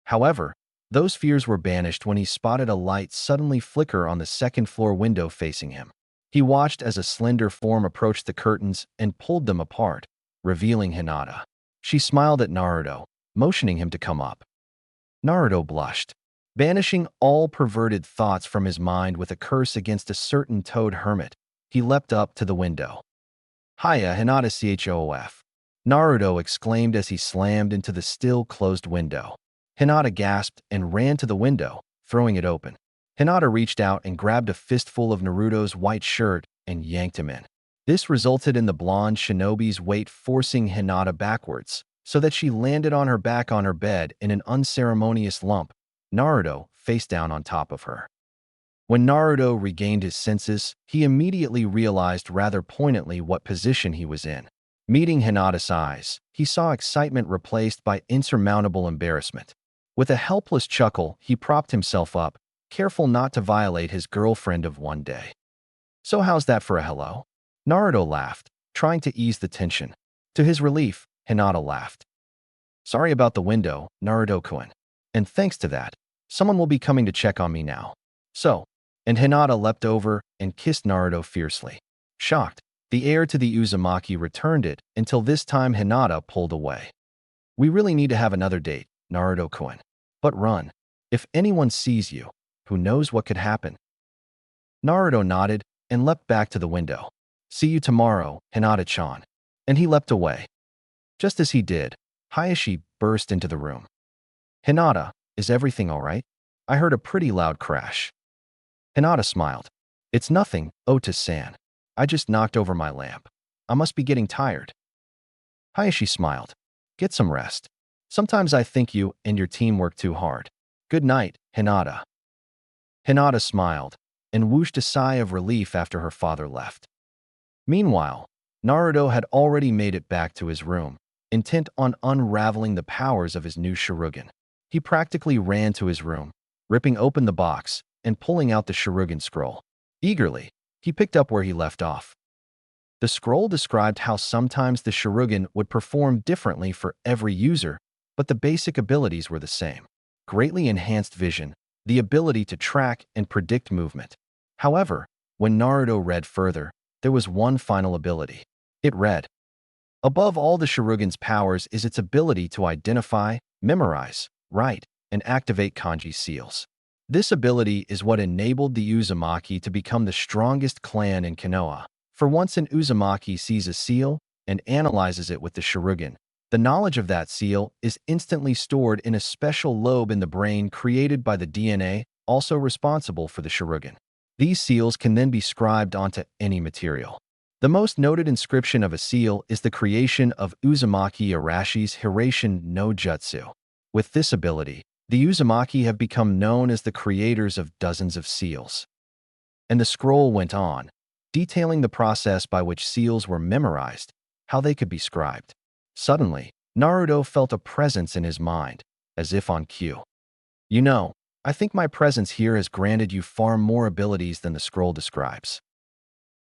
Speaker 1: However, those fears were banished when he spotted a light suddenly flicker on the second-floor window facing him. He watched as a slender form approached the curtains and pulled them apart, revealing Hinata. She smiled at Naruto, motioning him to come up. Naruto blushed. Banishing all perverted thoughts from his mind with a curse against a certain toad hermit, he leapt up to the window. Hiya, Hinata Chof. Naruto exclaimed as he slammed into the still-closed window. Hinata gasped and ran to the window, throwing it open. Hinata reached out and grabbed a fistful of Naruto's white shirt and yanked him in. This resulted in the blonde shinobi's weight forcing Hinata backwards, so that she landed on her back on her bed in an unceremonious lump, Naruto face down on top of her. When Naruto regained his senses, he immediately realized rather poignantly what position he was in. Meeting Hinata's eyes, he saw excitement replaced by insurmountable embarrassment. With a helpless chuckle, he propped himself up, careful not to violate his girlfriend of one day. So how's that for a hello? Naruto laughed, trying to ease the tension. To his relief, Hinata laughed. Sorry about the window, Naruto-kun. And thanks to that, someone will be coming to check on me now. So, and Hinata leapt over and kissed Naruto fiercely. Shocked, the heir to the Uzumaki returned it until this time Hinata pulled away. We really need to have another date, Naruto-kun. But run. If anyone sees you, who knows what could happen? Naruto nodded and leapt back to the window. See you tomorrow, Hinata-chan. And he leapt away. Just as he did, Hayashi burst into the room. Hinata, is everything all right? I heard a pretty loud crash. Hinata smiled. It's nothing, Ota-san. I just knocked over my lamp. I must be getting tired. Hayashi smiled. Get some rest. Sometimes I think you and your team work too hard. Good night, Hinata. Hinata smiled and whooshed a sigh of relief after her father left. Meanwhile, Naruto had already made it back to his room, intent on unraveling the powers of his new Shurugan. He practically ran to his room, ripping open the box and pulling out the Shurugan scroll. Eagerly, he picked up where he left off. The scroll described how sometimes the Shurugan would perform differently for every user, but the basic abilities were the same. Greatly enhanced vision, the ability to track and predict movement. However, when Naruto read further, there was one final ability. It read, above all the Shurugan's powers is its ability to identify, memorize, write, and activate kanji seals. This ability is what enabled the Uzumaki to become the strongest clan in Konoha. For once an Uzumaki sees a seal and analyzes it with the Shurugan, the knowledge of that seal is instantly stored in a special lobe in the brain created by the DNA, also responsible for the Shurugan. These seals can then be scribed onto any material. The most noted inscription of a seal is the creation of Uzumaki Arashi's Hiraishin no Jutsu. With this ability, the Uzumaki have become known as the creators of dozens of seals. And the scroll went on, detailing the process by which seals were memorized, how they could be scribed. Suddenly, Naruto felt a presence in his mind, as if on cue. You know, I think my presence here has granted you far more abilities than the scroll describes.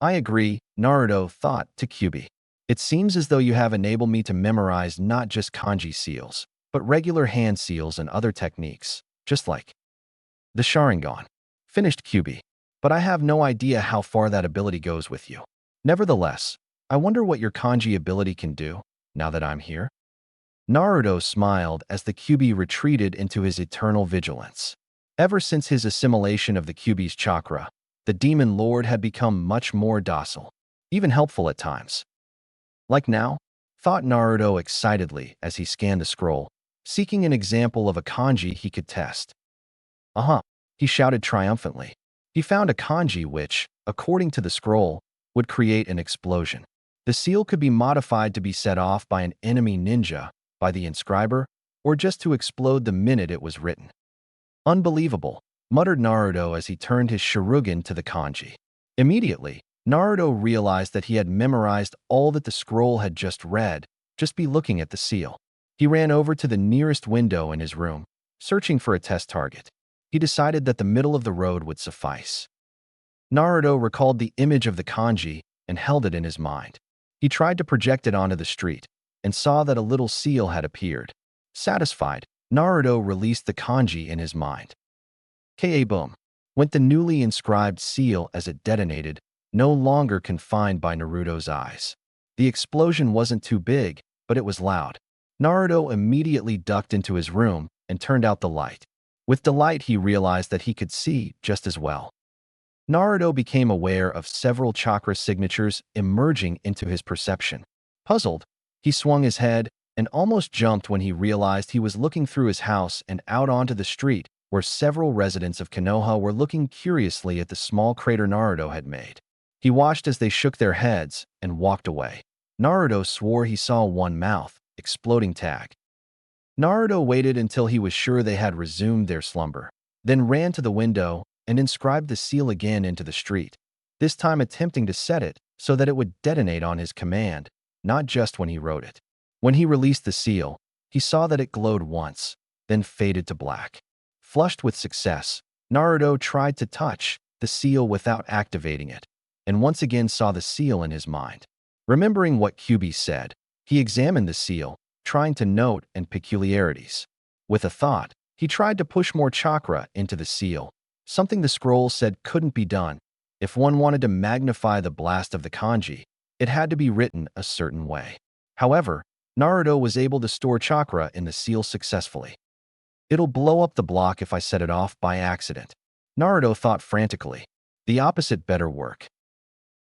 Speaker 1: I agree, Naruto thought to Kyubi. It seems as though you have enabled me to memorize not just kanji seals, but regular hand seals and other techniques, just like the Sharingan. Finished Kyubi. But I have no idea how far that ability goes with you. Nevertheless, I wonder what your kanji ability can do, now that I'm here. Naruto smiled as the Kyubi retreated into his eternal vigilance. Ever since his assimilation of the Kyubi's chakra, the demon lord had become much more docile, even helpful at times. Like now, thought Naruto excitedly as he scanned the scroll, seeking an example of a kanji he could test. Uh-huh, he shouted triumphantly. He found a kanji which, according to the scroll, would create an explosion. The seal could be modified to be set off by an enemy ninja, by the inscriber, or just to explode the minute it was written. Unbelievable, muttered Naruto as he turned his Shurugan to the kanji. Immediately, Naruto realized that he had memorized all that the scroll had just read, just by looking at the seal. He ran over to the nearest window in his room, searching for a test target. He decided that the middle of the road would suffice. Naruto recalled the image of the kanji and held it in his mind. He tried to project it onto the street and saw that a little seal had appeared. Satisfied, Naruto released the kanji in his mind. Ka-boom! Went the newly inscribed seal as it detonated, no longer confined by Naruto's eyes. The explosion wasn't too big, but it was loud. Naruto immediately ducked into his room and turned out the light. With delight, he realized that he could see just as well. Naruto became aware of several chakra signatures emerging into his perception. Puzzled, he swung his head and almost jumped when he realized he was looking through his house and out onto the street, where several residents of Konoha were looking curiously at the small crater Naruto had made. He watched as they shook their heads and walked away. Naruto swore he saw one mouth, exploding tag. Naruto waited until he was sure they had resumed their slumber, then ran to the window and inscribed the seal again into the street, this time attempting to set it so that it would detonate on his command, not just when he wrote it. When he released the seal, he saw that it glowed once, then faded to black. Flushed with success, Naruto tried to touch the seal without activating it, and once again saw the seal in his mind. Remembering what Kyubi said, he examined the seal, trying to note and peculiarities. With a thought, he tried to push more chakra into the seal, something the scroll said couldn't be done. If one wanted to magnify the blast of the kanji, it had to be written a certain way. However, Naruto was able to store chakra in the seal successfully. It'll blow up the block if I set it off by accident. Naruto thought frantically. The opposite better work.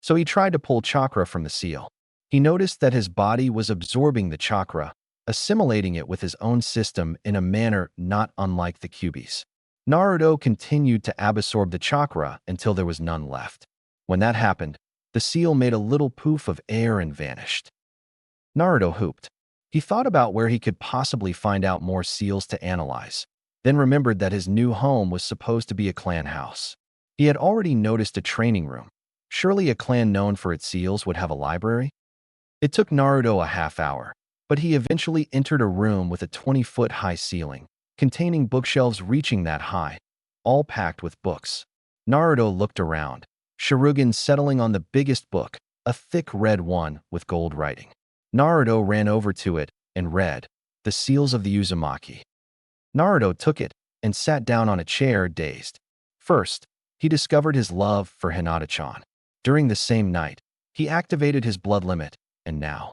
Speaker 1: So he tried to pull chakra from the seal. He noticed that his body was absorbing the chakra, assimilating it with his own system in a manner not unlike the Kyubi's. Naruto continued to absorb the chakra until there was none left. When that happened, the seal made a little poof of air and vanished. Naruto hooped. He thought about where he could possibly find out more seals to analyze, then remembered that his new home was supposed to be a clan house. He had already noticed a training room. Surely a clan known for its seals would have a library? It took Naruto a half hour, but he eventually entered a room with a 20-foot-high ceiling, containing bookshelves reaching that high, all packed with books. Naruto looked around, Shurugan settling on the biggest book, a thick red one with gold writing. Naruto ran over to it and read, "The Seals of the Uzumaki." Naruto took it, and sat down on a chair, dazed. First, he discovered his love for Hinata-chan. During the same night, he activated his blood limit, and now.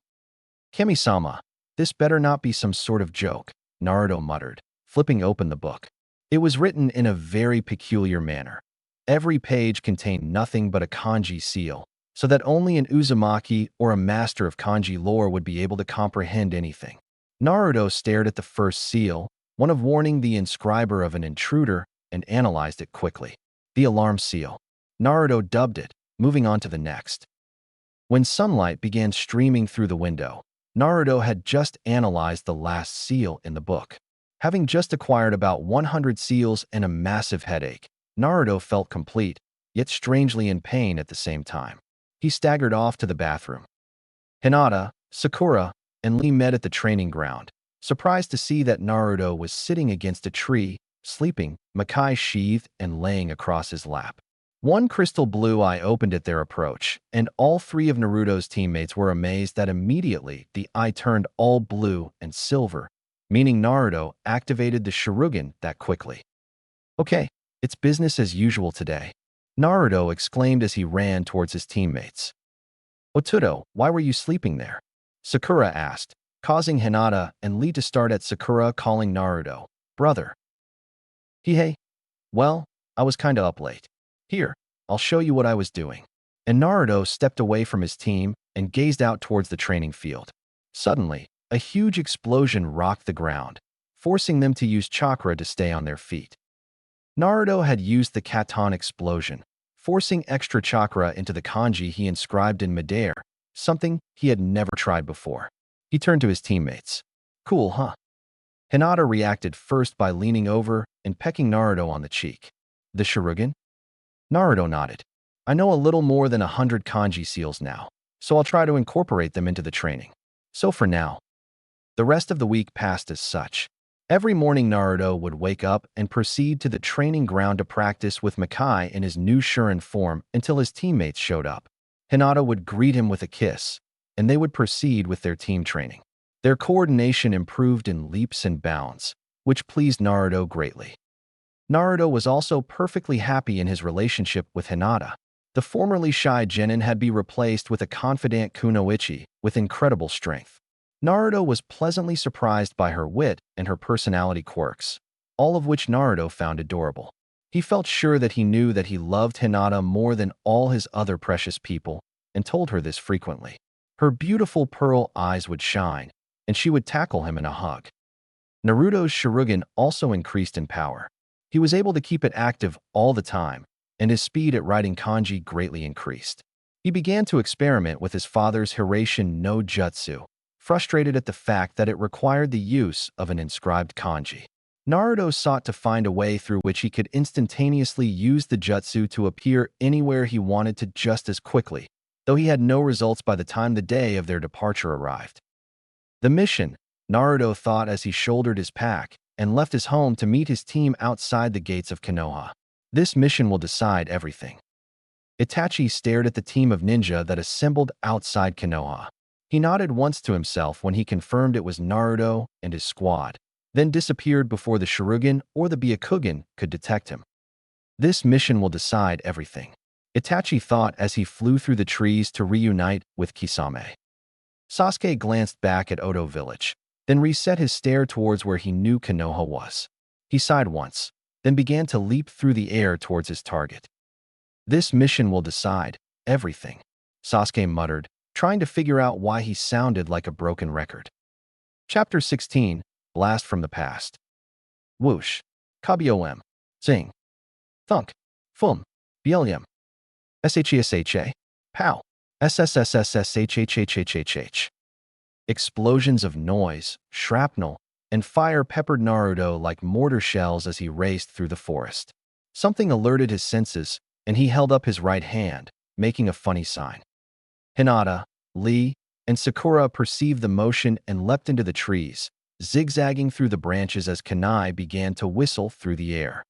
Speaker 1: Kami-sama, this better not be some sort of joke, Naruto muttered, flipping open the book. It was written in a very peculiar manner. Every page contained nothing but a kanji seal, so that only an Uzumaki or a master of kanji lore would be able to comprehend anything. Naruto stared at the first seal, one of warning the inscriber of an intruder, and analyzed it quickly. The alarm seal. Naruto dubbed it, moving on to the next. When sunlight began streaming through the window, Naruto had just analyzed the last seal in the book. Having just acquired about 100 seals and a massive headache, Naruto felt complete, yet strangely in pain at the same time. He staggered off to the bathroom. Hinata, Sakura, and Lee met at the training ground, surprised to see that Naruto was sitting against a tree, sleeping, Makai sheathed and laying across his lap. One crystal blue eye opened at their approach, and all three of Naruto's teammates were amazed that immediately the eye turned all blue and silver, meaning Naruto activated the Shurugan that quickly. Okay, it's business as usual today, Naruto exclaimed as he ran towards his teammates. Otuto, why were you sleeping there? Sakura asked, causing Hinata and Lee to start at Sakura calling Naruto, brother. Hey, well, I was kinda up late. Here, I'll show you what I was doing. And Naruto stepped away from his team and gazed out towards the training field. Suddenly, a huge explosion rocked the ground, forcing them to use chakra to stay on their feet. Naruto had used the Katon explosion, forcing extra chakra into the kanji he inscribed in midair, something he had never tried before. He turned to his teammates. Cool, huh? Hinata reacted first by leaning over and pecking Naruto on the cheek. The Shurugan? Naruto nodded. I know a little more than 100 kanji seals now, so I'll try to incorporate them into the training. So for now. The rest of the week passed as such. Every morning Naruto would wake up and proceed to the training ground to practice with Makai in his new Shurin form until his teammates showed up. Hinata would greet him with a kiss, and they would proceed with their team training. Their coordination improved in leaps and bounds, which pleased Naruto greatly. Naruto was also perfectly happy in his relationship with Hinata. The formerly shy genin had been replaced with a confident kunoichi with incredible strength. Naruto was pleasantly surprised by her wit and her personality quirks, all of which Naruto found adorable. He felt sure that he knew that he loved Hinata more than all his other precious people and told her this frequently. Her beautiful pearl eyes would shine, and she would tackle him in a hug. Naruto's Shurugan also increased in power. He was able to keep it active all the time, and his speed at writing kanji greatly increased. He began to experiment with his father's Hiraishin no Jutsu, frustrated at the fact that it required the use of an inscribed kanji. Naruto sought to find a way through which he could instantaneously use the jutsu to appear anywhere he wanted to just as quickly, though he had no results by the time the day of their departure arrived. The mission, Naruto thought as he shouldered his pack and left his home to meet his team outside the gates of Konoha. This mission will decide everything. Itachi stared at the team of ninja that assembled outside Konoha. He nodded once to himself when he confirmed it was Naruto and his squad, then disappeared before the Shurugan or the Byakugan could detect him. This mission will decide everything, Itachi thought as he flew through the trees to reunite with Kisame. Sasuke glanced back at Oto village, then reset his stare towards where he knew Konoha was. He sighed once, then began to leap through the air towards his target. This mission will decide everything, Sasuke muttered, trying to figure out why he sounded like a broken record. Chapter 16, Blast from the Past. Whoosh. Kabiom. Zing. Thunk. Fum. Bielyum. Shsha. Pow. SSSSSHHHHHH. Explosions of noise, shrapnel, and fire peppered Naruto like mortar shells as he raced through the forest. Something alerted his senses, and he held up his right hand, making a funny sign. Hinata, Lee, and Sakura perceived the motion and leapt into the trees, zigzagging through the branches as kunai began to whistle through the air.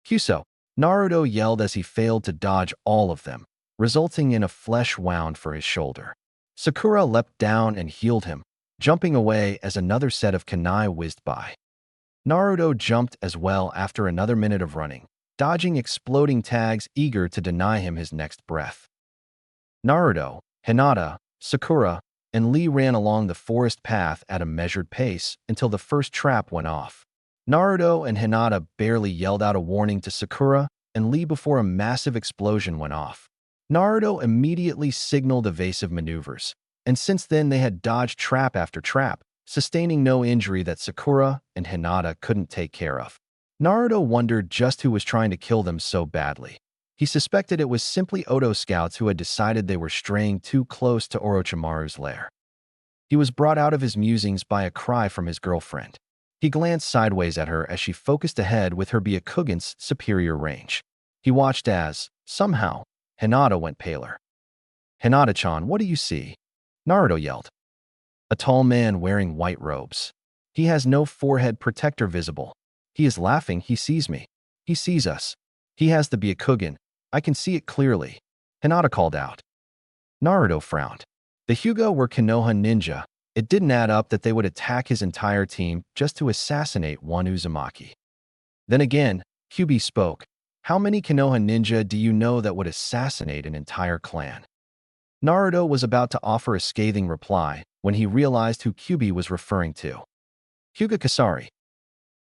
Speaker 1: Kyuso, Naruto yelled as he failed to dodge all of them, resulting in a flesh wound for his shoulder. Sakura leapt down and healed him, jumping away as another set of kunai whizzed by. Naruto jumped as well after another minute of running, dodging exploding tags eager to deny him his next breath. Naruto, Hinata, Sakura, and Lee ran along the forest path at a measured pace until the first trap went off. Naruto and Hinata barely yelled out a warning to Sakura and Lee before a massive explosion went off. Naruto immediately signaled evasive maneuvers, and since then they had dodged trap after trap, sustaining no injury that Sakura and Hinata couldn't take care of. Naruto wondered just who was trying to kill them so badly. He suspected it was simply Oto scouts who had decided they were straying too close to Orochimaru's lair. He was brought out of his musings by a cry from his girlfriend. He glanced sideways at her as she focused ahead with her Byakugan's superior range. He watched as, somehow, Hinata went paler. "Hinata-chan, what do you see?" Naruto yelled. A tall man wearing white robes. He has no forehead protector visible. He is laughing. He sees me. He sees us. He has the Byakugan. I can see it clearly. Hinata called out. Naruto frowned. The Hyuga were Konoha ninja. It didn't add up that they would attack his entire team just to assassinate one Uzumaki. Then again, Kyuubi spoke. How many Konoha ninja do you know that would assassinate an entire clan? Naruto was about to offer a scathing reply when he realized who Kyuubi was referring to. Hyuga Kasari.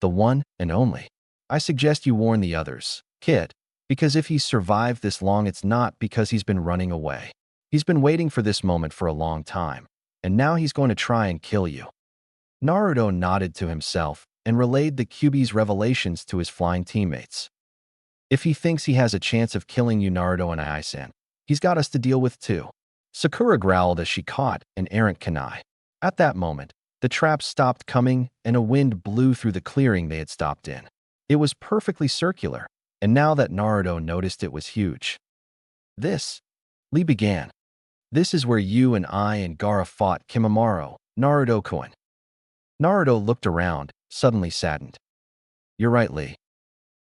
Speaker 1: The one and only. I suggest you warn the others, kid, because if he's survived this long it's not because he's been running away. He's been waiting for this moment for a long time, and now he's going to try and kill you. Naruto nodded to himself and relayed the Kyuubi's revelations to his flying teammates. If he thinks he has a chance of killing you, Naruto and Aisan, he's got us to deal with too. Sakura growled as she caught an errant kunai. At that moment, the traps stopped coming and a wind blew through the clearing they had stopped in. It was perfectly circular, and now that Naruto noticed it was huge. This, Lee began. This is where you and I and Gaara fought Kimimaro, Naruto-kun. Naruto looked around, suddenly saddened. You're right, Lee.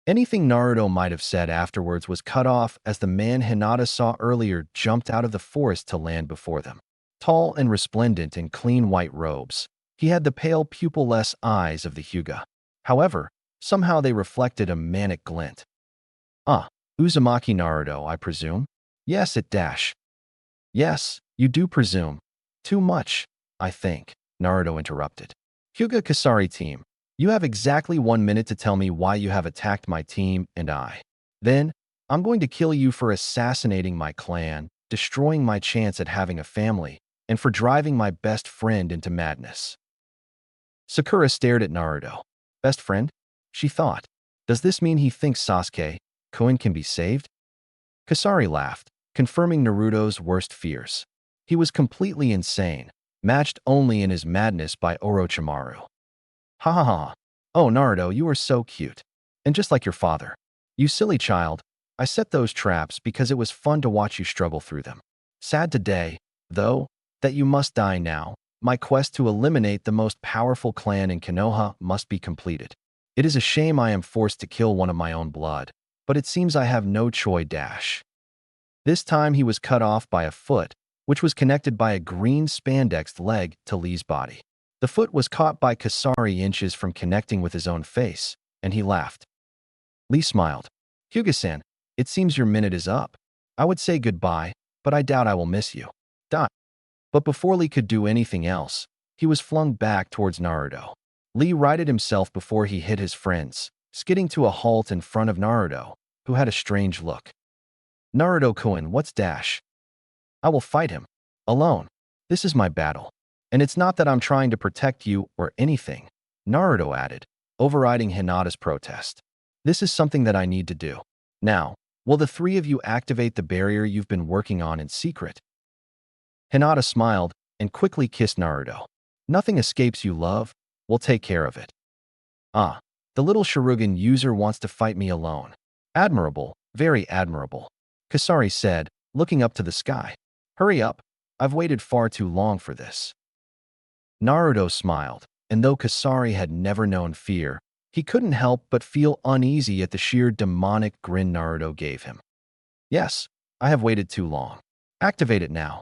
Speaker 1: Anything Naruto might have said afterwards was cut off as the man Hinata saw earlier jumped out of the forest to land before them. Tall and resplendent in clean white robes, he had the pale pupil-less eyes of the Hyuga. However, somehow they reflected a manic glint. Uzumaki Naruto, I presume? Yes, it dash. Yes, you do presume. Too much, I think, Naruto interrupted. Hyuga Kasari team, you have exactly 1 minute to tell me why you have attacked my team and I. Then, I'm going to kill you for assassinating my clan, destroying my chance at having a family, and for driving my best friend into madness. Sakura stared at Naruto. Best friend? She thought. Does this mean he thinks Sasuke-kun can be saved? Kasari laughed, confirming Naruto's worst fears. He was completely insane, matched only in his madness by Orochimaru. Ha ha ha. Oh, Naruto, you are so cute. And just like your father. You silly child, I set those traps because it was fun to watch you struggle through them. Sad today, though, that you must die now. My quest to eliminate the most powerful clan in Konoha must be completed. It is a shame I am forced to kill one of my own blood, but it seems I have no choice. This time he was cut off by a foot, which was connected by a green spandexed leg to Lee's body. The foot was caught by Kasari inches from connecting with his own face, and he laughed. Lee smiled. Hyuga-san, it seems your minute is up. I would say goodbye, but I doubt I will miss you. Die. But before Lee could do anything else, he was flung back towards Naruto. Lee righted himself before he hit his friends, skidding to a halt in front of Naruto, who had a strange look. Naruto-kun, what's dash? I will fight him. Alone. This is my battle. And it's not that I'm trying to protect you or anything, Naruto added, overriding Hinata's protest. This is something that I need to do. Now, will the three of you activate the barrier you've been working on in secret? Hinata smiled and quickly kissed Naruto. Nothing escapes you, love. We'll take care of it. The little Shurugan user wants to fight me alone. Admirable, very admirable, Kasari said, looking up to the sky. Hurry up. I've waited far too long for this. Naruto smiled, and though Kasari had never known fear, he couldn't help but feel uneasy at the sheer demonic grin Naruto gave him. Yes, I have waited too long. Activate it now.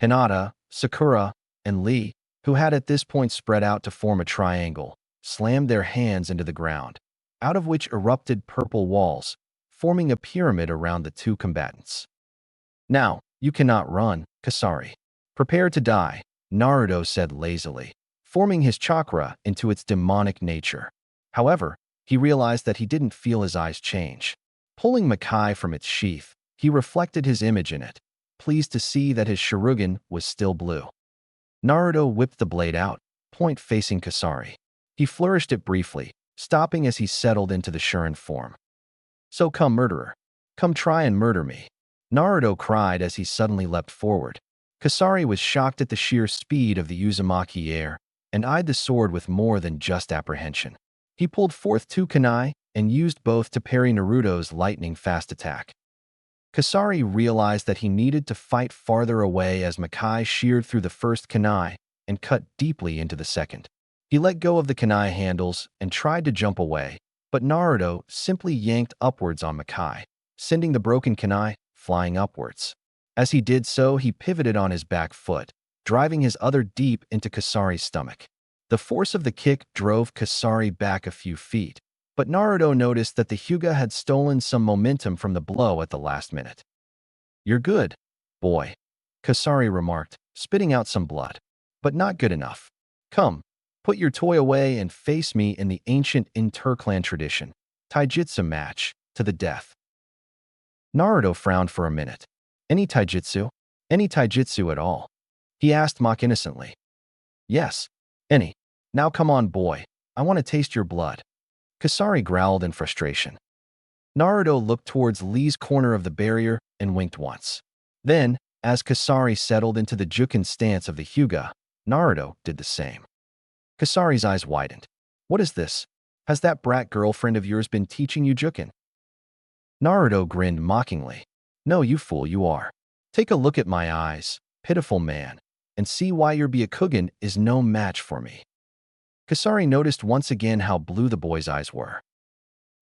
Speaker 1: Hinata, Sakura, and Lee, who had at this point spread out to form a triangle, slammed their hands into the ground, out of which erupted purple walls, forming a pyramid around the two combatants. Now, you cannot run, Kasari. Prepare to die, Naruto said lazily, forming his chakra into its demonic nature. However, he realized that he didn't feel his eyes change. Pulling Makai from its sheath, he reflected his image in it, pleased to see that his Shurugan was still blue. Naruto whipped the blade out, point facing Kasari. He flourished it briefly, stopping as he settled into the Shurin form. So come, murderer. Come try and murder me. Naruto cried as he suddenly leapt forward. Kasari was shocked at the sheer speed of the Uzumaki heir and eyed the sword with more than just apprehension. He pulled forth two kunai and used both to parry Naruto's lightning-fast attack. Kasari realized that he needed to fight farther away as Makai sheared through the first kunai and cut deeply into the second. He let go of the kunai handles and tried to jump away, but Naruto simply yanked upwards on Makai, sending the broken kunai flying upwards. As he did so, he pivoted on his back foot, driving his other deep into Kasari's stomach. The force of the kick drove Kasari back a few feet, but Naruto noticed that the Hyuga had stolen some momentum from the blow at the last minute. "You're good, boy," Kasari remarked, spitting out some blood. "But not good enough. Come, put your toy away and face me in the ancient interclan tradition, taijutsu match, to the death." Naruto frowned for a minute. "Any taijutsu? Any taijutsu at all?" he asked mock innocently. "Yes, any. Now come on, boy. I want to taste your blood." Kasari growled in frustration. Naruto looked towards Lee's corner of the barrier and winked once. Then, as Kasari settled into the Juken stance of the Hyuga, Naruto did the same. Kasari's eyes widened. "What is this? Has that brat girlfriend of yours been teaching you Juken?" Naruto grinned mockingly. "No, you fool, you are. Take a look at my eyes, pitiful man, and see why your Byakugan is no match for me." Kasari noticed once again how blue the boy's eyes were.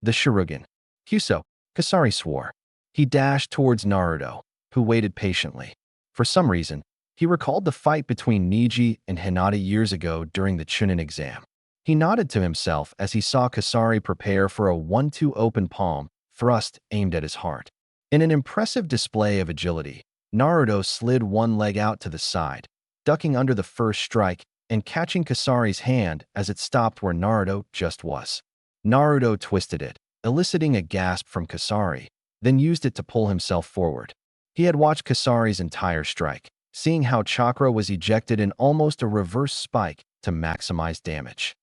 Speaker 1: "The Shurugan. Kyuso," Kasari swore. He dashed towards Naruto, who waited patiently. For some reason, he recalled the fight between Neji and Hinata years ago during the Chunin exam. He nodded to himself as he saw Kasari prepare for a 1-2 open palm thrust aimed at his heart. In an impressive display of agility, Naruto slid one leg out to the side, ducking under the first strike and catching Kasari's hand as it stopped where Naruto just was. Naruto twisted it, eliciting a gasp from Kasari, then used it to pull himself forward. He had watched Kasari's entire strike, seeing how chakra was ejected in almost a reverse spike to maximize damage.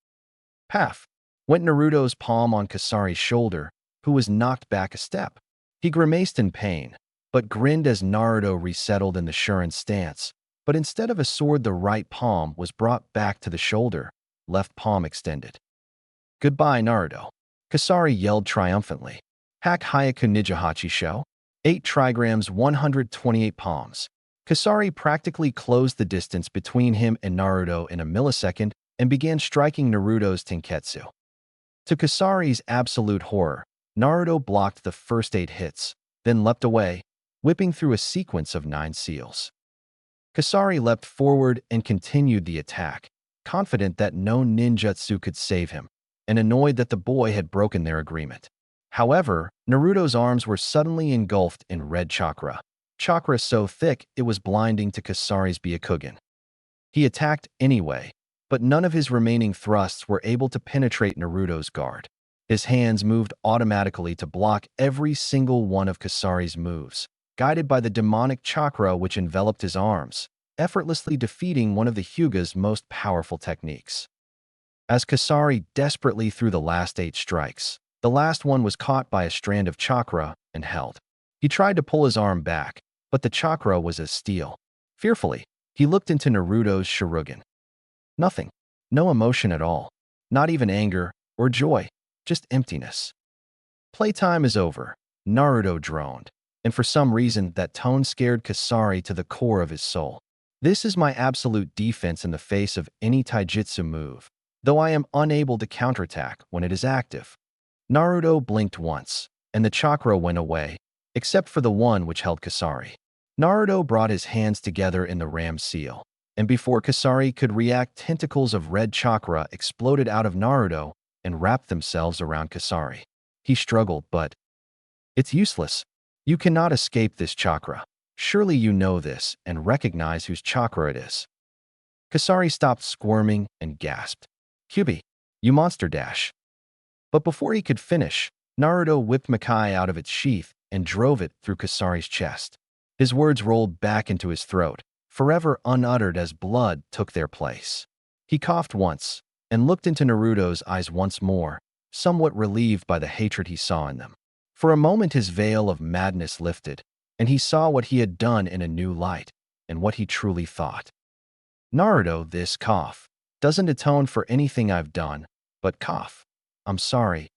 Speaker 1: "Paf!" went Naruto's palm on Kasari's shoulder, who was knocked back a step. He grimaced in pain, but grinned as Naruto resettled in the Shurin stance. But instead of a sword, the right palm was brought back to the shoulder, left palm extended. "Goodbye, Naruto," Kasari yelled triumphantly. "Hack Hayaku Nijihachi Sho? 8 trigrams 128 palms." Kasari practically closed the distance between him and Naruto in a millisecond and began striking Naruto's Tenketsu. To Kasari's absolute horror, Naruto blocked the first 8 hits, then leapt away, whipping through a sequence of 9 seals. Kasari leapt forward and continued the attack, confident that no ninjutsu could save him, and annoyed that the boy had broken their agreement. However, Naruto's arms were suddenly engulfed in red chakra, chakra so thick it was blinding to Kasari's Byakugan. He attacked anyway, but none of his remaining thrusts were able to penetrate Naruto's guard. His hands moved automatically to block every single one of Kasari's moves, guided by the demonic chakra which enveloped his arms, effortlessly defeating one of the Hyuga's most powerful techniques. As Kasari desperately threw the last 8 strikes, the last one was caught by a strand of chakra and held. He tried to pull his arm back, but the chakra was as steel. Fearfully, he looked into Naruto's Shurugan. Nothing. No emotion at all. Not even anger or joy. Just emptiness. "Playtime is over," Naruto droned, and for some reason that tone scared Kasari to the core of his soul. "This is my absolute defense in the face of any taijutsu move, though I am unable to counterattack when it is active." Naruto blinked once, and the chakra went away, except for the one which held Kasari. Naruto brought his hands together in the ram seal, and before Kasari could react, tentacles of red chakra exploded out of Naruto and wrapped themselves around Kasari. He struggled, but it's useless. You cannot escape this chakra. Surely you know this and recognize whose chakra it is. Kasari stopped squirming and gasped. Kyubi, you monster dash. But before he could finish, Naruto whipped Makai out of its sheath and drove it through Kasari's chest. His words rolled back into his throat, forever unuttered as blood took their place. He coughed once and looked into Naruto's eyes once more, somewhat relieved by the hatred he saw in them. For a moment his veil of madness lifted, and he saw what he had done in a new light, and what he truly thought. Naruto, this cough doesn't atone for anything I've done, but cough. I'm sorry.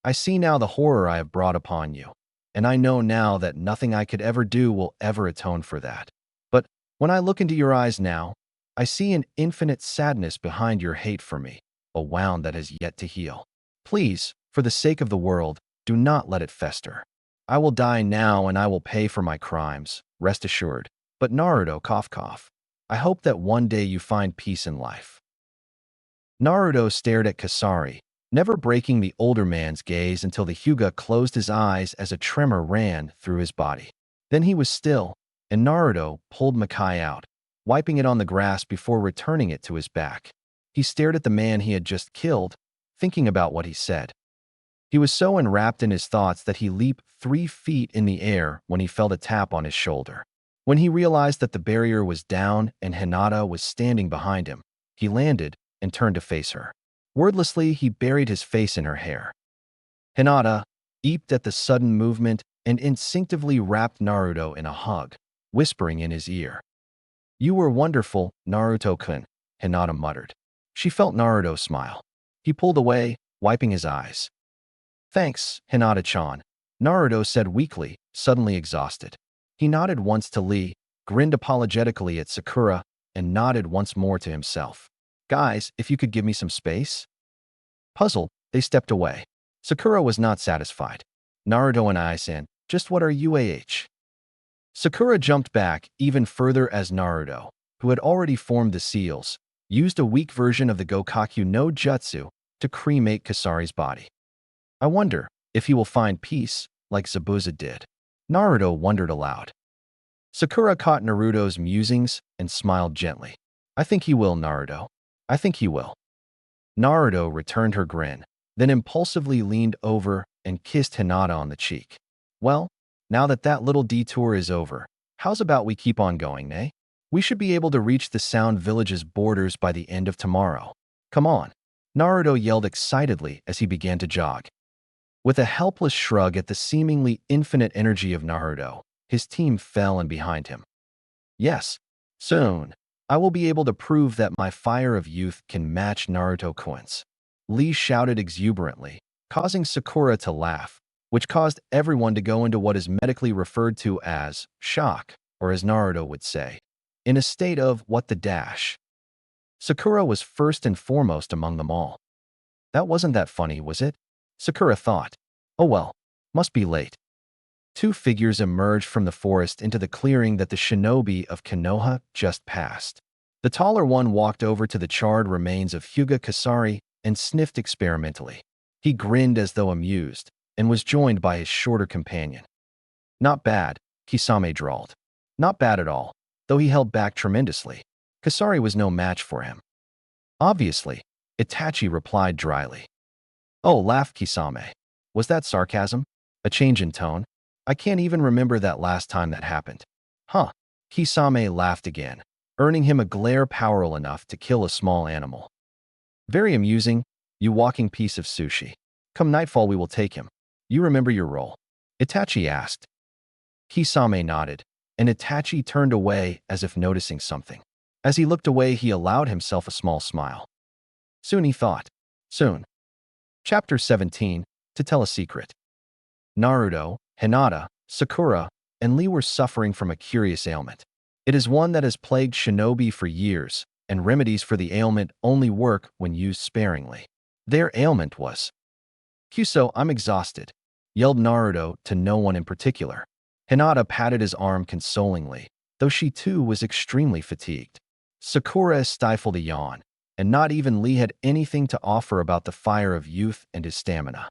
Speaker 1: I see now the horror I have brought upon you, and I know now that nothing I could ever do will ever atone for that. But when I look into your eyes now, I see an infinite sadness behind your hate for me, a wound that has yet to heal. Please, for the sake of the world, do not let it fester. I will die now and I will pay for my crimes, rest assured. But Naruto, cough cough. I hope that one day you find peace in life. Naruto stared at Kasari, never breaking the older man's gaze until the Hyuga closed his eyes as a tremor ran through his body. Then he was still, and Naruto pulled Makai out, wiping it on the grass before returning it to his back. He stared at the man he had just killed, thinking about what he said. He was so enwrapped in his thoughts that he leaped 3 feet in the air when he felt a tap on his shoulder. When he realized that the barrier was down and Hinata was standing behind him, he landed and turned to face her. Wordlessly, he buried his face in her hair. Hinata eeped at the sudden movement and instinctively wrapped Naruto in a hug, whispering in his ear. You were wonderful, Naruto-kun, Hinata muttered. She felt Naruto smile. He pulled away, wiping his eyes. Thanks, Hinata-chan, Naruto said weakly, suddenly exhausted. He nodded once to Lee, grinned apologetically at Sakura, and nodded once more to himself. Guys, if you could give me some space? Puzzled, they stepped away. Sakura was not satisfied. Naruto and I-san, just what are UAH? Sakura jumped back even further as Naruto, who had already formed the seals, used a weak version of the Gokaku no Jutsu to cremate Kasari's body. I wonder if he will find peace like Zabuza did. Naruto wondered aloud. Sakura caught Naruto's musings and smiled gently. I think he will, Naruto. I think he will. Naruto returned her grin, then impulsively leaned over and kissed Hinata on the cheek. Well, now that that little detour is over, how's about we keep on going, eh? We should be able to reach the Sound Village's borders by the end of tomorrow. Come on. Naruto yelled excitedly as he began to jog. With a helpless shrug at the seemingly infinite energy of Naruto, his team fell in behind him. Yes, soon, I will be able to prove that my fire of youth can match Naruto-kun's. Lee shouted exuberantly, causing Sakura to laugh, which caused everyone to go into what is medically referred to as shock, or as Naruto would say, in a state of what the dash. Sakura was first and foremost among them all. That wasn't that funny, was it? Sakura thought. Oh well, must be late. 2 figures emerged from the forest into the clearing that the shinobi of Konoha just passed. The taller one walked over to the charred remains of Hyuga Kasari and sniffed experimentally. He grinned as though amused, and was joined by his shorter companion. Not bad, Kisame drawled. Not bad at all, though he held back tremendously. Kasari was no match for him. Obviously, Itachi replied dryly. Oh, laughed Kisame. Was that sarcasm? A change in tone? I can't even remember that last time that happened. Huh. Kisame laughed again, earning him a glare powerful enough to kill a small animal. Very amusing, you walking piece of sushi. Come nightfall we will take him. You remember your role? Itachi asked. Kisame nodded, and Itachi turned away as if noticing something. As he looked away, he allowed himself a small smile. Soon, he thought. Soon. Chapter 17, To Tell a Secret. Naruto, Hinata, Sakura, and Lee were suffering from a curious ailment. It is one that has plagued shinobi for years, and remedies for the ailment only work when used sparingly. Their ailment was. Kyuso, I'm exhausted, yelled Naruto to no one in particular. Hinata patted his arm consolingly, though she too was extremely fatigued. Sakura stifled a yawn, and not even Lee had anything to offer about the fire of youth and his stamina.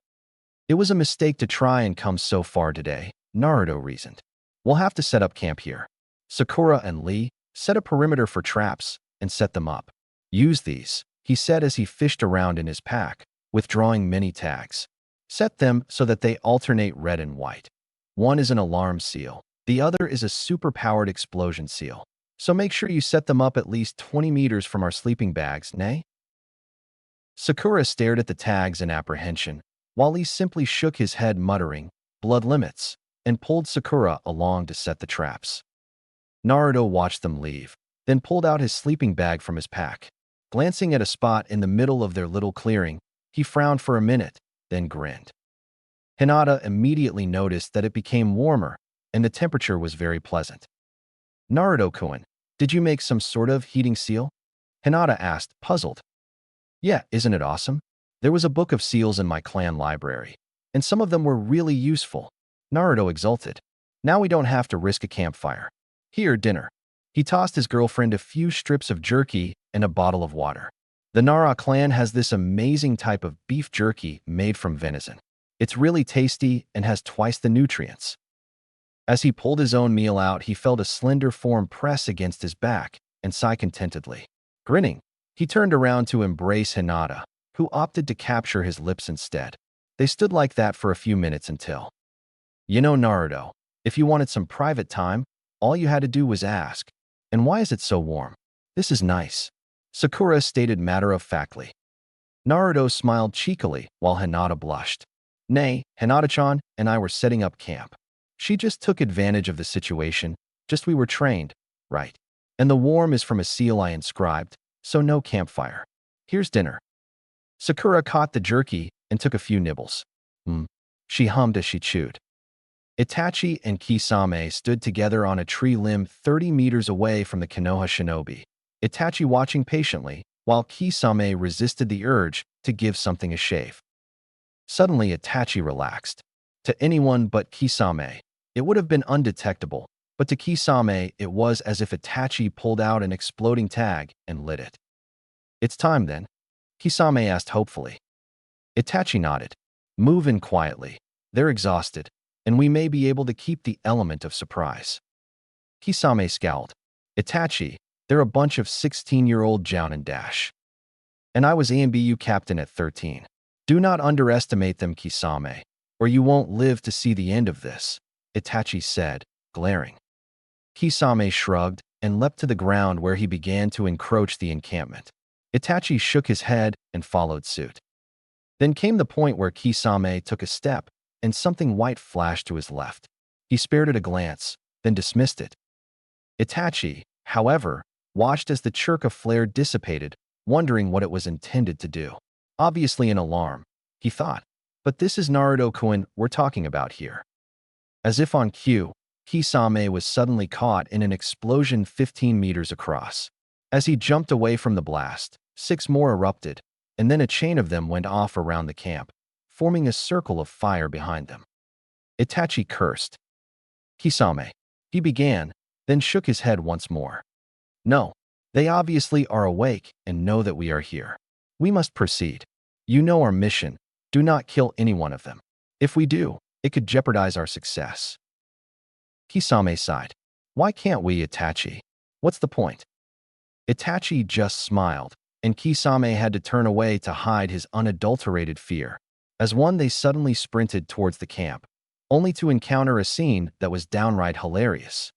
Speaker 1: It was a mistake to try and come so far today, Naruto reasoned. We'll have to set up camp here. Sakura and Lee set a perimeter for traps and set them up. Use these, he said as he fished around in his pack, withdrawing many tags. Set them so that they alternate red and white. One is an alarm seal. The other is a super-powered explosion seal. So make sure you set them up at least 20 meters from our sleeping bags, nay? Sakura stared at the tags in apprehension, while Lee simply shook his head muttering, blood limits, and pulled Sakura along to set the traps. Naruto watched them leave, then pulled out his sleeping bag from his pack. Glancing at a spot in the middle of their little clearing, he frowned for a minute, then grinned. Hinata immediately noticed that it became warmer, and the temperature was very pleasant. Naruto-kun, did you make some sort of heating seal? Hinata asked, puzzled. Yeah, isn't it awesome? There was a book of seals in my clan library, and some of them were really useful. Naruto exulted. Now we don't have to risk a campfire. Here, dinner. He tossed his girlfriend a few strips of jerky and a bottle of water. The Nara clan has this amazing type of beef jerky made from venison. It's really tasty and has twice the nutrients. As he pulled his own meal out, he felt a slender form press against his back and sigh contentedly. Grinning, he turned around to embrace Hinata, who opted to capture his lips instead. They stood like that for a few minutes until… You know, Naruto, if you wanted some private time, all you had to do was ask. And why is it so warm? This is nice, Sakura stated matter-of-factly. Naruto smiled cheekily while Hinata blushed. Nay, Hinata-chan and I were setting up camp. She just took advantage of the situation, just we were trained, right? And the warm is from a seal I inscribed, so no campfire. Here's dinner. Sakura caught the jerky and took a few nibbles. She hummed as she chewed. Itachi and Kisame stood together on a tree limb 30 meters away from the Konoha shinobi, Itachi watching patiently, while Kisame resisted the urge to give something a shave. Suddenly, Itachi relaxed. To anyone but Kisame, it would have been undetectable, but to Kisame, it was as if Itachi pulled out an exploding tag and lit it. It's time then, Kisame asked hopefully. Itachi nodded. Move in quietly. They're exhausted, and we may be able to keep the element of surprise. Kisame scowled. Itachi, they're a bunch of 16-year-old Jounin Dash. And I was AMBU captain at 13. Do not underestimate them, Kisame, or you won't live to see the end of this, Itachi said, glaring. Kisame shrugged and leapt to the ground where he began to encroach the encampment. Itachi shook his head and followed suit. Then came the point where Kisame took a step and something white flashed to his left. He spared it a glance, then dismissed it. Itachi, however, watched as the churka flare dissipated, wondering what it was intended to do. Obviously an alarm, he thought. But this is Naruto-kun we're talking about here. As if on cue, Kisame was suddenly caught in an explosion 15 meters across. As he jumped away from the blast, 6 more erupted, and then a chain of them went off around the camp, forming a circle of fire behind them. Itachi cursed. Kisame, he began, then shook his head once more. No, they obviously are awake and know that we are here. We must proceed. You know our mission. Do not kill any one of them. If we do, it could jeopardize our success. Kisame sighed. Why can't we, Itachi? What's the point? Itachi just smiled, and Kisame had to turn away to hide his unadulterated fear. As one, they suddenly sprinted towards the camp, only to encounter a scene that was downright hilarious.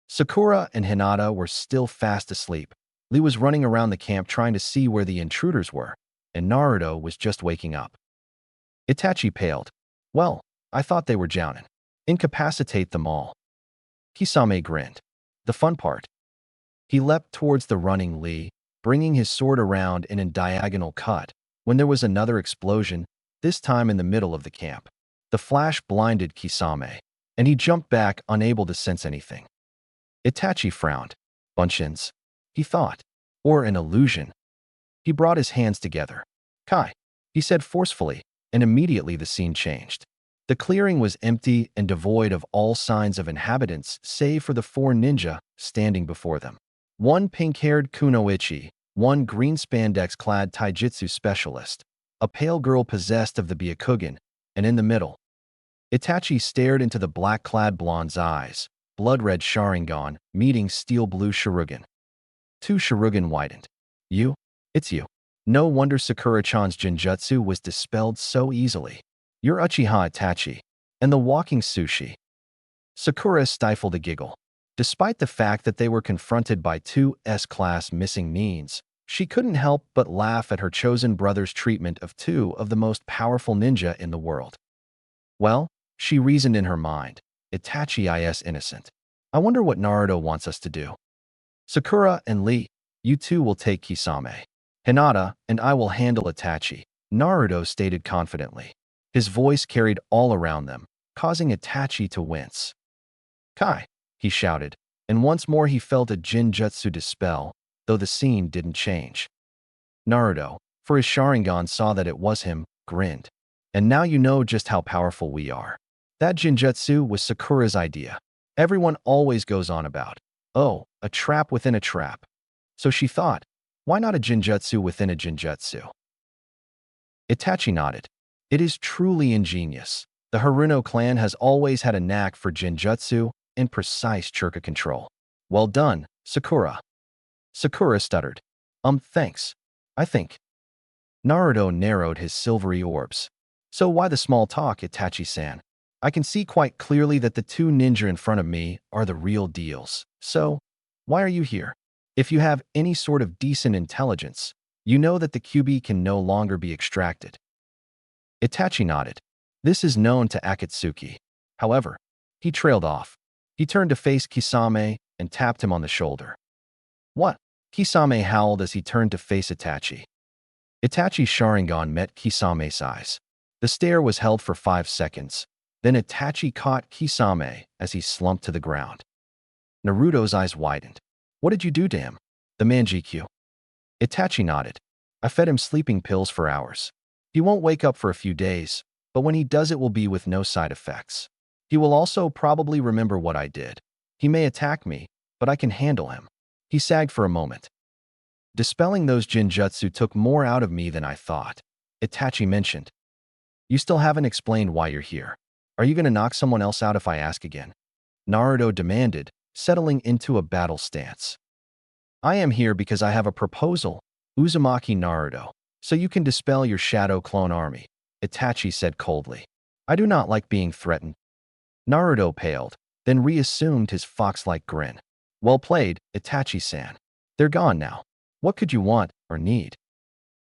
Speaker 1: Sakura and Hinata were still fast asleep. Lee was running around the camp trying to see where the intruders were, and Naruto was just waking up. Itachi paled. Well, I thought they were Jounin. Incapacitate them all. Kisame grinned. The fun part. He leapt towards the running Lee, bringing his sword around in a diagonal cut, when there was another explosion, this time in the middle of the camp. The flash blinded Kisame, and he jumped back, unable to sense anything. Itachi frowned. Bunchins, he thought, or an illusion. He brought his hands together. Kai, he said forcefully, and immediately the scene changed. The clearing was empty and devoid of all signs of inhabitants save for the 4 ninja standing before them. one pink-haired kunoichi, one green spandex-clad taijutsu specialist, a pale girl possessed of the Byakugan, and in the middle, Itachi stared into the black-clad blonde's eyes, blood-red Sharingan meeting steel-blue Shurugan. Two Shurugan widened. You? It's you. No wonder Sakura-chan's Genjutsu was dispelled so easily. You're Uchiha Itachi. And the walking sushi. Sakura stifled a giggle. Despite the fact that they were confronted by two S-class missing means, she couldn't help but laugh at her chosen brother's treatment of two of the most powerful ninja in the world. Well, she reasoned in her mind, Itachi is innocent. I wonder what Naruto wants us to do. Sakura and Lee, you two will take Kisame. Hinata and I will handle Itachi, Naruto stated confidently. His voice carried all around them, causing Itachi to wince. Kai, he shouted, and once more he felt a Genjutsu dispel, though the scene didn't change. Naruto, for his Sharingan saw that it was him, grinned. And now you know just how powerful we are. That Genjutsu was Sakura's idea. Everyone always goes on about, oh, a trap within a trap. So she thought, why not a Genjutsu within a Genjutsu? Itachi nodded. It is truly ingenious. The Haruno clan has always had a knack for Genjutsu and precise chakra control. Well done, Sakura. Sakura stuttered. Thanks. I think. Naruto narrowed his silvery orbs. So why the small talk, Itachi-san? I can see quite clearly that the two ninja in front of me are the real deals. So, why are you here? If you have any sort of decent intelligence, you know that the QB can no longer be extracted. Itachi nodded. This is known to Akatsuki. However, he trailed off. He turned to face Kisame and tapped him on the shoulder. What? Kisame howled as he turned to face Itachi. Itachi's Sharingan met Kisame's eyes. The stare was held for 5 seconds. Then Itachi caught Kisame as he slumped to the ground. Naruto's eyes widened. What did you do to him? The Manjikyu. Itachi nodded. I fed him sleeping pills for hours. He won't wake up for a few days, but when he does it will be with no side effects. He will also probably remember what I did. He may attack me, but I can handle him. He sagged for a moment. Dispelling those Genjutsu took more out of me than I thought. Itachi mentioned. You still haven't explained why you're here. Are you going to knock someone else out if I ask again? Naruto demanded, settling into a battle stance. I am here because I have a proposal, Uzumaki Naruto, so you can dispel your shadow clone army, Itachi said coldly. I do not like being threatened. Naruto paled, then reassumed his fox-like grin. Well played, Itachi-san. They're gone now. What could you want or need?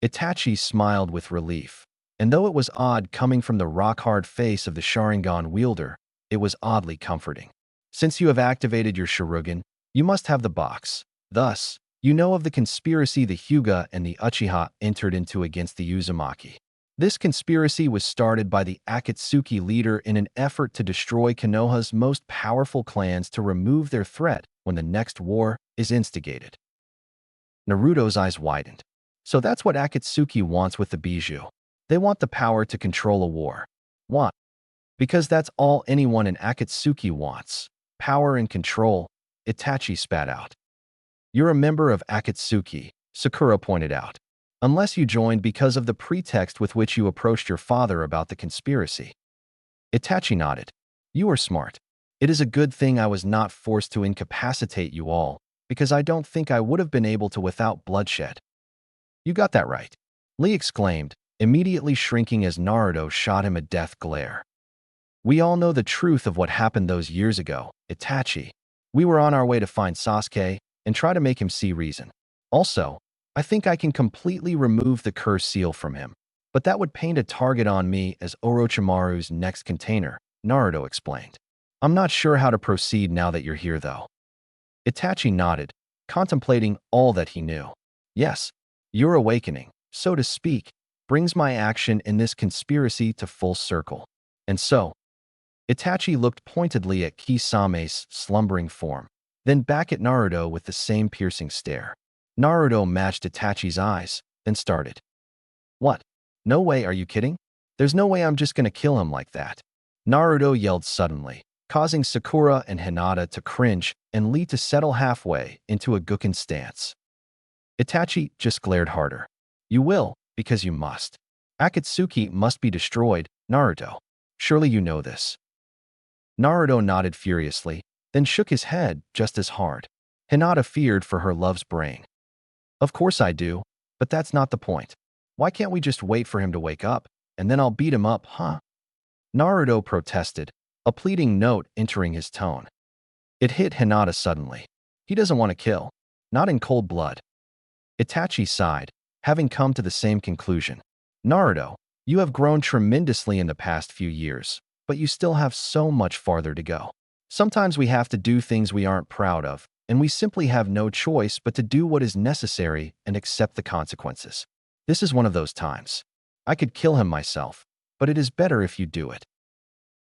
Speaker 1: Itachi smiled with relief, and though it was odd coming from the rock-hard face of the Sharingan wielder, it was oddly comforting. Since you have activated your Shurugan, you must have the box. Thus, you know of the conspiracy the Hyuga and the Uchiha entered into against the Uzumaki. This conspiracy was started by the Akatsuki leader in an effort to destroy Konoha's most powerful clans to remove their threat when the next war is instigated. Naruto's eyes widened. So that's what Akatsuki wants with the Bijou. They want the power to control a war. What? Because that's all anyone in Akatsuki wants. Power and control, Itachi spat out. You're a member of Akatsuki, Sakura pointed out. Unless you joined because of the pretext with which you approached your father about the conspiracy. Itachi nodded. You are smart. It is a good thing I was not forced to incapacitate you all, because I don't think I would have been able to without bloodshed. You got that right, Lee exclaimed, immediately shrinking as Naruto shot him a death glare. We all know the truth of what happened those years ago, Itachi. We were on our way to find Sasuke and try to make him see reason. Also, I think I can completely remove the curse seal from him, but that would paint a target on me as Orochimaru's next container, Naruto explained. I'm not sure how to proceed now that you're here though. Itachi nodded, contemplating all that he knew. Yes, your awakening, so to speak, brings my action in this conspiracy to full circle. And so, Itachi looked pointedly at Kisame's slumbering form, then back at Naruto with the same piercing stare. Naruto matched Itachi's eyes, then started. What? No way, are you kidding? There's no way I'm just gonna kill him like that. Naruto yelled suddenly. causing Sakura and Hinata to cringe and Lee to settle halfway into a Guken stance. Itachi just glared harder. You will, because you must. Akatsuki must be destroyed, Naruto. Surely you know this. Naruto nodded furiously, then shook his head just as hard. Hinata feared for her love's brain. Of course I do, but that's not the point. Why can't we just wait for him to wake up, and then I'll beat him up, huh? Naruto protested, a pleading note entering his tone. It hit Hinata suddenly. He doesn't want to kill. Not in cold blood. Itachi sighed, having come to the same conclusion. Naruto, you have grown tremendously in the past few years, but you still have so much farther to go. Sometimes we have to do things we aren't proud of, and we simply have no choice but to do what is necessary and accept the consequences. This is one of those times. I could kill him myself, but it is better if you do it.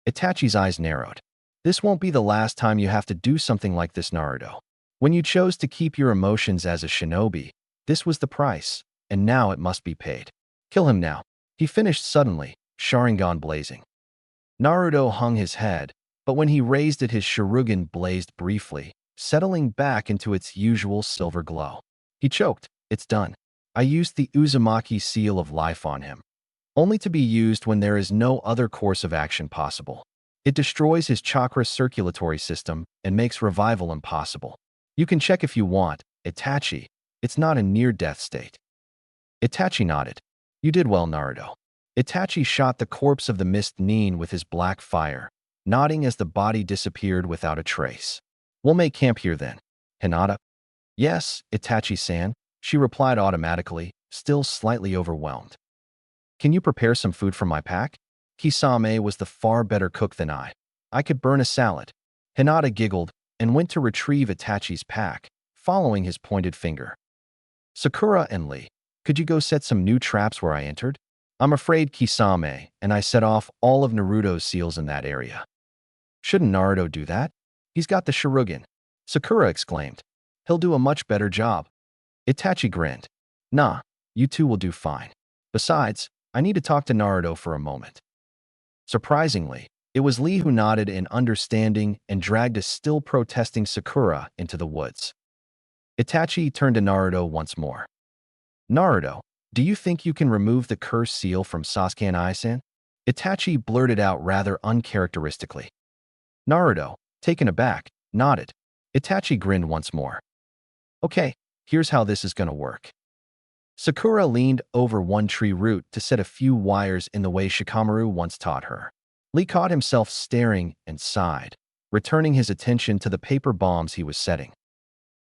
Speaker 1: Itachi's eyes narrowed. This won't be the last time you have to do something like this, Naruto. When you chose to keep your emotions as a shinobi, this was the price, and now it must be paid. Kill him now. He finished suddenly, Sharingan blazing. Naruto hung his head, but when he raised it his Shurugan blazed briefly, settling back into its usual silver glow. He choked. It's done. I used the Uzumaki seal of life on him, only to be used when there is no other course of action possible. It destroys his chakra circulatory system and makes revival impossible. You can check if you want, Itachi. It's not a near-death state. Itachi nodded. You did well, Naruto. Itachi shot the corpse of the mist Nin with his black fire, nodding as the body disappeared without a trace. We'll make camp here then. Hinata? Yes, Itachi-san, she replied automatically, still slightly overwhelmed. Can you prepare some food from my pack? Kisame was the far better cook than I. I could burn a salad. Hinata giggled and went to retrieve Itachi's pack, following his pointed finger. Sakura and Lee, could you go set some new traps where I entered? I'm afraid Kisame and I set off all of Naruto's seals in that area. Shouldn't Naruto do that? He's got the Shurugan. Sakura exclaimed. He'll do a much better job. Itachi grinned. Nah, you two will do fine. Besides, I need to talk to Naruto for a moment. Surprisingly, it was Lee who nodded in understanding and dragged a still protesting Sakura into the woods. Itachi turned to Naruto once more. Naruto, do you think you can remove the cursed seal from Sasuke and Aizen? Itachi blurted out rather uncharacteristically. Naruto, taken aback, nodded. Itachi grinned once more. Okay, here's how this is gonna work. Sakura leaned over one tree root to set a few wires in the way Shikamaru once taught her. Lee caught himself staring and sighed, returning his attention to the paper bombs he was setting.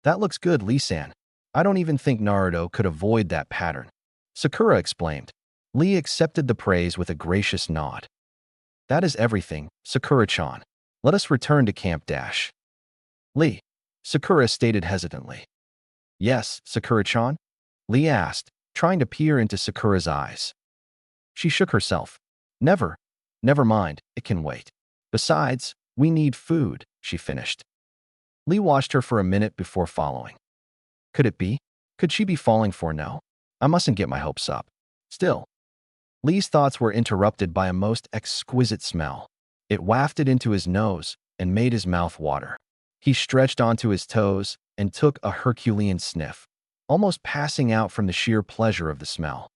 Speaker 1: That looks good, Lee-san. I don't even think Naruto could avoid that pattern. Sakura explained. Lee accepted the praise with a gracious nod. That is everything, Sakura-chan. Let us return to Camp Dash. Lee, Sakura stated hesitantly. Yes, Sakura-chan? Lee asked, trying to peer into Sakura's eyes. She shook herself. Never mind, it can wait. Besides, we need food, she finished. Lee watched her for a minute before following. Could it be? Could she be falling for no? I mustn't get my hopes up. Still. Lee's thoughts were interrupted by a most exquisite smell. It wafted into his nose and made his mouth water. He stretched onto his toes and took a Herculean sniff, almost passing out from the sheer pleasure of the smell.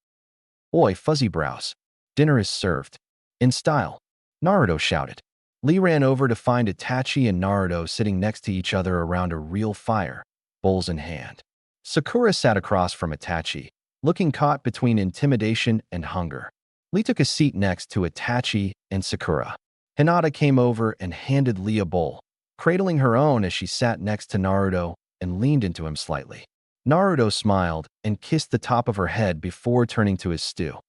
Speaker 1: Oi, fuzzy brows. Dinner is served. In style. Naruto shouted. Lee ran over to find Itachi and Naruto sitting next to each other around a real fire, bowls in hand. Sakura sat across from Itachi, looking caught between intimidation and hunger. Lee took a seat next to Itachi and Sakura. Hinata came over and handed Lee a bowl, cradling her own as she sat next to Naruto and leaned into him slightly. Naruto smiled and kissed the top of her head before turning to his stew.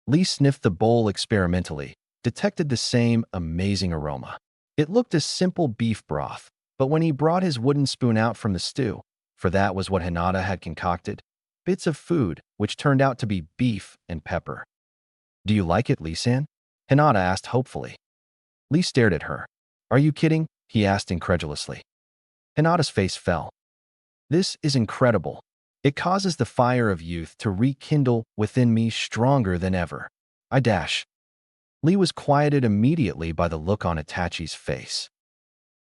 Speaker 1: Lee sniffed the bowl experimentally, detected the same amazing aroma. It looked as simple beef broth, but when he brought his wooden spoon out from the stew, for that was what Hinata had concocted, bits of food, which turned out to be beef and pepper. Do you like it, Lee-san? Hinata asked hopefully. Lee stared at her. Are you kidding? He asked incredulously. Hinata's face fell. This is incredible. It causes the fire of youth to rekindle within me stronger than ever. I dash. Lee was quieted immediately by the look on Itachi's face.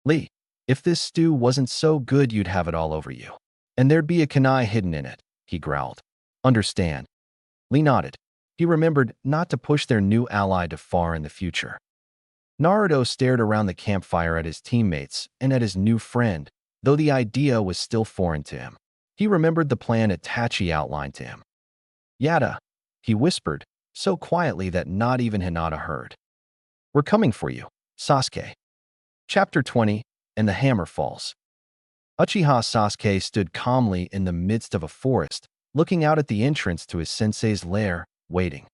Speaker 1: Lee, if this stew wasn't so good you'd have it all over you. And there'd be a kunai hidden in it, he growled. Understand. Lee nodded. He remembered not to push their new ally too far in the future. Naruto stared around the campfire at his teammates and at his new friend, though the idea was still foreign to him. He remembered the plan Itachi outlined to him. Yada, he whispered, so quietly that not even Hinata heard. We're coming for you, Sasuke. Chapter 20, And the Hammer Falls. Uchiha Sasuke stood calmly in the midst of a forest, looking out at the entrance to his sensei's lair, waiting.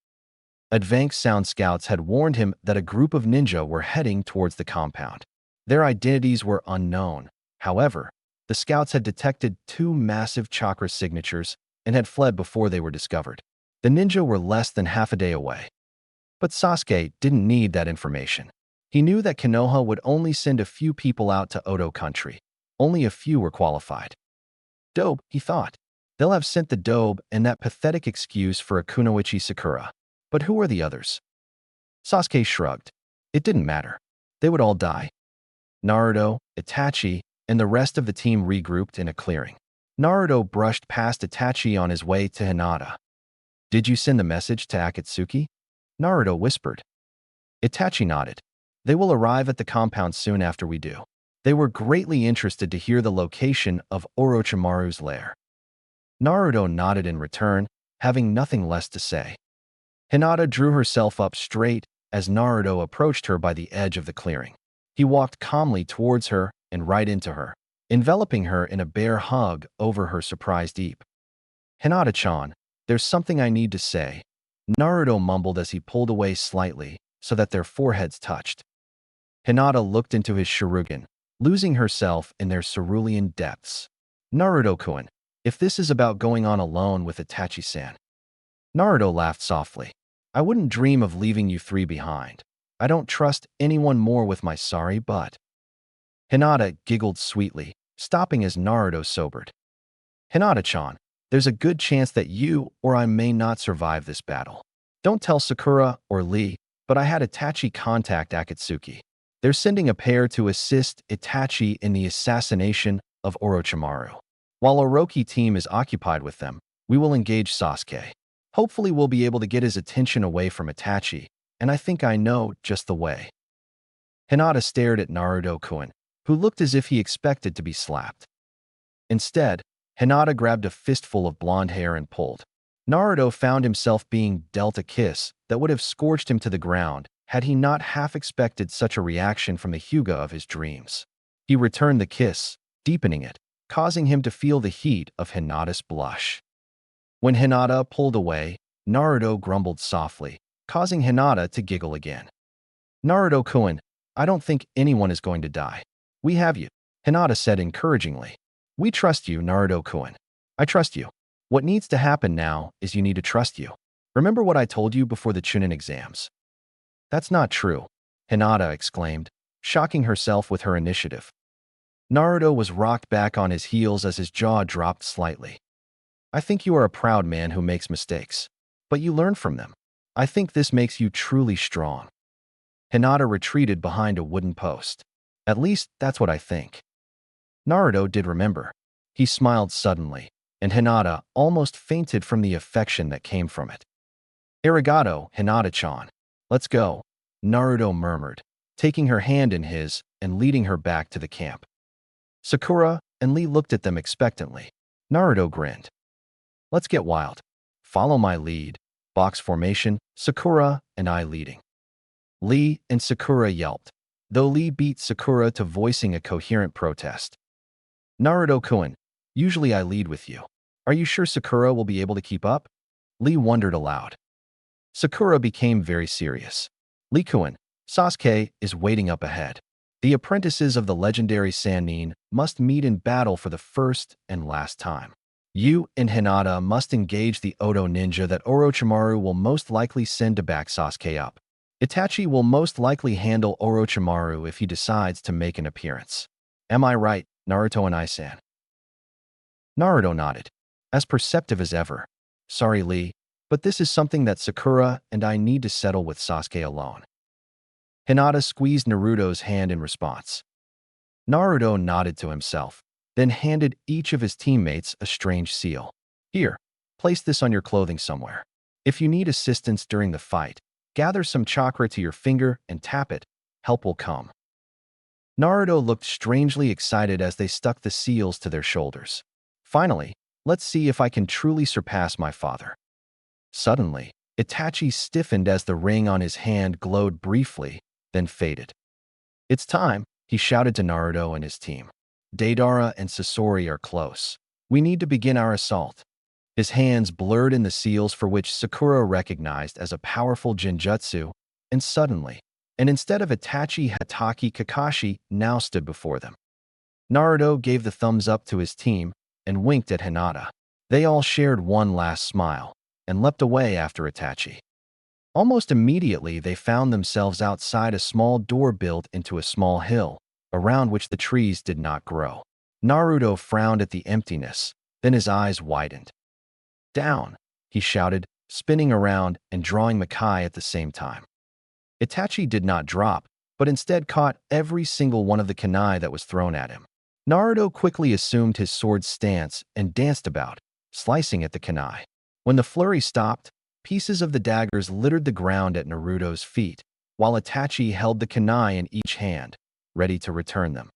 Speaker 1: Advanced Sound Scouts had warned him that a group of ninja were heading towards the compound. Their identities were unknown. However, the scouts had detected 2 massive chakra signatures and had fled before they were discovered. The ninja were less than half a day away. But Sasuke didn't need that information. He knew that Konoha would only send a few people out to Oto country. Only a few were qualified. Dobe, he thought. They'll have sent the Dobe and that pathetic excuse for a kunoichi Sakura. But who are the others? Sasuke shrugged. It didn't matter. They would all die. Naruto, Itachi, and the rest of the team regrouped in a clearing. Naruto brushed past Itachi on his way to Hinata. Did you send the message to Akatsuki? Naruto whispered. Itachi nodded. They will arrive at the compound soon after we do. They were greatly interested to hear the location of Orochimaru's lair. Naruto nodded in return, having nothing less to say. Hinata drew herself up straight as Naruto approached her by the edge of the clearing. He walked calmly towards her and right into her, enveloping her in a bear hug over her surprised deep. Hinata-chan, there's something I need to say, Naruto mumbled as he pulled away slightly so that their foreheads touched. Hinata looked into his Shurugan, losing herself in their cerulean depths. Naruto-kun, if this is about going on alone with Itachi-san. Naruto laughed softly. I wouldn't dream of leaving you 3 behind. I don't trust anyone more with my sorry butt. Hinata giggled sweetly, stopping as Naruto sobered. Hinata-chan, there's a good chance that you or I may not survive this battle. Don't tell Sakura or Lee, but I had Itachi contact Akatsuki. They're sending a pair to assist Itachi in the assassination of Orochimaru. While Orochi team is occupied with them, we will engage Sasuke. Hopefully we'll be able to get his attention away from Itachi, and I think I know just the way. Hinata stared at Naruto-kun, who looked as if he expected to be slapped. Instead, Hinata grabbed a fistful of blonde hair and pulled. Naruto found himself being dealt a kiss that would have scorched him to the ground had he not half expected such a reaction from the Hyuga of his dreams. He returned the kiss, deepening it, causing him to feel the heat of Hinata's blush. When Hinata pulled away, Naruto grumbled softly, causing Hinata to giggle again. Naruto-kun, I don't think anyone is going to die. We have you, Hinata said encouragingly. We trust you, Naruto-kun. I trust you. What needs to happen now is you need to trust you. Remember what I told you before the Chunin exams? That's not true, Hinata exclaimed, shocking herself with her initiative. Naruto was rocked back on his heels as his jaw dropped slightly. I think you are a proud man who makes mistakes, but you learn from them. I think this makes you truly strong. Hinata retreated behind a wooden post. At least, that's what I think. Naruto did remember. He smiled suddenly, and Hinata almost fainted from the affection that came from it. Arigato, Hinata-chan. Let's go, Naruto murmured, taking her hand in his and leading her back to the camp. Sakura and Lee looked at them expectantly. Naruto grinned. Let's get wild. Follow my lead. Box formation, Sakura and I leading. Lee and Sakura yelped, though Lee beat Sakura to voicing a coherent protest. Naruto-kun, usually I lead with you. Are you sure Sakura will be able to keep up? Lee wondered aloud. Sakura became very serious. Lee-kun, Sasuke is waiting up ahead. The apprentices of the legendary Sannin must meet in battle for the first and last time. You and Hinata must engage the Oto ninja that Orochimaru will most likely send to back Sasuke up. Itachi will most likely handle Orochimaru if he decides to make an appearance. Am I right, Naruto and I-san? Naruto nodded, as perceptive as ever. Sorry, Lee, but this is something that Sakura and I need to settle with Sasuke alone. Hinata squeezed Naruto's hand in response. Naruto nodded to himself, then handed each of his teammates a strange seal. Here, place this on your clothing somewhere. If you need assistance during the fight, gather some chakra to your finger and tap it. Help will come. Naruto looked strangely excited as they stuck the seals to their shoulders. Finally, let's see if I can truly surpass my father. Suddenly, Itachi stiffened as the ring on his hand glowed briefly, then faded. It's time, he shouted to Naruto and his team. Deidara and Sasori are close. We need to begin our assault. His hands blurred in the seals for which Sakura recognized as a powerful genjutsu, and suddenly, and instead of Itachi, Hatake Kakashi now stood before them. Naruto gave the thumbs up to his team and winked at Hinata. They all shared one last smile and leapt away after Itachi. Almost immediately, they found themselves outside a small door built into a small hill, around which the trees did not grow. Naruto frowned at the emptiness, then his eyes widened. Down, he shouted, spinning around and drawing Makai at the same time. Itachi did not drop, but instead caught every single one of the kunai that was thrown at him. Naruto quickly assumed his sword's stance and danced about, slicing at the kunai. When the flurry stopped, pieces of the daggers littered the ground at Naruto's feet, while Itachi held the kunai in each hand, ready to return them.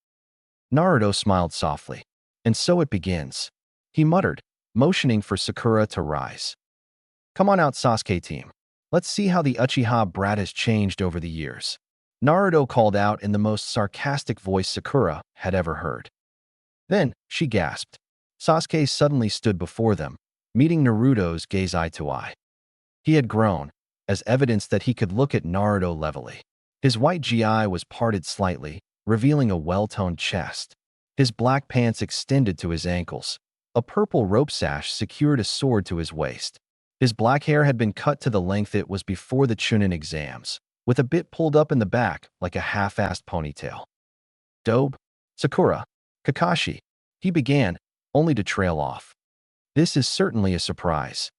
Speaker 1: Naruto smiled softly. And so it begins, he muttered, motioning for Sakura to rise. Come on out, Sasuke team. Let's see how the Uchiha brat has changed over the years. Naruto called out in the most sarcastic voice Sakura had ever heard. Then, she gasped. Sasuke suddenly stood before them, meeting Naruto's gaze eye to eye. He had grown, as evidence that he could look at Naruto levelly. His white gi was parted slightly, revealing a well-toned chest. His black pants extended to his ankles. A purple rope sash secured a sword to his waist. His black hair had been cut to the length it was before the Chunin exams, with a bit pulled up in the back like a half-assed ponytail. Dobe, Sakura, Kakashi, he began, only to trail off. This is certainly a surprise.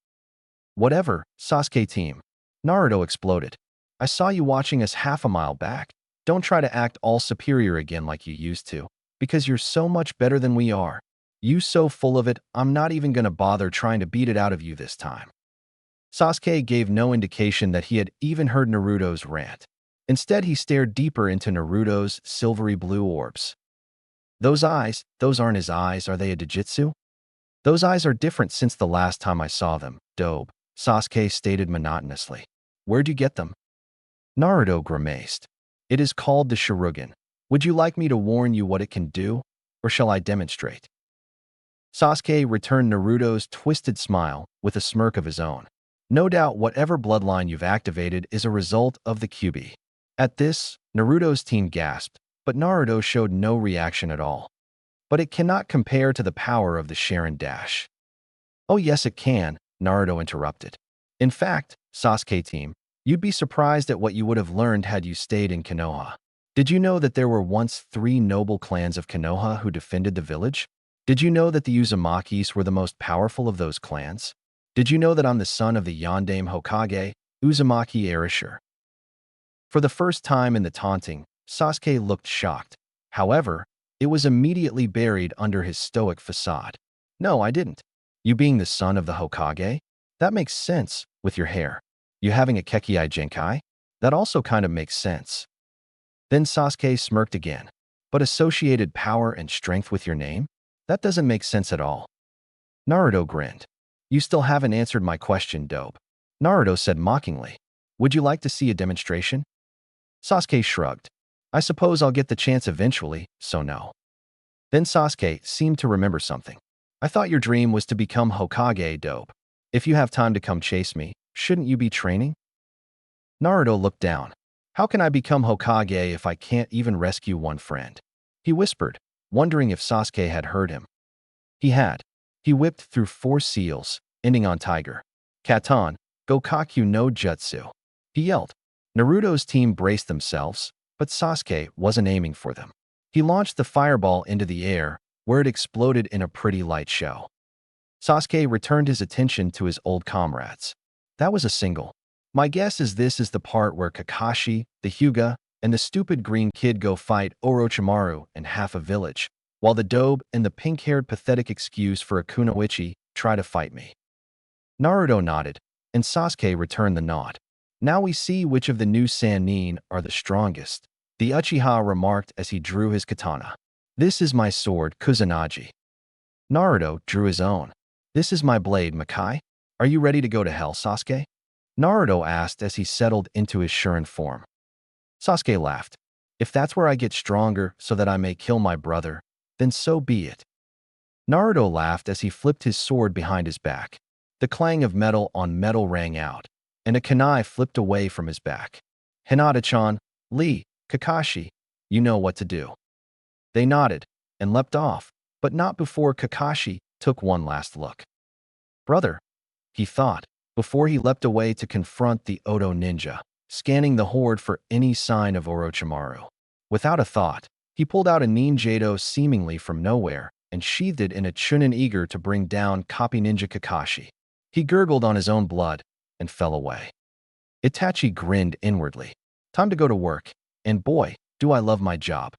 Speaker 1: Whatever, Sasuke team. Naruto exploded. I saw you watching us half a mile back. Don't try to act all superior again like you used to, because you're so much better than we are. You so full of it, I'm not even gonna bother trying to beat it out of you this time. Sasuke gave no indication that he had even heard Naruto's rant. Instead, he stared deeper into Naruto's silvery blue orbs. Those eyes, those aren't his eyes, are they a Dojutsu? Those eyes are different since the last time I saw them, Dobe, Sasuke stated monotonously. Where'd you get them? Naruto grimaced. It is called the Shurugan. Would you like me to warn you what it can do, or shall I demonstrate? Sasuke returned Naruto's twisted smile with a smirk of his own. No doubt whatever bloodline you've activated is a result of the QB. At this, Naruto's team gasped, but Naruto showed no reaction at all. But it cannot compare to the power of the Sharon Dash. Oh yes it can, Naruto interrupted. In fact, Sasuke team, you'd be surprised at what you would have learned had you stayed in Konoha. Did you know that there were once 3 noble clans of Konoha who defended the village? Did you know that the Uzumakis were the most powerful of those clans? Did you know that I'm the son of the Yondaime Hokage, Uzumaki Erasure? For the first time in the taunting, Sasuke looked shocked. However, it was immediately buried under his stoic facade. No, I didn't. You being the son of the Hokage? That makes sense, with your hair. You having a Kekii Genkai? That also kind of makes sense. Then Sasuke smirked again. But associated power and strength with your name? That doesn't make sense at all. Naruto grinned. You still haven't answered my question, Dope. Naruto said mockingly. Would you like to see a demonstration? Sasuke shrugged. I suppose I'll get the chance eventually, so no. Then Sasuke seemed to remember something. I thought your dream was to become Hokage, Dope. If you have time to come chase me, shouldn't you be training? Naruto looked down. How can I become Hokage if I can't even rescue one friend? He whispered, wondering if Sasuke had heard him. He had. He whipped through 4 seals, ending on Tiger. Katan, Gokakyu no Jutsu. He yelled. Naruto's team braced themselves, but Sasuke wasn't aiming for them. He launched the fireball into the air, where it exploded in a pretty light show. Sasuke returned his attention to his old comrades. That was a single. My guess is this is the part where Kakashi, the Hyuga, and the stupid green kid go fight Orochimaru and half a village, while the dobe and the pink-haired pathetic excuse for a kunoichi try to fight me. Naruto nodded, and Sasuke returned the nod. Now we see which of the new Sannin are the strongest, the Uchiha remarked as he drew his katana. This is my sword, Kusanagi. Naruto drew his own. This is my blade, Makai. Are you ready to go to hell, Sasuke? Naruto asked as he settled into his Shurin form. Sasuke laughed. If that's where I get stronger so that I may kill my brother, then so be it. Naruto laughed as he flipped his sword behind his back. The clang of metal on metal rang out, and a kunai flipped away from his back. Hinata-chan, Lee, Kakashi, you know what to do. They nodded and leapt off, but not before Kakashi took one last look. Brother, he thought, before he leapt away to confront the Odo ninja, scanning the horde for any sign of Orochimaru. Without a thought, he pulled out a ninjato seemingly from nowhere and sheathed it in a chunin eager to bring down copy ninja Kakashi. He gurgled on his own blood and fell away. Itachi grinned inwardly. Time to go to work, and boy, do I love my job.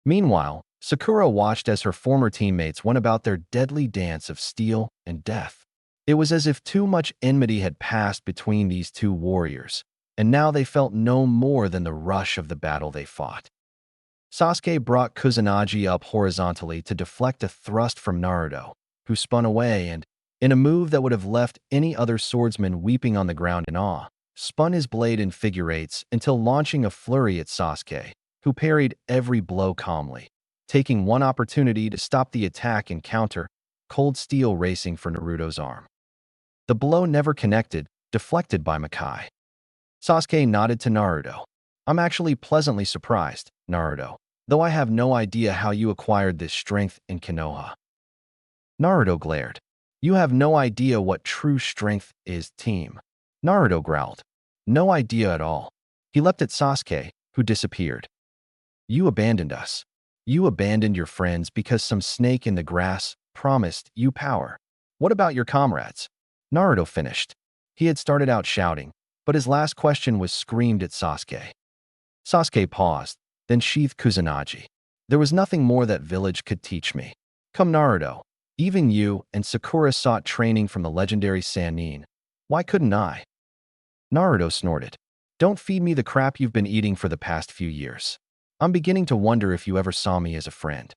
Speaker 1: Meanwhile, Sakura watched as her former teammates went about their deadly dance of steel and death. It was as if too much enmity had passed between these two warriors, and now they felt no more than the rush of the battle they fought. Sasuke brought Kusanagi up horizontally to deflect a thrust from Naruto, who spun away and, in a move that would have left any other swordsman weeping on the ground in awe, spun his blade in figure eights until launching a flurry at Sasuke, who parried every blow calmly, taking one opportunity to stop the attack and counter, cold steel racing for Naruto's arm. The blow never connected, deflected by Makai. Sasuke nodded to Naruto. I'm actually pleasantly surprised, Naruto, though I have no idea how you acquired this strength in Konoha. Naruto glared. You have no idea what true strength is, team. Naruto growled. No idea at all. He leapt at Sasuke, who disappeared. You abandoned us. You abandoned your friends because some snake in the grass promised you power. What about your comrades? Naruto finished. He had started out shouting, but his last question was screamed at Sasuke. Sasuke paused, then sheathed Kusanagi. There was nothing more that village could teach me. Come Naruto, even you and Sakura sought training from the legendary Sannin. Why couldn't I? Naruto snorted. Don't feed me the crap you've been eating for the past few years. I'm beginning to wonder if you ever saw me as a friend.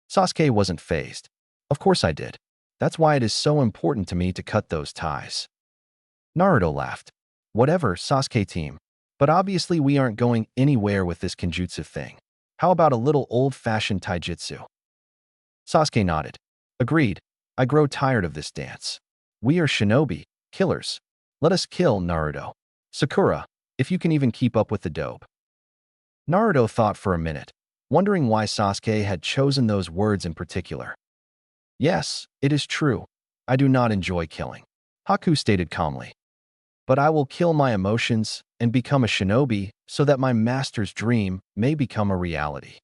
Speaker 1: Sasuke wasn't fazed. Of course I did. That's why it is so important to me to cut those ties. Naruto laughed. Whatever, Sasuke team. But obviously we aren't going anywhere with this kenjutsu thing. How about a little old-fashioned taijutsu? Sasuke nodded. Agreed. I grow tired of this dance. We are shinobi, killers. Let us kill Naruto. Sakura, if you can even keep up with the dope. Naruto thought for a minute, wondering why Sasuke had chosen those words in particular. Yes, it is true. I do not enjoy killing. Haku stated calmly. But I will kill my emotions and become a shinobi so that my master's dream may become a reality.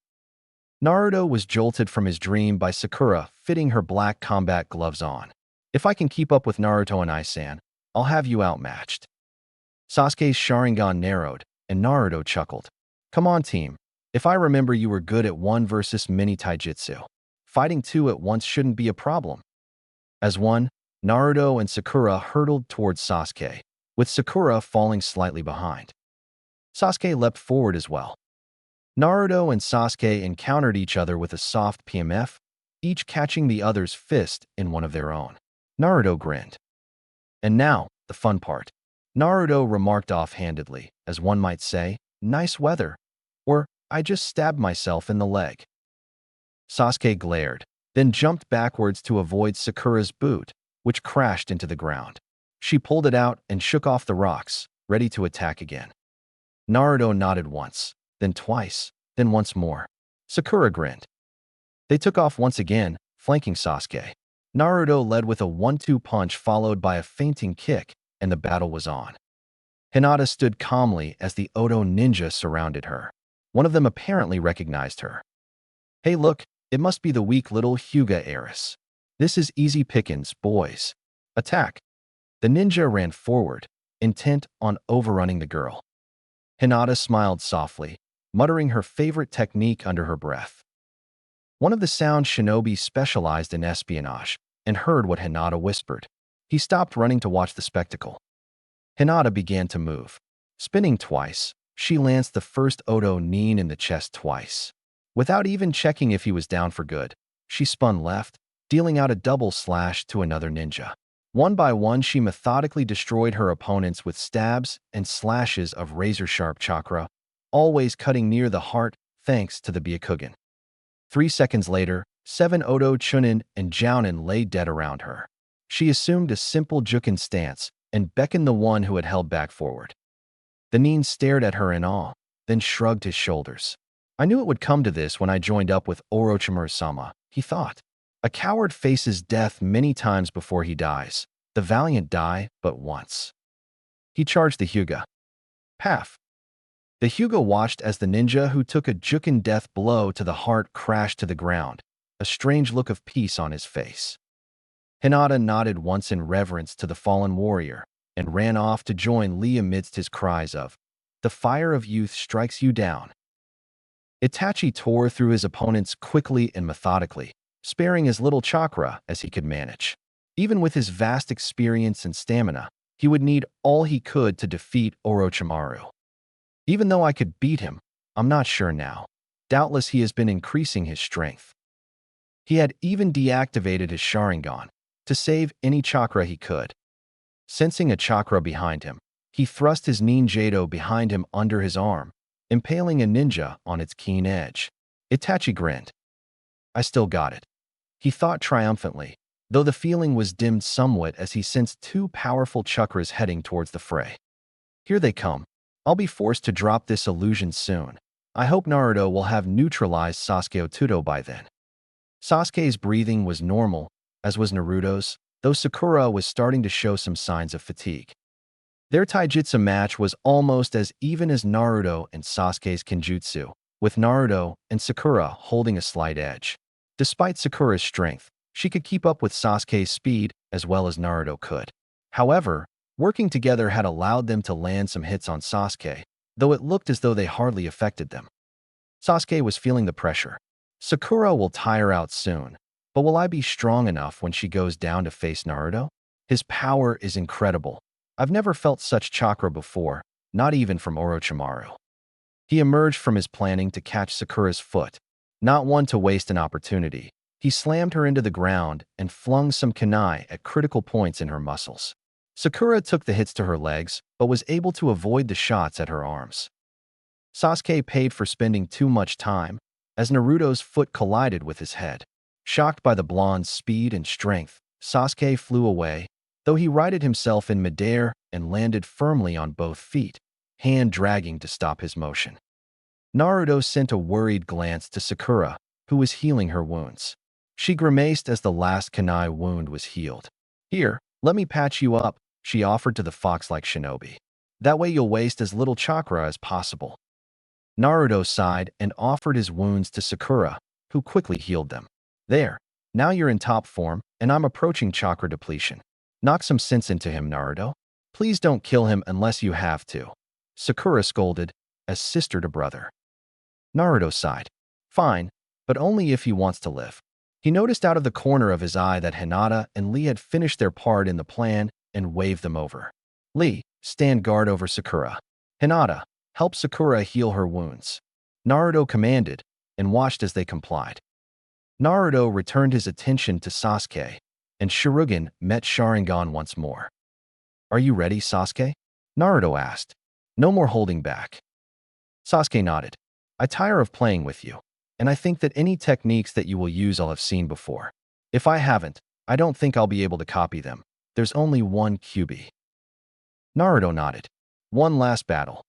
Speaker 1: Naruto was jolted from his dream by Sakura fitting her black combat gloves on. If I can keep up with Naruto and Isan, I'll have you outmatched. Sasuke's Sharingan narrowed, and Naruto chuckled. Come on, team. If I remember you were good at 1 versus mini taijutsu. Fighting 2 at once shouldn't be a problem. As one, Naruto and Sakura hurtled towards Sasuke, with Sakura falling slightly behind. Sasuke leapt forward as well. Naruto and Sasuke encountered each other with a soft PMF, each catching the other's fist in one of their own. Naruto grinned. And now, the fun part. Naruto remarked offhandedly, as one might say, nice weather, or I just stabbed myself in the leg. Sasuke glared, then jumped backwards to avoid Sakura's boot, which crashed into the ground. She pulled it out and shook off the rocks, ready to attack again. Naruto nodded once, then twice, then once more. Sakura grinned. They took off once again, flanking Sasuke. Naruto led with a 1-2 punch followed by a feinting kick, and the battle was on. Hinata stood calmly as the Odo ninja surrounded her. One of them apparently recognized her. Hey look, it must be the weak little Hyuga heiress. This is easy pickings, boys. Attack. The ninja ran forward, intent on overrunning the girl. Hinata smiled softly, muttering her favorite technique under her breath. One of the sound shinobi specialized in espionage and heard what Hinata whispered. He stopped running to watch the spectacle. Hinata began to move. Spinning twice, she lanced the first Odo Nin in the chest twice. Without even checking if he was down for good, she spun left, dealing out a double slash to another ninja. One by one, she methodically destroyed her opponents with stabs and slashes of razor-sharp chakra, always cutting near the heart thanks to the Byakugan. 3 seconds later, 7 Odo, Chunin, and Jounin lay dead around her. She assumed a simple Jukin stance and beckoned the one who had held back forward. The Nin stared at her in awe, then shrugged his shoulders. I knew it would come to this when I joined up with Orochimaru-sama, he thought. A coward faces death many times before he dies. The valiant die but once. He charged the Hyuga. Paf. The Hyuga watched as the ninja who took a Jukin death blow to the heart crashed to the ground, a strange look of peace on his face. Hinata nodded once in reverence to the fallen warrior and ran off to join Lee amidst his cries of, "The fire of youth strikes you down." Itachi tore through his opponents quickly and methodically, sparing as little chakra as he could manage. Even with his vast experience and stamina, he would need all he could to defeat Orochimaru. Even though I could beat him, I'm not sure now. Doubtless he has been increasing his strength. He had even deactivated his Sharingan to save any chakra he could. Sensing a chakra behind him, he thrust his ninjado behind him under his arm, impaling a ninja on its keen edge. Itachi grinned. I still got it. He thought triumphantly, though the feeling was dimmed somewhat as he sensed 2 powerful chakras heading towards the fray. Here they come. I'll be forced to drop this illusion soon. I hope Naruto will have neutralized Sasuke Otuto by then. Sasuke's breathing was normal, as was Naruto's, though Sakura was starting to show some signs of fatigue. Their taijutsu match was almost as even as Naruto and Sasuke's kenjutsu, with Naruto and Sakura holding a slight edge. Despite Sakura's strength, she could keep up with Sasuke's speed as well as Naruto could. However, working together had allowed them to land some hits on Sasuke, though it looked as though they hardly affected them. Sasuke was feeling the pressure. Sakura will tire out soon, but will I be strong enough when she goes down to face Naruto? His power is incredible. I've never felt such chakra before, not even from Orochimaru. He emerged from his planning to catch Sakura's foot, not one to waste an opportunity. He slammed her into the ground and flung some kunai at critical points in her muscles. Sakura took the hits to her legs, but was able to avoid the shots at her arms. Sasuke paid for spending too much time, as Naruto's foot collided with his head. Shocked by the blonde's speed and strength, Sasuke flew away, though he righted himself in midair and landed firmly on both feet, hand dragging to stop his motion. Naruto sent a worried glance to Sakura, who was healing her wounds. She grimaced as the last kunai wound was healed. Here, let me patch you up, she offered to the fox-like shinobi. That way you'll waste as little chakra as possible. Naruto sighed and offered his wounds to Sakura, who quickly healed them. There, now you're in top form, and I'm approaching chakra depletion. Knock some sense into him, Naruto. Please don't kill him unless you have to. Sakura scolded, as sister to brother. Naruto sighed. Fine, but only if he wants to live. He noticed out of the corner of his eye that Hinata and Lee had finished their part in the plan and waved them over. Lee, stand guard over Sakura. Hinata, help Sakura heal her wounds. Naruto commanded, and watched as they complied. Naruto returned his attention to Sasuke, and Shurugan met Sharingan once more. Are you ready, Sasuke? Naruto asked. No more holding back. Sasuke nodded. I tire of playing with you, and I think that any techniques that you will use I'll have seen before. If I haven't, I don't think I'll be able to copy them. There's only one QB. Naruto nodded. One last battle.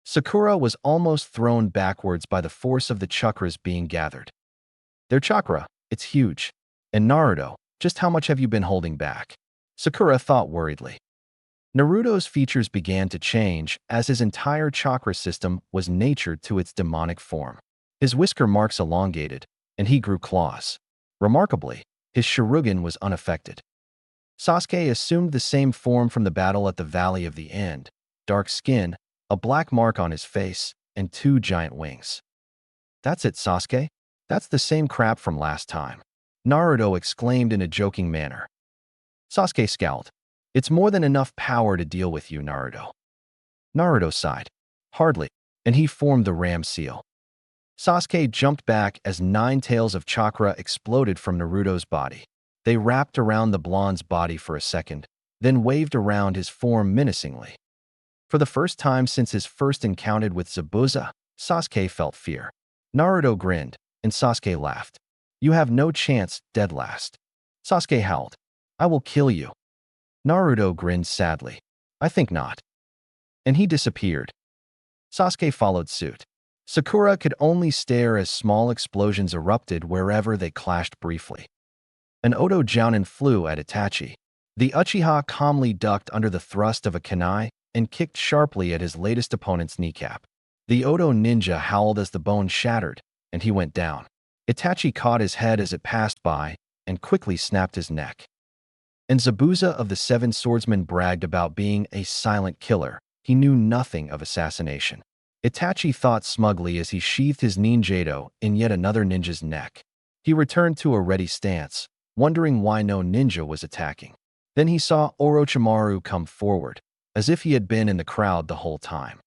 Speaker 1: Sakura was almost thrown backwards by the force of the chakras being gathered. Their chakra, it's huge. And Naruto, just how much have you been holding back? Sakura thought worriedly. Naruto's features began to change as his entire chakra system was natured to its demonic form. His whisker marks elongated, and he grew claws. Remarkably, his Shurugan was unaffected. Sasuke assumed the same form from the battle at the Valley of the End, dark skin, a black mark on his face, and 2 giant wings. That's it, Sasuke? That's the same crap from last time. Naruto exclaimed in a joking manner. Sasuke scowled. It's more than enough power to deal with you, Naruto. Naruto sighed. Hardly, and he formed the ram seal. Sasuke jumped back as 9 tails of chakra exploded from Naruto's body. They wrapped around the blonde's body for a second, then waved around his form menacingly. For the first time since his first encounter with Zabuza, Sasuke felt fear. Naruto grinned, and Sasuke laughed. You have no chance, dead last. Sasuke howled. I will kill you. Naruto grinned sadly. I think not. And he disappeared. Sasuke followed suit. Sakura could only stare as small explosions erupted wherever they clashed briefly. An Oto Jounin flew at Itachi. The Uchiha calmly ducked under the thrust of a kunai and kicked sharply at his latest opponent's kneecap. The Oto ninja howled as the bone shattered, and he went down. Itachi caught his head as it passed by and quickly snapped his neck. And Zabuza of the 7 Swordsmen bragged about being a silent killer. He knew nothing of assassination. Itachi thought smugly as he sheathed his ninjato in yet another ninja's neck. He returned to a ready stance, wondering why no ninja was attacking. Then he saw Orochimaru come forward, as if he had been in the crowd the whole time.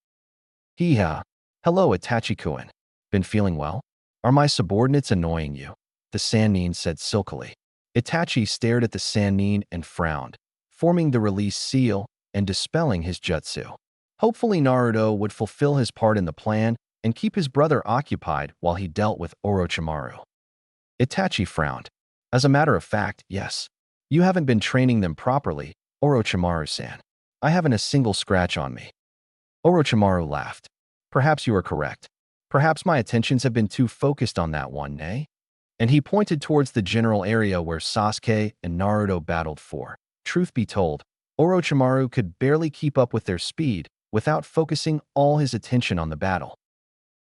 Speaker 1: Hello, Itachi-kun. Been feeling well? Are my subordinates annoying you? The Sannin said silkily. Itachi stared at the Sannin and frowned, forming the release seal and dispelling his jutsu. Hopefully Naruto would fulfill his part in the plan and keep his brother occupied while he dealt with Orochimaru. Itachi frowned. As a matter of fact, yes. You haven't been training them properly, Orochimaru-san. I haven't a single scratch on me. Orochimaru laughed. Perhaps you are correct. Perhaps my attentions have been too focused on that one, eh? And he pointed towards the general area where Sasuke and Naruto battled for. Truth be told, Orochimaru could barely keep up with their speed without focusing all his attention on the battle.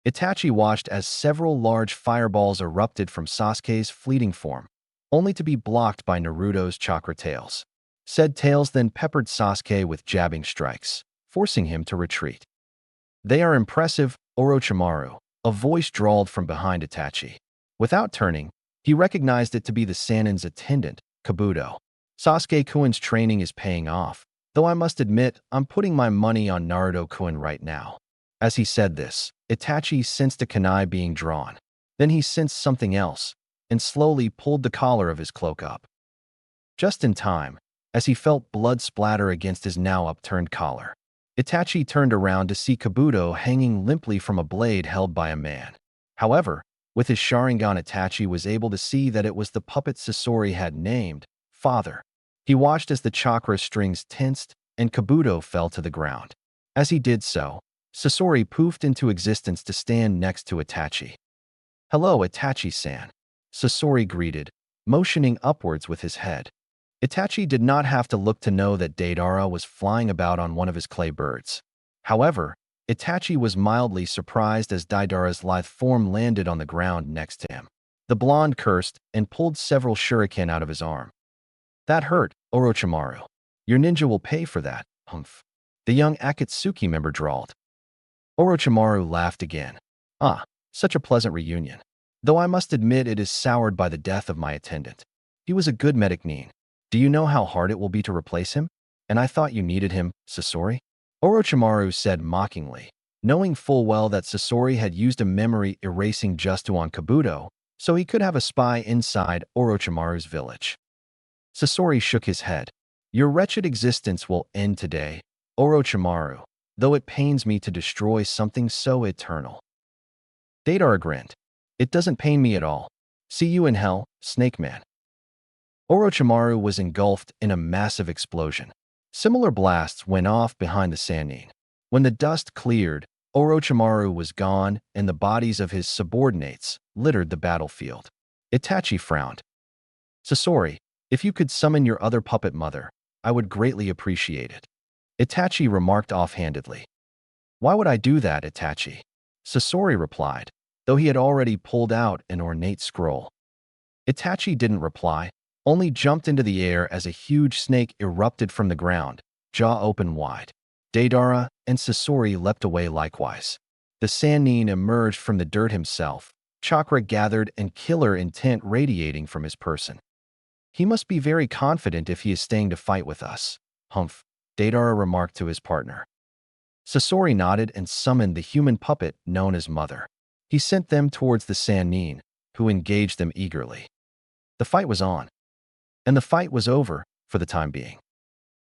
Speaker 1: Itachi watched as several large fireballs erupted from Sasuke's fleeting form, only to be blocked by Naruto's chakra tails. Said tails then peppered Sasuke with jabbing strikes, forcing him to retreat. They are impressive, Orochimaru, a voice drawled from behind Itachi. Without turning, he recognized it to be the Sannin's attendant, Kabuto. Sasuke-kun's training is paying off, though I must admit I'm putting my money on Naruto-kun right now. As he said this, Itachi sensed a kunai being drawn. Then he sensed something else, and slowly pulled the collar of his cloak up. Just in time, as he felt blood splatter against his now upturned collar. Itachi turned around to see Kabuto hanging limply from a blade held by a man. However, with his Sharingan, Itachi was able to see that it was the puppet Sasori had named Father. He watched as the chakra strings tensed and Kabuto fell to the ground. As he did so, Sasori poofed into existence to stand next to Itachi. Hello, Itachi-san. Sasori greeted, motioning upwards with his head. Itachi did not have to look to know that Deidara was flying about on one of his clay birds. However, Itachi was mildly surprised as Deidara's lithe form landed on the ground next to him. The blonde cursed and pulled several shuriken out of his arm. That hurt, Orochimaru. Your ninja will pay for that, humph. The young Akatsuki member drawled. Orochimaru laughed again. Such a pleasant reunion. Though I must admit it is soured by the death of my attendant. He was a good medic nin. Do you know how hard it will be to replace him? And I thought you needed him, Sasori? Orochimaru said mockingly, knowing full well that Sasori had used a memory erasing justu on Kabuto, so he could have a spy inside Orochimaru's village. Sasori shook his head. Your wretched existence will end today, Orochimaru, though it pains me to destroy something so eternal. Deidara grinned. It doesn't pain me at all. See you in hell, Snake Man. Orochimaru was engulfed in a massive explosion. Similar blasts went off behind the Sannin. When the dust cleared, Orochimaru was gone and the bodies of his subordinates littered the battlefield. Itachi frowned. Sasori, if you could summon your other puppet mother, I would greatly appreciate it. Itachi remarked offhandedly. Why would I do that, Itachi? Sasori replied, though he had already pulled out an ornate scroll. Itachi didn't reply, only jumped into the air as a huge snake erupted from the ground, jaw open wide. Deidara and Sasori leapt away likewise. The Sannin emerged from the dirt himself, chakra gathered and killer intent radiating from his person. He must be very confident if he is staying to fight with us. Humph, Deidara remarked to his partner. Sasori nodded and summoned the human puppet known as Mother. He sent them towards the Sannin, who engaged them eagerly. The fight was on. And the fight was over, for the time being.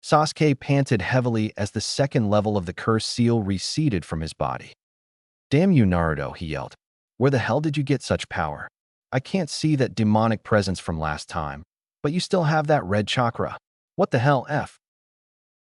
Speaker 1: Sasuke panted heavily as the second level of the cursed seal receded from his body. "Damn you, Naruto," he yelled. "Where the hell did you get such power? I can't see that demonic presence from last time, but you still have that red chakra. What the hell, F?"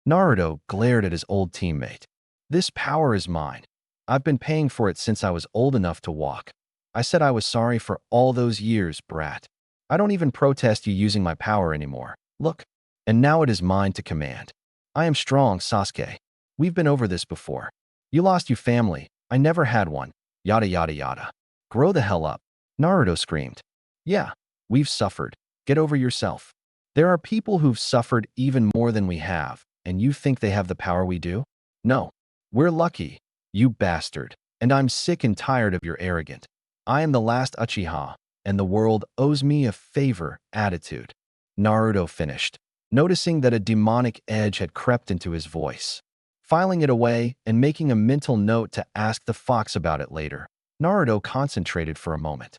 Speaker 1: Naruto glared at his old teammate. "This power is mine. I've been paying for it since I was old enough to walk. I said I was sorry for all those years, brat. I don't even protest you using my power anymore. Look. And now it is mine to command. I am strong, Sasuke. We've been over this before. You lost your family. I never had one. Yada yada yada. Grow the hell up." Naruto screamed. "Yeah, we've suffered. Get over yourself. There are people who've suffered even more than we have, and you think they have the power we do? No. We're lucky, you bastard, and I'm sick and tired of your arrogant. I am the last Uchiha, and the world owes me a favor attitude." Naruto finished, noticing that a demonic edge had crept into his voice. Filing it away and making a mental note to ask the fox about it later, Naruto concentrated for a moment.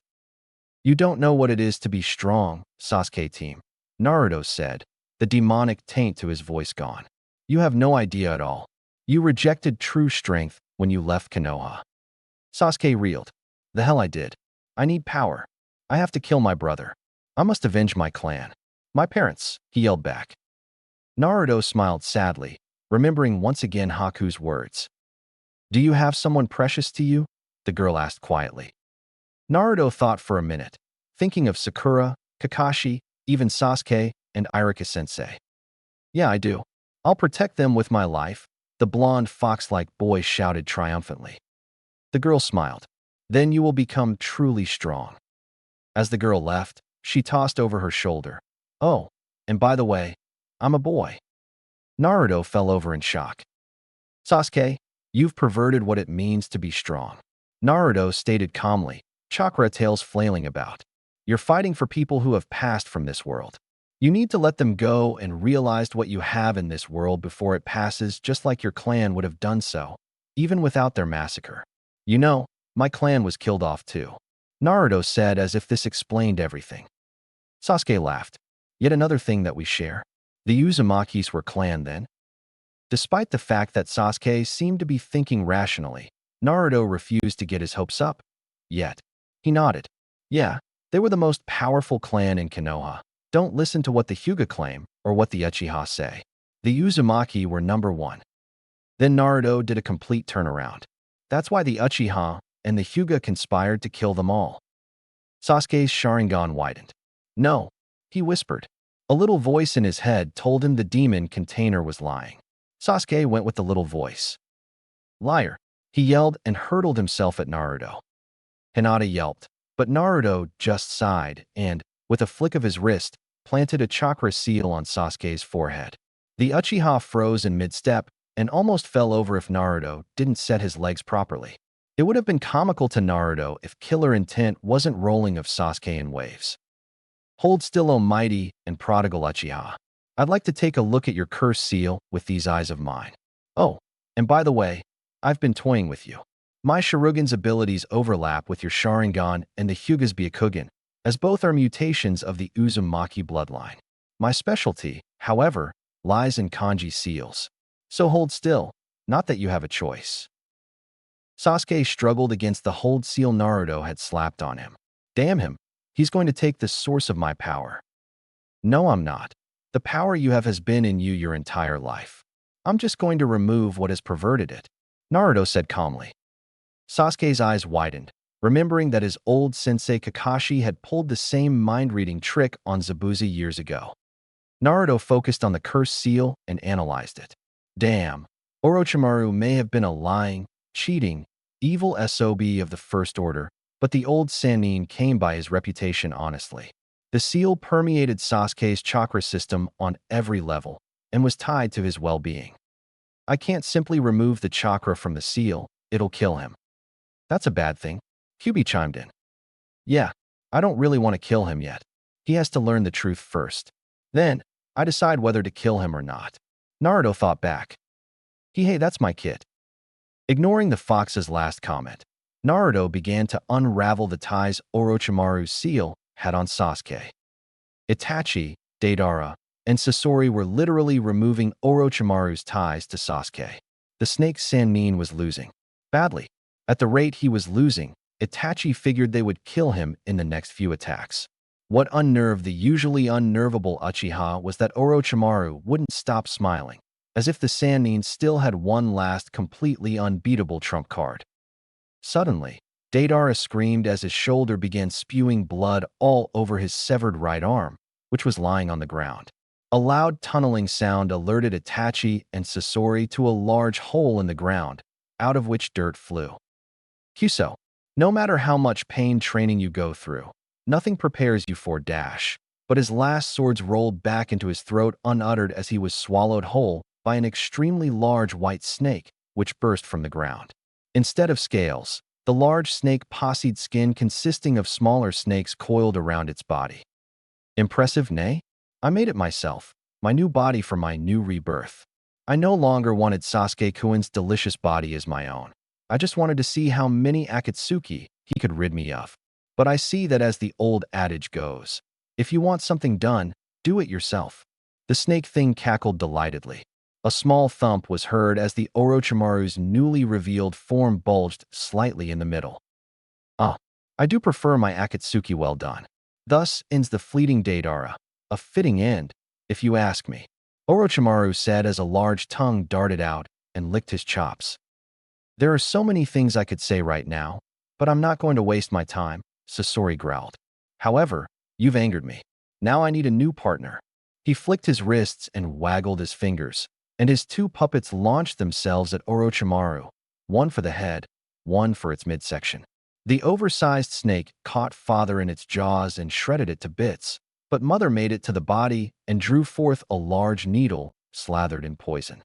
Speaker 1: "You don't know what it is to be strong, Sasuke team," Naruto said, the demonic taint to his voice gone. "You have no idea at all. You rejected true strength when you left Konoha." Sasuke reeled. "The hell I did. I need power. I have to kill my brother. I must avenge my clan. My parents," he yelled back. Naruto smiled sadly, remembering once again Haku's words. "Do you have someone precious to you?" the girl asked quietly. Naruto thought for a minute, thinking of Sakura, Kakashi, even Sasuke, and Iruka-sensei. "Yeah, I do. I'll protect them with my life," the blonde fox-like boy shouted triumphantly. The girl smiled. "Then you will become truly strong." As the girl left, she tossed over her shoulder. "Oh, and by the way, I'm a boy." Naruto fell over in shock. "Sasuke, you've perverted what it means to be strong," Naruto stated calmly, chakra tails flailing about. "You're fighting for people who have passed from this world. You need to let them go and realize what you have in this world before it passes, just like your clan would have done so, even without their massacre. You know, my clan was killed off too," Naruto said as if this explained everything. Sasuke laughed. "Yet another thing that we share. The Uzumakis were clan then?" Despite the fact that Sasuke seemed to be thinking rationally, Naruto refused to get his hopes up. Yet, he nodded. "Yeah, they were the most powerful clan in Konoha. Don't listen to what the Hyuga claim or what the Uchiha say. The Uzumaki were number one." Then Naruto did a complete turnaround. "That's why the Uchiha and the Hyuga conspired to kill them all." Sasuke's Sharingan widened. "No," he whispered. A little voice in his head told him the demon container was lying. Sasuke went with the little voice. "Liar," he yelled and hurled himself at Naruto. Hinata yelped, but Naruto just sighed and, with a flick of his wrist, planted a chakra seal on Sasuke's forehead. The Uchiha froze in mid-step and almost fell over if Naruto didn't set his legs properly. It would have been comical to Naruto if killer intent wasn't rolling of Sasuke in waves. "Hold still, O mighty and prodigal Uchiha. I'd like to take a look at your cursed seal with these eyes of mine. Oh, and by the way, I've been toying with you. My Shurugan's abilities overlap with your Sharingan and the Hyuga's Byakugan, as both are mutations of the Uzumaki bloodline. My specialty, however, lies in kanji seals. So hold still, not that you have a choice." Sasuke struggled against the hold seal Naruto had slapped on him. Damn him, he's going to take the source of my power. "No, I'm not. The power you have has been in you your entire life. I'm just going to remove what has perverted it," Naruto said calmly. Sasuke's eyes widened, remembering that his old sensei Kakashi had pulled the same mind-reading trick on Zabuza years ago. Naruto focused on the cursed seal and analyzed it. Damn, Orochimaru may have been a lying, cheating, evil SOB of the First Order, but the old Sannin came by his reputation honestly. The seal permeated Sasuke's chakra system on every level and was tied to his well-being. I can't simply remove the chakra from the seal. It'll kill him. That's a bad thing. Kyubi chimed in. Yeah, I don't really want to kill him yet. He has to learn the truth first. Then, I decide whether to kill him or not. Naruto thought back. Hey, that's my kid. Ignoring the fox's last comment, Naruto began to unravel the ties Orochimaru's seal had on Sasuke. Itachi, Deidara, and Sasori were literally removing Orochimaru's ties to Sasuke. The snake Sannin was losing. Badly. At the rate he was losing, Itachi figured they would kill him in the next few attacks. What unnerved the usually unnervable Uchiha was that Orochimaru wouldn't stop smiling, as if the Sannin still had one last completely unbeatable trump card. Suddenly, Deidara screamed as his shoulder began spewing blood all over his severed right arm, which was lying on the ground. A loud tunneling sound alerted Itachi and Sasori to a large hole in the ground, out of which dirt flew. Kyuso, no matter how much pain training you go through, nothing prepares you for dash. But his last swords rolled back into his throat unuttered as he was swallowed whole by an extremely large white snake, which burst from the ground. Instead of scales, the large snake posseed skin consisting of smaller snakes coiled around its body. Impressive, nay? I made it myself, my new body for my new rebirth. I no longer wanted Sasuke-kun's delicious body as my own. I just wanted to see how many Akatsuki he could rid me of. But I see that as the old adage goes, if you want something done, do it yourself. The snake thing cackled delightedly. A small thump was heard as the Orochimaru's newly revealed form bulged slightly in the middle. I do prefer my Akatsuki well done. Thus ends the fleeting Deidara. A fitting end, if you ask me, Orochimaru said as a large tongue darted out and licked his chops. There are so many things I could say right now, but I'm not going to waste my time, Sasori growled. However, you've angered me. Now I need a new partner. He flicked his wrists and waggled his fingers, and his two puppets launched themselves at Orochimaru, one for the head, one for its midsection. The oversized snake caught father in its jaws and shredded it to bits, but mother made it to the body and drew forth a large needle slathered in poison.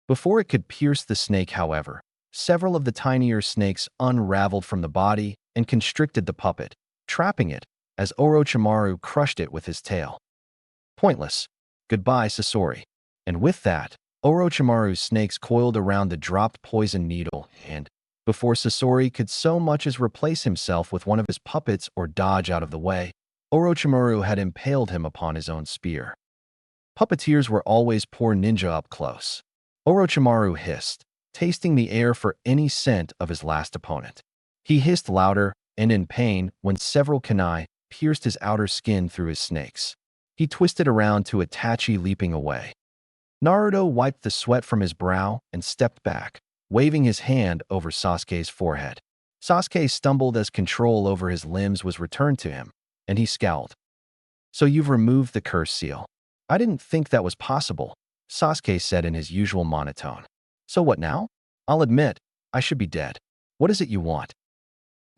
Speaker 1: Before it could pierce the snake, however, several of the tinier snakes unraveled from the body and constricted the puppet, trapping it as Orochimaru crushed it with his tail. Pointless. Goodbye, Sasori. And with that, Orochimaru's snakes coiled around the dropped poison needle and, before Sasori could so much as replace himself with one of his puppets or dodge out of the way, Orochimaru had impaled him upon his own spear. Puppeteers were always poor ninja up close. Orochimaru hissed, tasting the air for any scent of his last opponent. He hissed louder and in pain when several kunai pierced his outer skin through his snakes. He twisted around to Itachi leaping away. Naruto wiped the sweat from his brow and stepped back, waving his hand over Sasuke's forehead. Sasuke stumbled as control over his limbs was returned to him, and he scowled. So you've removed the curse seal. I didn't think that was possible, Sasuke said in his usual monotone. So what now? I'll admit, I should be dead. What is it you want?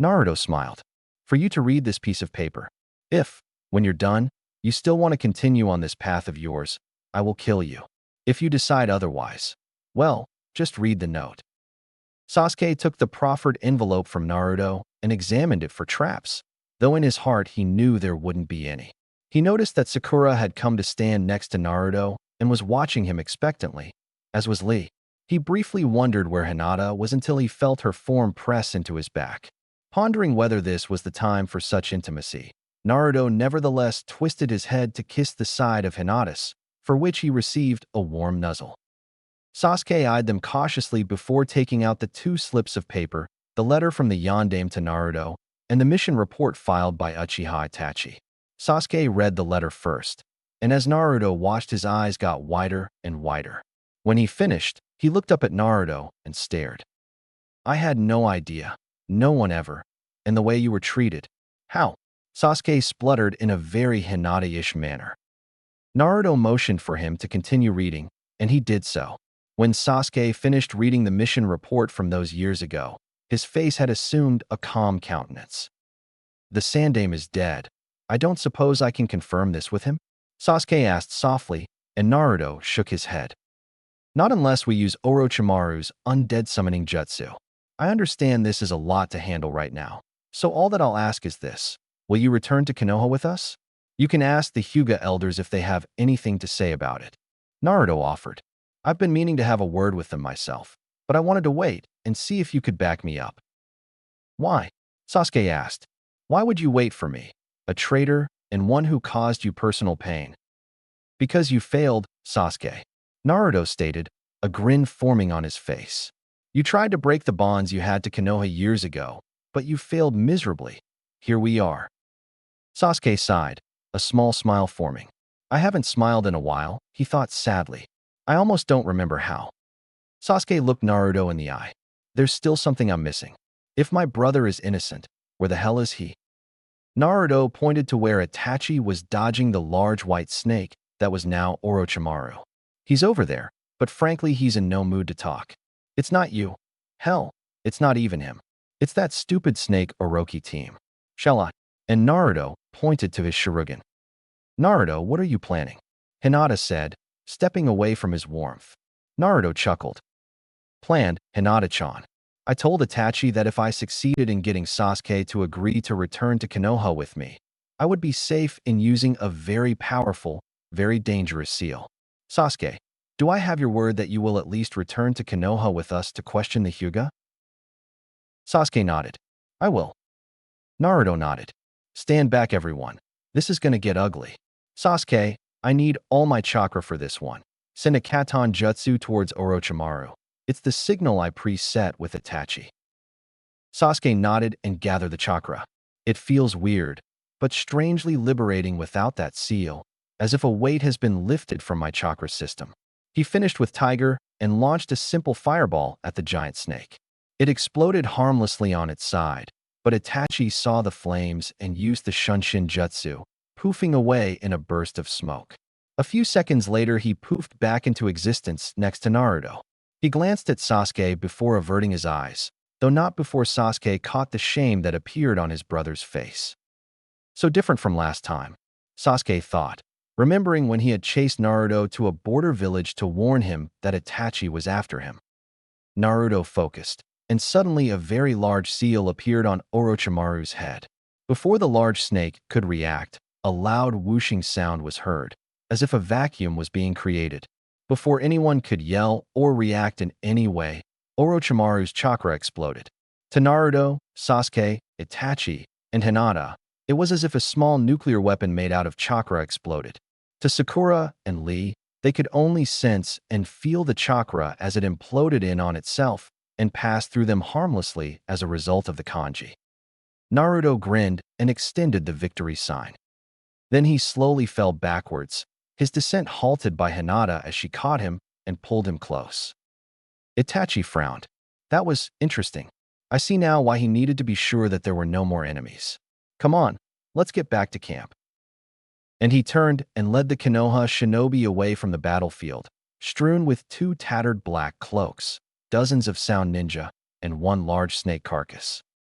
Speaker 1: Naruto smiled. For you to read this piece of paper. If, when you're done, you still want to continue on this path of yours, I will kill you. If you decide otherwise, well, just read the note. Sasuke took the proffered envelope from Naruto and examined it for traps, though in his heart he knew there wouldn't be any. He noticed that Sakura had come to stand next to Naruto and was watching him expectantly, as was Lee. He briefly wondered where Hinata was until he felt her form press into his back. Pondering whether this was the time for such intimacy, Naruto nevertheless twisted his head to kiss the side of Hinata's, for which he received a warm nuzzle. Sasuke eyed them cautiously before taking out the two slips of paper, the letter from the yondaime to Naruto, and the mission report filed by Uchiha Itachi. Sasuke read the letter first, and as Naruto watched, his eyes got wider and wider. When he finished, he looked up at Naruto and stared. I had no idea. No one ever. And the way you were treated. How? Sasuke spluttered in a very Hinata-ish manner. Naruto motioned for him to continue reading, and he did so. When Sasuke finished reading the mission report from those years ago, his face had assumed a calm countenance. The Sandaime is dead. I don't suppose I can confirm this with him? Sasuke asked softly, and Naruto shook his head. Not unless we use Orochimaru's undead summoning jutsu. I understand this is a lot to handle right now. So all that I'll ask is this. Will you return to Konoha with us? You can ask the Hyuga elders if they have anything to say about it. Naruto offered. I've been meaning to have a word with them myself, but I wanted to wait and see if you could back me up. Why? Sasuke asked. Why would you wait for me, a traitor and one who caused you personal pain? Because you failed, Sasuke. Naruto stated, a grin forming on his face. You tried to break the bonds you had to Konoha years ago, but you failed miserably. Here we are. Sasuke sighed, a small smile forming. I haven't smiled in a while, he thought sadly. I almost don't remember how. Sasuke looked Naruto in the eye. There's still something I'm missing. If my brother is innocent, where the hell is he? Naruto pointed to where Itachi was dodging the large white snake that was now Orochimaru. He's over there, but frankly he's in no mood to talk. It's not you. Hell, it's not even him. It's that stupid snake Orochi team. Shall I? And Naruto pointed to his Shurugan. Naruto, what are you planning? Hinata said, stepping away from his warmth. Naruto chuckled. Planned, Hinata-chan. I told Itachi that if I succeeded in getting Sasuke to agree to return to Konoha with me, I would be safe in using a very powerful, very dangerous seal. Sasuke, do I have your word that you will at least return to Konoha with us to question the Hyuga? Sasuke nodded. I will. Naruto nodded. Stand back, everyone. This is going to get ugly. Sasuke, I need all my chakra for this one. Send a Katon Jutsu towards Orochimaru. It's the signal I preset with Itachi. Sasuke nodded and gathered the chakra. It feels weird, but strangely liberating without that seal, as if a weight has been lifted from my chakra system. He finished with Tiger and launched a simple fireball at the giant snake. It exploded harmlessly on its side, but Itachi saw the flames and used the Shunshin Jutsu, poofing away in a burst of smoke. A few seconds later, he poofed back into existence next to Naruto. He glanced at Sasuke before averting his eyes, though not before Sasuke caught the shame that appeared on his brother's face. So different from last time, Sasuke thought, remembering when he had chased Naruto to a border village to warn him that Itachi was after him. Naruto focused, and suddenly a very large seal appeared on Orochimaru's head. Before the large snake could react, a loud whooshing sound was heard, as if a vacuum was being created. Before anyone could yell or react in any way, Orochimaru's chakra exploded. To Naruto, Sasuke, Itachi, and Hinata, it was as if a small nuclear weapon made out of chakra exploded. To Sakura and Lee, they could only sense and feel the chakra as it imploded in on itself and passed through them harmlessly as a result of the kanji. Naruto grinned and extended the victory sign. Then he slowly fell backwards, his descent halted by Hinata as she caught him and pulled him close. Itachi frowned. That was interesting. I see now why he needed to be sure that there were no more enemies. Come on, let's get back to camp. And he turned and led the Konoha shinobi away from the battlefield, strewn with 2 tattered black cloaks, dozens of sound ninja, and 1 large snake carcass.